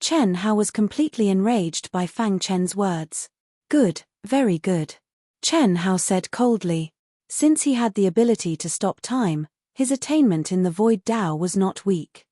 Chen Hao was completely enraged by Fang Chen's words. Good, very good. Chen Hao said coldly. Since he had the ability to stop time, his attainment in the Void Dao was not weak.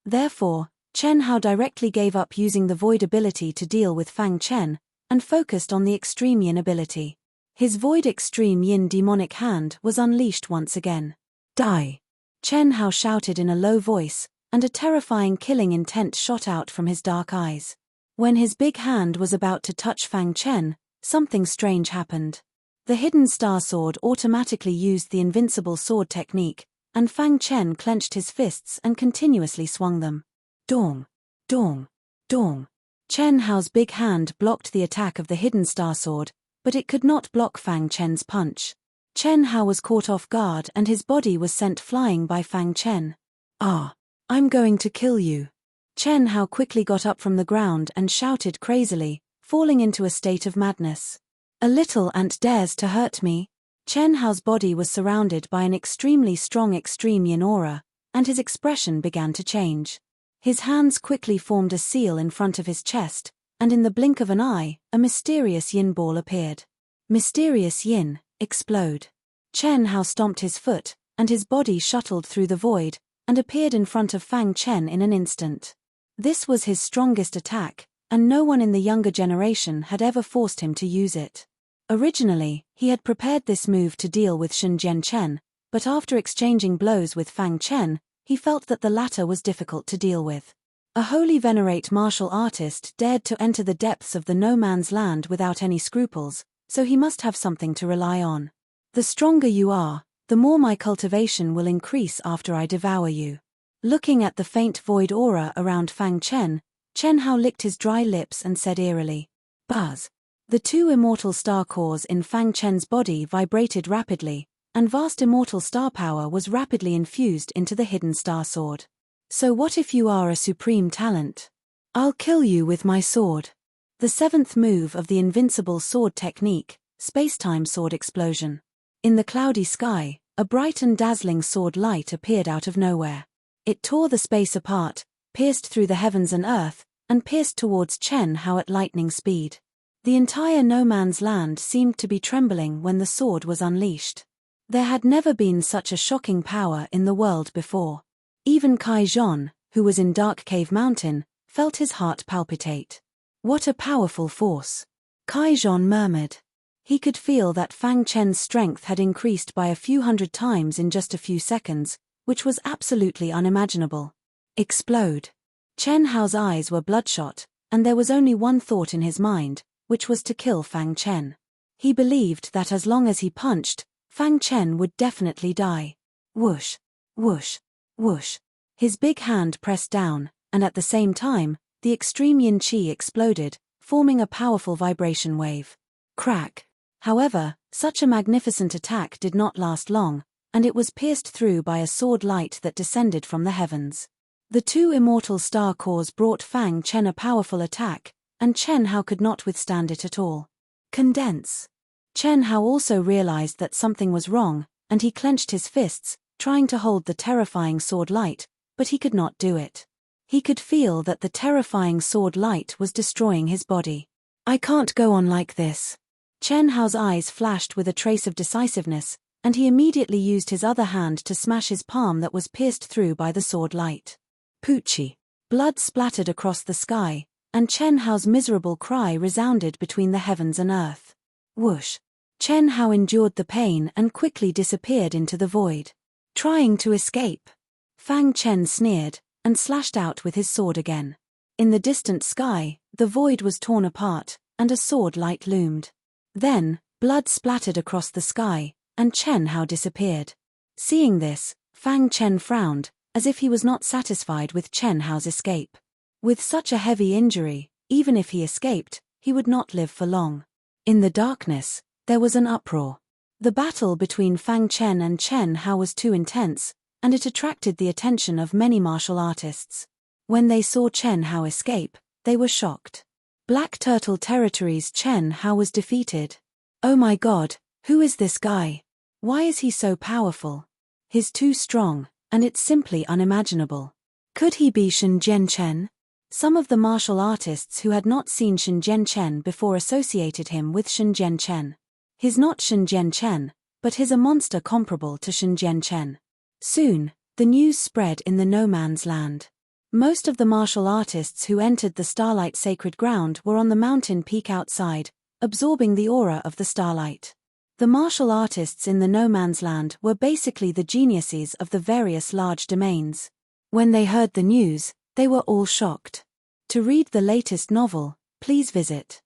Therefore, Chen Hao directly gave up using the Void ability to deal with Fang Chen, and focused on the Extreme Yin ability. His void extreme yin demonic hand was unleashed once again. Die! Chen Hao shouted in a low voice, and a terrifying killing intent shot out from his dark eyes. When his big hand was about to touch Fang Chen, something strange happened. The hidden star sword automatically used the invincible sword technique, and Fang Chen clenched his fists and continuously swung them. Dong! Dong! Dong! Chen Hao's big hand blocked the attack of the hidden star sword, but it could not block Fang Chen's punch. Chen Hao was caught off guard and his body was sent flying by Fang Chen. Ah! I'm going to kill you. Chen Hao quickly got up from the ground and shouted crazily, falling into a state of madness. A little ant dares to hurt me. Chen Hao's body was surrounded by an extremely strong extreme yin aura, and his expression began to change. His hands quickly formed a seal in front of his chest, and in the blink of an eye, a mysterious yin ball appeared. Mysterious yin, explode. Chen Hao stomped his foot, and his body shuttled through the void, and appeared in front of Fang Chen in an instant. This was his strongest attack, and no one in the younger generation had ever forced him to use it. Originally, he had prepared this move to deal with Shenzhen Chen, but after exchanging blows with Fang Chen, he felt that the latter was difficult to deal with. A wholly venerate martial artist dared to enter the depths of the no man's land without any scruples, so he must have something to rely on. The stronger you are, the more my cultivation will increase after I devour you. Looking at the faint void aura around Fang Chen, Chen Hao licked his dry lips and said eerily, "Buzz." The two immortal star cores in Fang Chen's body vibrated rapidly, and vast immortal star power was rapidly infused into the hidden star sword. So what if you are a supreme talent? I'll kill you with my sword. The seventh move of the invincible sword technique, space-time sword explosion. In the cloudy sky, a bright and dazzling sword light appeared out of nowhere. It tore the space apart, pierced through the heavens and earth, and pierced towards Chen Hao at lightning speed. The entire no man's land seemed to be trembling when the sword was unleashed. There had never been such a shocking power in the world before. Even Kai Zhon, who was in Dark Cave Mountain, felt his heart palpitate. What a powerful force! Kai Zhon murmured. He could feel that Fang Chen's strength had increased by a few hundred times in just a few seconds, which was absolutely unimaginable. Explode! Chen Hao's eyes were bloodshot, and there was only one thought in his mind, which was to kill Fang Chen. He believed that as long as he punched, Fang Chen would definitely die. Whoosh! Whoosh! Whoosh! His big hand pressed down, and at the same time, the extreme yin qi exploded, forming a powerful vibration wave. Crack! However, such a magnificent attack did not last long, and it was pierced through by a sword light that descended from the heavens. The two immortal star cores brought Fang Chen a powerful attack, and Chen Hao could not withstand it at all. Condense! Chen Hao also realized that something was wrong, and he clenched his fists, trying to hold the terrifying sword light, but he could not do it. He could feel that the terrifying sword light was destroying his body. I can't go on like this. Chen Hao's eyes flashed with a trace of decisiveness, and he immediately used his other hand to smash his palm that was pierced through by the sword light. Poochie! Blood splattered across the sky, and Chen Hao's miserable cry resounded between the heavens and earth. Whoosh! Chen Hao endured the pain and quickly disappeared into the void. Trying to escape. Fang Chen sneered, and slashed out with his sword again. In the distant sky, the void was torn apart, and a sword light loomed. Then, blood splattered across the sky, and Chen Hao disappeared. Seeing this, Fang Chen frowned, as if he was not satisfied with Chen Hao's escape. With such a heavy injury, even if he escaped, he would not live for long. In the darkness, there was an uproar. The battle between Fang Chen and Chen Hao was too intense, and it attracted the attention of many martial artists. When they saw Chen Hao escape, they were shocked. Black Turtle Territory's Chen Hao was defeated. Oh my god, who is this guy? Why is he so powerful? He's too strong, and it's simply unimaginable. Could he be Shenzhen Chen? Some of the martial artists who had not seen Shenzhen Chen before associated him with Shenzhen Chen. He's not Shenzhen Chen, but he's a monster comparable to Shenzhen Chen. Soon, the news spread in the no man's land. Most of the martial artists who entered the Starlight Sacred Ground were on the mountain peak outside, absorbing the aura of the starlight. The martial artists in the no man's land were basically the geniuses of the various large domains. When they heard the news, they were all shocked. To read the latest novel, please visit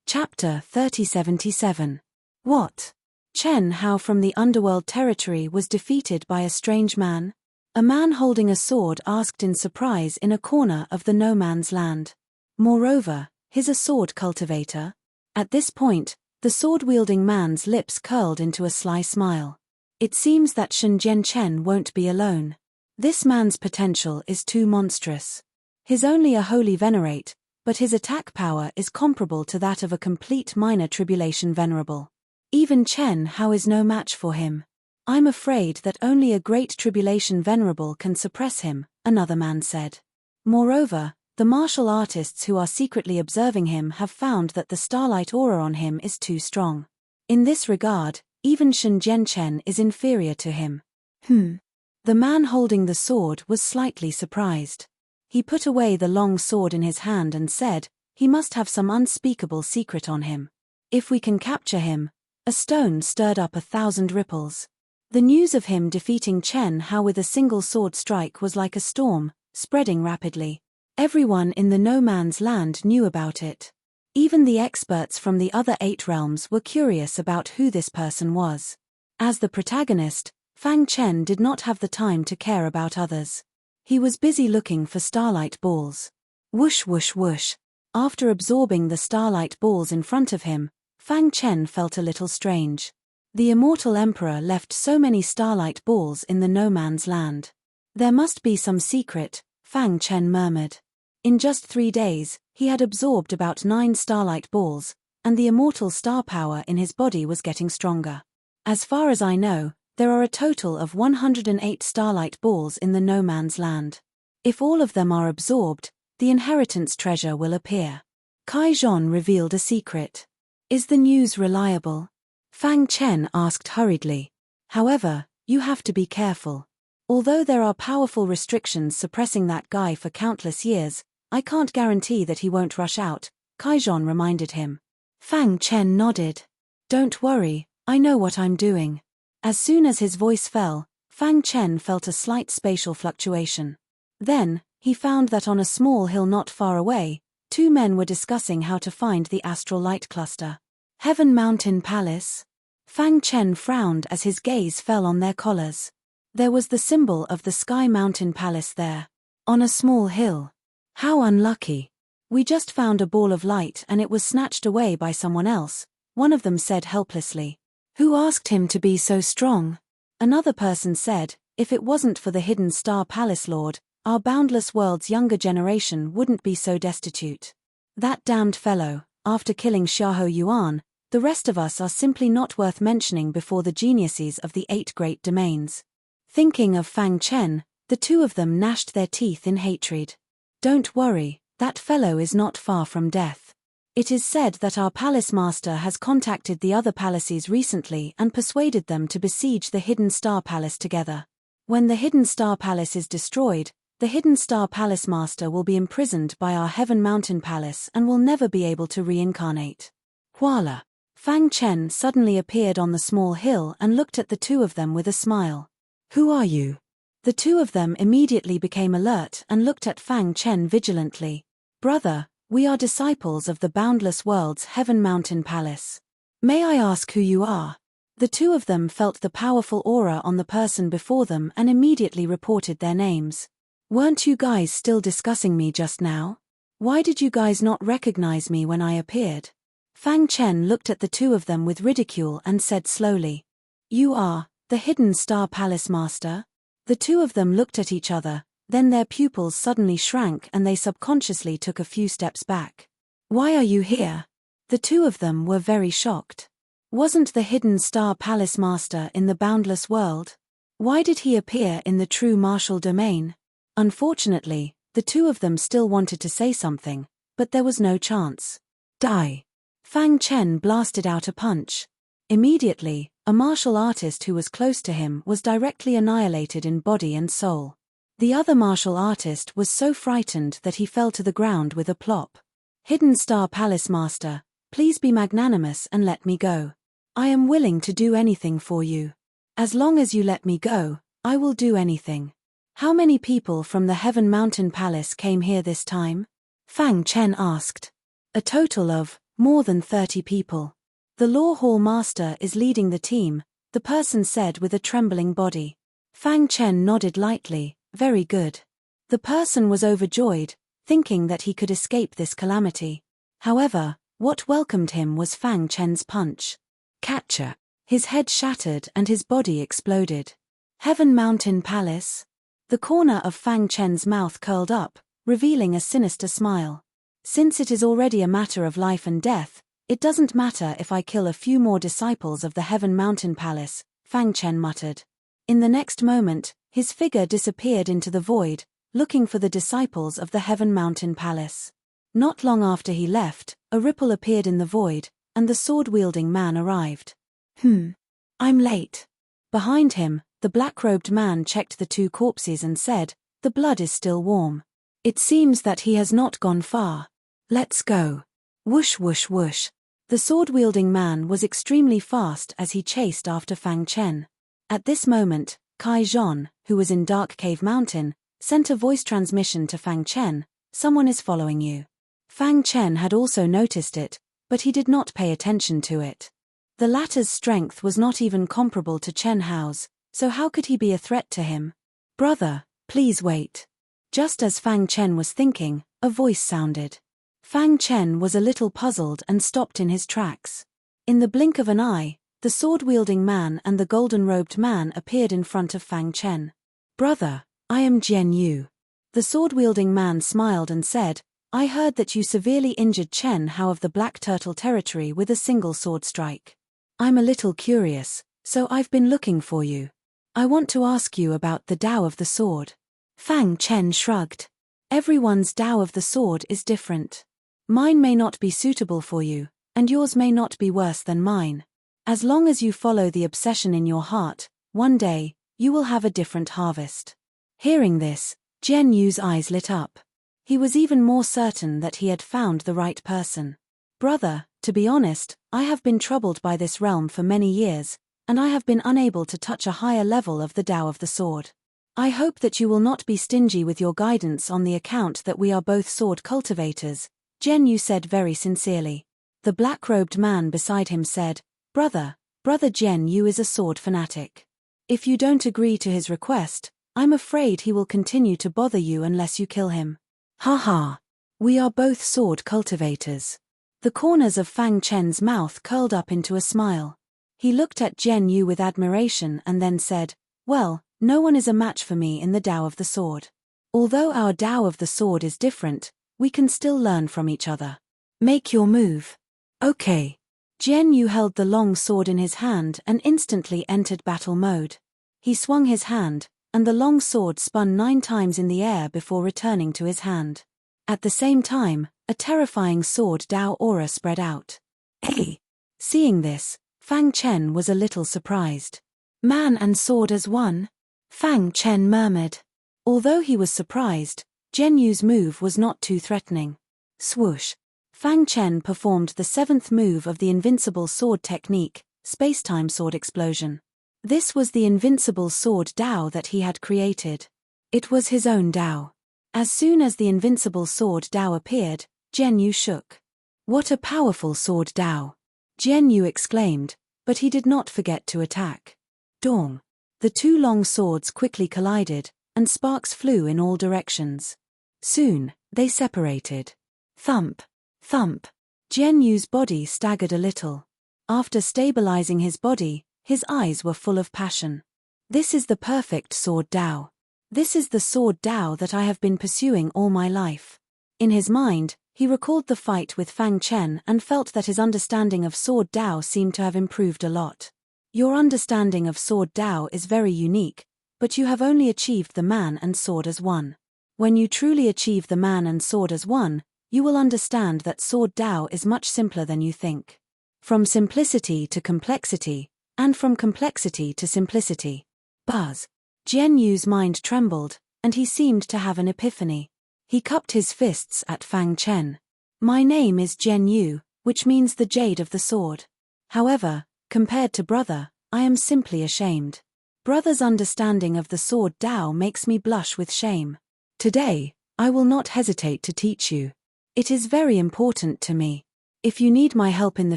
Chapter 3077. What? Chen Hao from the underworld territory was defeated by a strange man? A man holding a sword asked in surprise in a corner of the no man's land. Moreover, he's a sword cultivator? At this point, the sword-wielding man's lips curled into a sly smile. It seems that Shenzhen Chen won't be alone. This man's potential is too monstrous. He's only a holy venerate, but his attack power is comparable to that of a complete minor tribulation venerable. Even Chen Hao is no match for him. I'm afraid that only a great tribulation venerable can suppress him, another man said. Moreover, the martial artists who are secretly observing him have found that the starlight aura on him is too strong. In this regard, even Shenzhen Chen is inferior to him. The man holding the sword was slightly surprised. He put away the long sword in his hand and said, he must have some unspeakable secret on him. If we can capture him. A stone stirred up 1,000 ripples. The news of him defeating Chen Hao with a single sword strike was like a storm, spreading rapidly. Everyone in the no man's land knew about it. Even the experts from the other 8 realms were curious about who this person was. As the protagonist, Fang Chen did not have the time to care about others. He was busy looking for starlight balls. Whoosh whoosh whoosh. After absorbing the starlight balls in front of him, Fang Chen felt a little strange. The immortal emperor left so many starlight balls in the no man's land. There must be some secret, Fang Chen murmured. In just 3 days, he had absorbed about 9 starlight balls, and the immortal star power in his body was getting stronger. As far as I know, there are a total of 108 starlight balls in the no man's land. If all of them are absorbed, the inheritance treasure will appear. Kai Zhon revealed a secret. Is the news reliable? Fang Chen asked hurriedly. However, you have to be careful. Although there are powerful restrictions suppressing that guy for countless years, I can't guarantee that he won't rush out, Kai Zhon reminded him. Fang Chen nodded. Don't worry, I know what I'm doing. As soon as his voice fell, Fang Chen felt a slight spatial fluctuation. Then, he found that on a small hill not far away, 2 men were discussing how to find the astral light cluster. Heaven Mountain Palace? Fang Chen frowned as his gaze fell on their collars. There was the symbol of the Sky Mountain Palace there. On a small hill. How unlucky. We just found a ball of light and it was snatched away by someone else, one of them said helplessly. Who asked him to be so strong? Another person said, if it wasn't for the Hidden Star Palace Lord, our boundless world's younger generation wouldn't be so destitute. That damned fellow, after killing Xiahou Yuan, the rest of us are simply not worth mentioning before the geniuses of the 8 great domains. Thinking of Fang Chen, the 2 of them gnashed their teeth in hatred. Don't worry, that fellow is not far from death. It is said that our palace master has contacted the other palaces recently and persuaded them to besiege the Hidden Star Palace together. When the Hidden Star Palace is destroyed, the Hidden Star Palace master will be imprisoned by our Heaven Mountain Palace and will never be able to reincarnate. Voila! Fang Chen suddenly appeared on the small hill and looked at the 2 of them with a smile. Who are you? The 2 of them immediately became alert and looked at Fang Chen vigilantly. Brother, we are disciples of the boundless world's Heaven Mountain Palace. May I ask who you are? The 2 of them felt the powerful aura on the person before them and immediately reported their names. Weren't you guys still discussing me just now? Why did you guys not recognize me when I appeared? Fang Chen looked at the 2 of them with ridicule and said slowly. You are the Hidden Star Palace Master? The 2 of them looked at each other, then their pupils suddenly shrank and they subconsciously took a few steps back. Why are you here? The 2 of them were very shocked. Wasn't the Hidden Star Palace Master in the boundless world? Why did he appear in the true martial domain? Unfortunately, the 2 of them still wanted to say something, but there was no chance. Die! Fang Chen blasted out a punch. Immediately, a martial artist who was close to him was directly annihilated in body and soul. The other martial artist was so frightened that he fell to the ground with a plop. Hidden Star Palace Master, please be magnanimous and let me go. I am willing to do anything for you. As long as you let me go, I will do anything. How many people from the Heaven Mountain Palace came here this time? Fang Chen asked. A total of more than 30 people. The Law Hall Master is leading the team, the person said with a trembling body. Fang Chen nodded lightly. Very good. The person was overjoyed, thinking that he could escape this calamity. However, what welcomed him was Fang Chen's punch. Catcher. His head shattered and his body exploded. Heaven Mountain Palace? The corner of Fang Chen's mouth curled up, revealing a sinister smile. Since it is already a matter of life and death, it doesn't matter if I kill a few more disciples of the Heaven Mountain Palace, Fang Chen muttered. In the next moment, his figure disappeared into the void, looking for the disciples of the Heaven Mountain Palace. Not long after he left, a ripple appeared in the void, and the sword-wielding man arrived. I'm late. Behind him, the black-robed man checked the two corpses and said, the blood is still warm. It seems that he has not gone far. Let's go. Whoosh whoosh whoosh. The sword-wielding man was extremely fast as he chased after Fang Chen. At this moment, Kai Zhon, who was in Dark Cave Mountain, sent a voice transmission to Fang Chen, someone is following you. Fang Chen had also noticed it, but he did not pay attention to it. The latter's strength was not even comparable to Chen Hao's, so how could he be a threat to him? Brother, please wait. Just as Fang Chen was thinking, a voice sounded. Fang Chen was a little puzzled and stopped in his tracks. In the blink of an eye, the sword-wielding man and the golden-robed man appeared in front of Fang Chen. Brother, I am Jian Yu. The sword-wielding man smiled and said, I heard that you severely injured Chen Hao of the Black Turtle territory with a single sword strike. I'm a little curious, so I've been looking for you. I want to ask you about the Tao of the sword. Fang Chen shrugged. Everyone's Tao of the sword is different. Mine may not be suitable for you, and yours may not be worse than mine. As long as you follow the obsession in your heart, one day, you will have a different harvest. Hearing this, Jian Yu's eyes lit up. He was even more certain that he had found the right person. Brother, to be honest, I have been troubled by this realm for many years, and I have been unable to touch a higher level of the Tao of the sword. I hope that you will not be stingy with your guidance on the account that we are both sword cultivators, Jian Yu said very sincerely. The black-robed man beside him said, Brother Jian Yu is a sword fanatic. If you don't agree to his request, I'm afraid he will continue to bother you unless you kill him. Ha ha. We are both sword cultivators. The corners of Fang Chen's mouth curled up into a smile. He looked at Jian Yu with admiration and then said, Well, no one is a match for me in the Tao of the sword. Although our Tao of the sword is different, we can still learn from each other. Make your move. Okay. Jian Yu held the long sword in his hand and instantly entered battle mode. He swung his hand, and the long sword spun 9 times in the air before returning to his hand. At the same time, a terrifying sword Tao aura spread out. Hey! Seeing this, Fang Chen was a little surprised. Man and sword as one? Fang Chen murmured. Although he was surprised, Jian Yu's move was not too threatening. Swoosh! Fang Chen performed the 7th move of the invincible sword technique, space-time sword explosion. This was the invincible sword Tao that he had created. It was his own Tao. As soon as the invincible sword Tao appeared, Jian Yu shook. What a powerful sword Tao! Jian Yu exclaimed, but he did not forget to attack. Dong! The 2 long swords quickly collided, and sparks flew in all directions. Soon, they separated. Thump! Thump! Jian Yu's body staggered a little. After stabilizing his body, his eyes were full of passion. This is the perfect sword Tao. This is the sword Tao that I have been pursuing all my life. In his mind, he recalled the fight with Fang Chen and felt that his understanding of sword Tao seemed to have improved a lot. Your understanding of sword Tao is very unique, but you have only achieved the man and sword as one. When you truly achieve the man and sword as one, you will understand that sword Tao is much simpler than you think. From simplicity to complexity, and from complexity to simplicity. Buzz! Jian Yu's mind trembled, and he seemed to have an epiphany. He cupped his fists at Fang Chen. My name is Jian Yu, which means the jade of the sword. However, Compared to brother, I am simply ashamed. Brother's understanding of the sword Tao makes me blush with shame. Today, I will not hesitate to teach you. It is very important to me. If you need my help in the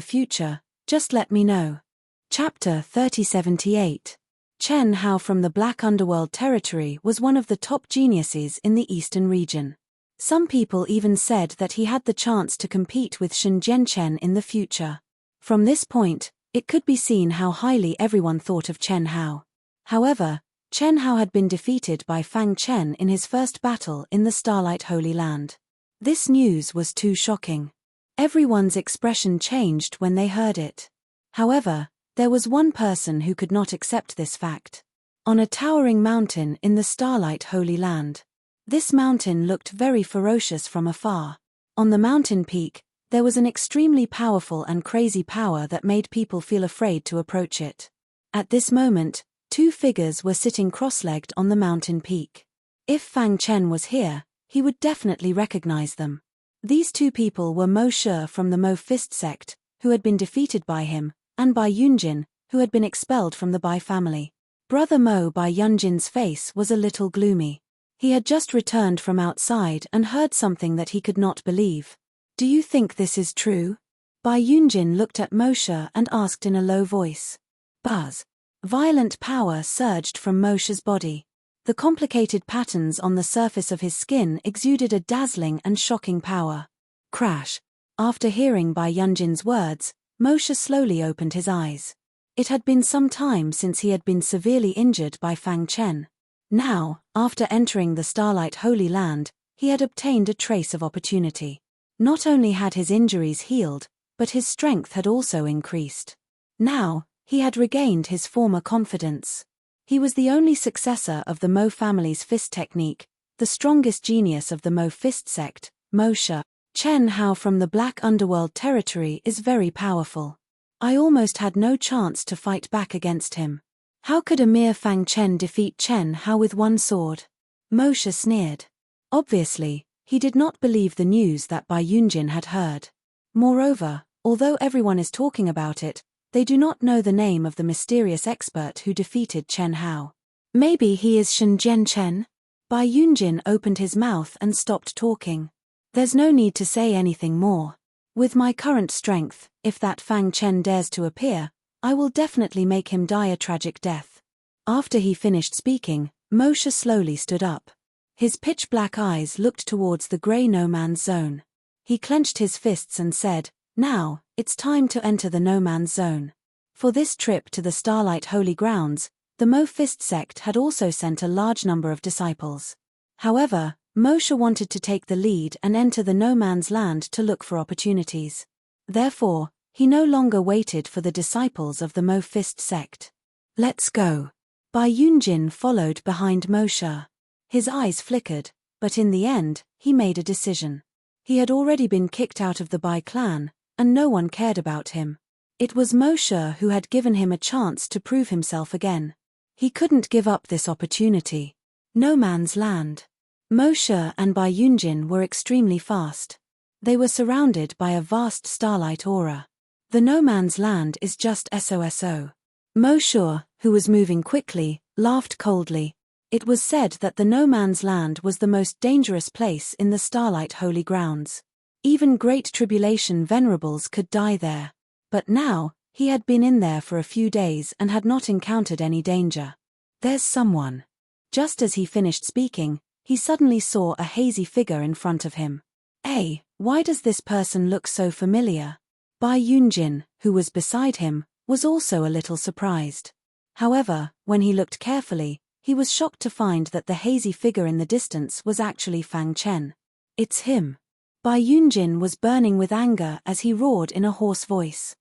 future, just let me know. Chapter 3078. Chen Hao from the Black Underworld territory was one of the top geniuses in the eastern region. Some people even said that he had the chance to compete with Shenzhen Chen in the future. From this point, it could be seen how highly everyone thought of Chen Hao. However, Chen Hao had been defeated by Fang Chen in his first battle in the Starlight Holy Land. This news was too shocking. Everyone's expression changed when they heard it. However, there was one person who could not accept this fact. On a towering mountain in the Starlight Holy Land. This mountain looked very ferocious from afar. On the mountain peak, there was an extremely powerful and crazy power that made people feel afraid to approach it. At this moment, two figures were sitting cross-legged on the mountain peak. If Fang Chen was here, he would definitely recognize them. These two people were Mo Shi from the Mo Fist sect, who had been defeated by him, and Bai Yunjin, who had been expelled from the Bai family. Brother Mo Bai Yunjin's face was a little gloomy. He had just returned from outside and heard something that he could not believe. Do you think this is true? Bai Yunjin looked at Mo Shi and asked in a low voice. Buzz. Violent power surged from Mo Shi's body. The complicated patterns on the surface of his skin exuded a dazzling and shocking power. Crash. After hearing Bai Yunjin's words, Mo Shi slowly opened his eyes. It had been some time since he had been severely injured by Fang Chen. Now, after entering the Starlight Holy Land, he had obtained a trace of opportunity. Not only had his injuries healed, but his strength had also increased. Now, he had regained his former confidence. He was the only successor of the Mo family's fist technique, the strongest genius of the Mo Fist sect, Mo Shi. Chen Hao from the Black Underworld territory is very powerful. I almost had no chance to fight back against him. How could a mere Fang Chen defeat Chen Hao with one sword? Mo Shi sneered. Obviously, he did not believe the news that Bai Yunjin had heard. Moreover, although everyone is talking about it, they do not know the name of the mysterious expert who defeated Chen Hao. Maybe he is Shenzhen Chen? Bai Yunjin opened his mouth and stopped talking. There's no need to say anything more. With my current strength, if that Fang Chen dares to appear, I will definitely make him die a tragic death. After he finished speaking, Mo Shi slowly stood up. His pitch-black eyes looked towards the grey no-man's zone. He clenched his fists and said, "Now, it's time to enter the no-man's zone." For this trip to the Starlight Holy Grounds, the Mo Fist sect had also sent a large number of disciples. However, Mo Shi wanted to take the lead and enter the no-man's land to look for opportunities. Therefore, he no longer waited for the disciples of the Mo Fist sect. Let's go. Bai Yunjin followed behind Mo Shi. His eyes flickered, but in the end, he made a decision. He had already been kicked out of the Bai clan, and no one cared about him. It was Mo Shi who had given him a chance to prove himself again. He couldn't give up this opportunity. No man's land. Mo Shi and Bai Yunjin were extremely fast. They were surrounded by a vast starlight aura. The no man's land is just SOSO. Mo Shi, who was moving quickly, laughed coldly. It was said that the no man's land was the most dangerous place in the Starlight Holy Grounds. Even Great Tribulation Venerables could die there. But now, he had been in there for a few days and had not encountered any danger. There's someone. Just as he finished speaking, he suddenly saw a hazy figure in front of him. Hey, why does this person look so familiar? Bai Yunjin, who was beside him, was also a little surprised. However, when he looked carefully, he was shocked to find that the hazy figure in the distance was actually Fang Chen. It's him. Bai Yunjin was burning with anger as he roared in a hoarse voice.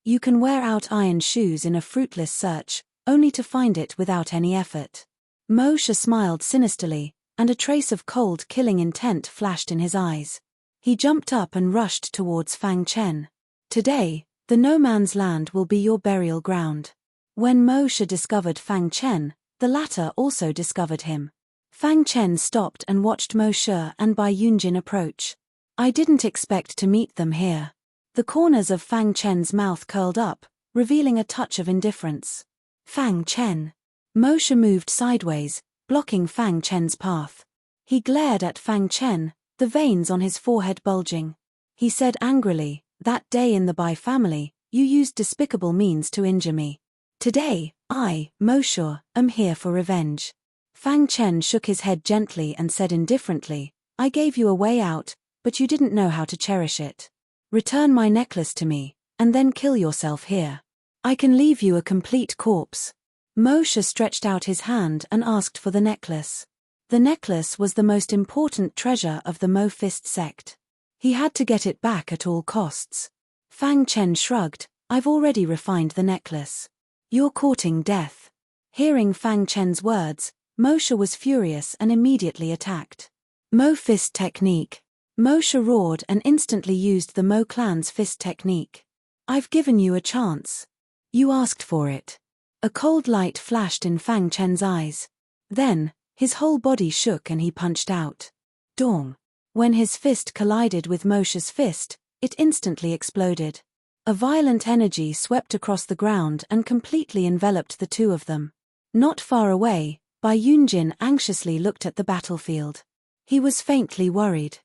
You can wear out iron shoes in a fruitless search, only to find it without any effort. Mo Shi smiled sinisterly, and a trace of cold killing intent flashed in his eyes. He jumped up and rushed towards Fang Chen. Today, the no man's land will be your burial ground. When Mo Shi discovered Fang Chen, the latter also discovered him. Fang Chen stopped and watched Mo Shi and Bai Yunjin approach. I didn't expect to meet them here. The corners of Fang Chen's mouth curled up, revealing a touch of indifference. Fang Chen. Moshe moved sideways, blocking Fang Chen's path. He glared at Fang Chen, the veins on his forehead bulging. He said angrily, "That day in the Bai family, you used despicable means to injure me. Today, I, Moshe, am here for revenge." Fang Chen shook his head gently and said indifferently, "I gave you a way out, but you didn't know how to cherish it. Return my necklace to me, and then kill yourself here. I can leave you a complete corpse." Moshe stretched out his hand and asked for the necklace. The necklace was the most important treasure of the Mo-Fist sect. He had to get it back at all costs. Fang Chen shrugged, "I've already refined the necklace. You're courting death." Hearing Fang Chen's words, Moshe was furious and immediately attacked. Mo-Fist technique. Moshe roared and instantly used the Mo clan's fist technique. "I've given you a chance. You asked for it." A cold light flashed in Fang Chen's eyes. Then, his whole body shook and he punched out. Dong. When his fist collided with Moshe's fist, it instantly exploded. A violent energy swept across the ground and completely enveloped the two of them. Not far away, Bai Yunjin anxiously looked at the battlefield. He was faintly worried.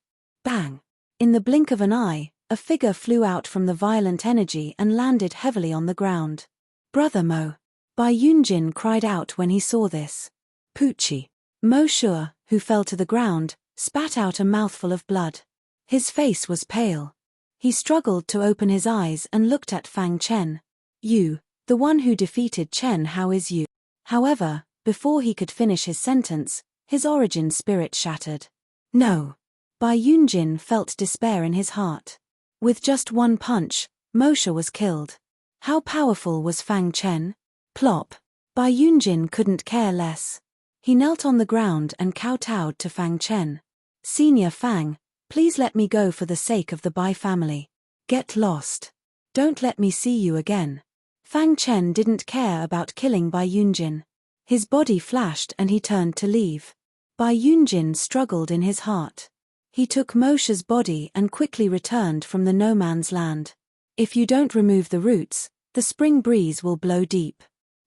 Bang! In the blink of an eye, a figure flew out from the violent energy and landed heavily on the ground. "Brother Mo!" Bai Yunjin cried out when he saw this. "Poochie!" Moshe, who fell to the ground, spat out a mouthful of blood. His face was pale. He struggled to open his eyes and looked at Fang Chen. "You, the one who defeated Chen, how is you?" However, before he could finish his sentence, his origin spirit shattered. "No." Bai Yunjin felt despair in his heart. With just one punch, Moshe was killed. How powerful was Fang Chen? Plop. Bai Yunjin couldn't care less. He knelt on the ground and kowtowed to Fang Chen. "Senior Fang, please let me go for the sake of the Bai family. Get lost. Don't let me see you again." Fang Chen didn't care about killing Bai Yunjin. His body flashed and he turned to leave. Bai Yunjin struggled in his heart. He took Moshe's body and quickly returned from the no man's land. "If you don't remove the roots, the spring breeze will blow deep."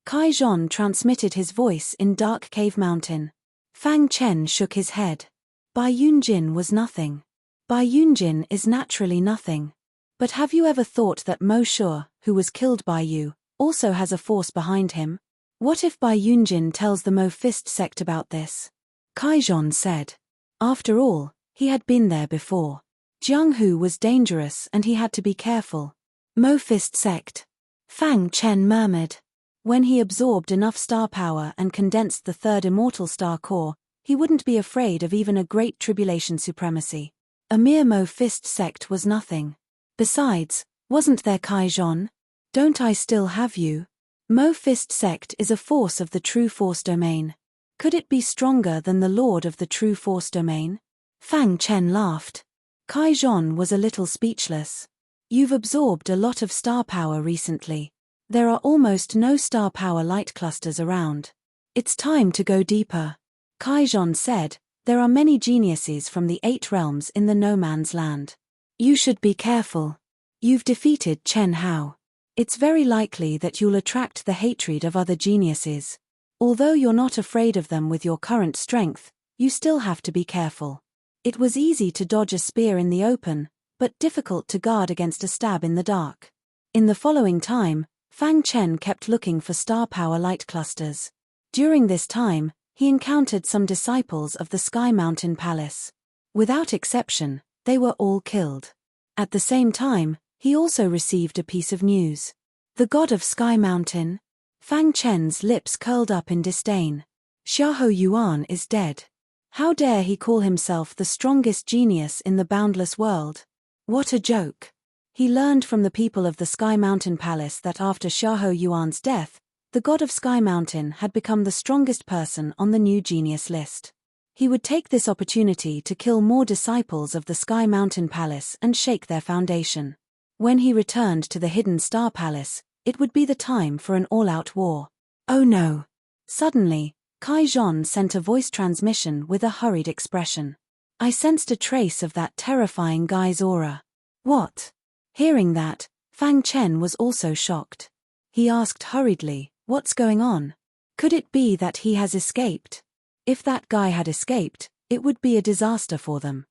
Kai Zhon transmitted his voice in Dark Cave Mountain. Fang Chen shook his head. Bai Yunjin was nothing. Bai Yunjin is naturally nothing. But have you ever thought that Moshe, who was killed by you, also has a force behind him? What if Bai Yunjin tells the Mo-Fist sect about this? Kai Zhon said. After all, he had been there before. Jianghu was dangerous and he had to be careful. Mo-Fist sect. Fang Chen murmured. When he absorbed enough star power and condensed the third immortal star core, he wouldn't be afraid of even a great tribulation supremacy. A mere Mo-Fist sect was nothing. Besides, wasn't there Kai Zhon? Don't I still have you? Mo-Fist sect is a force of the true force domain. Could it be stronger than the lord of the true force domain? Fang Chen laughed. Kai Zhon was a little speechless. You've absorbed a lot of star power recently. There are almost no star power light clusters around. It's time to go deeper. Kai Zhon said, there are many geniuses from the 8 realms in the no man's land. You should be careful. You've defeated Chen Hao. It's very likely that you'll attract the hatred of other geniuses. Although you're not afraid of them with your current strength, you still have to be careful. It was easy to dodge a spear in the open, but difficult to guard against a stab in the dark. In the following time, Fang Chen kept looking for star power light clusters. During this time, he encountered some disciples of the Sky Mountain Palace. Without exception, they were all killed. At the same time, he also received a piece of news. The god of Sky Mountain? Fang Chen's lips curled up in disdain. Xiahou Yuan is dead. How dare he call himself the strongest genius in the boundless world? What a joke. He learned from the people of the Sky Mountain Palace that after Xiahou Yuan's death, the god of Sky Mountain had become the strongest person on the new genius list. He would take this opportunity to kill more disciples of the Sky Mountain Palace and shake their foundation. When he returned to the Hidden Star Palace, it would be the time for an all-out war. Oh no! Suddenly, Kai Zhon sent a voice transmission with a hurried expression. I sensed a trace of that terrifying guy's aura. What? Hearing that, Fang Chen was also shocked. He asked hurriedly, "What's going on? Could it be that he has escaped? If that guy had escaped, it would be a disaster for them."